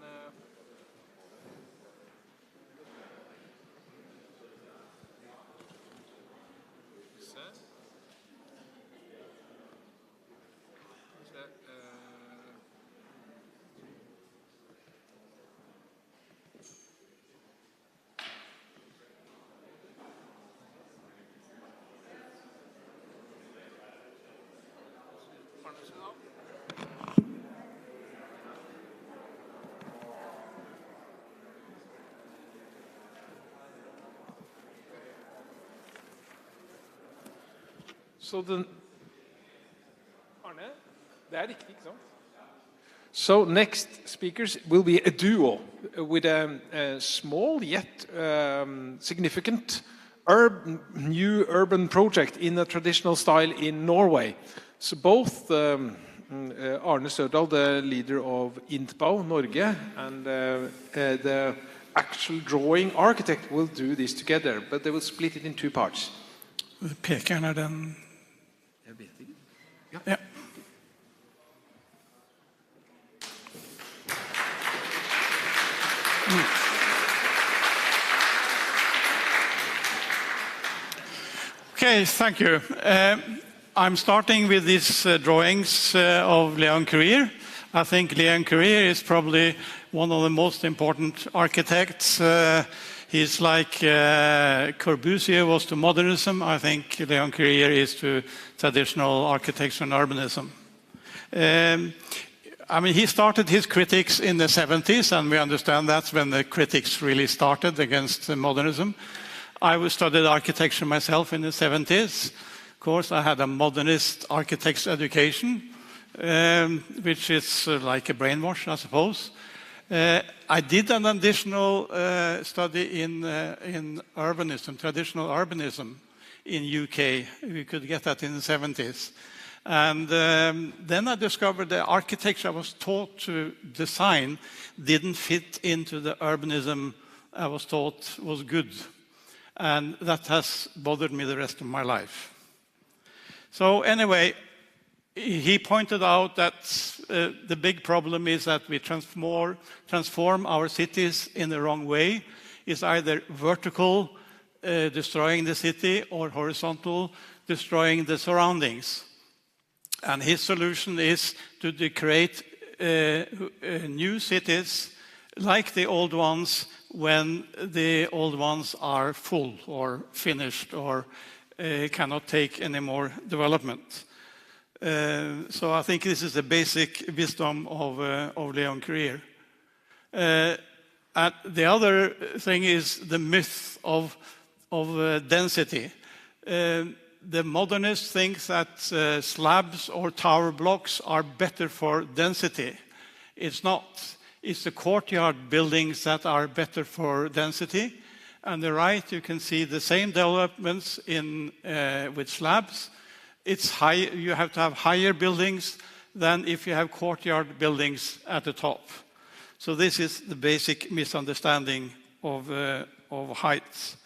so the Arne, det riktig, ikke sant? So next speakers will be a duo with a small yet significant new urban project in a traditional style in Norway. So both Arne Sødal, the leader of Intbau Norge, and the actual drawing architect will do this together, but they will split it in two parts. Pekeren den... Jeg vet ikke. Ja. Okay, thank you. I'm starting with these drawings of Leon Currier. I think Leon Currier is probably one of the most important architects. He's like Corbusier was to modernism. I think Leon Currier is to traditional architecture and urbanism. I mean, he started his critics in the 70s, and we understand that's when the critics really started against modernism. I studied architecture myself in the 70s. Of course, I had a modernist architect's education, which is like a brainwash, I suppose. I did an additional study in urbanism, traditional urbanism in UK. We could get that in the 70s. And then I discovered the architecture I was taught to design didn't fit into the urbanism I was taught was good. And that has bothered me the rest of my life. So anyway, he pointed out that the big problem is that we transform our cities in the wrong way. It's either vertical, destroying the city, or horizontal, destroying the surroundings. And his solution is to create new cities like the old ones when the old ones are full or finished or cannot take any more development. So I think this is the basic wisdom of Leon Currier. And the other thing is the myth of density. The modernists think that slabs or tower blocks are better for density. It's not. It's the courtyard buildings that are better for density. On the right, you can see the same developments with slabs. It's high. You have to have higher buildings than if you have courtyard buildings at the top. So this is the basic misunderstanding of heights.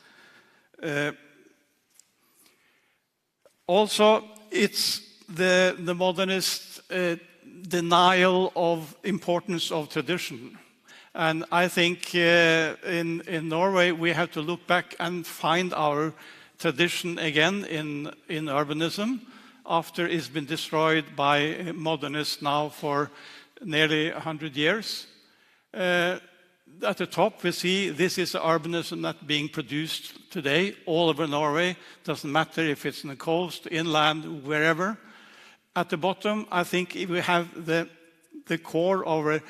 Also, it's the modernist denial of importance of tradition. And I think in Norway we have to look back and find our tradition again in urbanism. after it's been destroyed by modernists now for nearly 100 years. At the top, we see this is urbanism that's being produced today all over Norway. Doesn't matter if it's on the coast, inland, wherever. At the bottom, I think we have the core of a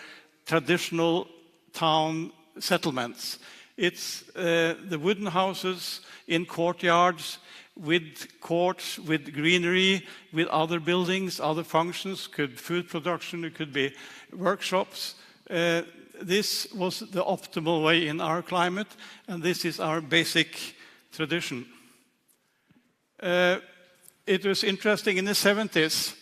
traditional town settlements. It's the wooden houses in courtyards with courts, with greenery, with other buildings, other functions. Could be food production, it could be workshops. This was the optimal way in our climate, and this is our basic tradition. It was interesting in the 70s.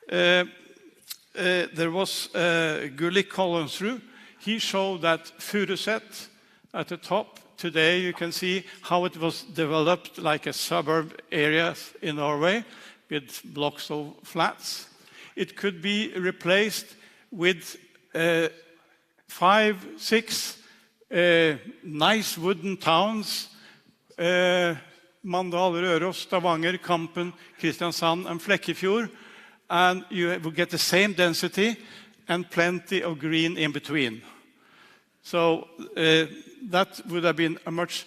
There was Gullik Kollensrud. He showed that Furuset at the top. Today you can see how it was developed like a suburb area in Norway with blocks of flats. It could be replaced with 5, 6 nice wooden towns, Mandal, Røros, Stavanger, Kampen, Kristiansand, and Flekkefjord, and you will get the same density and plenty of green in between. So that would have been a much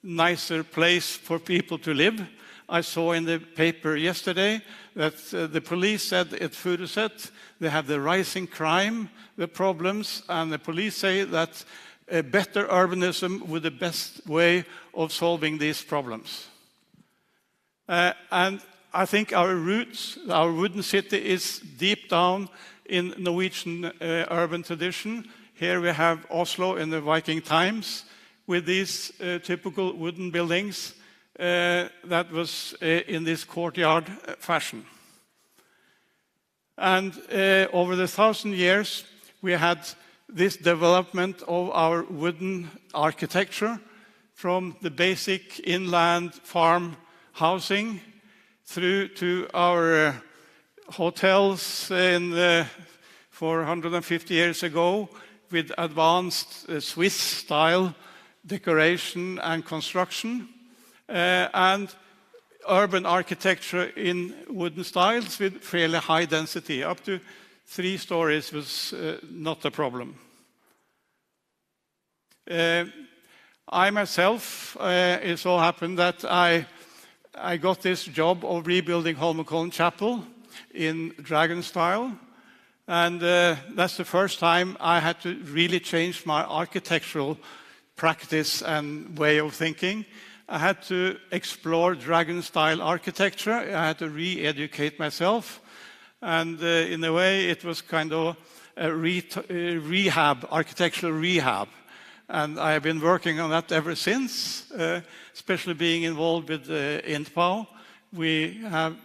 nicer place for people to live. I saw in the paper yesterday that the police said at Furuset they have the rising crime, the problems, and the police say that better urbanism was the best way of solving these problems. And I think our roots, our wooden city, is deep down in Norwegian urban tradition. Here we have Oslo in the Viking times with these typical wooden buildings that was in this courtyard fashion. And over the 1,000 years, we had this development of our wooden architecture from the basic inland farm housing through to our hotels in 450 years ago with advanced Swiss-style decoration and construction, and urban architecture in wooden styles with fairly high density. Up to 3 stories was not a problem. I myself, it so happened that I got this job of rebuilding Holmenkollen Chapel in dragon style. And that's the first time I had to really change my architectural practice and way of thinking. I had to explore dragon-style architecture. I had to re-educate myself. And in a way, it was kind of a rehab, architectural rehab. And I have been working on that ever since, especially being involved with INTPOW. We have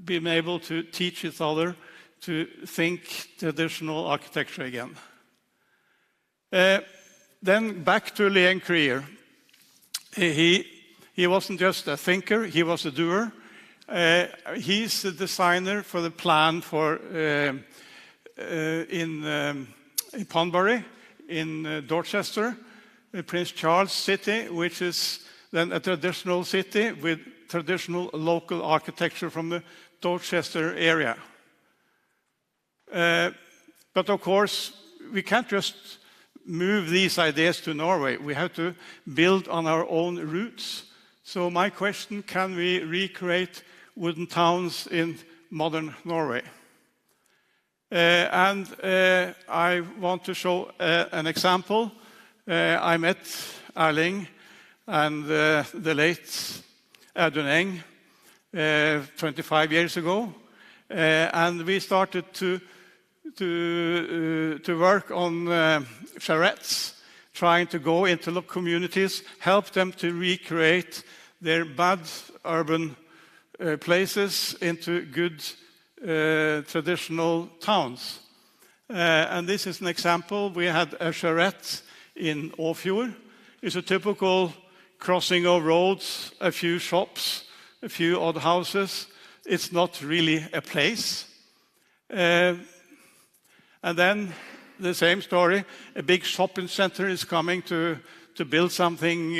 been able to teach each other to think traditional architecture again. Then back to Leon Krier. He wasn't just a thinker, he was a doer. He's the designer for the plan for in Pondbury, in Dorchester, Prince Charles City, which is then a traditional city with traditional local architecture from the Dorchester area. But of course, we can't just move these ideas to Norway. We have to build on our own roots. So my question, can we recreate wooden towns in modern Norway? And I want to show an example. I met Erling and the late Audun Eng 25 years ago. And we started to work on charrettes, trying to go into local communities, help them to recreate their bad urban places into good traditional towns. And this is an example. We had a charrette in Åfjord. It's a typical crossing of roads, a few shops, a few odd houses. It's not really a place. And then the same story, a big shopping center is coming to build something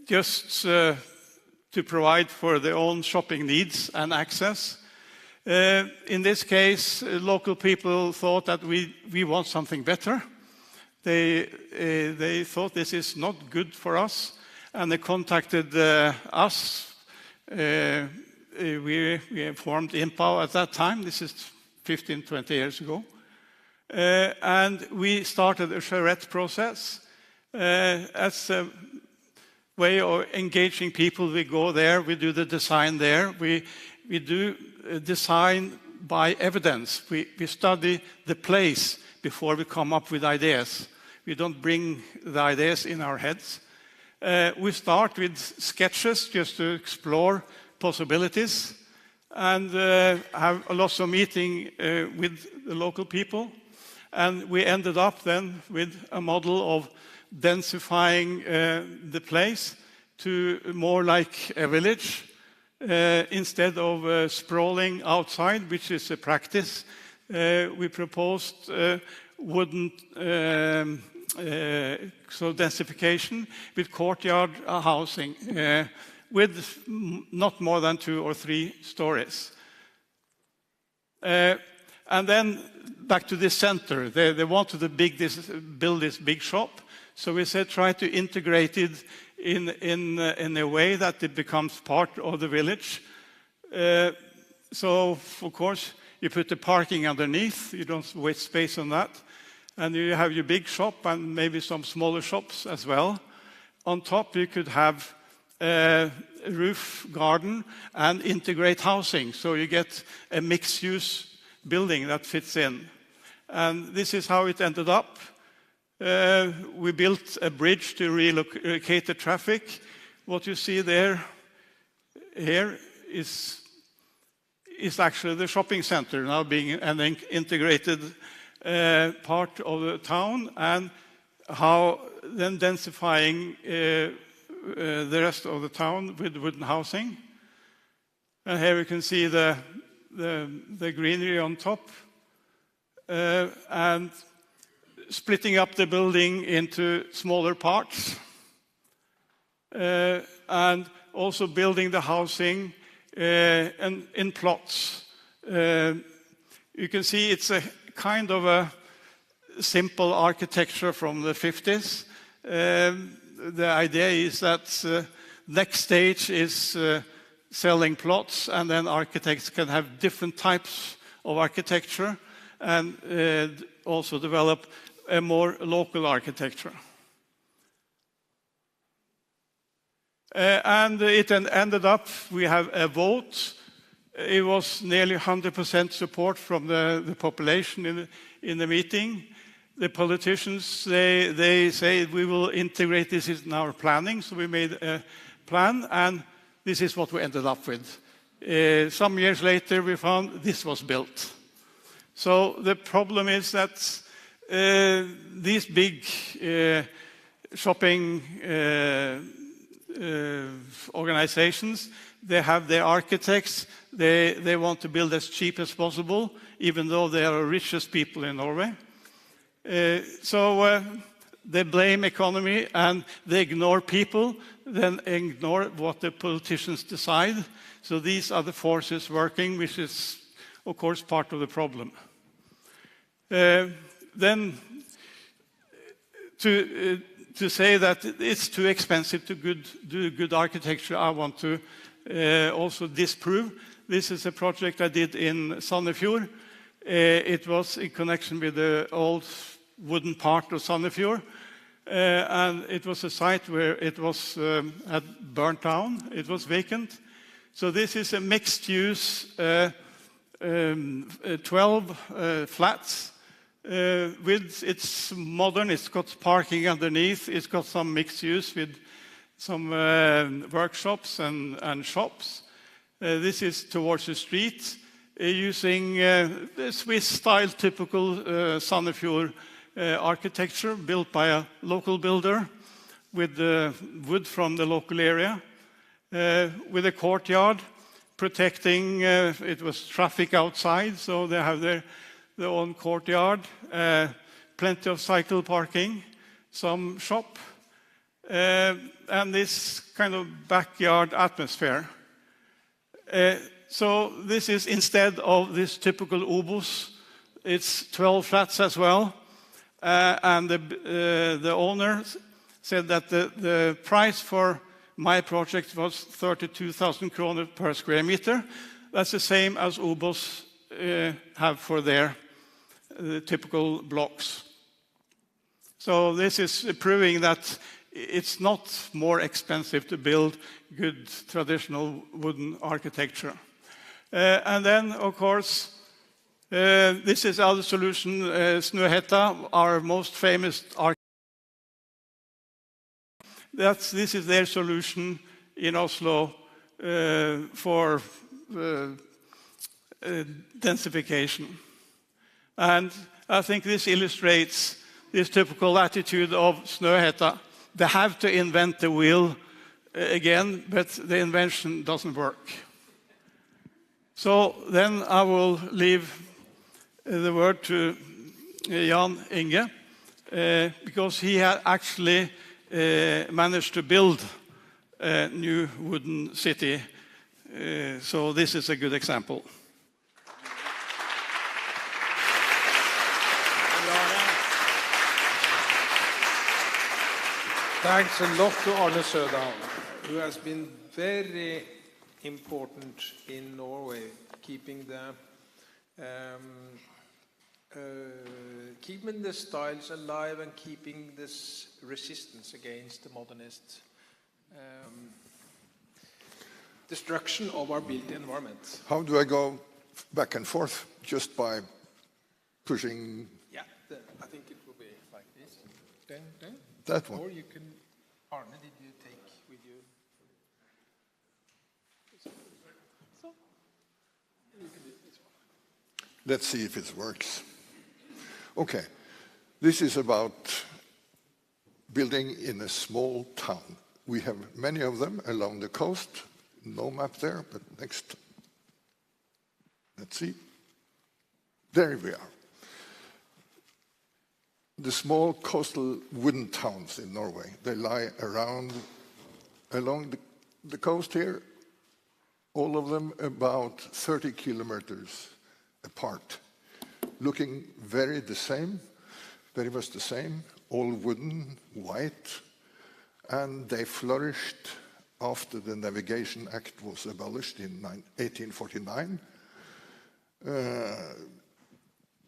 just to provide for their own shopping needs and access. In this case, local people thought that we want something better. They thought this is not good for us, and they contacted us. We formed IMPAO at that time. This is 15, 20 years ago. And we started a charrette process as a way of engaging people. We go there, we do the design there. We do design by evidence. We study the place before we come up with ideas. We don't bring the ideas in our heads. We start with sketches just to explore possibilities and have lots of meeting with the local people. And we ended up then with a model of densifying the place to more like a village instead of sprawling outside, which is a practice. We proposed wooden densification with courtyard housing with not more than 2 or 3 stories. And then back to this center, they wanted to build this big shop. So we said try to integrate it in a way that it becomes part of the village. So of course you put the parking underneath, you don't waste space on that. And you have your big shop and maybe some smaller shops as well. On top you could have a roof garden and integrate housing. So you get a mixed-use building that fits in. And this is how it ended up. We built a bridge to relocate the traffic. What you see there, here, is actually the shopping center now being an integrated part of the town, and how then densifying the rest of the town with wooden housing. And here we can see the greenery on top, and splitting up the building into smaller parts, and also building the housing in plots. You can see it's a kind of a simple architecture from the 50s. The idea is that next stage is selling plots, and then architects can have different types of architecture and also develop a more local architecture. And it ended up, we have a vote. It was nearly 100% support from the population in the meeting. The politicians, they say we will integrate this in our planning. So we made a plan, and this is what we ended up with. Some years later, we found this was built. So the problem is that these big shopping organizations, they have their architects. They want to build as cheap as possible, even though they are the richest people in Norway. So they blame economy, and they ignore people, then ignore what the politicians decide. So these are the forces working, which is, of course, part of the problem. Then to say that it's too expensive to do good architecture, I want to also disprove. This is a project I did in Sandefjord. It was in connection with the old wooden part of Sandefjord. And it was a site where it was had burnt down. It was vacant. So this is a mixed-use 12 flats. It's modern, it's got parking underneath, it's got some mixed use with some workshops and shops. This is towards the street, using the Swiss-style typical Sandefjord architecture built by a local builder with wood from the local area, with a courtyard protecting, it was traffic outside, so they have their own courtyard, plenty of cycle parking, some shop, and this kind of backyard atmosphere. So this is, instead of this typical ubus, it's 12 flats as well. And the owner said that the price for my project was 32,000 kroner per square meter. That's the same as ubus have for their typical blocks. So this is proving that it's not more expensive to build good traditional wooden architecture. And then, of course, this is our solution, Snøhetta, our most famous architecture. This is their solution in Oslo for densification. And I think this illustrates this typical attitude of Snøhetta. They have to invent the wheel again, but the invention doesn't work. So then I will leave the word to Jan Inge, because he had actually managed to build a new wooden city. So this is a good example. Thanks a lot to Arne Sødal, who has been very important in Norway, keeping the styles alive and keeping this resistance against the modernist destruction of our built environment. How do I go back and forth? Just by pushing? Yeah, I think it will be like this. Then. That one. Or you can, Arne, did you take with you? So, you can do this one. Let's see if it works. Okay, this is about building in a small town. We have many of them along the coast. No map there, but next. Let's see. There we are. The small coastal wooden towns in Norway, they lie along the coast here, all of them about 30 kilometers apart, looking very much the same, all wooden, white, and they flourished after the Navigation Act was abolished in 1849.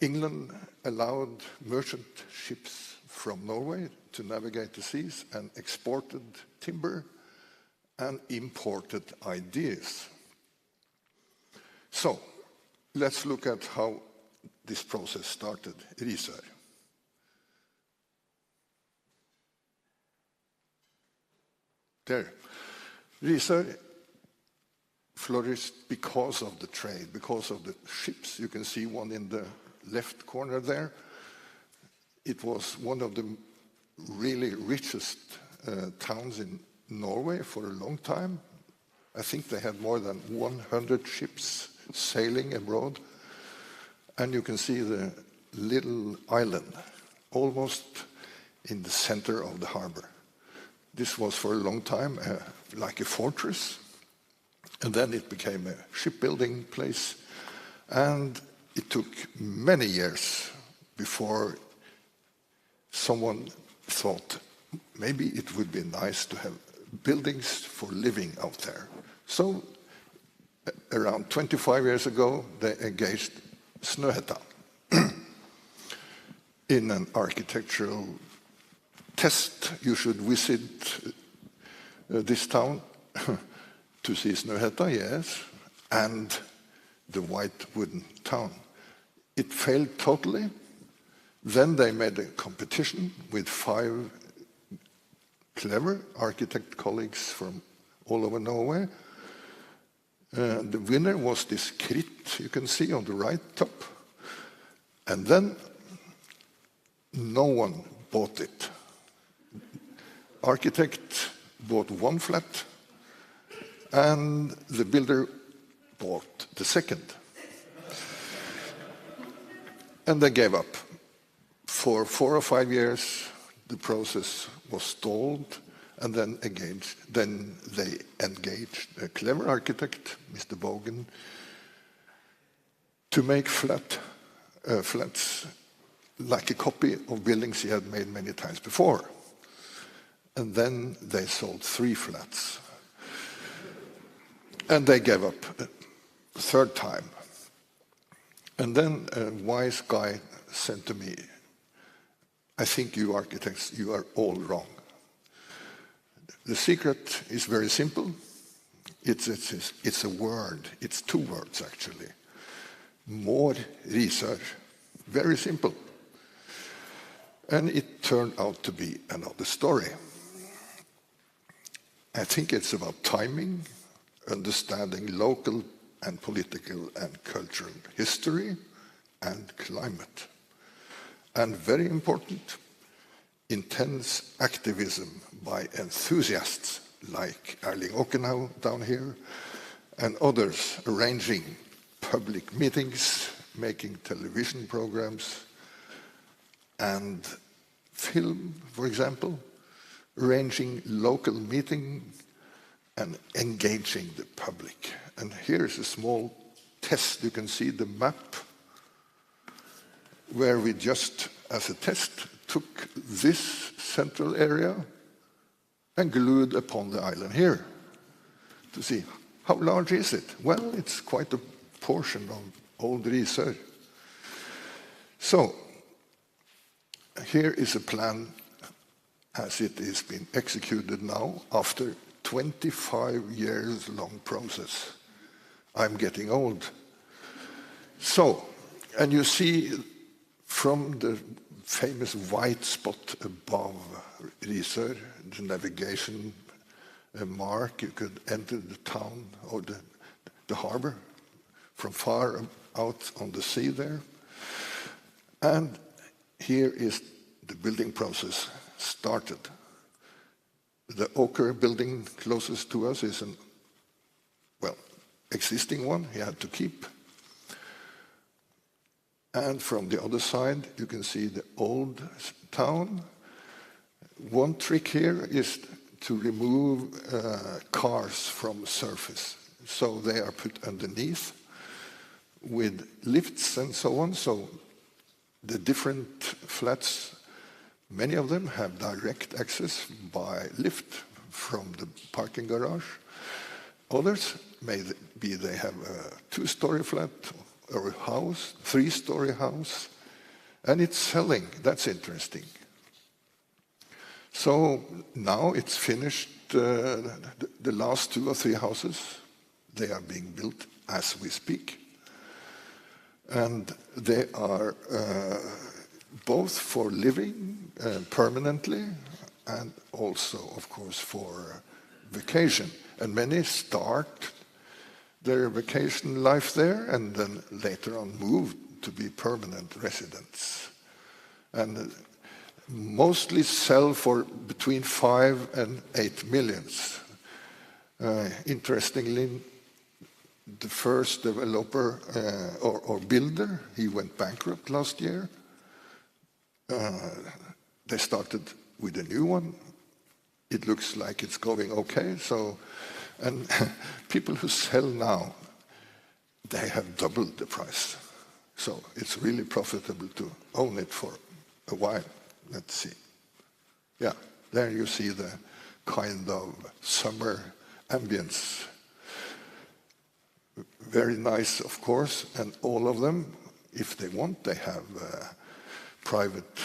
England allowed merchant ships from Norway to navigate the seas and exported timber and imported ideas. So, let's look at how this process started. Risør. There. Risør flourished because of the trade, because of the ships. You can see one in the left corner there. It was one of the really richest towns in Norway for a long time. I think they had more than 100 ships sailing abroad. And you can see the little island, almost in the center of the harbor. This was for a long time like a fortress. And then it became a shipbuilding place. And it took many years before someone thought maybe it would be nice to have buildings for living out there. So around 25 years ago, they engaged Snøhetta in an architectural test. You should visit this town to see Snøhetta, yes, and the white wooden town. It failed totally. Then they made a competition with 5 clever architect colleagues from all over Norway. The winner was this krit you can see on the right top. And then no one bought it. Architect bought 1 flat, and the builder bought the second. And they gave up. For 4 or 5 years, the process was stalled, And then they engaged a clever architect, Mr. Bogan, to make flats like a copy of buildings he had made many times before. And then they sold 3 flats. And they gave up a third time. And then a wise guy said to me, I think you architects, you are all wrong. The secret is very simple. It's a word. It's 2 words, actually. More research. Very simple. And it turned out to be another story. I think it's about timing, understanding local and political and cultural history and climate. And very important, intense activism by enthusiasts like Erling Åkenau down here and others arranging public meetings, making television programs and film, for example, arranging local meeting and engaging the public. And here's a small test. You can see the map where we just, as a test, took this central area and glued upon the island here to see how large is it. Well, it's quite a portion of old research. So here is a plan as it is being executed now after 25 years long process. I'm getting old. So, and you see from the famous white spot above research, the navigation mark, you could enter the town or the harbor from far out on the sea there. And here is the building process started. The ochre building closest to us is an, well, existing one he had to keep. And from the other side, you can see the old town. One trick here is to remove cars from the surface. So they are put underneath with lifts and so on. So the different flats, many of them have direct access by lift from the parking garage. Others may be they have a 2-story flat or a house, 3-story house, and it's selling. That's interesting. So now it's finished, the last 2 or 3 houses, they are being built as we speak. And they are both for living permanently and also, of course, for vacation. And many start their vacation life there and then later on move to be permanent residents. And mostly sell for between 5 and 8 millions. Interestingly, the first developer or builder, he went bankrupt last year. They started with a new one. It looks like it's going okay. So, and people who sell now, they have doubled the price. So it's really profitable to own it for a while. Let's see. Yeah, there you see the kind of summer ambience. Very nice, of course, and all of them, if they want, they have a private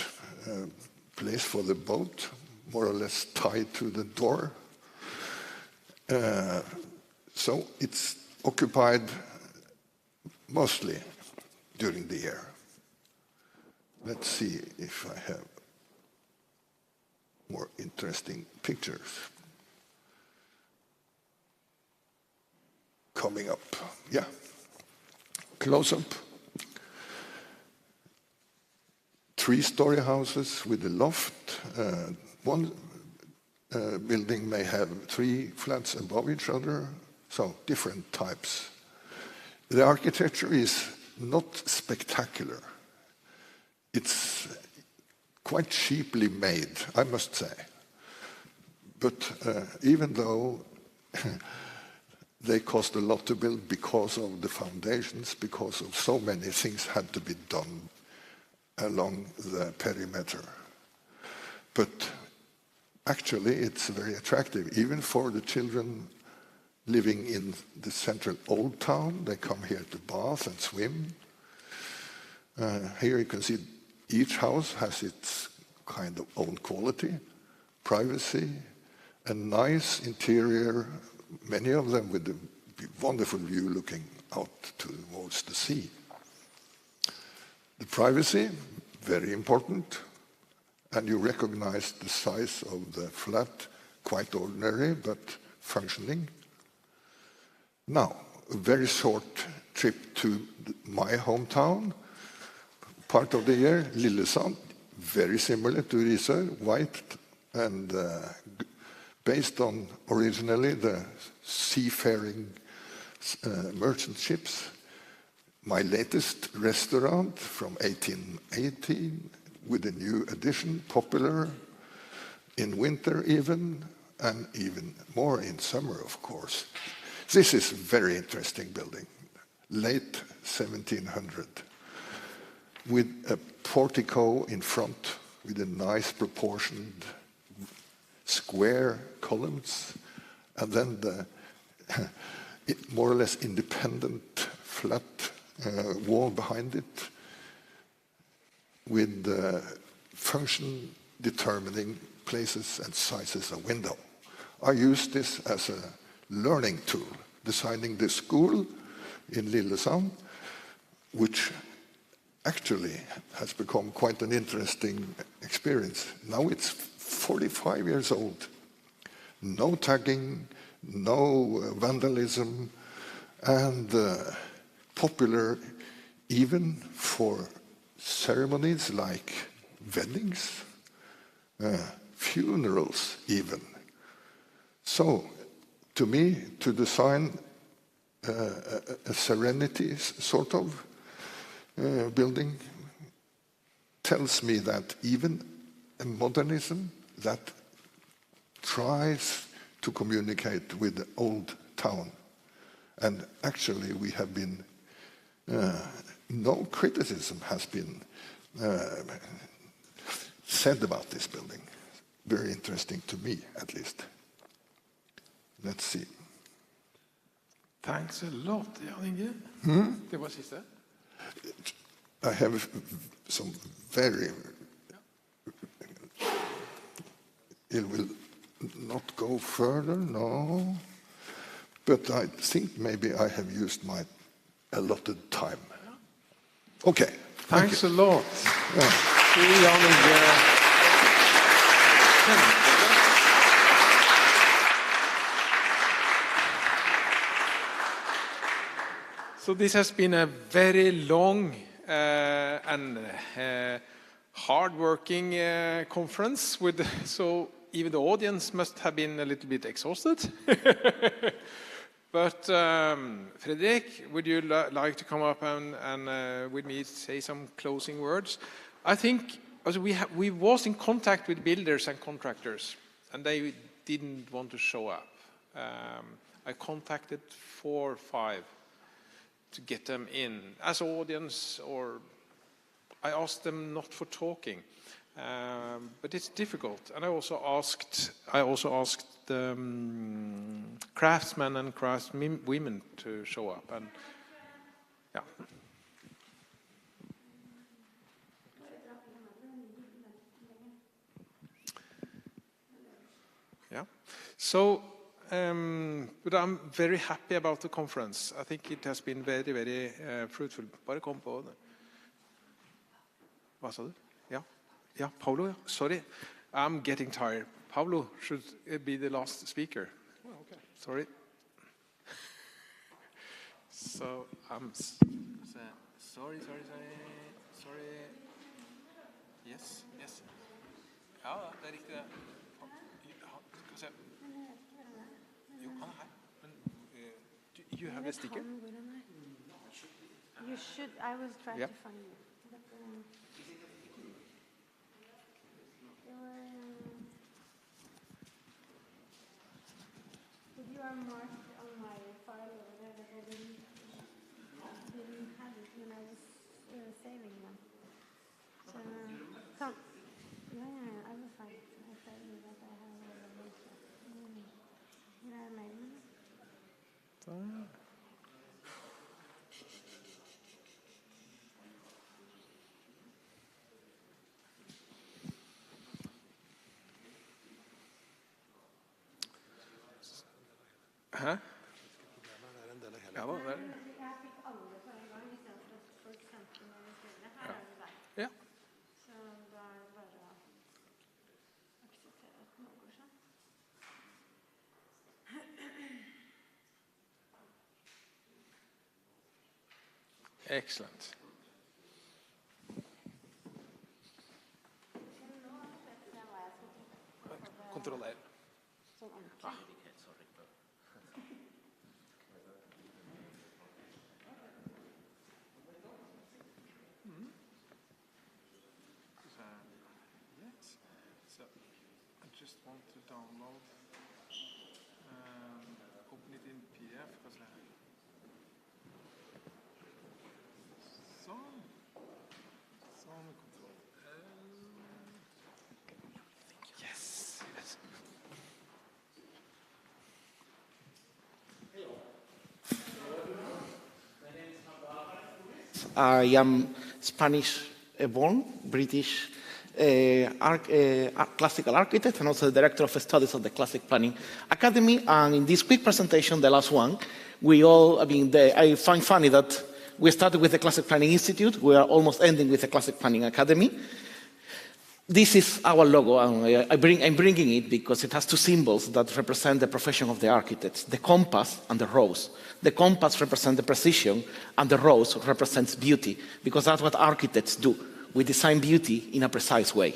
place for the boat, more or less tied to the door. So it's occupied mostly during the year. Let's see if I have more interesting pictures coming up. Yeah, close up. 3-story houses with a loft. One building may have 3 flats above each other, so different types. The architecture is not spectacular. It's quite cheaply made, I must say. But even though they cost a lot to build because of the foundations, because of so many things had to be done along the perimeter. But actually, it's very attractive, even for the children living in the central old town. They come here to bath and swim. Here you can see each house has its kind of own quality, privacy, a nice interior, many of them with a wonderful view looking out towards the sea. The privacy, very important, and you recognize the size of the flat, quite ordinary, but functioning. Now, a very short trip to my hometown, part of the year, Lillesand, very similar to Risør, white and based on originally the seafaring merchant ships. My latest restaurant from 1818 with a new addition, popular in winter even, and even more in summer, of course. This is a very interesting building, late 1700, with a portico in front with a nice proportioned square columns, and then the more or less independent flat wall behind it with the function determining places and sizes of window. I used this as a learning tool, designing the school in Lillesand, which actually has become quite an interesting experience. Now it's 45 years old. No tagging, no vandalism, and popular even for ceremonies like weddings, funerals even. So, to me, to design a serenity sort of building tells me that even a modernism that tries to communicate with the old town, and actually we have been, no criticism has been said about this building. Very interesting to me, at least. Let's see. Thanks a lot, Jan Inge. Det var sista. I have some very... It will not go further, no. But I think maybe I have used my allotted time. Okay. Thanks a lot. Yeah. See you, Jan Inge. So this has been a very long and hard-working conference. So even the audience must have been a little bit exhausted. But Fredrik, would you like to come up and with me say some closing words? I think also we was in contact with builders and contractors, and they didn't want to show up. I contacted 4 or 5 to get them in as audience, or I asked them not for talking, but it's difficult. And I also asked craftsmen and craftswomen to show up, and yeah. Yeah. So. But I'm very happy about the conference. I think it has been very, very fruitful. Bare kom på det. Hva sa du? Ja. Ja, Paulo, ja. Sorry. I'm getting tired. Paulo should be the last speaker. Oh, okay. Sorry. So, sorry. Yes. Ja, det er riktig. Skal vi se. You have a sticker? You should. I was trying to find you. Hæ? Ja da, det Ja. Excellent. Kontroller. Ah. Yes. So I just want to download, open it in PDF. Sånn. Sånn kontroll. Yes. Yes. I am Spanish born, British classical architect, and also the director of studies of the Classic Planning Academy. And in this quick presentation, the last one, I find funny that we started with the Classic Planning Institute. We are almost ending with the Classic Planning Academy. This is our logo, and I'm bringing it because it has two symbols that represent the profession of the architects, the compass and the rose. The compass represents the precision, and the rose represents beauty, because that's what architects do. We design beauty in a precise way.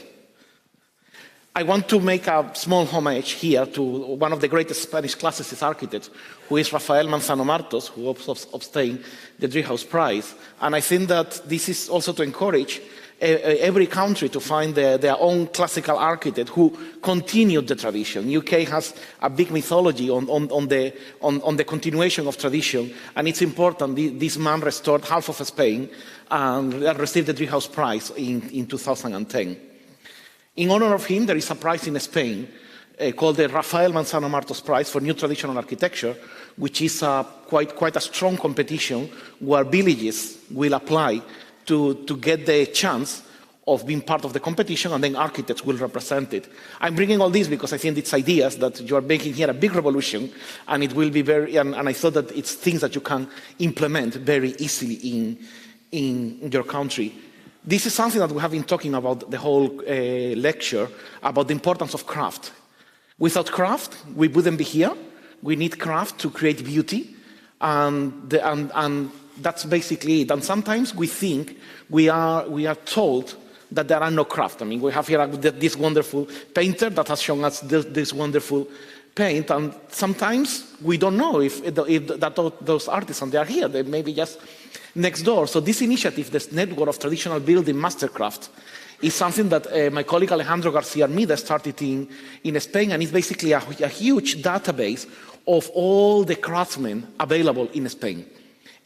I want to make a small homage here to one of the greatest Spanish classicist architects, who is Rafael Manzano Martos, who obtained the Driehaus Prize. And I think that this is also to encourage every country to find their own classical architect who continued the tradition. UK has a big mythology on the continuation of tradition, and it's important. This man restored half of Spain and received the Driehaus Prize in 2010. In honor of him, there is a prize in Spain called the Rafael Manzano Martos Prize for New Traditional Architecture, which is quite a strong competition where villages will apply to get the chance of being part of the competition, and then architects will represent it. I'm bringing all this because I think it's ideas that you are making here a big revolution, and it will be and I thought that it's things that you can implement very easily in your country. This is something that we have been talking about the whole lecture, about the importance of craft. Without craft, we wouldn't be here. We need craft to create beauty, and that's basically it. And sometimes we think we are told that there are no craft. I mean, we have here this wonderful painter that has shown us this wonderful paint, and sometimes we don't know if those artisans, they are here. They may be just next door. So this initiative, this network of traditional building mastercraft, is something that my colleague Alejandro Garcia Armida started in Spain, and it's basically a huge database of all the craftsmen available in Spain.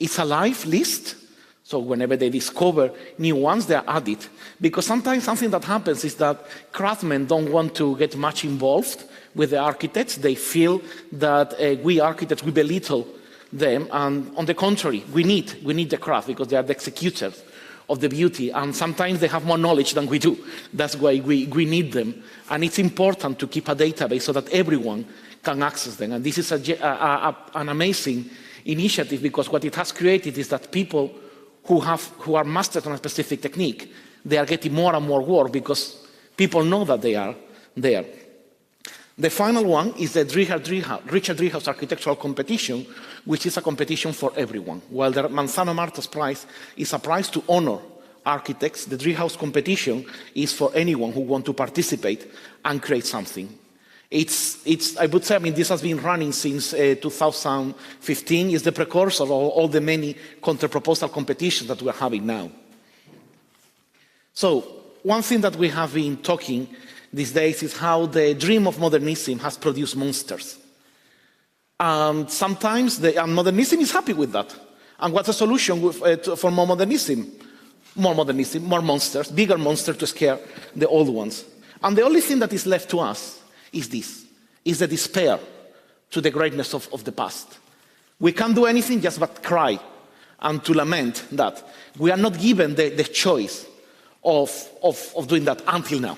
It's a live list, so whenever they discover new ones, they are added. Because sometimes something that happens is that craftsmen don't want to get much involved with the architects. They feel that we architects, we belittle them, and on the contrary, we need the craft because they are the executors of the beauty, and sometimes they have more knowledge than we do. That's why we need them, and it's important to keep a database so that everyone can access them. And this is an amazing initiative, because what it has created is that people who are mastered on a specific technique, they are getting more and more work because people know that they are there. The final one is the Richard Driehaus Architectural Competition, which is a competition for everyone. While the Manzano Martos Prize is a prize to honor architects, the Driehaus competition is for anyone who wants to participate and create something. I would say, I mean, this has been running since 2015. It's the precursor of all the many counter-proposal competitions that we're having now. So, one thing that we have been talking these days is how the dream of modernism has produced monsters. And sometimes modernism is happy with that. And what's the solution for more modernism? More modernism, more monsters, bigger monsters to scare the old ones. And the only thing that is left to us is this, is the despair to the greatness of the past. We can't do anything just but cry and to lament that. We are not given the choice of doing that until now.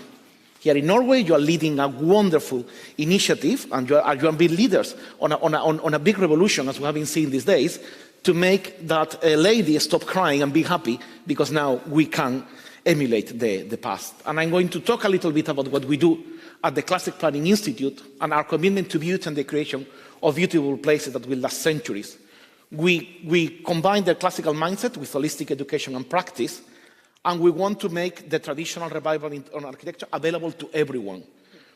Here in Norway, you are leading a wonderful initiative, and you are being leaders on a big revolution, as we have been seeing these days, to make that lady stop crying and be happy, because now we can emulate the past. And I'm going to talk a little bit about what we do at the Classic Planning Institute and our commitment to beauty and the creation of beautiful places that will last centuries. We combine the classical mindset with holistic education and practice, and we want to make the traditional revival on architecture available to everyone.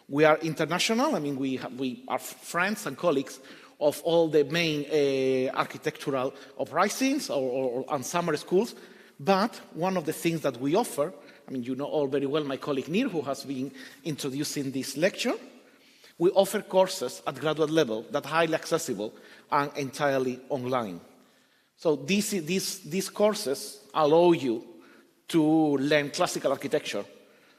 We are international. I mean, we are friends and colleagues of all the main architectural uprisings and summer schools. But one of the things that we offer, I mean, you know all very well my colleague Nir, who has been introducing this lecture, we offer courses at graduate level that are highly accessible and entirely online. So these courses allow you to learn classical architecture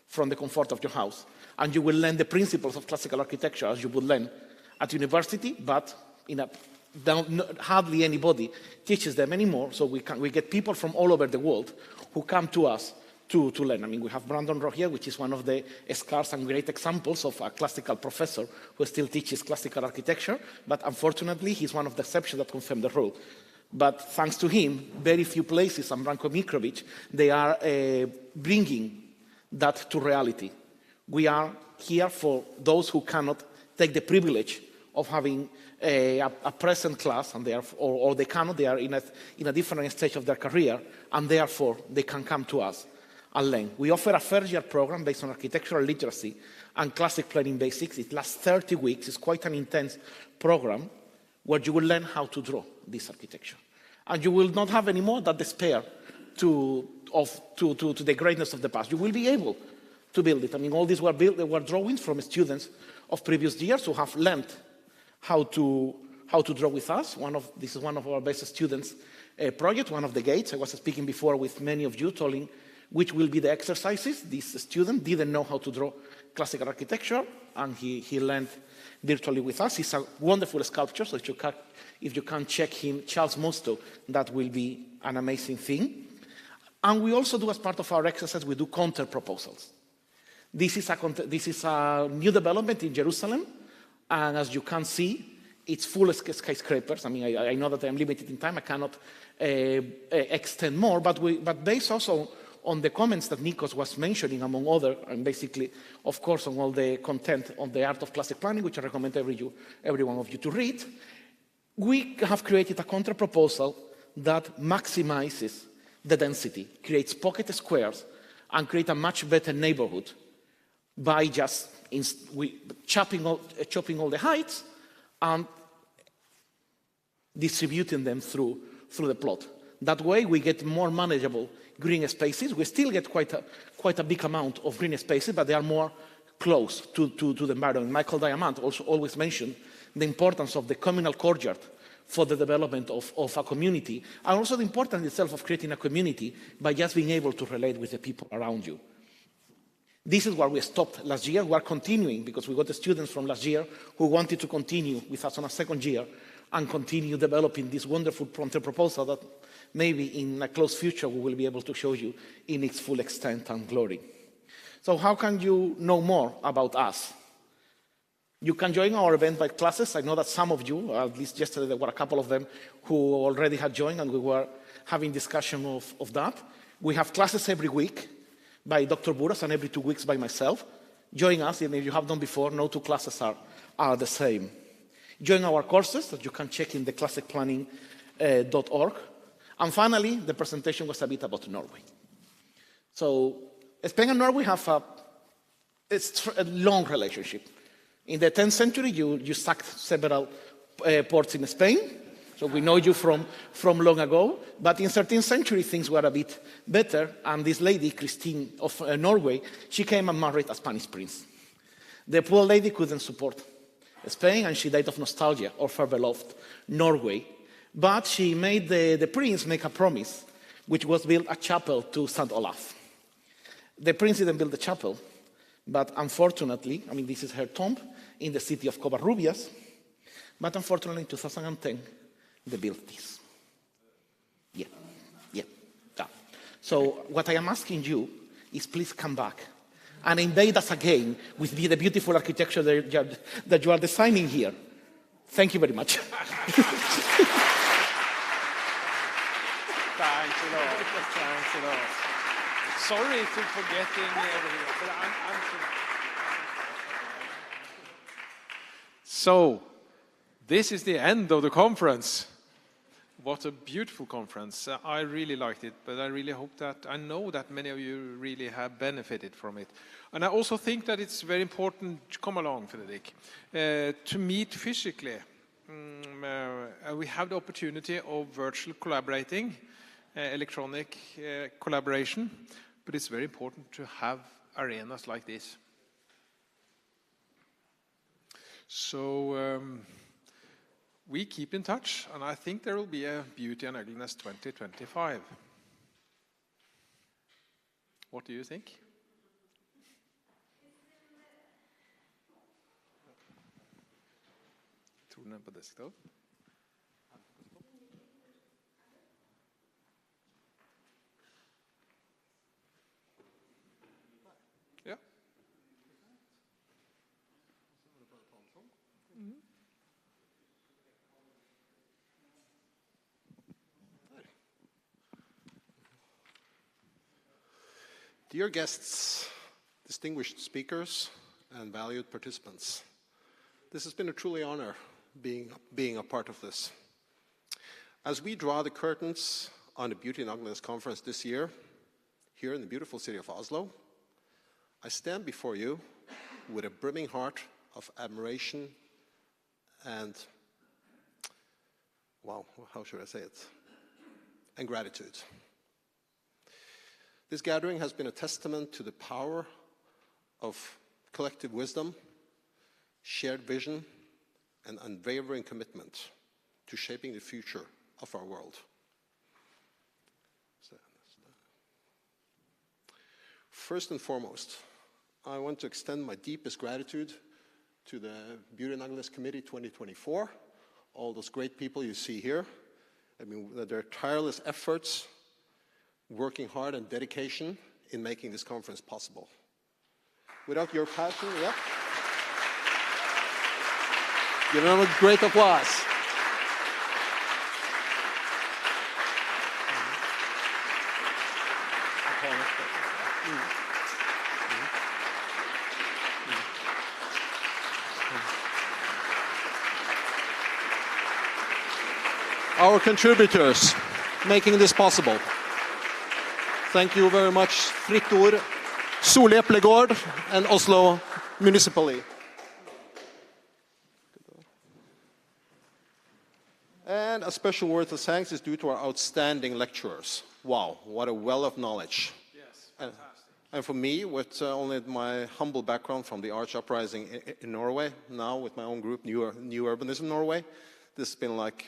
from the comfort of your house. And you will learn the principles of classical architecture as you would learn at university, but hardly anybody teaches them anymore. So we get people from all over the world who come to us to learn. I mean, we have Brandon Rowe here, which is one of the scarce and great examples of a classical professor who still teaches classical architecture, but unfortunately, he's one of the exceptions that confirm the rule. But thanks to him, very few places, and Branko Mikrovic, they are bringing that to reality. We are here for those who cannot take the privilege of having a present class, and or they cannot, they are in a different stage of their career, and therefore they can come to us and learn. We offer a first-year program based on architectural literacy and classic planning basics. It lasts 30 weeks. It's quite an intense program where you will learn how to draw this architecture. And you will not have anymore that despair to the greatness of the past. You will be able to build it. I mean, all these were drawings from students of previous years who have learned how to draw with us. This is one of our best students' project, one of the gates. I was speaking before with many of you, telling which will be the exercises. This student didn't know how to draw classical architecture, and he learned virtually with us. He's a wonderful sculptor, so if you can check him, Charles Mosto, that will be an amazing thing. And we also do, as part of our exercise, we do counter proposals. This is a new development in Jerusalem, and as you can see, it's full of skyscrapers. I mean, I know that I'm limited in time, I cannot extend more, but based also on the comments that Nikos was mentioning, among other, and basically, of course, on all the content on the art of classic planning, which I recommend every one of you to read, we have created a counter-proposal that maximizes the density, creates pocket squares, and create a much better neighborhood by just chopping all the heights and distributing them through the plot. That way, we get more manageable green spaces. We still get quite a big amount of green spaces, but they are more close to the environment. Michael Diamant also always mentioned the importance of the communal courtyard for the development of a community, and also the importance itself of creating a community by just being able to relate with the people around you. This is where we stopped last year. We are continuing because we got the students from last year who wanted to continue with us on a second year and continue developing this wonderful proposal that maybe in a close future we will be able to show you in its full extent and glory. So how can you know more about us? You can join our event by classes. I know that some of you, at least yesterday there were a couple of them who already had joined, and we were having discussion of that. We have classes every week by Dr. Buras and every 2 weeks by myself. Join us, and if you have done before, no two classes are the same. Join our courses that you can check in the classicplanning.org. And finally, the presentation was a bit about Norway. So Spain and Norway have a long relationship. In the 10th century, you sacked several ports in Spain, so we know you from long ago. But in 13th century, things were a bit better, and this lady, Christine of Norway, she came and married a Spanish prince. The poor lady couldn't support Spain, and she died of nostalgia of her beloved Norway. But she made the prince make a promise, which was build a chapel to St. Olaf. The prince didn't build the chapel, but unfortunately, I mean, this is her tomb in the city of Covarrubias, but unfortunately in 2010, the abilities. Yeah, yeah. So what I am asking you is please come back and invade us again with the beautiful architecture that you are designing here. Thank you very much. Thanks a lot. Thanks a lot. Sorry for forgetting everything, but I'm So, this is the end of the conference. What a beautiful conference. I really liked it, but I really hope that, I know that many of you really have benefited from it. And I also think that it's very important, come along, Fredrik, to meet physically. We have the opportunity of virtual collaborating, electronic collaboration, but it's very important to have arenas like this. So we keep in touch, and I think there will be a Beauty and Ugliness 2025. What do you think? Tror den på desktop? Ja. Dear guests, distinguished speakers, and valued participants, this has been a truly honor being a part of this. As we draw the curtains on the Beauty and Ugliness conference this year, here in the beautiful city of Oslo, I stand before you with a brimming heart of admiration and, wow, how should I say it? And gratitude. This gathering has been a testament to the power of collective wisdom, shared vision, and unwavering commitment to shaping the future of our world. First and foremost, I want to extend my deepest gratitude to the Beauty and Ugliness Committee 2024, all those great people you see here. I mean, their tireless efforts, working hard and dedication in making this conference possible. Without your passion, yeah. Give them a great applause. Our contributors making this possible. Thank you very much, Fritt Ord, Solli Eplegård, and Oslo Municipality. And a special word of thanks is due to our outstanding lecturers. Wow, what a well of knowledge. Yes, fantastic. And for me, with only my humble background from the Arch Uprising in Norway, now with my own group, New Urbanism Norway, this has been like,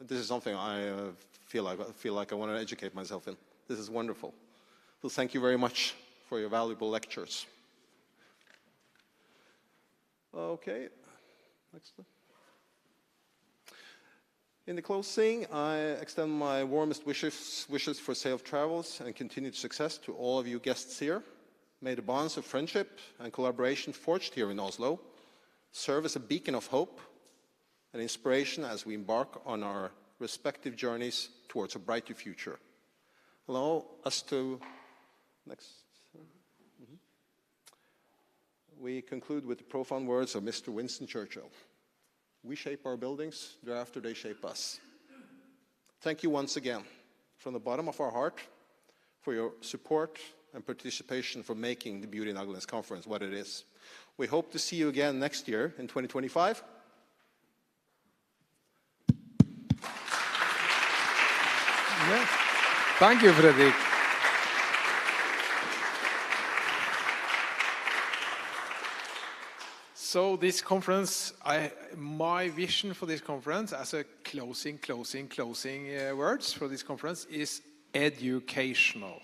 this is something I feel like I want to educate myself in. This is wonderful. So thank you very much for your valuable lectures. Okay, next. In the closing, I extend my warmest wishes for safe travels and continued success to all of you guests here. May the bonds of friendship and collaboration forged here in Oslo serve as a beacon of hope and inspiration as we embark on our respective journeys towards a brighter future. Allow us to, next. We conclude with the profound words of Mr. Winston Churchill. We shape our buildings, thereafter they shape us. Thank you once again, from the bottom of our heart, for your support and participation for making the Beauty and Ugliness Conference what it is. We hope to see you again next year in 2025. Yeah. Thank you, Fredrik. So this conference, my vision for this conference as a closing words for this conference is educational.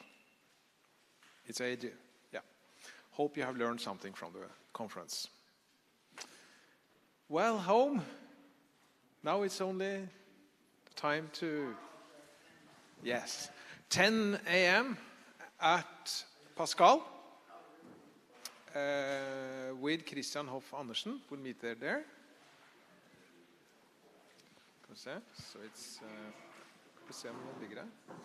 It's yeah. Hope you have learned something from the conference. Well, home, Now it's only time to, yes, 10 a.m. at Pascal with Christian Hoff Andersen. We'll meet there. So it's, let's see how many ligger there.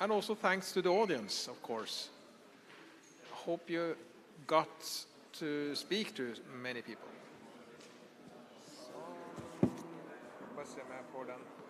And also thanks to the audience, of course. Hope you got to speak to many people. Så, bare se om jeg får den.